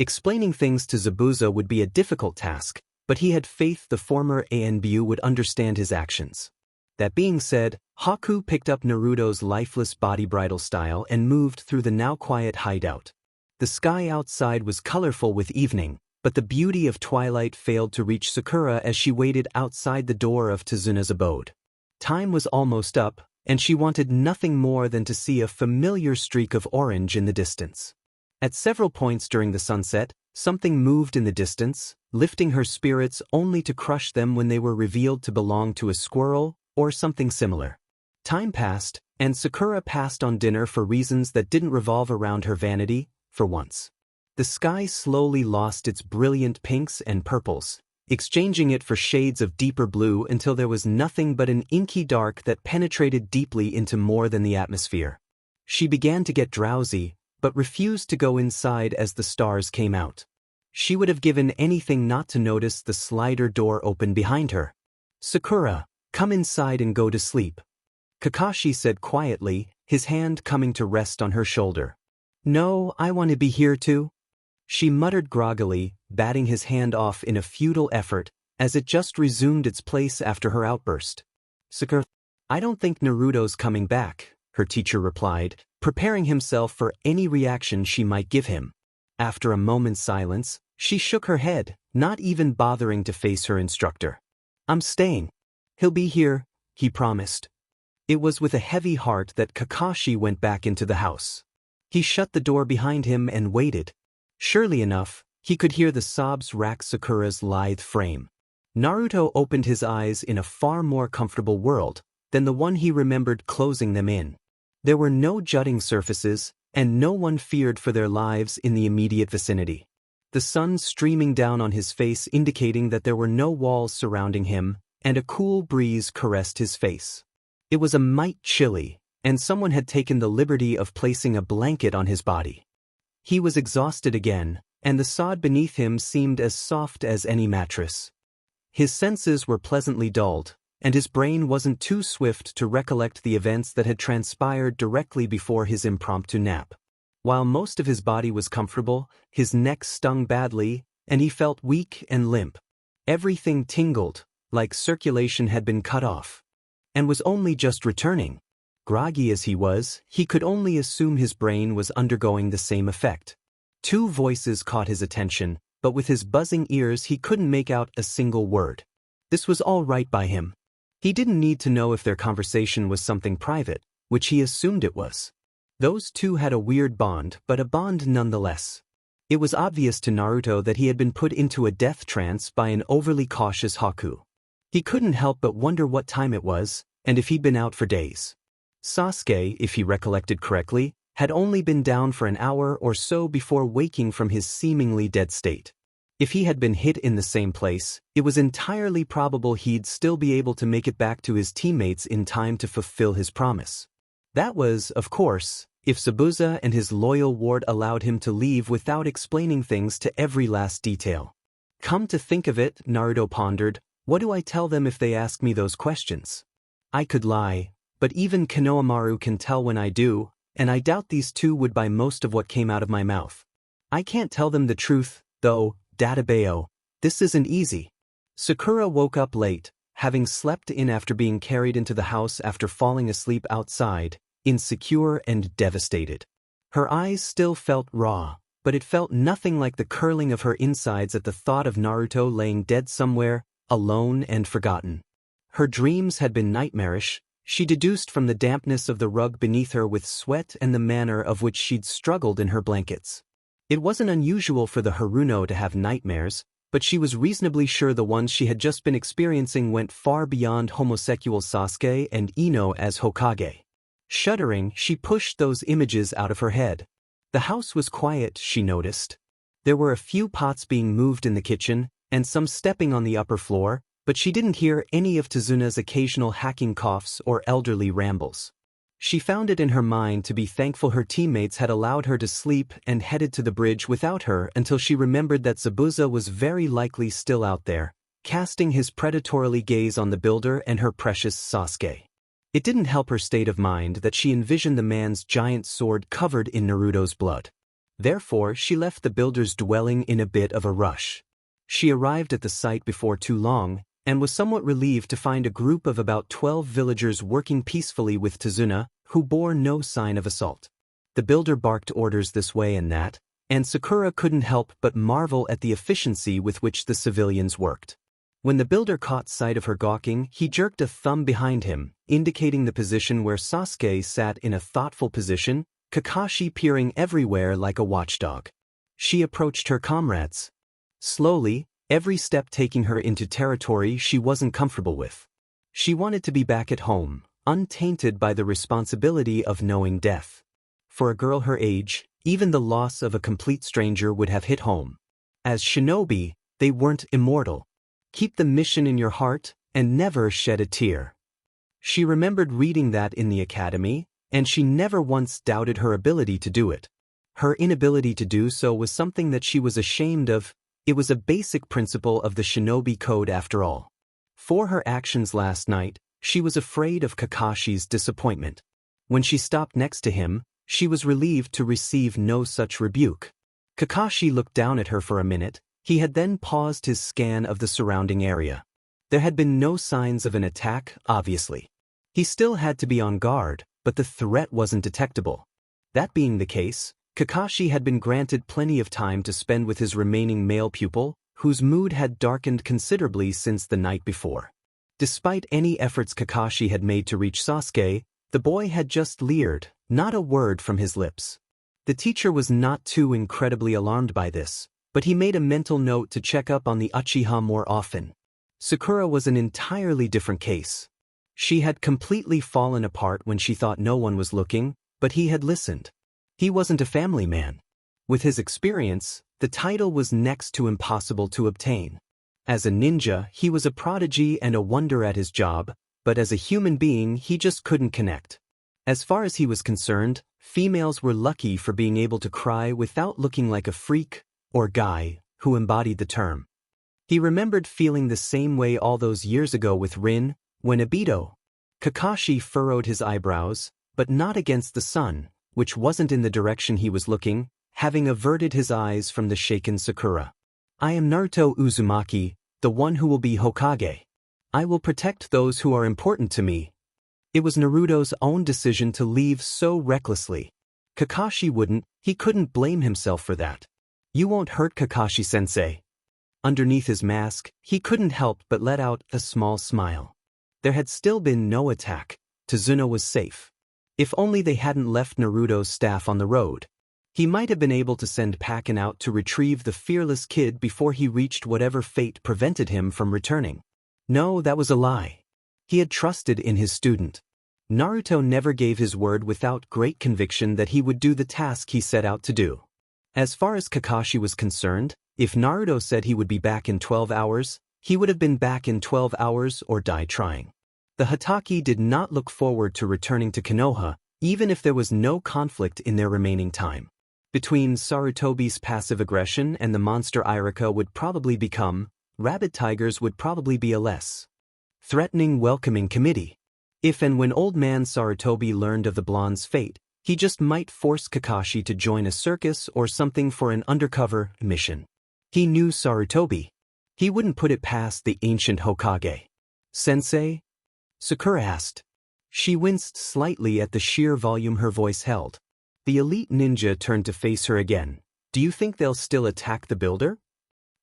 Speaker 1: Explaining things to Zabuza would be a difficult task, but he had faith the former Anbu would understand his actions. That being said, Haku picked up Naruto's lifeless body bridal style and moved through the now quiet hideout. The sky outside was colorful with evening, but the beauty of twilight failed to reach Sakura as she waited outside the door of Tazuna's abode. Time was almost up, and she wanted nothing more than to see a familiar streak of orange in the distance. At several points during the sunset, something moved in the distance, lifting her spirits only to crush them when they were revealed to belong to a squirrel or something similar. Time passed, and Sakura passed on dinner for reasons that didn't revolve around her vanity, for once. The sky slowly lost its brilliant pinks and purples, exchanging it for shades of deeper blue until there was nothing but an inky dark that penetrated deeply into more than the atmosphere. She began to get drowsy, but refused to go inside as the stars came out. She would have given anything not to notice the slider door open behind her. "Sakura, come inside and go to sleep," Kakashi said quietly, his hand coming to rest on her shoulder. "No, I want to be here too," she muttered groggily, batting his hand off in a futile effort, as it just resumed its place after her outburst. "Sakura, I don't think Naruto's coming back," her teacher replied, preparing himself for any reaction she might give him. After a moment's silence, she shook her head, not even bothering to face her instructor. "I'm staying. He'll be here," he promised. It was with a heavy heart that Kakashi went back into the house. He shut the door behind him and waited. Surely enough, he could hear the sobs rack Sakura's lithe frame. Naruto opened his eyes in a far more comfortable world than the one he remembered closing them in. There were no jutting surfaces, and no one feared for their lives in the immediate vicinity. The sun streaming down on his face indicating that there were no walls surrounding him, and a cool breeze caressed his face. It was a mite chilly, and someone had taken the liberty of placing a blanket on his body. He was exhausted again, and the sod beneath him seemed as soft as any mattress. His senses were pleasantly dulled, and his brain wasn't too swift to recollect the events that had transpired directly before his impromptu nap. While most of his body was comfortable, his neck stung badly, and he felt weak and limp. Everything tingled, like circulation had been cut off, and was only just returning. Groggy as he was, he could only assume his brain was undergoing the same effect. Two voices caught his attention, but with his buzzing ears he couldn't make out a single word. This was all right by him. He didn't need to know if their conversation was something private, which he assumed it was. Those two had a weird bond, but a bond nonetheless. It was obvious to Naruto that he had been put into a death trance by an overly cautious Haku. He couldn't help but wonder what time it was, and if he'd been out for days. Sasuke, if he recollected correctly, had only been down for an hour or so before waking from his seemingly dead state. If he had been hit in the same place, it was entirely probable he'd still be able to make it back to his teammates in time to fulfill his promise. That was, of course, if Zabuza and his loyal ward allowed him to leave without explaining things to every last detail. Come to think of it, Naruto pondered, what do I tell them if they ask me those questions? I could lie, but even Konohamaru can tell when I do, and I doubt these two would buy most of what came out of my mouth. I can't tell them the truth, though, Databeo. This isn't easy. Sakura woke up late, having slept in after being carried into the house after falling asleep outside, insecure and devastated. Her eyes still felt raw, but it felt nothing like the curling of her insides at the thought of Naruto laying dead somewhere, alone and forgotten. Her dreams had been nightmarish, she deduced from the dampness of the rug beneath her with sweat and the manner of which she'd struggled in her blankets. It wasn't unusual for the Haruno to have nightmares, but she was reasonably sure the ones she had just been experiencing went far beyond homosexual Sasuke and Ino as Hokage. Shuddering, she pushed those images out of her head. The house was quiet, she noticed. There were a few pots being moved in the kitchen, and some stepping on the upper floor, but she didn't hear any of Tazuna's occasional hacking coughs or elderly rambles. She found it in her mind to be thankful her teammates had allowed her to sleep and headed to the bridge without her until she remembered that Zabuza was very likely still out there, casting his predatorily gaze on the builder and her precious Sasuke. It didn't help her state of mind that she envisioned the man's giant sword covered in Naruto's blood. Therefore, she left the builder's dwelling in a bit of a rush. She arrived at the site before too long, and was somewhat relieved to find a group of about 12 villagers working peacefully with Tazuna, who bore no sign of assault. The builder barked orders this way and that, and Sakura couldn't help but marvel at the efficiency with which the civilians worked. When the builder caught sight of her gawking, he jerked a thumb behind him, indicating the position where Sasuke sat in a thoughtful position, Kakashi peering everywhere like a watchdog. She approached her comrades. Slowly, every step taking her into territory she wasn't comfortable with. She wanted to be back at home, untainted by the responsibility of knowing death. For a girl her age, even the loss of a complete stranger would have hit home. As shinobi, they weren't immortal. Keep the mission in your heart, and never shed a tear. She remembered reading that in the academy, and she never once doubted her ability to do it. Her inability to do so was something that she was ashamed of. It was a basic principle of the shinobi code after all. For her actions last night, she was afraid of Kakashi's disappointment. When she stopped next to him, she was relieved to receive no such rebuke. Kakashi looked down at her for a minute. He had then paused his scan of the surrounding area. There had been no signs of an attack, obviously. He still had to be on guard, but the threat wasn't detectable. That being the case, Kakashi had been granted plenty of time to spend with his remaining male pupil, whose mood had darkened considerably since the night before. Despite any efforts Kakashi had made to reach Sasuke, the boy had just leered, not a word from his lips. The teacher was not too incredibly alarmed by this, but he made a mental note to check up on the Uchiha more often. Sakura was an entirely different case. She had completely fallen apart when she thought no one was looking, but he had listened. He wasn't a family man. With his experience, the title was next to impossible to obtain. As a ninja, he was a prodigy and a wonder at his job, but as a human being, he just couldn't connect. As far as he was concerned, females were lucky for being able to cry without looking like a freak, or guy, who embodied the term. He remembered feeling the same way all those years ago with Rin, when Obito. Kakashi furrowed his eyebrows, but not against the sun, which wasn't in the direction he was looking, having averted his eyes from the shaken Sakura. I am Naruto Uzumaki, the one who will be Hokage. I will protect those who are important to me. It was Naruto's own decision to leave so recklessly. Kakashi wouldn't, he couldn't blame himself for that. You won't hurt Kakashi-sensei. Underneath his mask, he couldn't help but let out a small smile. There had still been no attack. Tazuna was safe. If only they hadn't left Naruto's staff on the road. He might have been able to send Pakken out to retrieve the fearless kid before he reached whatever fate prevented him from returning. No, that was a lie. He had trusted in his student. Naruto never gave his word without great conviction that he would do the task he set out to do. As far as Kakashi was concerned, if Naruto said he would be back in 12 hours, he would have been back in 12 hours or die trying. The Hatake did not look forward to returning to Konoha, even if there was no conflict in their remaining time. Between Sarutobi's passive aggression and the monster Irika would probably become, rabid tigers would probably be a less threatening welcoming committee. If and when old man Sarutobi learned of the blonde's fate, he just might force Kakashi to join a circus or something for an undercover mission. He knew Sarutobi. He wouldn't put it past the ancient Hokage. Sensei? Sakura asked. She winced slightly at the sheer volume her voice held. The elite ninja turned to face her again. Do you think they'll still attack the builder?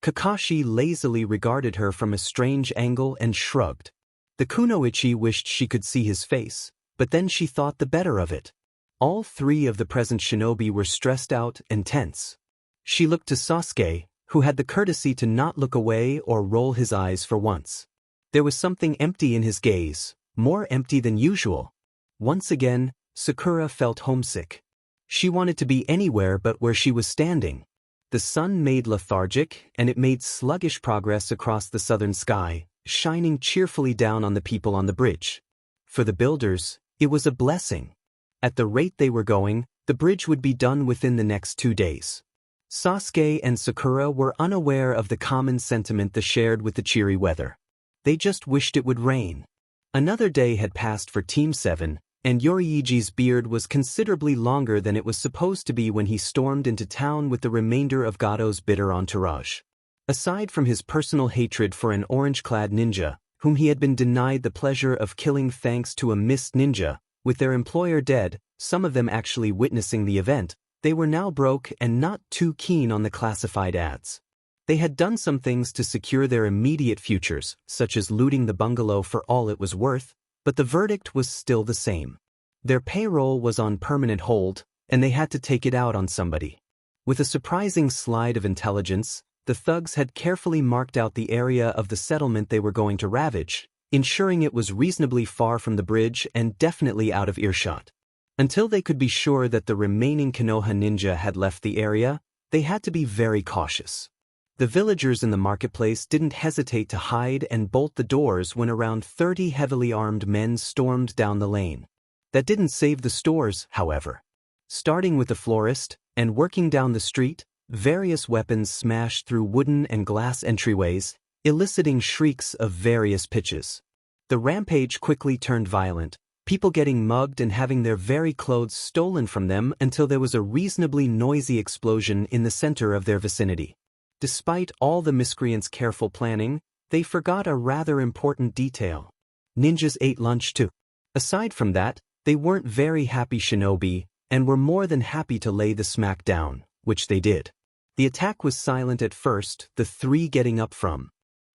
Speaker 1: Kakashi lazily regarded her from a strange angle and shrugged. The kunoichi wished she could see his face, but then she thought the better of it. All three of the present shinobi were stressed out and tense. She looked to Sasuke, who had the courtesy to not look away or roll his eyes for once. There was something empty in his gaze, more empty than usual. Once again, Sakura felt homesick. She wanted to be anywhere but where she was standing. The sun made lethargic, and it made sluggish progress across the southern sky, shining cheerfully down on the people on the bridge. For the builders, it was a blessing. At the rate they were going, the bridge would be done within the next 2 days. Sasuke and Sakura were unaware of the common sentiment they shared with the cheery weather. They just wished it would rain. Another day had passed for Team 7, and Yoriiji's beard was considerably longer than it was supposed to be when he stormed into town with the remainder of Gato's bitter entourage. Aside from his personal hatred for an orange-clad ninja, whom he had been denied the pleasure of killing thanks to a missed ninja, with their employer dead, some of them actually witnessing the event, they were now broke and not too keen on the classified ads. They had done some things to secure their immediate futures, such as looting the bungalow for all it was worth, but the verdict was still the same. Their payroll was on permanent hold, and they had to take it out on somebody. With a surprising slide of intelligence, the thugs had carefully marked out the area of the settlement they were going to ravage, ensuring it was reasonably far from the bridge and definitely out of earshot. Until they could be sure that the remaining Konoha ninja had left the area, they had to be very cautious. The villagers in the marketplace didn't hesitate to hide and bolt the doors when around 30 heavily armed men stormed down the lane. That didn't save the stores, however. Starting with the florist, and working down the street, various weapons smashed through wooden and glass entryways, eliciting shrieks of various pitches. The rampage quickly turned violent, people getting mugged and having their very clothes stolen from them until there was a reasonably noisy explosion in the center of their vicinity. Despite all the miscreants' careful planning, they forgot a rather important detail. Ninjas ate lunch too. Aside from that, they weren't very happy shinobi, and were more than happy to lay the smack down, which they did. The attack was silent at first, the three getting up from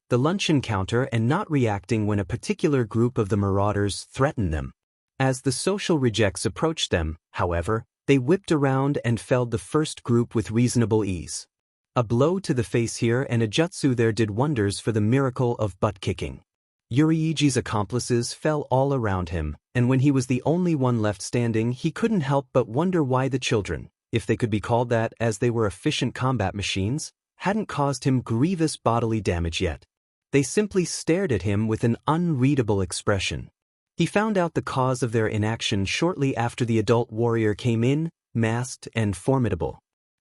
Speaker 1: the luncheon counter and not reacting when a particular group of the marauders threatened them. As the social rejects approached them, however, they whipped around and felled the first group with reasonable ease. A blow to the face here and a jutsu there did wonders for the miracle of butt-kicking. Yoriiji's accomplices fell all around him, and when he was the only one left standing, he couldn't help but wonder why the children, if they could be called that as they were efficient combat machines, hadn't caused him grievous bodily damage yet. They simply stared at him with an unreadable expression. He found out the cause of their inaction shortly after the adult warrior came in, masked and formidable.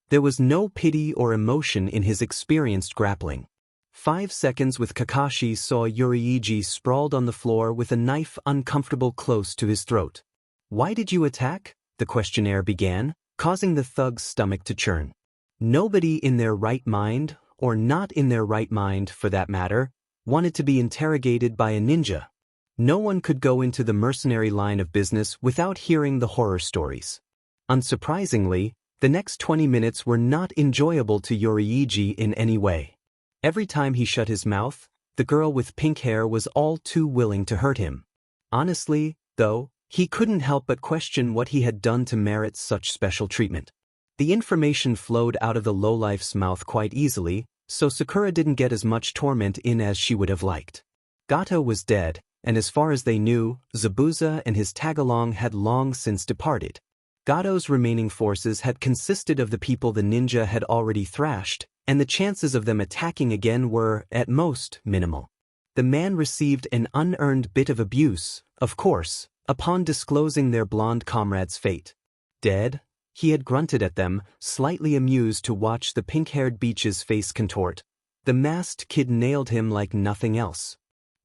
Speaker 1: There was no pity or emotion in his experienced grappling. 5 seconds with Kakashi saw Yoriiji sprawled on the floor with a knife uncomfortable close to his throat. "Why did you attack?" the questionnaire began, causing the thug's stomach to churn. Nobody in their right mind, or not in their right mind for that matter, wanted to be interrogated by a ninja. No one could go into the mercenary line of business without hearing the horror stories. Unsurprisingly, the next 20 minutes were not enjoyable to Yoriiji in any way. Every time he shut his mouth, the girl with pink hair was all too willing to hurt him. Honestly, though, he couldn't help but question what he had done to merit such special treatment. The information flowed out of the lowlife's mouth quite easily, so Sakura didn't get as much torment in as she would have liked. Gato was dead, and as far as they knew, Zabuza and his tagalong had long since departed. Gato's remaining forces had consisted of the people the ninja had already thrashed, and the chances of them attacking again were, at most, minimal. The man received an unearned bit of abuse, of course, upon disclosing their blonde comrade's fate. Dead? He had grunted at them, slightly amused to watch the pink-haired Beach's face contort. The masked kid nailed him like nothing else.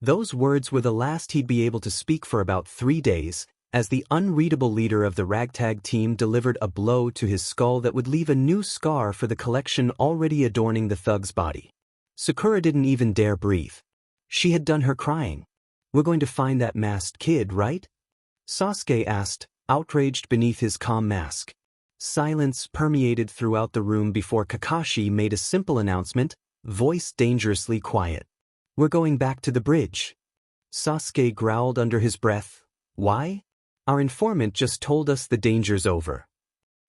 Speaker 1: Those words were the last he'd be able to speak for about 3 days, as the unreadable leader of the ragtag team delivered a blow to his skull that would leave a new scar for the collection already adorning the thug's body. Sakura didn't even dare breathe. She had done her crying. "We're going to find that masked kid, right?" Sasuke asked, outraged beneath his calm mask. Silence permeated throughout the room before Kakashi made a simple announcement, voice dangerously quiet. "We're going back to the bridge." Sasuke growled under his breath. "Why?" "Our informant just told us the danger's over."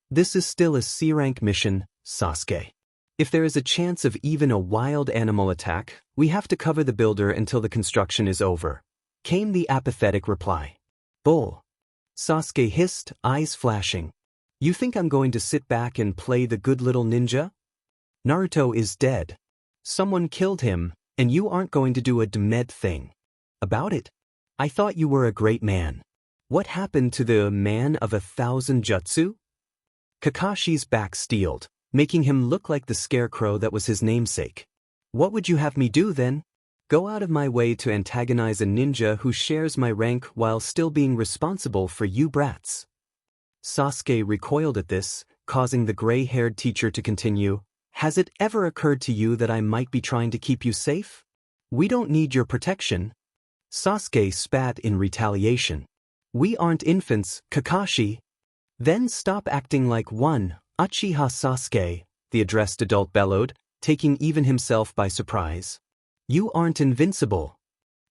Speaker 1: "This is still a C-rank mission, Sasuke. If there is a chance of even a wild animal attack, we have to cover the builder until the construction is over," came the apathetic reply. "Bull," Sasuke hissed, eyes flashing. "You think I'm going to sit back and play the good little ninja? Naruto is dead. Someone killed him, and you aren't going to do a demed thing about it? I thought you were a great man. What happened to the man of 1,000 jutsu?" Kakashi's back steeled, making him look like the scarecrow that was his namesake. "What would you have me do then?" Go out of my way to antagonize a ninja who shares my rank while still being responsible for you brats. Sasuke recoiled at this, causing the gray-haired teacher to continue. Has it ever occurred to you that I might be trying to keep you safe? We don't need your protection. Sasuke spat in retaliation. We aren't infants, Kakashi. Then stop acting like one, Uchiha Sasuke, the addressed adult bellowed, taking even himself by surprise. You aren't invincible.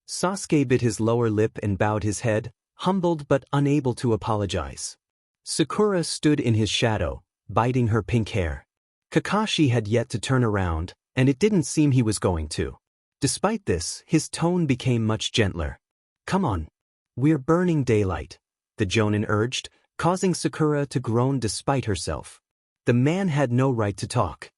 Speaker 1: Sasuke bit his lower lip and bowed his head, humbled but unable to apologize. Sakura stood in his shadow, biting her pink hair. Kakashi had yet to turn around, and it didn't seem he was going to. Despite this, his tone became much gentler. Come on. We're burning daylight, the Jonin urged, causing Sakura to groan despite herself. The man had no right to talk.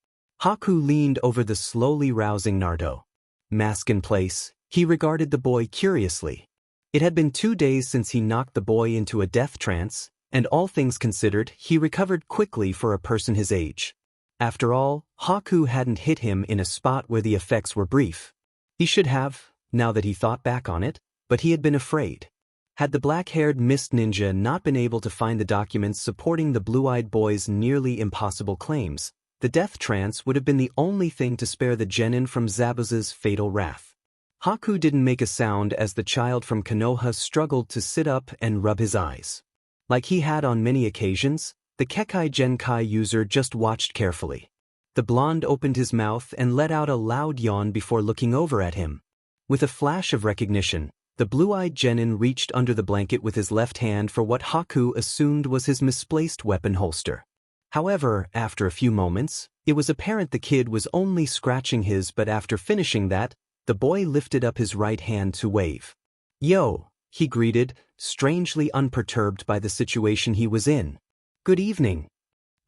Speaker 1: Haku leaned over the slowly rousing Naruto. Mask in place, he regarded the boy curiously. It had been 2 days since he knocked the boy into a death trance, and all things considered, he recovered quickly for a person his age. After all, Haku hadn't hit him in a spot where the effects were brief. He should have, now that he thought back on it, but he had been afraid. Had the black-haired mist ninja not been able to find the documents supporting the blue-eyed boy's nearly impossible claims, the death trance would have been the only thing to spare the genin from Zabuza's fatal wrath. Haku didn't make a sound as the child from Konoha struggled to sit up and rub his eyes. Like he had on many occasions, the Kekkei Genkai user just watched carefully. The blonde opened his mouth and let out a loud yawn before looking over at him. With a flash of recognition, the blue-eyed genin reached under the blanket with his left hand for what Haku assumed was his misplaced weapon holster. However, after a few moments, it was apparent the kid was only scratching his, but after finishing that, the boy lifted up his right hand to wave. Yo, he greeted, strangely unperturbed by the situation he was in. Good evening.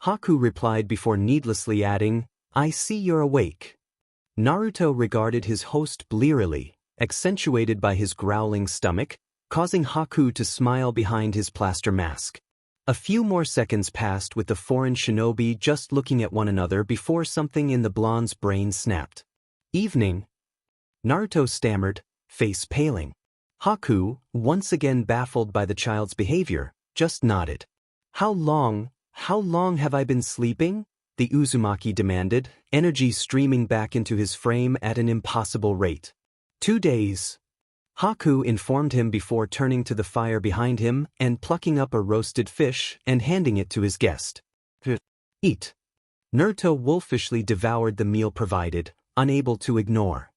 Speaker 1: Haku replied before needlessly adding, I see you're awake. Naruto regarded his host blearily, accentuated by his growling stomach, causing Haku to smile behind his plaster mask. A few more seconds passed with the foreign shinobi just looking at one another before something in the blonde's brain snapped. Evening. Naruto stammered, face paling. Haku, once again baffled by the child's behavior, just nodded. How long have I been sleeping? The Uzumaki demanded, energy streaming back into his frame at an impossible rate. 2 days. Haku informed him before turning to the fire behind him and plucking up a roasted fish and handing it to his guest. Eat. Naruto wolfishly devoured the meal provided, unable to ignore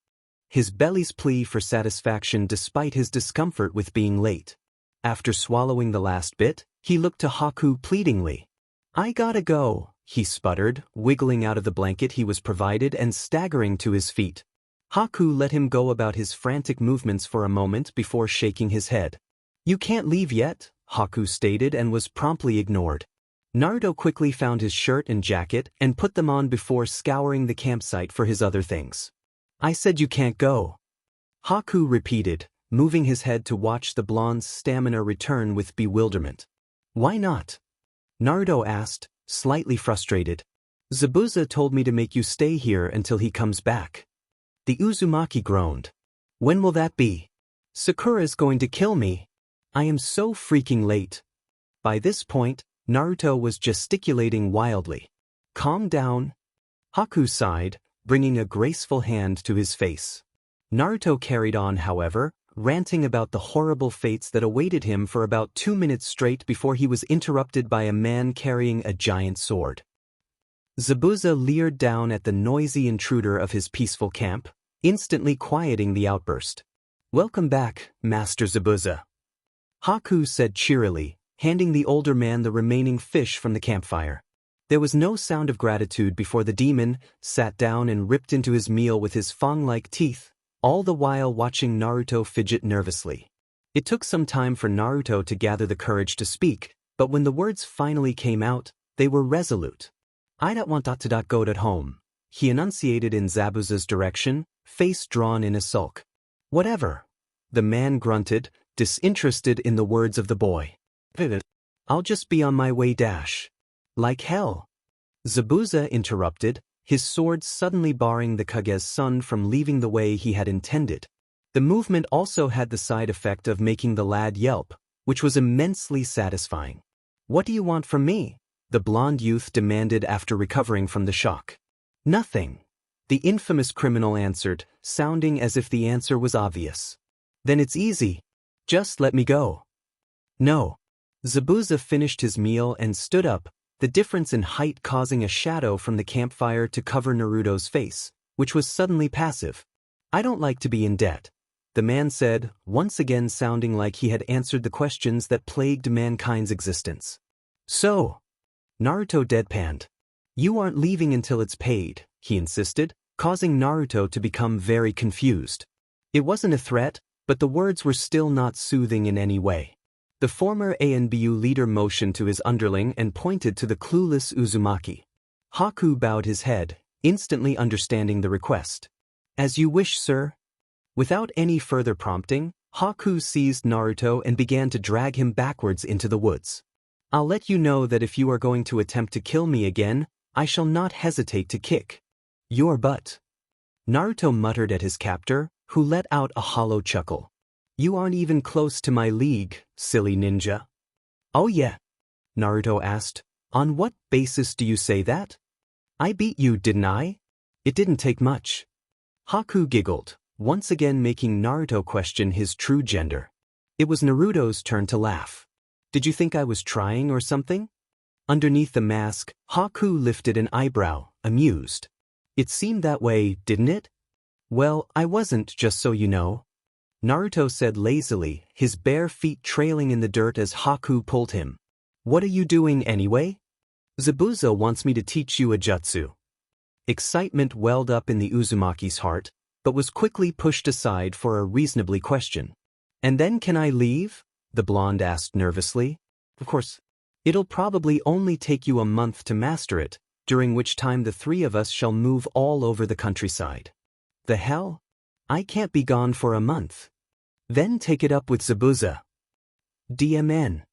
Speaker 1: his belly's plea for satisfaction despite his discomfort with being late. After swallowing the last bit, he looked to Haku pleadingly. I gotta go, he sputtered, wiggling out of the blanket he was provided and staggering to his feet. Haku let him go about his frantic movements for a moment before shaking his head. You can't leave yet, Haku stated and was promptly ignored. Naruto quickly found his shirt and jacket and put them on before scouring the campsite for his other things. I said you can't go. Haku repeated, moving his head to watch the blonde's stamina return with bewilderment. Why not? Naruto asked, slightly frustrated. Zabuza told me to make you stay here until he comes back. The Uzumaki groaned. When will that be? Sakura's going to kill me. I am so freaking late. By this point, Naruto was gesticulating wildly. Calm down. Haku sighed, bringing a graceful hand to his face. Naruto carried on, however, ranting about the horrible fates that awaited him for about 2 minutes straight before he was interrupted by a man carrying a giant sword. Zabuza leered down at the noisy intruder of his peaceful camp, instantly quieting the outburst. Welcome back, Master Zabuza. Haku said cheerily, handing the older man the remaining fish from the campfire. There was no sound of gratitude before the demon sat down and ripped into his meal with his fang-like teeth, all the while watching Naruto fidget nervously. It took some time for Naruto to gather the courage to speak, but when the words finally came out, they were resolute. I don't want to go at home, he enunciated in Zabuza's direction, face drawn in a sulk. Whatever. The man grunted, disinterested in the words of the boy. I'll just be on my way dash. Like hell. Zabuza interrupted, his sword suddenly barring the Kage's son from leaving the way he had intended. The movement also had the side effect of making the lad yelp, which was immensely satisfying. "What do you want from me?" the blonde youth demanded after recovering from the shock. "Nothing," the infamous criminal answered, sounding as if the answer was obvious. "Then it's easy. Just let me go." "No." Zabuza finished his meal and stood up, the difference in height causing a shadow from the campfire to cover Naruto's face, which was suddenly passive. "I don't like to be in debt," the man said, once again sounding like he had answered the questions that plagued mankind's existence. "So," Naruto deadpanned. "You aren't leaving until it's paid," he insisted, causing Naruto to become very confused. It wasn't a threat, but the words were still not soothing in any way. The former ANBU leader motioned to his underling and pointed to the clueless Uzumaki. Haku bowed his head, instantly understanding the request. "As you wish, sir." Without any further prompting, Haku seized Naruto and began to drag him backwards into the woods. "I'll let you know that if you are going to attempt to kill me again, I shall not hesitate to kick your butt." Naruto muttered at his captor, who let out a hollow chuckle. "You aren't even close to my league, silly ninja." "Oh yeah?" Naruto asked. "On what basis do you say that?" "I beat you, didn't I?" "It didn't take much." Haku giggled, once again making Naruto question his true gender. It was Naruto's turn to laugh. "Did you think I was trying or something?" Underneath the mask, Haku lifted an eyebrow, amused. "It seemed that way, didn't it?" "Well, I wasn't, just so you know," Naruto said lazily, his bare feet trailing in the dirt as Haku pulled him. "What are you doing anyway?" "Zabuza wants me to teach you a jutsu." Excitement welled up in the Uzumaki's heart, but was quickly pushed aside for a reasonably question. "And then can I leave?" the blonde asked nervously. "Of course. It'll probably only take you a month to master it, during which time the three of us shall move all over the countryside." "The hell? I can't be gone for a month." "Then take it up with Zabuza." DMN.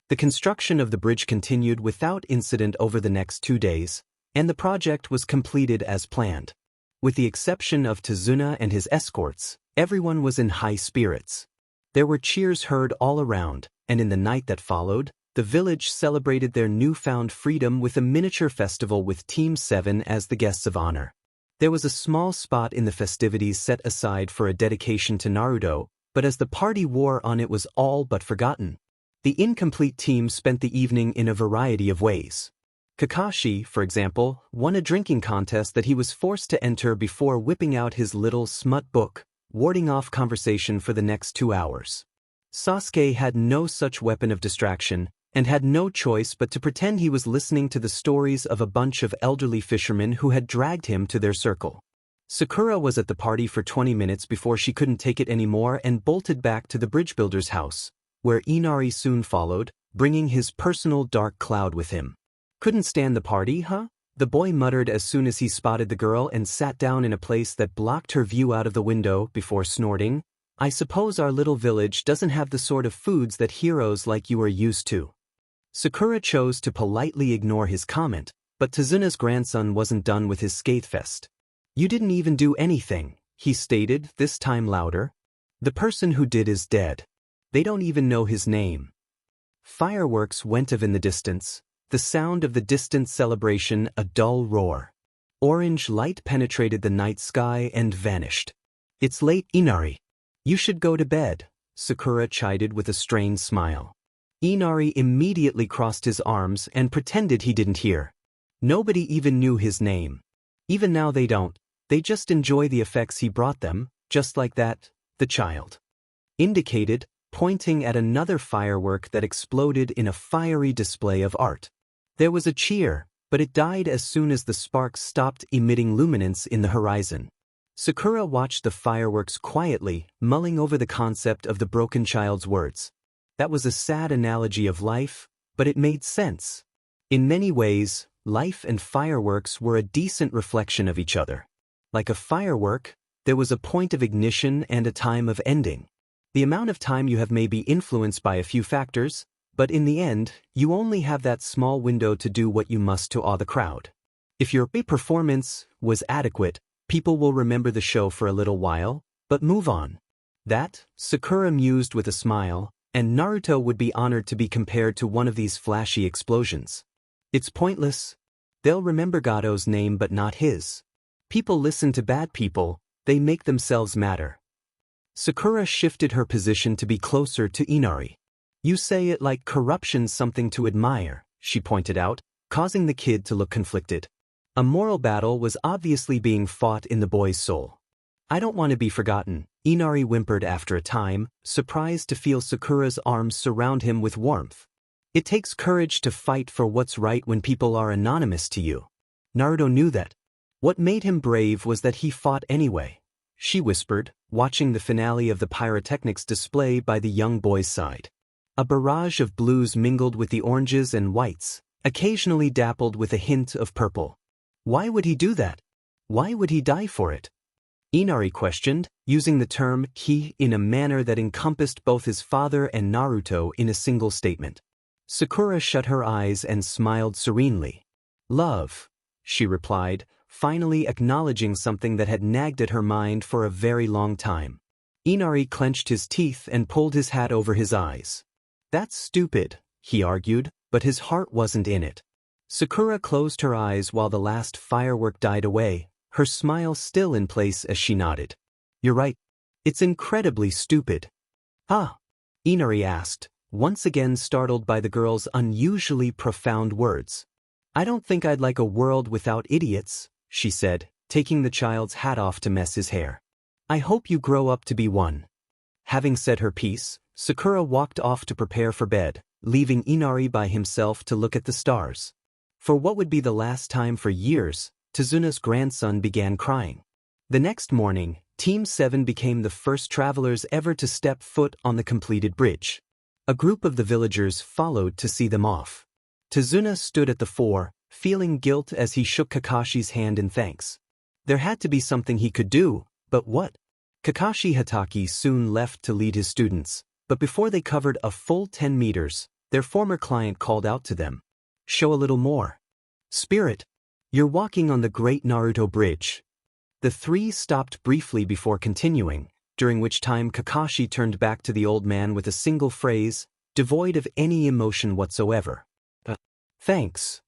Speaker 1: The construction of the bridge continued without incident over the next 2 days, and the project was completed as planned. With the exception of Tazuna and his escorts, everyone was in high spirits. There were cheers heard all around, and in the night that followed, the village celebrated their newfound freedom with a miniature festival with Team 7 as the guests of honor. There was a small spot in the festivities set aside for a dedication to Naruto, but as the party wore on it was all but forgotten. The incomplete team spent the evening in a variety of ways. Kakashi, for example, won a drinking contest that he was forced to enter before whipping out his little smut book, warding off conversation for the next 2 hours. Sasuke had no such weapon of distraction, and had no choice but to pretend he was listening to the stories of a bunch of elderly fishermen who had dragged him to their circle. Sakura was at the party for 20 minutes before she couldn't take it anymore and bolted back to the bridge builder's house, where Inari soon followed, bringing his personal dark cloud with him. "Couldn't stand the party, huh?" the boy muttered as soon as he spotted the girl and sat down in a place that blocked her view out of the window before snorting. "I suppose our little village doesn't have the sort of foods that heroes like you are used to." Sakura chose to politely ignore his comment, but Tazuna's grandson wasn't done with his skatefest. "You didn't even do anything," he stated, this time louder. "The person who did is dead. They don't even know his name." Fireworks went off in the distance, the sound of the distant celebration a dull roar. Orange light penetrated the night sky and vanished. "It's late, Inari. You should go to bed," Sakura chided with a strained smile. Inari immediately crossed his arms and pretended he didn't hear. Nobody even knew his name. Even now they don't. They just enjoy the effects he brought them, just like that, the child indicated, pointing at another firework that exploded in a fiery display of art. There was a cheer, but it died as soon as the sparks stopped emitting luminance in the horizon. Sakura watched the fireworks quietly, mulling over the concept of the broken child's words. That was a sad analogy of life, but it made sense. In many ways, life and fireworks were a decent reflection of each other. Like a firework, there was a point of ignition and a time of ending. The amount of time you have may be influenced by a few factors, but in the end, you only have that small window to do what you must to awe the crowd. If your performance was adequate, people will remember the show for a little while, but move on. That, Sakura mused with a smile, and Naruto would be honored to be compared to one of these flashy explosions. It's pointless. They'll remember Gato's name but not his. People listen to bad people, they make themselves matter. Sakura shifted her position to be closer to Inari. You say it like corruption's something to admire, she pointed out, causing the kid to look conflicted. A moral battle was obviously being fought in the boy's soul. I don't want to be forgotten, Inari whimpered after a time, surprised to feel Sakura's arms surround him with warmth. It takes courage to fight for what's right when people are anonymous to you. Naruto knew that. What made him brave was that he fought anyway, she whispered, watching the finale of the pyrotechnics display by the young boy's side. A barrage of blues mingled with the oranges and whites, occasionally dappled with a hint of purple. Why would he do that? Why would he die for it? Inari questioned, using the term "he" in a manner that encompassed both his father and Naruto in a single statement. Sakura shut her eyes and smiled serenely. Love, she replied, finally acknowledging something that had nagged at her mind for a very long time. Inari clenched his teeth and pulled his hat over his eyes. That's stupid, he argued, but his heart wasn't in it. Sakura closed her eyes while the last firework died away, her smile still in place as she nodded. You're right. It's incredibly stupid. Ah? Inari asked, once again startled by the girl's unusually profound words. I don't think I'd like a world without idiots, she said, taking the child's hat off to mess his hair. I hope you grow up to be one. Having said her piece, Sakura walked off to prepare for bed, leaving Inari by himself to look at the stars. For what would be the last time for years, Tezuna's grandson began crying. The next morning, Team 7 became the first travelers ever to step foot on the completed bridge. A group of the villagers followed to see them off. Tezuna stood at the fore, feeling guilt as he shook Kakashi's hand in thanks. There had to be something he could do, but what? Kakashi Hatake soon left to lead his students, but before they covered a full 10 meters, their former client called out to them. Show a little more. Spirit. You're walking on the Great Naruto Bridge. The three stopped briefly before continuing, during which time Kakashi turned back to the old man with a single phrase, devoid of any emotion whatsoever. Thanks.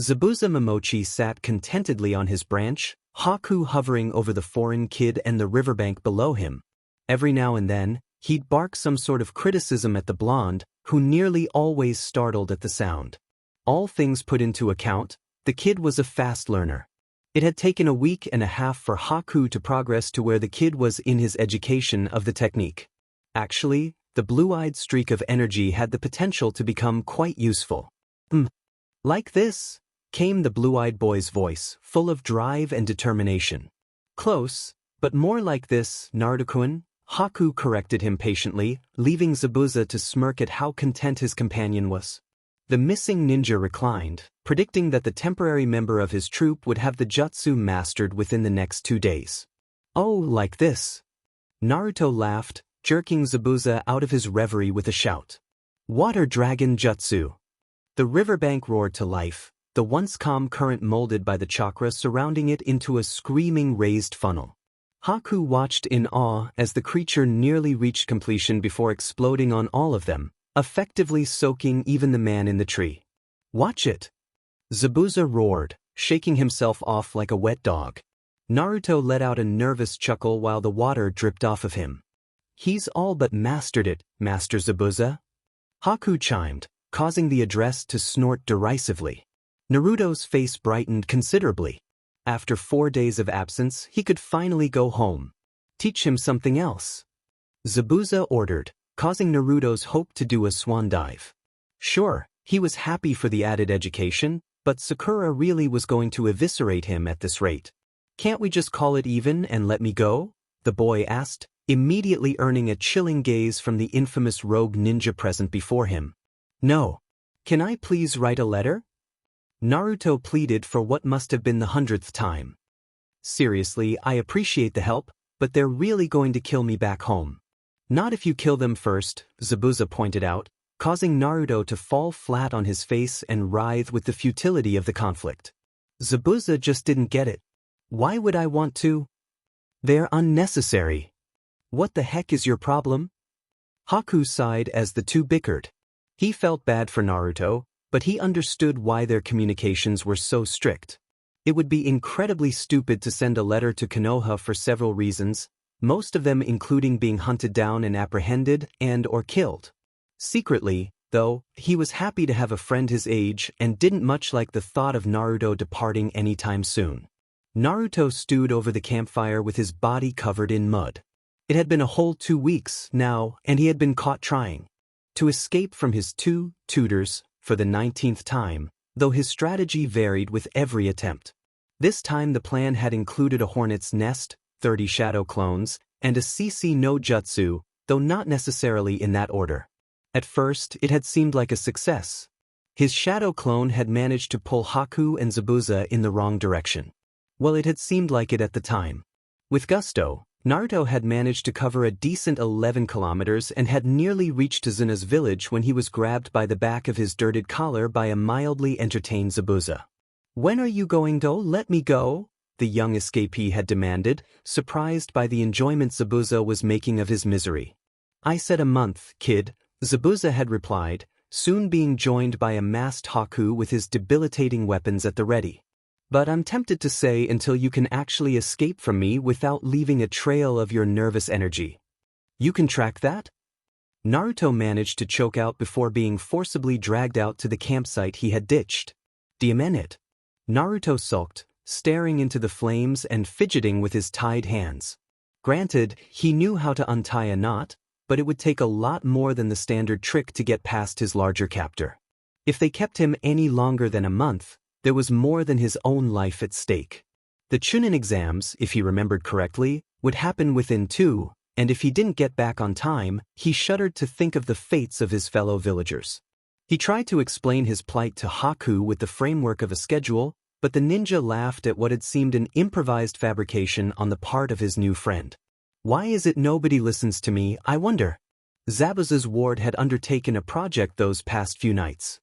Speaker 1: Zabuza Momochi sat contentedly on his branch, Haku hovering over the foreign kid and the riverbank below him. Every now and then, he'd bark some sort of criticism at the blonde, who nearly always startled at the sound. All things put into account, the kid was a fast learner. It had taken a week and a half for Haku to progress to where the kid was in his education of the technique. Actually, the blue-eyed streak of energy had the potential to become quite useful. Like this, came the blue-eyed boy's voice, full of drive and determination. Close, but more like this, Naruto-kun, Haku corrected him patiently, leaving Zabuza to smirk at how content his companion was. The missing ninja reclined, predicting that the temporary member of his troupe would have the jutsu mastered within the next 2 days. Oh, like this. Naruto laughed, jerking Zabuza out of his reverie with a shout. Water Dragon Jutsu. The riverbank roared to life, the once calm current molded by the chakra surrounding it into a screaming raised funnel. Haku watched in awe as the creature nearly reached completion before exploding on all of them, effectively soaking even the man in the tree. Watch it! Zabuza roared, shaking himself off like a wet dog. Naruto let out a nervous chuckle while the water dripped off of him. He's all but mastered it, Master Zabuza. Haku chimed, causing the address to snort derisively. Naruto's face brightened considerably. After 4 days of absence, he could finally go home. Teach him something else. Zabuza ordered, causing Naruto's hope to do a swan dive. Sure, he was happy for the added education, but Sakura really was going to eviscerate him at this rate. Can't we just call it even and let me go? The boy asked, immediately earning a chilling gaze from the infamous rogue ninja present before him. No. Can I please write a letter? Naruto pleaded for what must have been the 100th time. Seriously, I appreciate the help, but they're really going to kill me back home. Not if you kill them first, Zabuza pointed out, causing Naruto to fall flat on his face and writhe with the futility of the conflict. Zabuza just didn't get it. Why would I want to? They're unnecessary. What the heck is your problem? Haku sighed as the two bickered. He felt bad for Naruto, but he understood why their communications were so strict. It would be incredibly stupid to send a letter to Konoha for several reasons, most of them including being hunted down and apprehended and/or killed. Secretly, though, he was happy to have a friend his age and didn't much like the thought of Naruto departing anytime soon. Naruto stewed over the campfire with his body covered in mud. It had been a whole 2 weeks now, and he had been caught trying to escape from his two tutors for the 19th time, though his strategy varied with every attempt. This time the plan had included a hornet's nest, 30 shadow clones, and a CC no jutsu, though not necessarily in that order. At first, it had seemed like a success. His shadow clone had managed to pull Haku and Zabuza in the wrong direction. Well, it had seemed like it at the time. With gusto, Naruto had managed to cover a decent 11 kilometers and had nearly reached Izuna's village when he was grabbed by the back of his dirted collar by a mildly entertained Zabuza. "When are you going to let me go?" the young escapee had demanded, surprised by the enjoyment Zabuza was making of his misery. "I said a month, kid," Zabuza had replied, soon being joined by a masked Haku with his debilitating weapons at the ready. "But I'm tempted to say until you can actually escape from me without leaving a trail of your nervous energy. You can track that?" Naruto managed to choke out before being forcibly dragged out to the campsite he had ditched. "Do you mean it?" Naruto sulked, staring into the flames and fidgeting with his tied hands. Granted, he knew how to untie a knot, but it would take a lot more than the standard trick to get past his larger captor. If they kept him any longer than a month, there was more than his own life at stake. The Chunin exams, if he remembered correctly, would happen within 2, and if he didn't get back on time, he shuddered to think of the fates of his fellow villagers. He tried to explain his plight to Haku with the framework of a schedule, but the ninja laughed at what had seemed an improvised fabrication on the part of his new friend. "Why is it nobody listens to me, I wonder?" Zabuza's ward had undertaken a project those past few nights.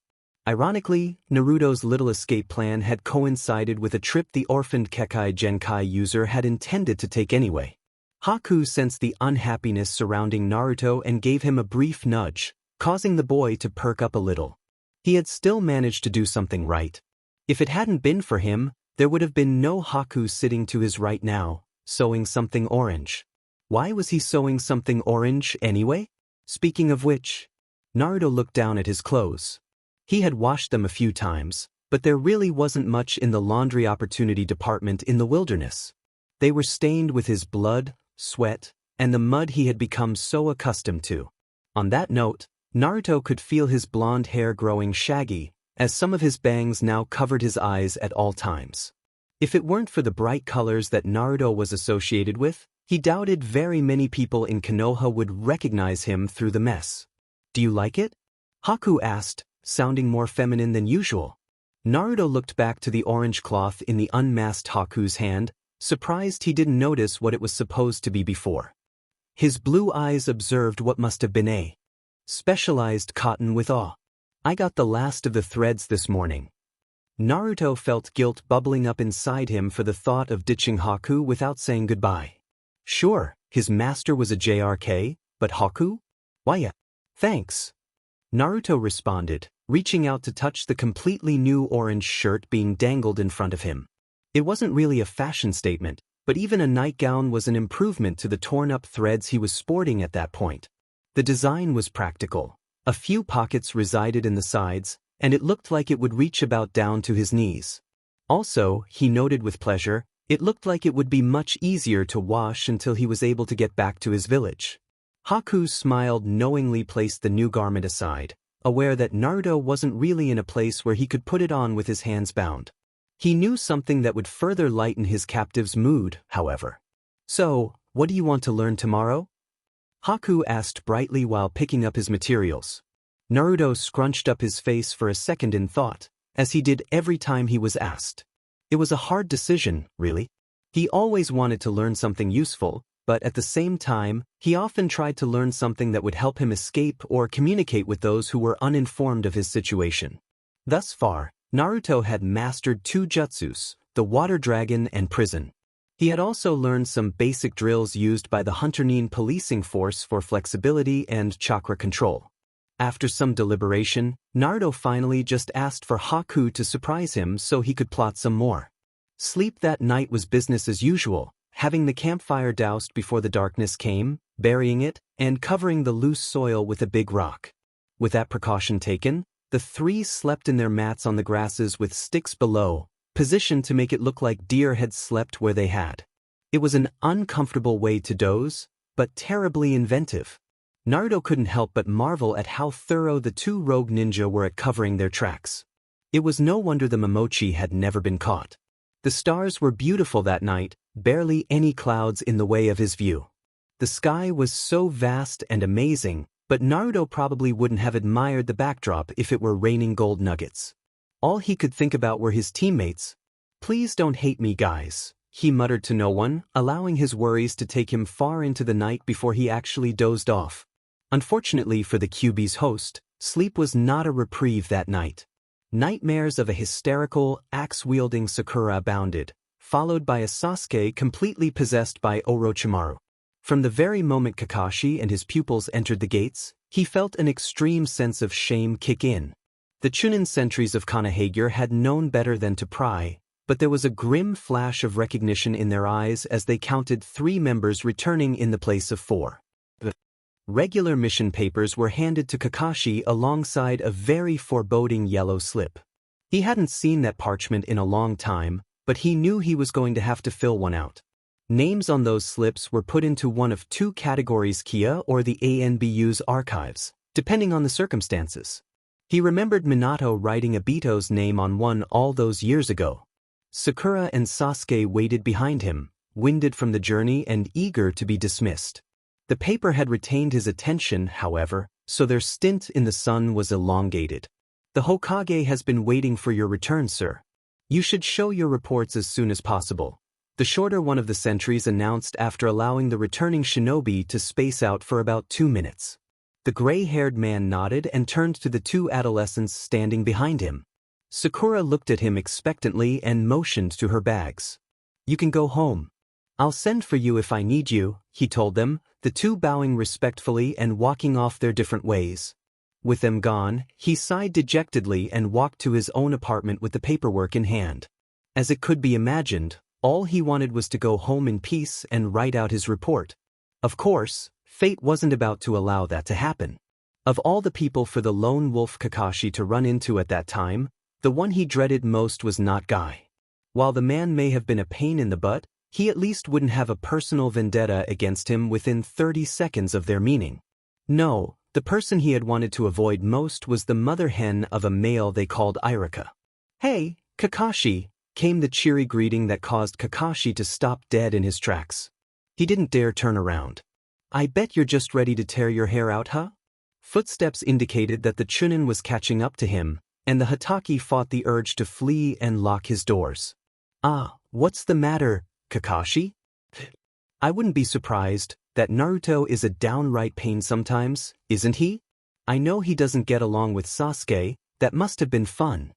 Speaker 1: Ironically, Naruto's little escape plan had coincided with a trip the orphaned Kekai Genkai user had intended to take anyway. Haku sensed the unhappiness surrounding Naruto and gave him a brief nudge, causing the boy to perk up a little. He had still managed to do something right. If it hadn't been for him, there would have been no Haku sitting to his right now, sewing something orange. Why was he sewing something orange anyway? Speaking of which, Naruto looked down at his clothes. He had washed them a few times, but there really wasn't much in the laundry opportunity department in the wilderness. They were stained with his blood, sweat, and the mud he had become so accustomed to. On that note, Naruto could feel his blonde hair growing shaggy, as some of his bangs now covered his eyes at all times. If it weren't for the bright colors that Naruto was associated with, he doubted very many people in Konoha would recognize him through the mess. "Do you like it?" Haku asked, sounding more feminine than usual. Naruto looked back to the orange cloth in the unmasked Haku's hand, surprised he didn't notice what it was supposed to be before. His blue eyes observed what must have been a specialized cotton with awe. "I got the last of the threads this morning." Naruto felt guilt bubbling up inside him for the thought of ditching Haku without saying goodbye. Sure, his master was a JRK, but Haku? Why yeah. Thanks. Naruto responded, reaching out to touch the completely new orange shirt being dangled in front of him. It wasn't really a fashion statement, but even a nightgown was an improvement to the torn-up threads he was sporting at that point. The design was practical. A few pockets resided in the sides, and it looked like it would reach about down to his knees. Also, he noted with pleasure, it looked like it would be much easier to wash until he was able to get back to his village. Haku smiled, knowingly placed the new garment aside, aware that Naruto wasn't really in a place where he could put it on with his hands bound. He knew something that would further lighten his captive's mood, however. "So, what do you want to learn tomorrow?" Haku asked brightly while picking up his materials. Naruto scrunched up his face for a second in thought, as he did every time he was asked. It was a hard decision, really. He always wanted to learn something useful, but at the same time, he often tried to learn something that would help him escape or communicate with those who were uninformed of his situation. Thus far, Naruto had mastered 2 jutsus, the water dragon and prison. He had also learned some basic drills used by the Hunter-nin policing force for flexibility and chakra control. After some deliberation, Naruto finally just asked for Haku to surprise him so he could plot some more. Sleep that night was business as usual, having the campfire doused before the darkness came, burying it, and covering the loose soil with a big rock. With that precaution taken, the three slept in their mats on the grasses with sticks below, positioned to make it look like deer had slept where they had. It was an uncomfortable way to doze, but terribly inventive. Naruto couldn't help but marvel at how thorough the 2 rogue ninja were at covering their tracks. It was no wonder the Momochi had never been caught. The stars were beautiful that night, barely any clouds in the way of his view. The sky was so vast and amazing, but Naruto probably wouldn't have admired the backdrop if it were raining gold nuggets. All he could think about were his teammates. "Please don't hate me, guys," he muttered to no one, allowing his worries to take him far into the night before he actually dozed off. Unfortunately for the QB's host, sleep was not a reprieve that night. Nightmares of a hysterical, axe-wielding Sakura abounded, followed by a Sasuke completely possessed by Orochimaru. From the very moment Kakashi and his pupils entered the gates, he felt an extreme sense of shame kick in. The Chunin sentries of Konohagure had known better than to pry, but there was a grim flash of recognition in their eyes as they counted 3 members returning in the place of 4. The regular mission papers were handed to Kakashi alongside a very foreboding yellow slip. He hadn't seen that parchment in a long time, but he knew he was going to have to fill one out. Names on those slips were put into one of 2 categories: Kia or the ANBU's archives, depending on the circumstances. He remembered Minato writing Obito's name on one all those years ago. Sakura and Sasuke waited behind him, winded from the journey and eager to be dismissed. The paper had retained his attention, however, so their stint in the sun was elongated. "The Hokage has been waiting for your return, sir. You should show your reports as soon as possible," the shorter one of the sentries announced after allowing the returning shinobi to space out for about 2 minutes. The gray-haired man nodded and turned to the 2 adolescents standing behind him. Sakura looked at him expectantly and motioned to her bags. "You can go home. I'll send for you if I need you," he told them, the 2 bowing respectfully and walking off their different ways. With them gone, he sighed dejectedly and walked to his own apartment with the paperwork in hand. As it could be imagined, all he wanted was to go home in peace and write out his report. Of course, fate wasn't about to allow that to happen. Of all the people for the lone wolf Kakashi to run into at that time, the one he dreaded most was not Guy. While the man may have been a pain in the butt, he at least wouldn't have a personal vendetta against him within 30 seconds of their meeting. No, the person he had wanted to avoid most was the mother hen of a male they called Irika. "Hey, Kakashi," came the cheery greeting that caused Kakashi to stop dead in his tracks. He didn't dare turn around. "I bet you're just ready to tear your hair out, huh?" Footsteps indicated that the Chunin was catching up to him, and the Hatake fought the urge to flee and lock his doors. "Ah, what's the matter, Kakashi?" "I wouldn't be surprised. That Naruto is a downright pain sometimes, isn't he? I know he doesn't get along with Sasuke. That must have been fun."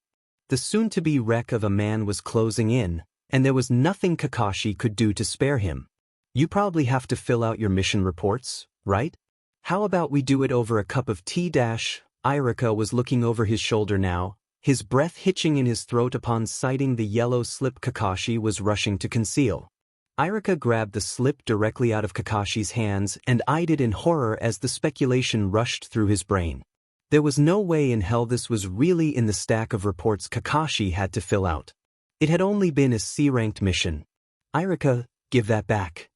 Speaker 1: The soon-to-be wreck of a man was closing in, and there was nothing Kakashi could do to spare him. "You probably have to fill out your mission reports, right? How about we do it over a cup of tea dash?" Irika was looking over his shoulder now, his breath hitching in his throat upon sighting the yellow slip Kakashi was rushing to conceal. Irika grabbed the slip directly out of Kakashi's hands and eyed it in horror as the speculation rushed through his brain. There was no way in hell this was really in the stack of reports Kakashi had to fill out. It had only been a C-ranked mission. "Irika, give that back."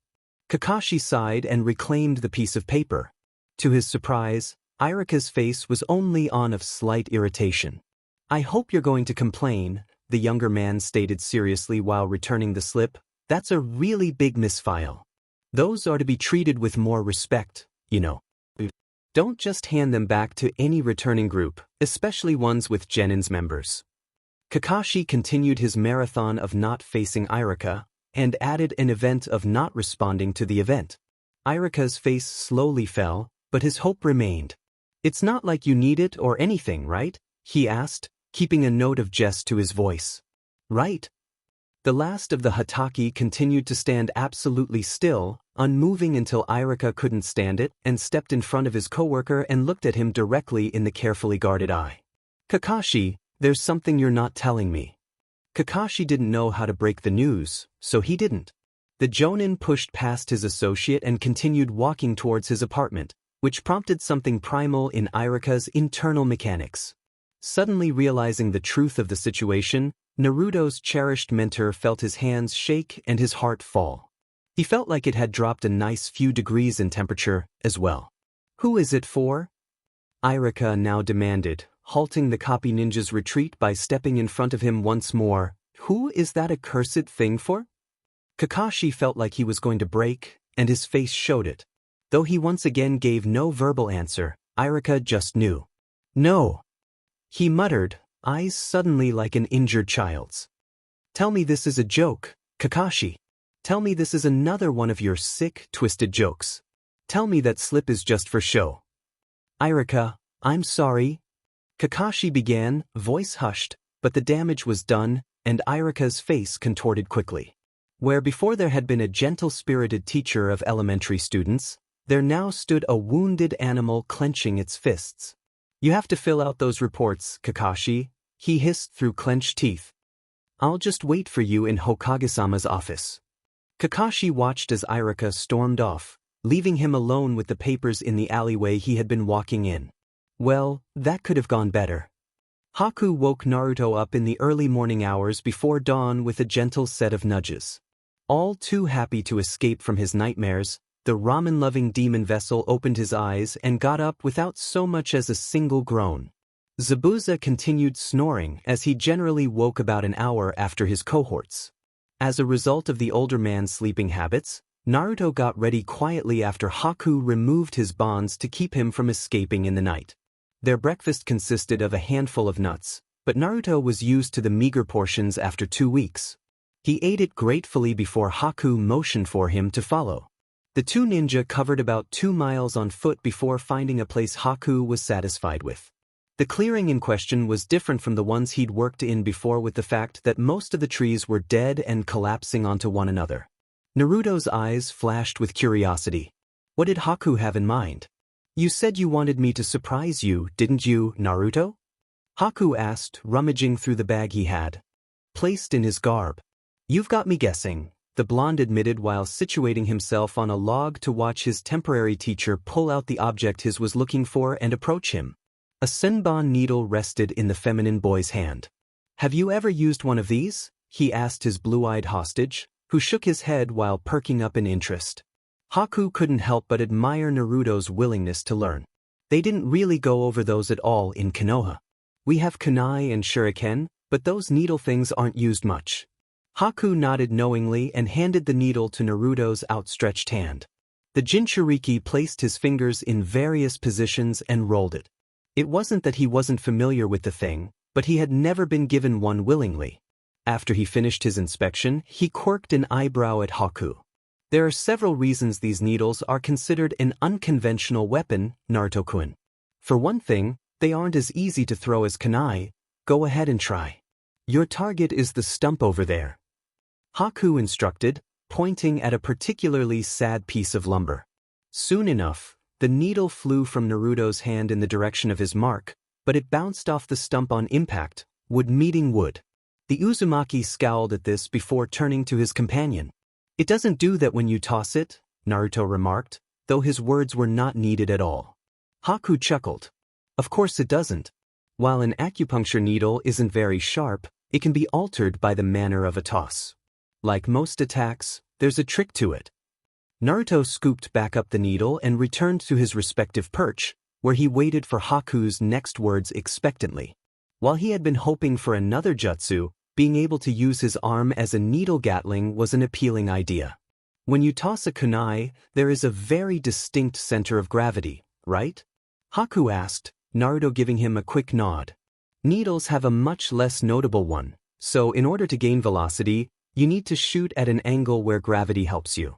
Speaker 1: Kakashi sighed and reclaimed the piece of paper. To his surprise, Irika's face was only on of slight irritation. "I hope you're going to complain," the younger man stated seriously while returning the slip. "That's a really big misfile. Those are to be treated with more respect, you know. Don't just hand them back to any returning group, especially ones with Genin's members." Kakashi continued his marathon of not facing Irika, and added an event of not responding to the event. Irika's face slowly fell, but his hope remained. "It's not like you need it or anything, right?" he asked, keeping a note of jest to his voice. Right? The last of the Hataki continued to stand absolutely still, unmoving until Irika couldn't stand it and stepped in front of his coworker and looked at him directly in the carefully guarded eye. Kakashi, there's something you're not telling me. Kakashi didn't know how to break the news, so he didn't. The Jonin pushed past his associate and continued walking towards his apartment, which prompted something primal in Irika's internal mechanics. Suddenly realizing the truth of the situation, Naruto's cherished mentor felt his hands shake and his heart fall. He felt like it had dropped a nice few degrees in temperature, as well. Who is it for? Irika now demanded, halting the copy ninja's retreat by stepping in front of him once more. Who is that accursed thing for? Kakashi felt like he was going to break, and his face showed it. Though he once again gave no verbal answer, Irika just knew. No. He muttered, eyes suddenly like an injured child's. Tell me this is a joke, Kakashi. Tell me this is another one of your sick, twisted jokes. Tell me that slip is just for show. Irika, I'm sorry. Kakashi began, voice hushed, but the damage was done, and Irika's face contorted quickly. Where before there had been a gentle-spirited teacher of elementary students, there now stood a wounded animal clenching its fists. You have to fill out those reports, Kakashi, he hissed through clenched teeth. I'll just wait for you in Hokage-sama's office. Kakashi watched as Irika stormed off, leaving him alone with the papers in the alleyway he had been walking in. Well, that could have gone better. Haku woke Naruto up in the early morning hours before dawn with a gentle set of nudges. All too happy to escape from his nightmares, the ramen-loving demon vessel opened his eyes and got up without so much as a single groan. Zabuza continued snoring as he generally woke about an hour after his cohorts. As a result of the older man's sleeping habits, Naruto got ready quietly after Haku removed his bonds to keep him from escaping in the night. Their breakfast consisted of a handful of nuts, but Naruto was used to the meager portions after 2 weeks. He ate it gratefully before Haku motioned for him to follow. The two ninja covered about 2 miles on foot before finding a place Haku was satisfied with. The clearing in question was different from the ones he'd worked in before, with the fact that most of the trees were dead and collapsing onto one another. Naruto's eyes flashed with curiosity. What did Haku have in mind? You said you wanted me to surprise you, didn't you, Naruto? Haku asked, rummaging through the bag he had placed in his garb. You've got me guessing, the blonde admitted while situating himself on a log to watch his temporary teacher pull out the object he was looking for and approach him. A senbon needle rested in the feminine boy's hand. Have you ever used one of these? He asked his blue-eyed hostage, who shook his head while perking up in interest. Haku couldn't help but admire Naruto's willingness to learn. They didn't really go over those at all in Konoha. We have kunai and shuriken, but those needle things aren't used much. Haku nodded knowingly and handed the needle to Naruto's outstretched hand. The Jinchuriki placed his fingers in various positions and rolled it. It wasn't that he wasn't familiar with the thing, but he had never been given one willingly. After he finished his inspection, he quirked an eyebrow at Haku. There are several reasons these needles are considered an unconventional weapon, Naruto-kun. For one thing, they aren't as easy to throw as kunai. Go ahead and try. Your target is the stump over there. Haku instructed, pointing at a particularly sad piece of lumber. Soon enough, the needle flew from Naruto's hand in the direction of his mark, but it bounced off the stump on impact, wood meeting wood. The Uzumaki scowled at this before turning to his companion. It doesn't do that when you toss it, Naruto remarked, though his words were not needed at all. Haku chuckled. Of course it doesn't. While an acupuncture needle isn't very sharp, it can be altered by the manner of a toss. Like most attacks, there's a trick to it. Naruto scooped back up the needle and returned to his respective perch, where he waited for Haku's next words expectantly. While he had been hoping for another jutsu, being able to use his arm as a needle gatling was an appealing idea. When you toss a kunai, there is a very distinct center of gravity, right? Haku asked, Naruto giving him a quick nod. Needles have a much less notable one, so in order to gain velocity, you need to shoot at an angle where gravity helps you.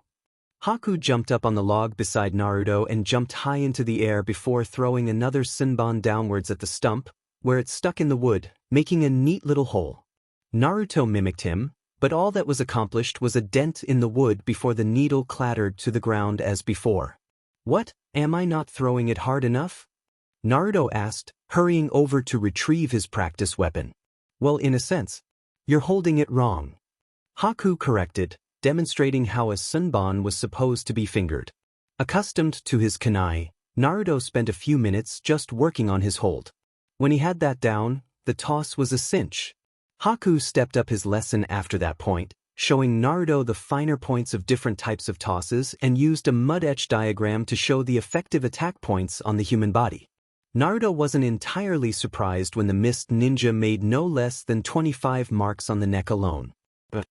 Speaker 1: Haku jumped up on the log beside Naruto and jumped high into the air before throwing another senbon downwards at the stump, where it stuck in the wood, making a neat little hole. Naruto mimicked him, but all that was accomplished was a dent in the wood before the needle clattered to the ground as before. "What, am I not throwing it hard enough?" Naruto asked, hurrying over to retrieve his practice weapon. "Well, in a sense. You're holding it wrong," Haku corrected, demonstrating how a sunban was supposed to be fingered. Accustomed to his kunai, Naruto spent a few minutes just working on his hold. When he had that down, the toss was a cinch. Haku stepped up his lesson after that point, showing Naruto the finer points of different types of tosses and used a mud-etch diagram to show the effective attack points on the human body. Naruto wasn't entirely surprised when the mist ninja made no less than 25 marks on the neck alone. But at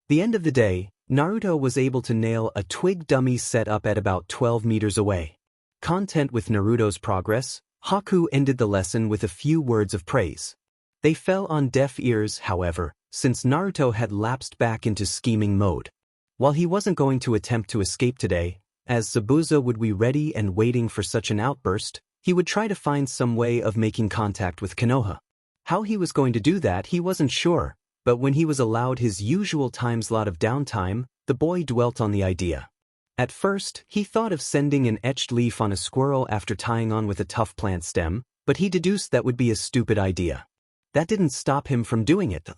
Speaker 1: the end of the day, Naruto was able to nail a twig dummy set up at about 12 meters away. Content with Naruto's progress, Haku ended the lesson with a few words of praise. They fell on deaf ears, however, since Naruto had lapsed back into scheming mode. While he wasn't going to attempt to escape today, as Zabuza would be ready and waiting for such an outburst, he would try to find some way of making contact with Konoha. How he was going to do that he wasn't sure, but when he was allowed his usual time-slot of downtime, the boy dwelt on the idea. At first, he thought of sending an etched leaf on a squirrel after tying on with a tough plant stem, but he deduced that would be a stupid idea. That didn't stop him from doing it.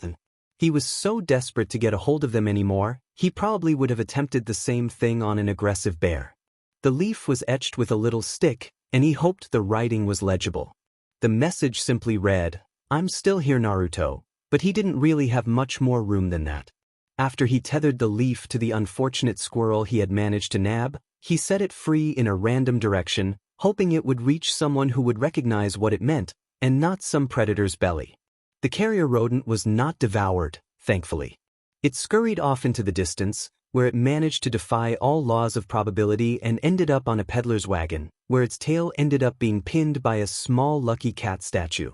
Speaker 1: He was so desperate to get a hold of them anymore, he probably would have attempted the same thing on an aggressive bear. The leaf was etched with a little stick, and he hoped the writing was legible. The message simply read, "I'm still here, Naruto," but he didn't really have much more room than that. After he tethered the leaf to the unfortunate squirrel he had managed to nab, he set it free in a random direction, hoping it would reach someone who would recognize what it meant, and not some predator's belly. The carrier rodent was not devoured, thankfully. It scurried off into the distance, where it managed to defy all laws of probability and ended up on a peddler's wagon, where its tail ended up being pinned by a small lucky cat statue.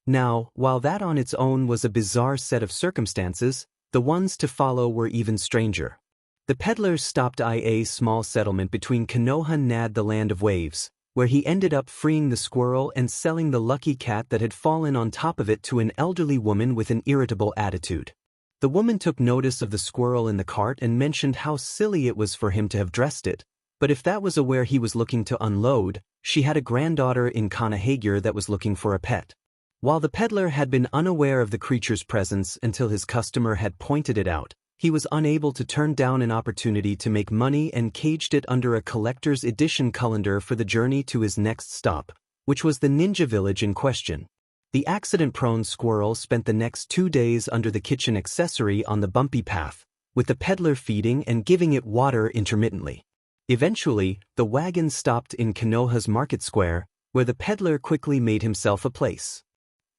Speaker 1: Now, while that on its own was a bizarre set of circumstances, the ones to follow were even stranger. The peddler stopped at a small settlement between Konoha and the Land of Waves, where he ended up freeing the squirrel and selling the lucky cat that had fallen on top of it to an elderly woman with an irritable attitude. The woman took notice of the squirrel in the cart and mentioned how silly it was for him to have dressed it, but if that was where he was looking to unload, she had a granddaughter in Kanahagir that was looking for a pet. While the peddler had been unaware of the creature's presence until his customer had pointed it out, he was unable to turn down an opportunity to make money and caged it under a collector's edition calendar for the journey to his next stop, which was the ninja village in question. The accident-prone squirrel spent the next 2 days under the kitchen accessory on the bumpy path, with the peddler feeding and giving it water intermittently. Eventually, the wagon stopped in Konoha's market square, where the peddler quickly made himself a place.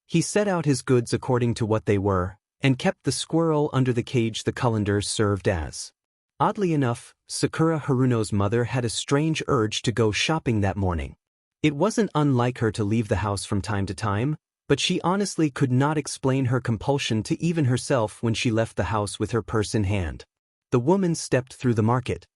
Speaker 1: He set out his goods according to what they were, and kept the squirrel under the cage the colander served as. Oddly enough, Sakura Haruno's mother had a strange urge to go shopping that morning. It wasn't unlike her to leave the house from time to time, but she honestly could not explain her compulsion to even herself when she left the house with her purse in hand. The woman stepped through the market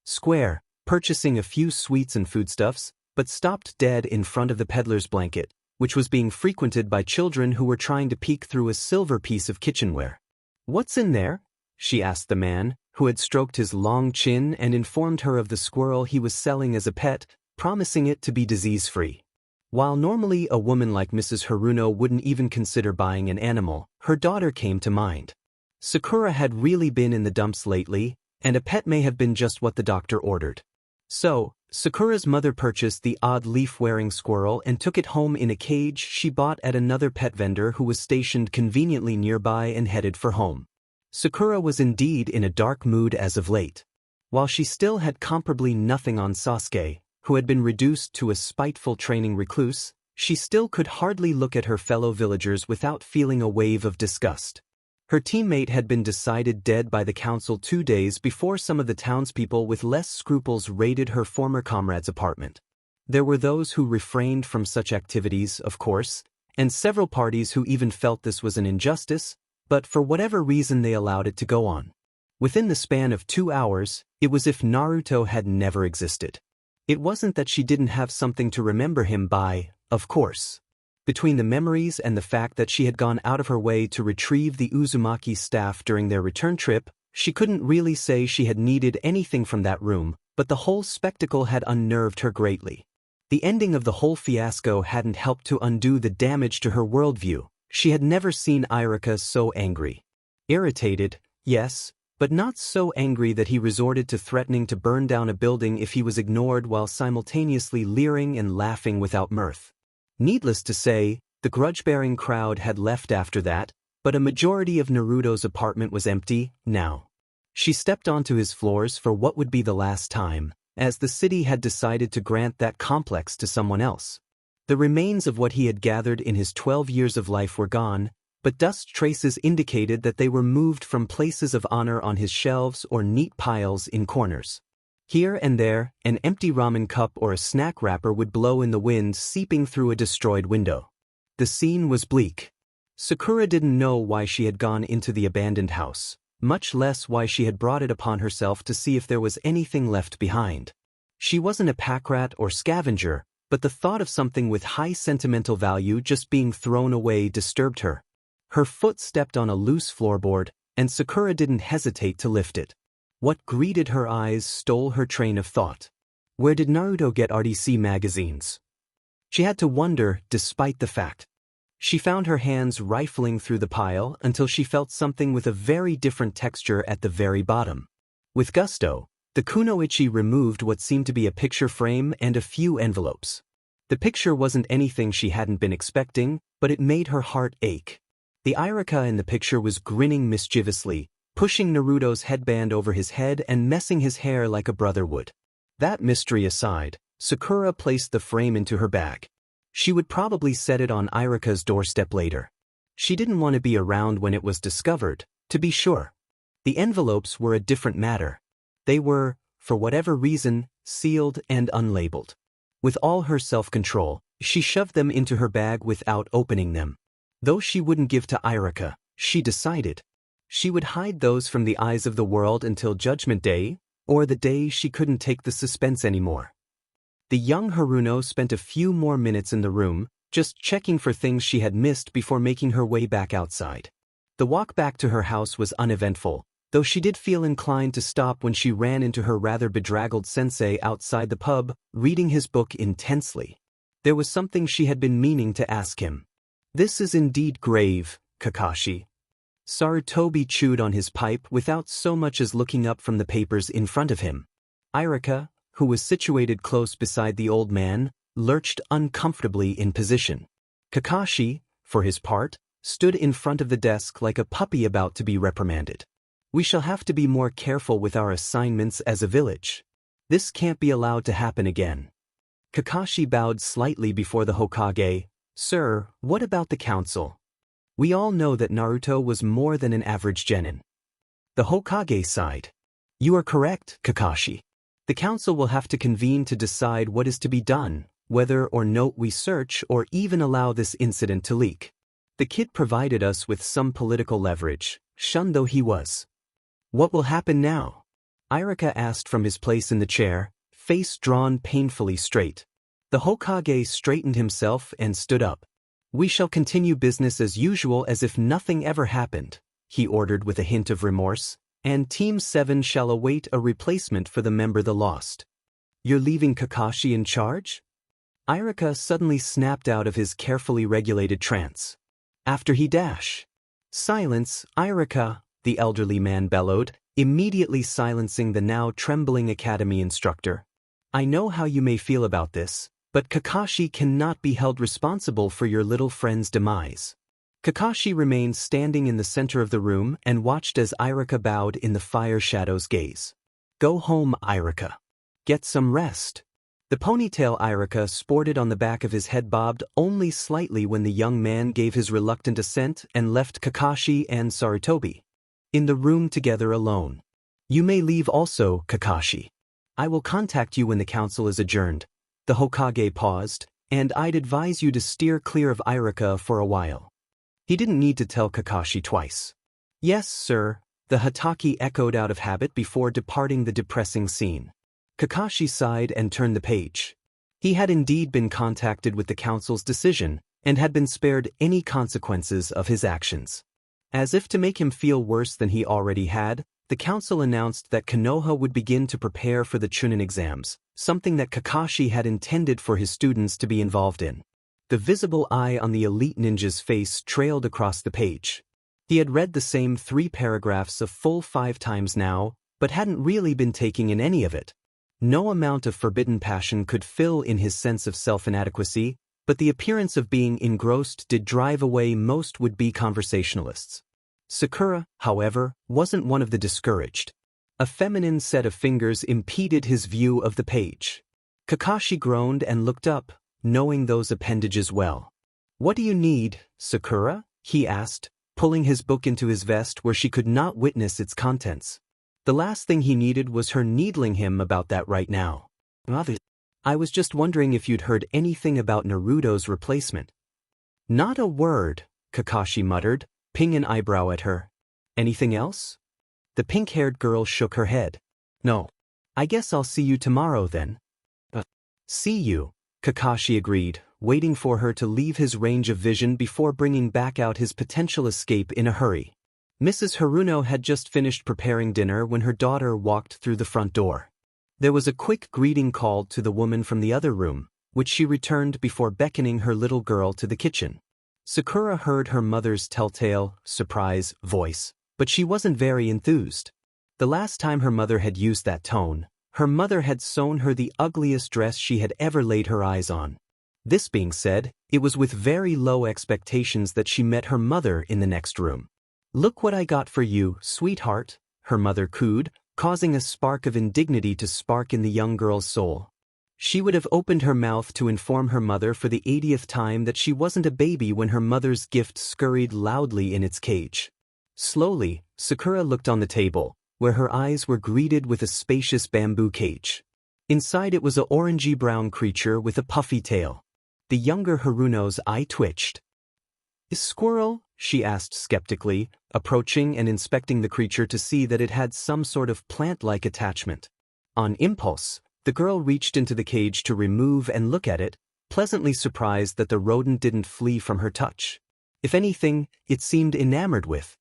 Speaker 1: square, purchasing a few sweets and foodstuffs, but stopped dead in front of the peddler's blanket, which was being frequented by children who were trying to peek through a silver piece of kitchenware. "What's in there?" she asked the man, who had stroked his long chin and informed her of the squirrel he was selling as a pet, promising it to be disease-free. While normally a woman like Mrs. Haruno wouldn't even consider buying an animal, her daughter came to mind. Sakura had really been in the dumps lately, and a pet may have been just what the doctor ordered. So, Sakura's mother purchased the odd leaf-wearing squirrel and took it home in a cage she bought at another pet vendor who was stationed conveniently nearby and headed for home. Sakura was indeed in a dark mood as of late. While she still had comparably nothing on Sasuke, who had been reduced to a spiteful training recluse, she still could hardly look at her fellow villagers without feeling a wave of disgust. Her teammate had been decided dead by the council 2 days before some of the townspeople with less scruples raided her former comrade's apartment. There were those who refrained from such activities, of course, and several parties who even felt this was an injustice, but for whatever reason they allowed it to go on. Within the span of 2 hours, it was as if Naruto had never existed. It wasn't that she didn't have something to remember him by, of course. Between the memories and the fact that she had gone out of her way to retrieve the Uzumaki staff during their return trip, she couldn't really say she had needed anything from that room, but the whole spectacle had unnerved her greatly. The ending of the whole fiasco hadn't helped to undo the damage to her worldview. She had never seen Irika so angry. Irritated, yes, but not so angry that he resorted to threatening to burn down a building if he was ignored while simultaneously leering and laughing without mirth. Needless to say, the grudge-bearing crowd had left after that, but a majority of Naruto's apartment was empty now. She stepped onto his floors for what would be the last time, as the city had decided to grant that complex to someone else. The remains of what he had gathered in his 12 years of life were gone, but dust traces indicated that they were moved from places of honor on his shelves or neat piles in corners. Here and there, an empty ramen cup or a snack wrapper would blow in the wind, seeping through a destroyed window. The scene was bleak. Sakura didn't know why she had gone into the abandoned house, much less why she had brought it upon herself to see if there was anything left behind. She wasn't a pack rat or scavenger, but the thought of something with high sentimental value just being thrown away disturbed her. Her foot stepped on a loose floorboard, and Sakura didn't hesitate to lift it. What greeted her eyes stole her train of thought. Where did Naruto get RDC magazines? She had to wonder, despite the fact. She found her hands rifling through the pile until she felt something with a very different texture at the very bottom. With gusto, the kunoichi removed what seemed to be a picture frame and a few envelopes. The picture wasn't anything she hadn't been expecting, but it made her heart ache. The Irika in the picture was grinning mischievously, pushing Naruto's headband over his head and messing his hair like a brother would. That mystery aside, Sakura placed the frame into her bag. She would probably set it on Irika's doorstep later. She didn't want to be around when it was discovered, to be sure. The envelopes were a different matter. They were, for whatever reason, sealed and unlabeled. With all her self-control, she shoved them into her bag without opening them. Though she wouldn't give to Irika, she decided. She would hide those from the eyes of the world until Judgment Day, or the day she couldn't take the suspense anymore. The young Haruno spent a few more minutes in the room, just checking for things she had missed before making her way back outside. The walk back to her house was uneventful, though she did feel inclined to stop when she ran into her rather bedraggled sensei outside the pub, reading his book intensely. There was something she had been meaning to ask him. "This is indeed grave, Kakashi." Sarutobi chewed on his pipe without so much as looking up from the papers in front of him. Irika, who was situated close beside the old man, lurched uncomfortably in position. Kakashi, for his part, stood in front of the desk like a puppy about to be reprimanded. "We shall have to be more careful with our assignments as a village. This can't be allowed to happen again." Kakashi bowed slightly before the Hokage. "Sir, what about the council? We all know that Naruto was more than an average genin." The Hokage sighed. "You are correct, Kakashi. The council will have to convene to decide what is to be done, whether or not we search or even allow this incident to leak. The kid provided us with some political leverage, shunned though he was." "What will happen now?" Irika asked from his place in the chair, face drawn painfully straight. The Hokage straightened himself and stood up. "We shall continue business as usual as if nothing ever happened," he ordered with a hint of remorse, "and Team 7 shall await a replacement for the member the lost." "You're leaving Kakashi in charge?" Irika suddenly snapped out of his carefully regulated trance. "After he dash." "Silence, Irika," the elderly man bellowed, immediately silencing the now trembling academy instructor. "I know how you may feel about this, but Kakashi cannot be held responsible for your little friend's demise." Kakashi remained standing in the center of the room and watched as Irika bowed in the fire shadow's gaze. "Go home, Irika. Get some rest." The ponytail Irika sported on the back of his head bobbed only slightly when the young man gave his reluctant assent and left Kakashi and Sarutobi in the room together alone. "You may leave also, Kakashi. I will contact you when the council is adjourned." The Hokage paused, "and I'd advise you to steer clear of Irika for a while." He didn't need to tell Kakashi twice. "Yes, sir," the Hatake echoed out of habit before departing the depressing scene. Kakashi sighed and turned the page. He had indeed been contacted with the council's decision, and had been spared any consequences of his actions. As if to make him feel worse than he already had, the council announced that Konoha would begin to prepare for the Chunin exams, something that Kakashi had intended for his students to be involved in. The visible eye on the elite ninja's face trailed across the page. He had read the same 3 paragraphs a full 5 times now, but hadn't really been taking in any of it. No amount of forbidden passion could fill in his sense of self-inadequacy, but the appearance of being engrossed did drive away most would-be conversationalists. Sakura, however, wasn't one of the discouraged. A feminine set of fingers impeded his view of the page. Kakashi groaned and looked up, knowing those appendages well. "What do you need, Sakura?" he asked, pulling his book into his vest where she could not witness its contents. The last thing he needed was her needling him about that right now. "I was just wondering if you'd heard anything about Naruto's replacement." "Not a word," Kakashi muttered, ping an eyebrow at her. "Anything else?" The pink-haired girl shook her head. "No. I guess I'll see you tomorrow then." "See you," Kakashi agreed, waiting for her to leave his range of vision before bringing back out his potential escape in a hurry. Mrs. Haruno had just finished preparing dinner when her daughter walked through the front door. There was a quick greeting called to the woman from the other room, which she returned before beckoning her little girl to the kitchen. Sakura heard her mother's telltale, surprise voice, but she wasn't very enthused. The last time her mother had used that tone, her mother had sewn her the ugliest dress she had ever laid her eyes on. This being said, it was with very low expectations that she met her mother in the next room. "Look what I got for you, sweetheart," her mother cooed, causing a spark of indignity to spark in the young girl's soul. She would have opened her mouth to inform her mother for the 80th time that she wasn't a baby when her mother's gift scurried loudly in its cage. Slowly, Sakura looked on the table, where her eyes were greeted with a spacious bamboo cage. Inside it was a orangey-brown creature with a puffy tail. The younger Haruno's eye twitched. "Is squirrel?" she asked skeptically, approaching and inspecting the creature to see that it had some sort of plant-like attachment. On impulse, the girl reached into the cage to remove and look at it, pleasantly surprised that the rodent didn't flee from her touch. If anything, it seemed enamored with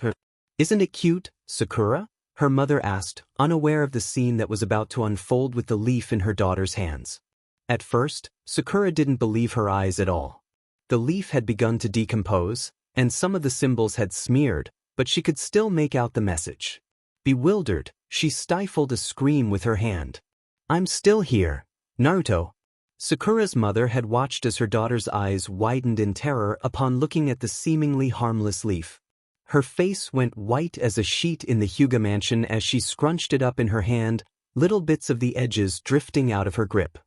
Speaker 1: her. "Isn't it cute, Sakura?" her mother asked, unaware of the scene that was about to unfold with the leaf in her daughter's hands. At first, Sakura didn't believe her eyes at all. The leaf had begun to decompose, and some of the symbols had smeared, but she could still make out the message. Bewildered, she stifled a scream with her hand. "I'm still here, Naruto." Sakura's mother had watched as her daughter's eyes widened in terror upon looking at the seemingly harmless leaf. Her face went white as a sheet in the Hyuga mansion as she scrunched it up in her hand, little bits of the edges drifting out of her grip.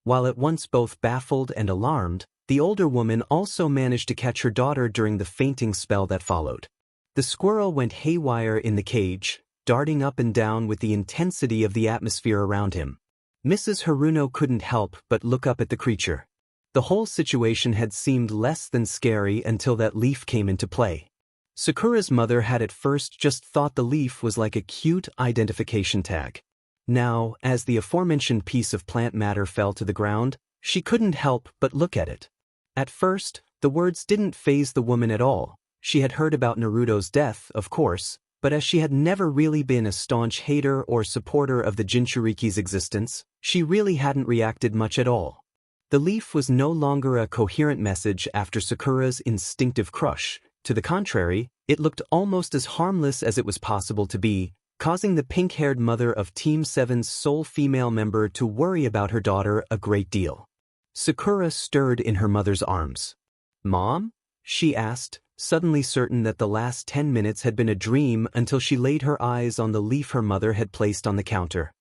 Speaker 1: While at once both baffled and alarmed, the older woman also managed to catch her daughter during the fainting spell that followed. The squirrel went haywire in the cage, darting up and down with the intensity of the atmosphere around him. Mrs. Haruno couldn't help but look up at the creature. The whole situation had seemed less than scary until that leaf came into play. Sakura's mother had at first just thought the leaf was like a cute identification tag. Now, as the aforementioned piece of plant matter fell to the ground, she couldn't help but look at it. At first, the words didn't faze the woman at all. She had heard about Naruto's death, of course, but as she had never really been a staunch hater or supporter of the Jinchuriki's existence, she really hadn't reacted much at all. The leaf was no longer a coherent message after Sakura's instinctive crush. To the contrary, it looked almost as harmless as it was possible to be, causing the pink-haired mother of Team 7's sole female member to worry about her daughter a great deal. Sakura stirred in her mother's arms. "Mom?" she asked, suddenly certain that the last 10 minutes had been a dream until she laid her eyes on the leaf her mother had placed on the counter.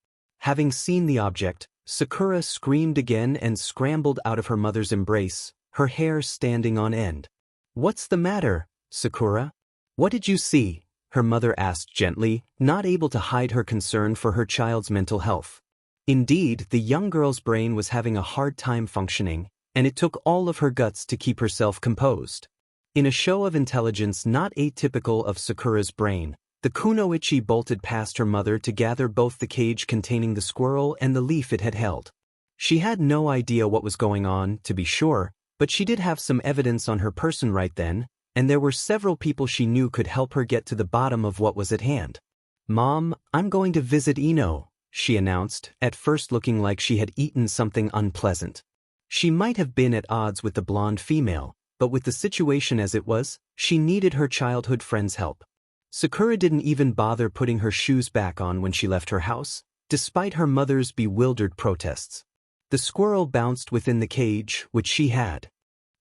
Speaker 1: Having seen the object, Sakura screamed again and scrambled out of her mother's embrace, her hair standing on end. "What's the matter, Sakura? What did you see?" her mother asked gently, not able to hide her concern for her child's mental health. Indeed, the young girl's brain was having a hard time functioning, and it took all of her guts to keep herself composed. In a show of intelligence not atypical of Sakura's brain, the kunoichi bolted past her mother to gather both the cage containing the squirrel and the leaf it had held. She had no idea what was going on, to be sure, But she did have some evidence on her person right then, and there were several people she knew could help her get to the bottom of what was at hand. "Mom, I'm going to visit Ino," she announced, at first looking like she had eaten something unpleasant. She might have been at odds with the blonde female, but with the situation as it was, she needed her childhood friend's help. Sakura didn't even bother putting her shoes back on when she left her house, despite her mother's bewildered protests. The squirrel bounced within the cage, which she had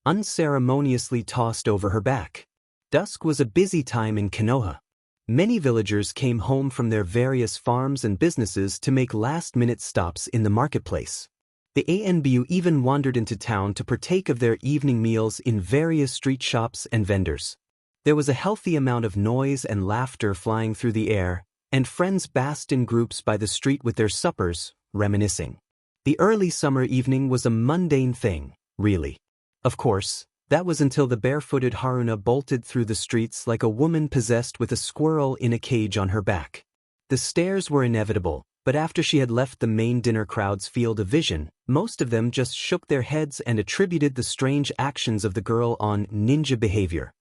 Speaker 1: unceremoniously tossed over her back. Dusk was a busy time in Konoha. Many villagers came home from their various farms and businesses to make last-minute stops in the marketplace. The ANBU even wandered into town to partake of their evening meals in various street shops and vendors. There was a healthy amount of noise and laughter flying through the air, and friends basked in groups by the street with their suppers, reminiscing. The early summer evening was a mundane thing, really. Of course, that was until the barefooted Haruna bolted through the streets like a woman possessed with a squirrel in a cage on her back. The stares were inevitable, but after she had left the main dinner crowd's field of vision, most of them just shook their heads and attributed the strange actions of the girl on ninja behavior.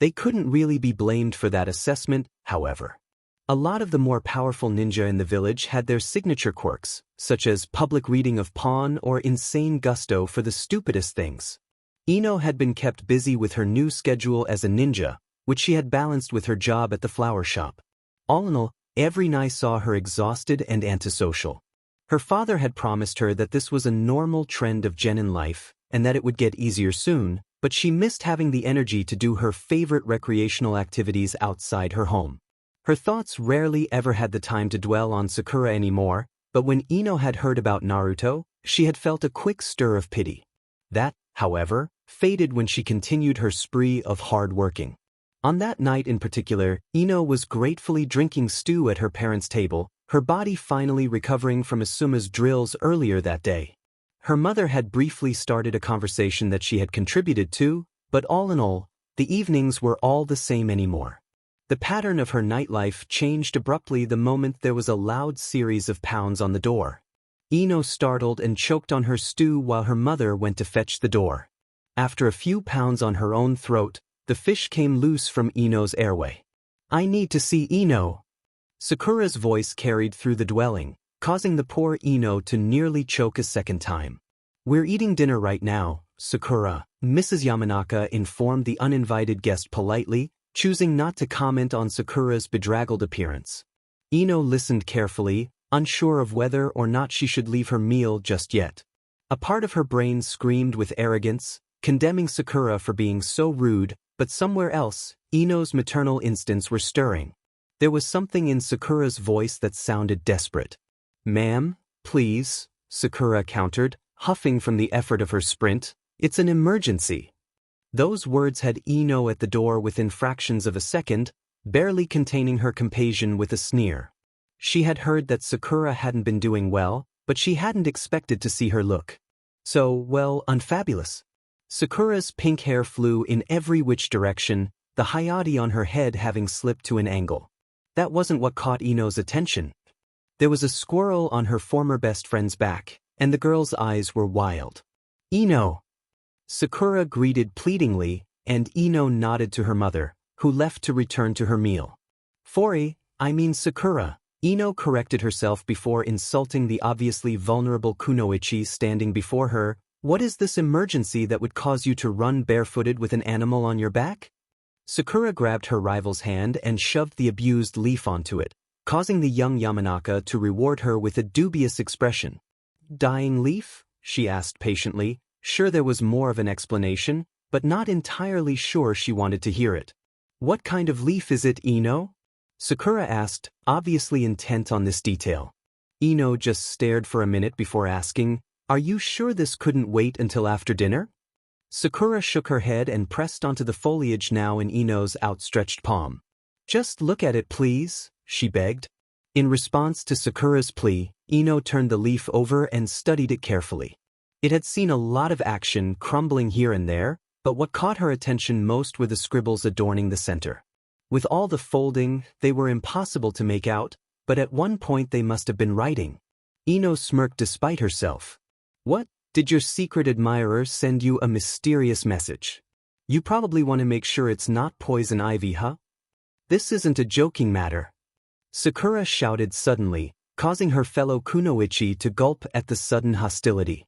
Speaker 1: They couldn't really be blamed for that assessment, however. A lot of the more powerful ninja in the village had their signature quirks, such as public reading of pawn or insane gusto for the stupidest things. Ino had been kept busy with her new schedule as a ninja, which she had balanced with her job at the flower shop. All in all, every night saw her exhausted and antisocial. Her father had promised her that this was a normal trend of genin life, and that it would get easier soon, but she missed having the energy to do her favorite recreational activities outside her home. Her thoughts rarely ever had the time to dwell on Sakura anymore, but when Ino had heard about Naruto, she had felt a quick stir of pity. That, however, faded when she continued her spree of hard working. On that night in particular, Ino was gratefully drinking stew at her parents' table, her body finally recovering from Asuma's drills earlier that day. Her mother had briefly started a conversation that she had contributed to, but all in all, the evenings were all the same anymore. The pattern of her nightlife changed abruptly the moment there was a loud series of pounds on the door. Ino startled and choked on her stew while her mother went to fetch the door. After a few pounds on her own throat, the fish came loose from Ino's airway. "I need to see Ino." Sakura's voice carried through the dwelling, causing the poor Ino to nearly choke a second time. "We're eating dinner right now, Sakura," Mrs. Yamanaka informed the uninvited guest politely, choosing not to comment on Sakura's bedraggled appearance. Ino listened carefully, unsure of whether or not she should leave her meal just yet. A part of her brain screamed with arrogance, condemning Sakura for being so rude, but somewhere else, Ino's maternal instincts were stirring. There was something in Sakura's voice that sounded desperate. "Ma'am, please," Sakura countered, huffing from the effort of her sprint. "It's an emergency." Those words had Ino at the door within fractions of a second, barely containing her compassion with a sneer. She had heard that Sakura hadn't been doing well, but she hadn't expected to see her look so, well, unfabulous. Sakura's pink hair flew in every which direction, the hayate on her head having slipped to an angle. That wasn't what caught Ino's attention. There was a squirrel on her former best friend's back, and the girl's eyes were wild. "Ino!" Sakura greeted pleadingly, and Ino nodded to her mother, who left to return to her meal. I mean Sakura," Ino corrected herself before insulting the obviously vulnerable Kunoichi standing before her. "What is this emergency that would cause you to run barefooted with an animal on your back?" Sakura grabbed her rival's hand and shoved the abused leaf onto it, causing the young Yamanaka to reward her with a dubious expression. "Dying leaf?" she asked patiently, sure there was more of an explanation, but not entirely sure she wanted to hear it. "What kind of leaf is it, Ino?" Sakura asked, obviously intent on this detail. Ino just stared for a minute before asking, "Are you sure this couldn't wait until after dinner?" Sakura shook her head and pressed onto the foliage now in Ino's outstretched palm. "Just look at it, please," she begged. In response to Sakura's plea, Ino turned the leaf over and studied it carefully. It had seen a lot of action crumbling here and there, but what caught her attention most were the scribbles adorning the center. With all the folding, they were impossible to make out, but at one point they must have been writing. Ino smirked despite herself. "What? Did your secret admirer send you a mysterious message? You probably want to make sure it's not poison ivy, huh? This isn't a joking matter. Sakura shouted suddenly, causing her fellow kunoichi to gulp at the sudden hostility.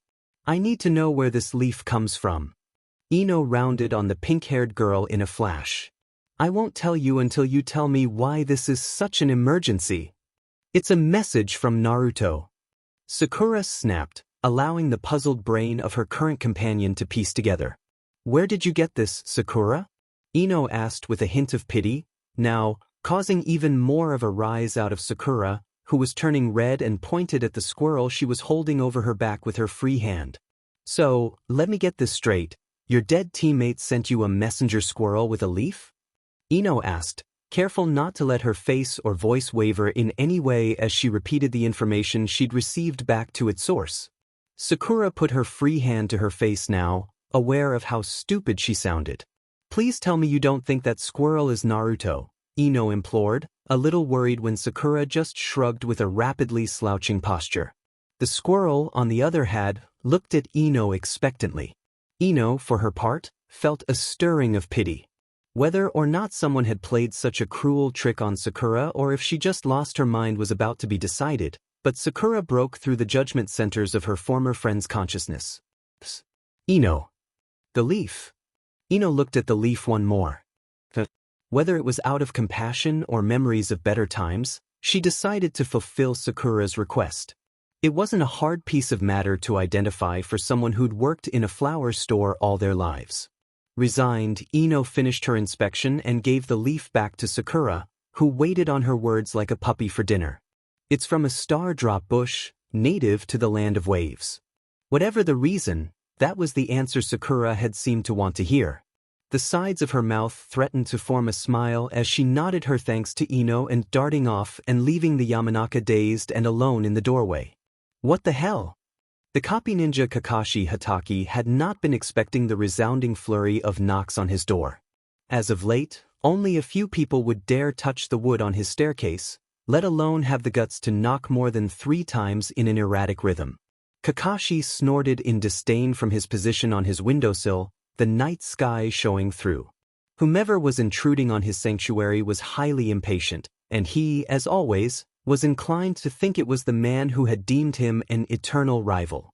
Speaker 1: I need to know where this leaf comes from. Ino rounded on the pink-haired girl in a flash. I won't tell you until you tell me why this is such an emergency. It's a message from Naruto. Sakura snapped, allowing the puzzled brain of her current companion to piece together. Where did you get this, Sakura? Ino asked with a hint of pity, now, causing even more of a rise out of Sakura, who was turning red and pointed at the squirrel she was holding over her back with her free hand. So, let me get this straight, your dead teammate sent you a messenger squirrel with a leaf? Ino asked, careful not to let her face or voice waver in any way as she repeated the information she'd received back to its source. Sakura put her free hand to her face now, aware of how stupid she sounded. Please tell me you don't think that squirrel is Naruto, Ino implored, a little worried when Sakura just shrugged with a rapidly slouching posture. The squirrel, on the other hand, looked at Ino expectantly. Ino, for her part, felt a stirring of pity. Whether or not someone had played such a cruel trick on Sakura or if she just lost her mind was about to be decided, but Sakura broke through the judgment centers of her former friend's consciousness. Psst. Ino. The leaf. Ino looked at the leaf one more. Whether it was out of compassion or memories of better times, she decided to fulfill Sakura's request. It wasn't a hard piece of matter to identify for someone who'd worked in a flower store all their lives. Resigned, Ino finished her inspection and gave the leaf back to Sakura, who waited on her words like a puppy for dinner. It's from a star-drop bush, native to the land of waves. Whatever the reason, that was the answer Sakura had seemed to want to hear. The sides of her mouth threatened to form a smile as she nodded her thanks to Ino and darting off and leaving the Yamanaka dazed and alone in the doorway. What the hell? The copy ninja Kakashi Hatake had not been expecting the resounding flurry of knocks on his door. As of late, only a few people would dare touch the wood on his staircase, let alone have the guts to knock more than 3 times in an erratic rhythm. Kakashi snorted in disdain from his position on his windowsill, the night sky showing through. Whomever was intruding on his sanctuary was highly impatient, and he, as always, was inclined to think it was the man who had deemed him an eternal rival.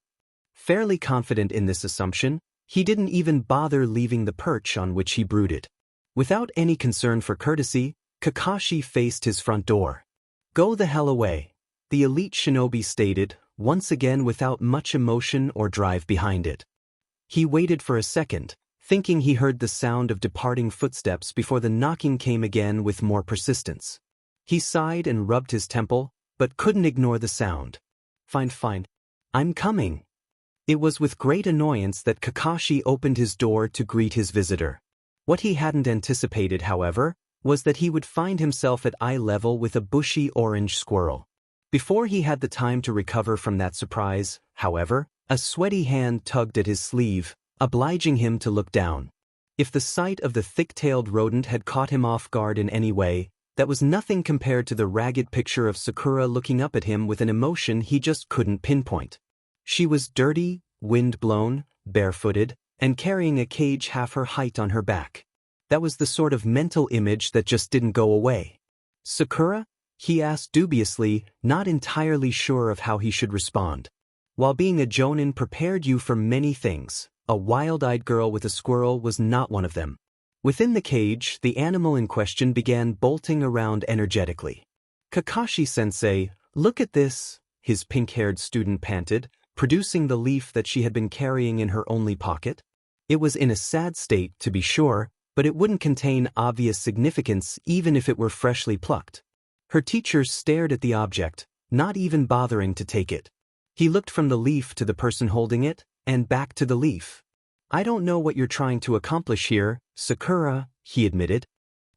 Speaker 1: Fairly confident in this assumption, he didn't even bother leaving the perch on which he brooded. Without any concern for courtesy, Kakashi faced his front door. Go the hell away, the elite shinobi stated, once again without much emotion or drive behind it. He waited for a second, thinking he heard the sound of departing footsteps before the knocking came again with more persistence. He sighed and rubbed his temple, but couldn't ignore the sound. Fine. I'm coming. It was with great annoyance that Kakashi opened his door to greet his visitor. What he hadn't anticipated, however, was that he would find himself at eye level with a bushy orange squirrel. Before he had the time to recover from that surprise, however, a sweaty hand tugged at his sleeve, obliging him to look down. If the sight of the thick-tailed rodent had caught him off guard in any way, that was nothing compared to the ragged picture of Sakura looking up at him with an emotion he just couldn't pinpoint. She was dirty, wind-blown, barefooted, and carrying a cage half her height on her back. That was the sort of mental image that just didn't go away. Sakura? He asked dubiously, not entirely sure of how he should respond. While being a jonin prepared you for many things, a wild-eyed girl with a squirrel was not one of them. Within the cage, the animal in question began bolting around energetically. Kakashi-sensei, look at this, his pink-haired student panted, producing the leaf that she had been carrying in her only pocket. It was in a sad state, to be sure, but it wouldn't contain obvious significance even if it were freshly plucked. Her teacher stared at the object, not even bothering to take it. He looked from the leaf to the person holding it, and back to the leaf. I don't know what you're trying to accomplish here, Sakura, he admitted,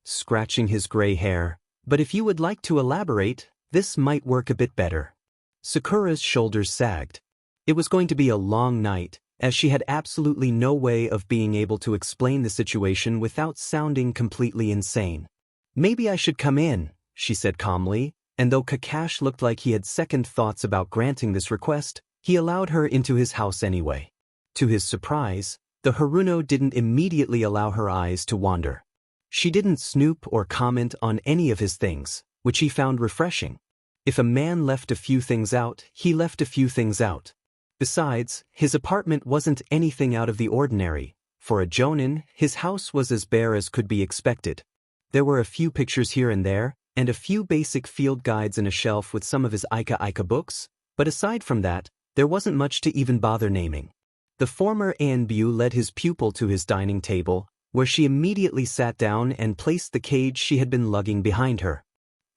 Speaker 1: scratching his gray hair, but if you would like to elaborate, this might work a bit better. Sakura's shoulders sagged. It was going to be a long night, as she had absolutely no way of being able to explain the situation without sounding completely insane. Maybe I should come in, she said calmly, and though Kakashi looked like he had second thoughts about granting this request, He allowed her into his house anyway. To his surprise, the Haruno didn't immediately allow her eyes to wander. She didn't snoop or comment on any of his things, which he found refreshing. If a man left a few things out, he left a few things out. Besides, his apartment wasn't anything out of the ordinary. For a jonin, his house was as bare as could be expected. There were a few pictures here and there, and a few basic field guides and a shelf with some of his Ika books, but aside from that, there wasn't much to even bother naming. The former Anbu led his pupil to his dining table, where she immediately sat down and placed the cage she had been lugging behind her.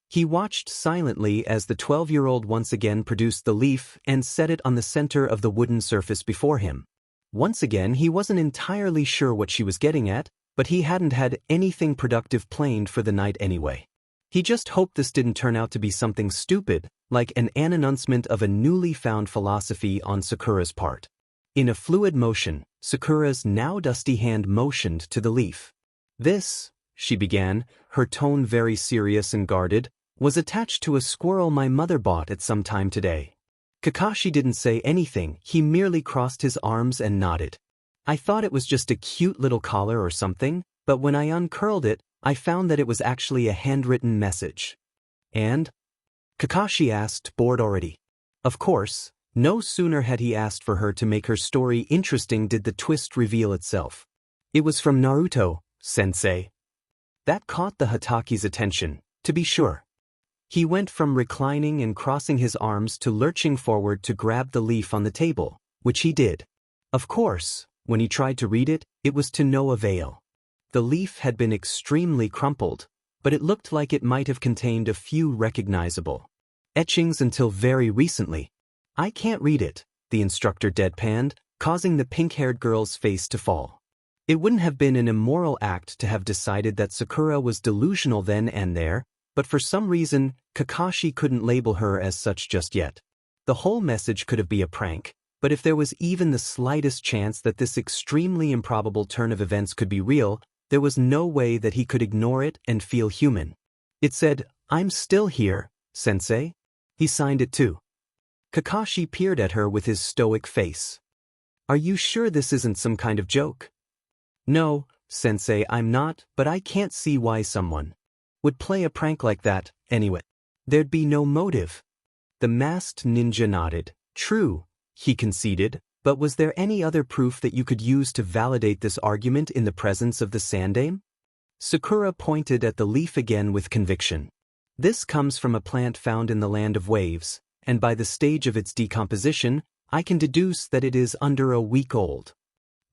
Speaker 1: He watched silently as the 12-year-old once again produced the leaf and set it on the center of the wooden surface before him. Once again, he wasn't entirely sure what she was getting at, but he hadn't had anything productive planned for the night anyway. He just hoped this didn't turn out to be something stupid, like an announcement of a newly found philosophy on Sakura's part. In a fluid motion, Sakura's now dusty hand motioned to the leaf. "This," she began, her tone very serious and guarded, "was attached to a squirrel my mother bought at some time today." Kakashi didn't say anything, he merely crossed his arms and nodded. "I thought it was just a cute little collar or something, but when I uncurled it, I found that it was actually a handwritten message." "And?" Kakashi asked, bored already. Of course, no sooner had he asked for her to make her story interesting did the twist reveal itself. "It was from Naruto, sensei." That caught the Hataki's attention, to be sure. He went from reclining and crossing his arms to lurching forward to grab the leaf on the table, which he did. Of course, when he tried to read it, it was to no avail. The leaf had been extremely crumpled, but it looked like it might have contained a few recognizable etchings until very recently. "I can't read it," the instructor deadpanned, causing the pink-haired girl's face to fall. It wouldn't have been an immoral act to have decided that Sakura was delusional then and there, but for some reason, Kakashi couldn't label her as such just yet. The whole message could have been a prank, but if there was even the slightest chance that this extremely improbable turn of events could be real, there was no way that he could ignore it and feel human. It said, "I'm still here, sensei." He signed it too. Kakashi peered at her with his stoic face. "Are you sure this isn't some kind of joke?" "No, sensei, I'm not, but I can't see why someone would play a prank like that, anyway. There'd be no motive." The masked ninja nodded. "True," he conceded, "but was there any other proof that you could use to validate this argument in the presence of the Sandame?" Sakura pointed at the leaf again with conviction. "This comes from a plant found in the land of waves, and by the stage of its decomposition, I can deduce that it is under a week old."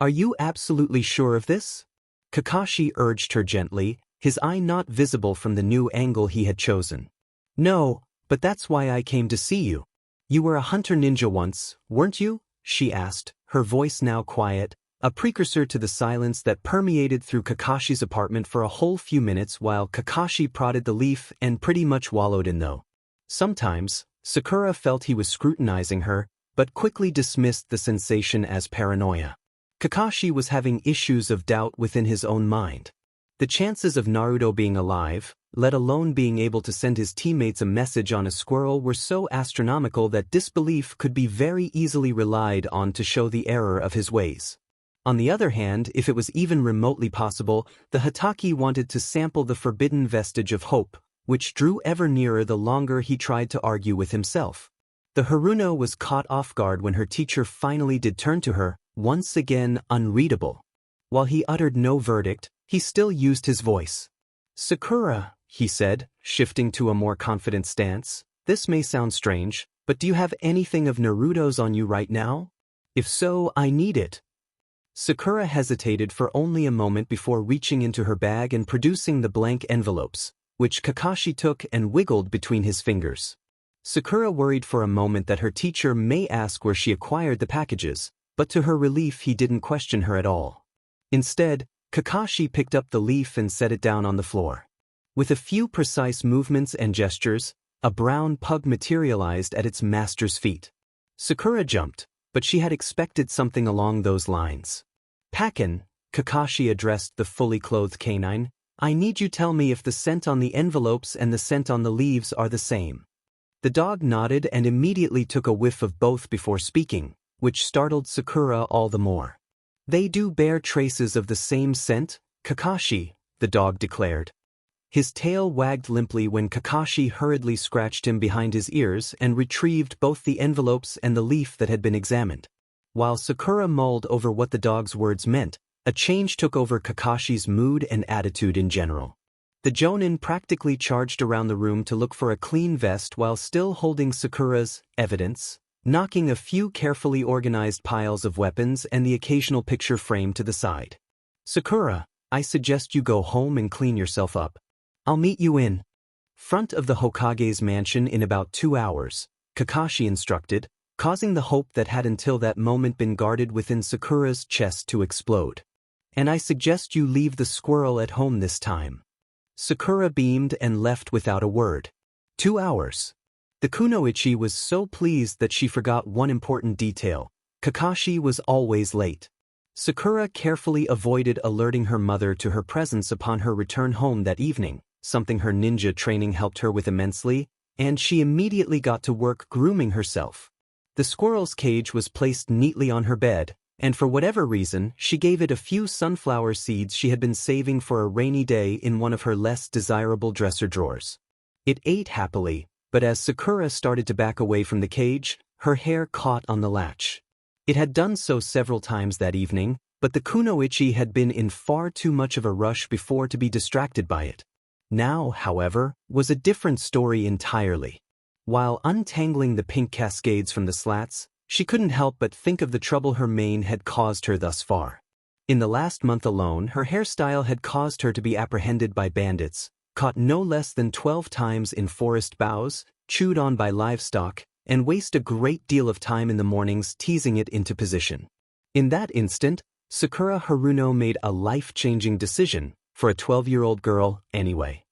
Speaker 1: "Are you absolutely sure of this?" Kakashi urged her gently, his eye not visible from the new angle he had chosen. "No, but that's why I came to see you. You were a hunter ninja once, weren't you?" she asked, her voice now quiet, a precursor to the silence that permeated through Kakashi's apartment for a whole few minutes while Kakashi prodded the leaf and pretty much wallowed in though. Sometimes, Sakura felt he was scrutinizing her, but quickly dismissed the sensation as paranoia. Kakashi was having issues of doubt within his own mind. The chances of Naruto being alive, let alone being able to send his teammates a message on a squirrel, were so astronomical that disbelief could be very easily relied on to show the error of his ways. On the other hand, if it was even remotely possible, the Hataki wanted to sample the forbidden vestige of hope, which drew ever nearer the longer he tried to argue with himself. The Haruno was caught off guard when her teacher finally did turn to her, once again unreadable. While he uttered no verdict, he still used his voice. "Sakura," he said, shifting to a more confident stance, "this may sound strange, but do you have anything of Naruto's on you right now? If so, I need it." Sakura hesitated for only a moment before reaching into her bag and producing the blank envelopes, which Kakashi took and wiggled between his fingers. Sakura worried for a moment that her teacher may ask where she acquired the packages, but to her relief he didn't question her at all. Instead, Kakashi picked up the leaf and set it down on the floor. With a few precise movements and gestures, a brown pug materialized at its master's feet. Sakura jumped, but she had expected something along those lines. "Pakin," Kakashi addressed the fully clothed canine, "I need you tell me if the scent on the envelopes and the scent on the leaves are the same." The dog nodded and immediately took a whiff of both before speaking, which startled Sakura all the more. They do bear traces of the same scent, Kakashi, the dog declared. His tail wagged limply when Kakashi hurriedly scratched him behind his ears and retrieved both the envelopes and the leaf that had been examined. While Sakura mulled over what the dog's words meant, a change took over Kakashi's mood and attitude in general. The Jonin practically charged around the room to look for a clean vest while still holding Sakura's evidence, knocking a few carefully organized piles of weapons and the occasional picture frame to the side. "Sakura, I suggest you go home and clean yourself up. I'll meet you in front of the Hokage's mansion in about 2 hours, Kakashi instructed, causing the hope that had until that moment been guarded within Sakura's chest to explode. "And I suggest you leave the squirrel at home this time." Sakura beamed and left without a word. 2 hours. The kunoichi was so pleased that she forgot one important detail. Kakashi was always late. Sakura carefully avoided alerting her mother to her presence upon her return home that evening, something her ninja training helped her with immensely, and she immediately got to work grooming herself. The squirrel's cage was placed neatly on her bed, and for whatever reason, she gave it a few sunflower seeds she had been saving for a rainy day in one of her less desirable dresser drawers. It ate happily, but as Sakura started to back away from the cage, her hair caught on the latch. It had done so several times that evening, but the kunoichi had been in far too much of a rush before to be distracted by it. Now, however, was a different story entirely. While untangling the pink cascades from the slats, she couldn't help but think of the trouble her mane had caused her thus far. In the last month alone, her hairstyle had caused her to be apprehended by bandits, caught no less than 12 times in forest boughs, chewed on by livestock, and waste a great deal of time in the mornings teasing it into position. In that instant, Sakura Haruno made a life-changing decision, for a 12-year-old girl, anyway.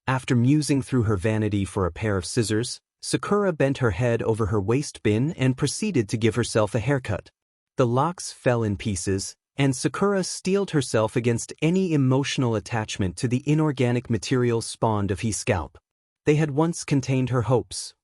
Speaker 1: After musing through her vanity for a pair of scissors, Sakura bent her head over her waste bin and proceeded to give herself a haircut. The locks fell in pieces, and Sakura steeled herself against any emotional attachment to the inorganic material spawned of his scalp. They had once contained her hopes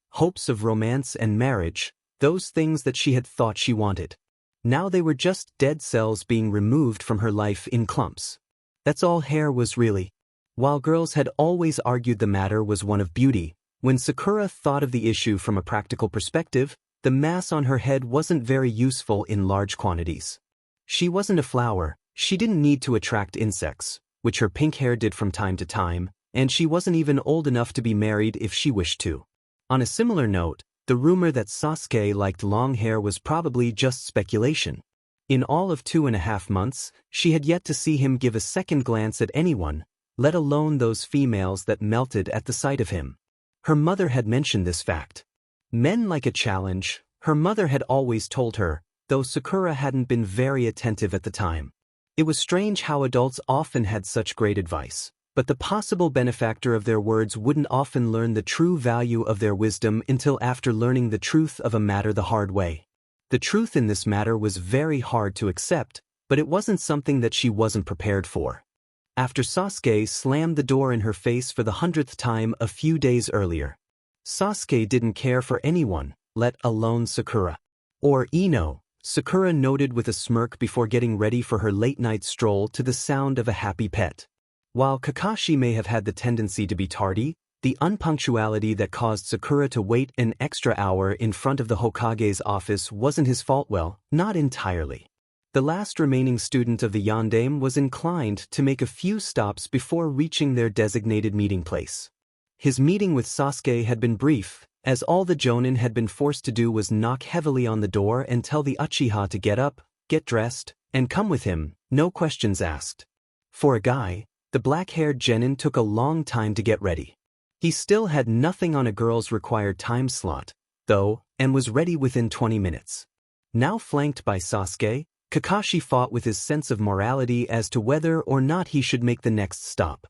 Speaker 1: of romance and marriage, those things that she had thought she wanted. Now they were just dead cells being removed from her life in clumps. That's all hair was really. While girls had always argued the matter was one of beauty, when Sakura thought of the issue from a practical perspective, the mass on her head wasn't very useful in large quantities. She wasn't a flower, she didn't need to attract insects, which her pink hair did from time to time, and she wasn't even old enough to be married if she wished to. On a similar note, the rumor that Sasuke liked long hair was probably just speculation. In all of 2.5 months, she had yet to see him give a second glance at anyone, let alone those females that melted at the sight of him. Her mother had mentioned this fact. Men like a challenge, her mother had always told her, though Sakura hadn't been very attentive at the time. It was strange how adults often had such great advice, but the possible benefactor of their words wouldn't often learn the true value of their wisdom until after learning the truth of a matter the hard way. The truth in this matter was very hard to accept, but it wasn't something that she wasn't prepared for. After Sasuke slammed the door in her face for the 100th time a few days earlier. Sasuke didn't care for anyone, let alone Sakura. Or Ino, Sakura noted with a smirk before getting ready for her late-night stroll to the sound of a happy pet. While Kakashi may have had the tendency to be tardy, the unpunctuality that caused Sakura to wait an extra hour in front of the Hokage's office wasn't his fault. Well, not entirely. The last remaining student of the Yondaime was inclined to make a few stops before reaching their designated meeting place. His meeting with Sasuke had been brief, as all the Jonin had been forced to do was knock heavily on the door and tell the Uchiha to get up, get dressed, and come with him, no questions asked. For a guy, the black-haired genin took a long time to get ready. He still had nothing on a girl's required time slot, though, and was ready within 20 minutes. Now flanked by Sasuke, Kakashi fought with his sense of morality as to whether or not he should make the next stop.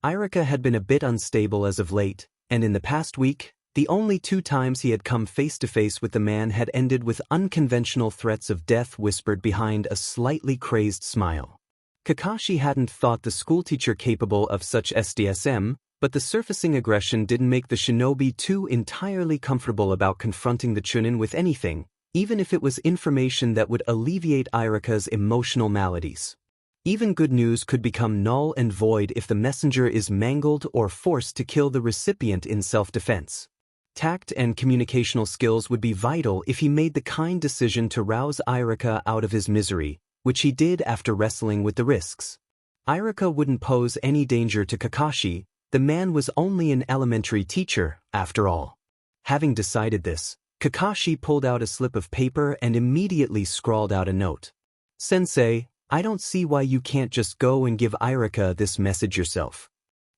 Speaker 1: Irika had been a bit unstable as of late, and in the past week, the only 2 times he had come face-to-face with the man had ended with unconventional threats of death whispered behind a slightly crazed smile. Kakashi hadn't thought the schoolteacher capable of such SDSM, But the surfacing aggression didn't make the shinobi too entirely comfortable about confronting the Chunin with anything, even if it was information that would alleviate Irika's emotional maladies. Even good news could become null and void if the messenger is mangled or forced to kill the recipient in self-defense. Tact and communicational skills would be vital if he made the kind decision to rouse Irika out of his misery, which he did after wrestling with the risks. Irika wouldn't pose any danger to Kakashi. The man was only an elementary teacher, after all. Having decided this, Kakashi pulled out a slip of paper and immediately scrawled out a note. "Sensei, I don't see why you can't just go and give Irika this message yourself."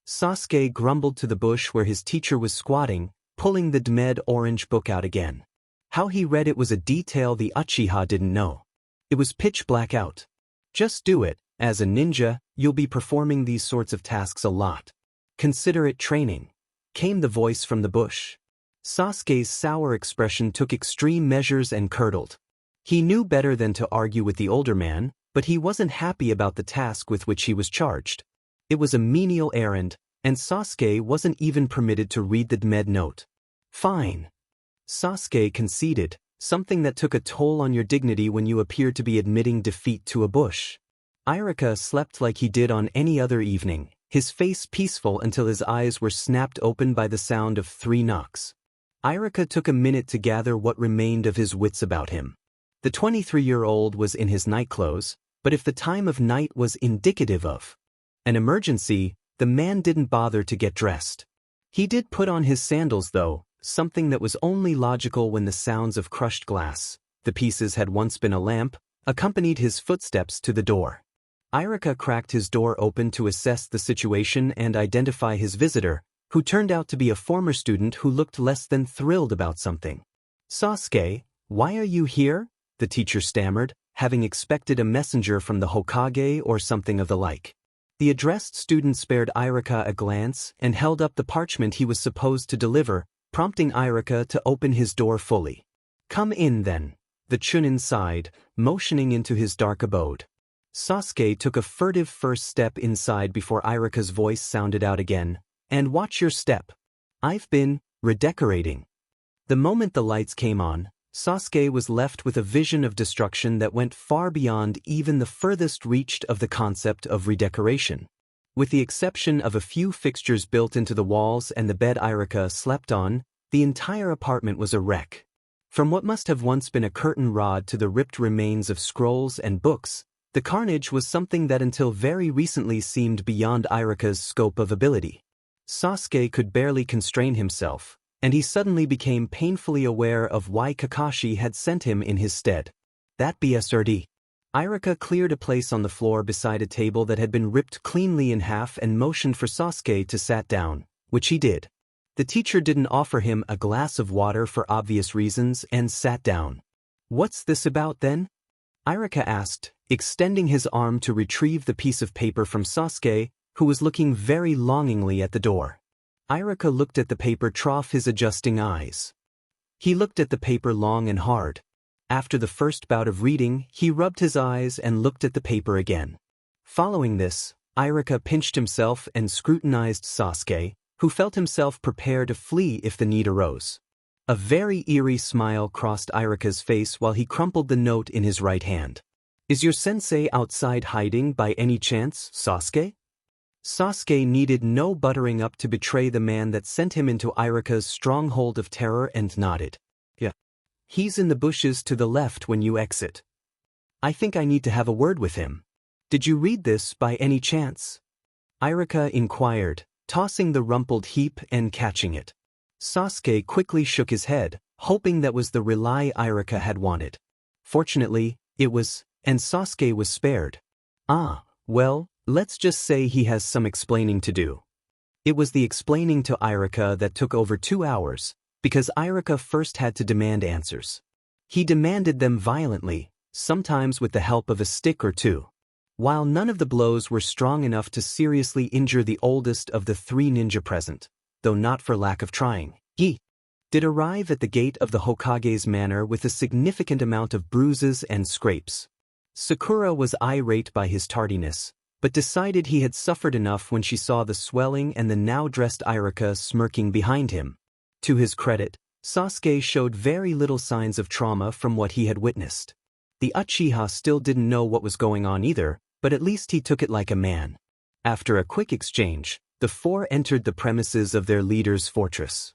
Speaker 1: Sasuke grumbled to the bush where his teacher was squatting, pulling the Dmed orange book out again. How he read it was a detail the Uchiha didn't know. It was pitch black out. "Just do it. As a ninja, you'll be performing these sorts of tasks a lot. Consider it training," came the voice from the bush. Sasuke's sour expression took extreme measures and curdled. He knew better than to argue with the older man, but he wasn't happy about the task with which he was charged. It was a menial errand, and Sasuke wasn't even permitted to read the Dmed note. "Fine." Sasuke conceded, something that took a toll on your dignity when you appeared to be admitting defeat to a bush. Irika slept like he did on any other evening, his face peaceful until his eyes were snapped open by the sound of 3 knocks. Irika took a minute to gather what remained of his wits about him. The 23-year-old was in his nightclothes, but if the time of night was indicative of an emergency, the man didn't bother to get dressed. He did put on his sandals though, something that was only logical when the sounds of crushed glass, the pieces had once been a lamp, accompanied his footsteps to the door. Irika cracked his door open to assess the situation and identify his visitor, who turned out to be a former student who looked less than thrilled about something. "Sasuke, why are you here?" the teacher stammered, having expected a messenger from the Hokage or something of the like. The addressed student spared Irika a glance and held up the parchment he was supposed to deliver, prompting Irika to open his door fully. "Come in then," the Chunin sighed, motioning into his dark abode. Sasuke took a furtive first step inside before Irika's voice sounded out again. "And watch your step. I've been redecorating." The moment the lights came on, Sasuke was left with a vision of destruction that went far beyond even the furthest reached of the concept of redecoration. With the exception of a few fixtures built into the walls and the bed Irika slept on, the entire apartment was a wreck. From what must have once been a curtain rod to the ripped remains of scrolls and books, the carnage was something that until very recently seemed beyond Irika's scope of ability. Sasuke could barely constrain himself, and he suddenly became painfully aware of why Kakashi had sent him in his stead. That BSRD. Irika cleared a place on the floor beside a table that had been ripped cleanly in half and motioned for Sasuke to sit down, which he did. The teacher didn't offer him a glass of water for obvious reasons and sat down. "What's this about then?" Irika asked, extending his arm to retrieve the piece of paper from Sasuke, who was looking very longingly at the door. Irika looked at the paper trough his adjusting eyes. He looked at the paper long and hard. After the first bout of reading, he rubbed his eyes and looked at the paper again. Following this, Irika pinched himself and scrutinized Sasuke, who felt himself prepare to flee if the need arose. A very eerie smile crossed Irika's face while he crumpled the note in his right hand. "Is your sensei outside hiding by any chance, Sasuke?" Sasuke needed no buttering up to betray the man that sent him into Irika's stronghold of terror and nodded. "Yeah. He's in the bushes to the left when you exit. I think I need to have a word with him. Did you read this by any chance?" Irika inquired, tossing the rumpled heap and catching it. Sasuke quickly shook his head, hoping that was the reply Irika had wanted. Fortunately, it was, and Sasuke was spared. "Ah, well, let's just say he has some explaining to do." It was the explaining to Irika that took over 2 hours, because Irika first had to demand answers. He demanded them violently, sometimes with the help of a stick or two. While none of the blows were strong enough to seriously injure the oldest of the 3 ninja present, though not for lack of trying, he did arrive at the gate of the Hokage's manor with a significant amount of bruises and scrapes. Sakura was irate by his tardiness, but decided he had suffered enough when she saw the swelling and the now-dressed Irika smirking behind him. To his credit, Sasuke showed very little signs of trauma from what he had witnessed. The Uchiha still didn't know what was going on either, but at least he took it like a man. After a quick exchange, the four entered the premises of their leader's fortress.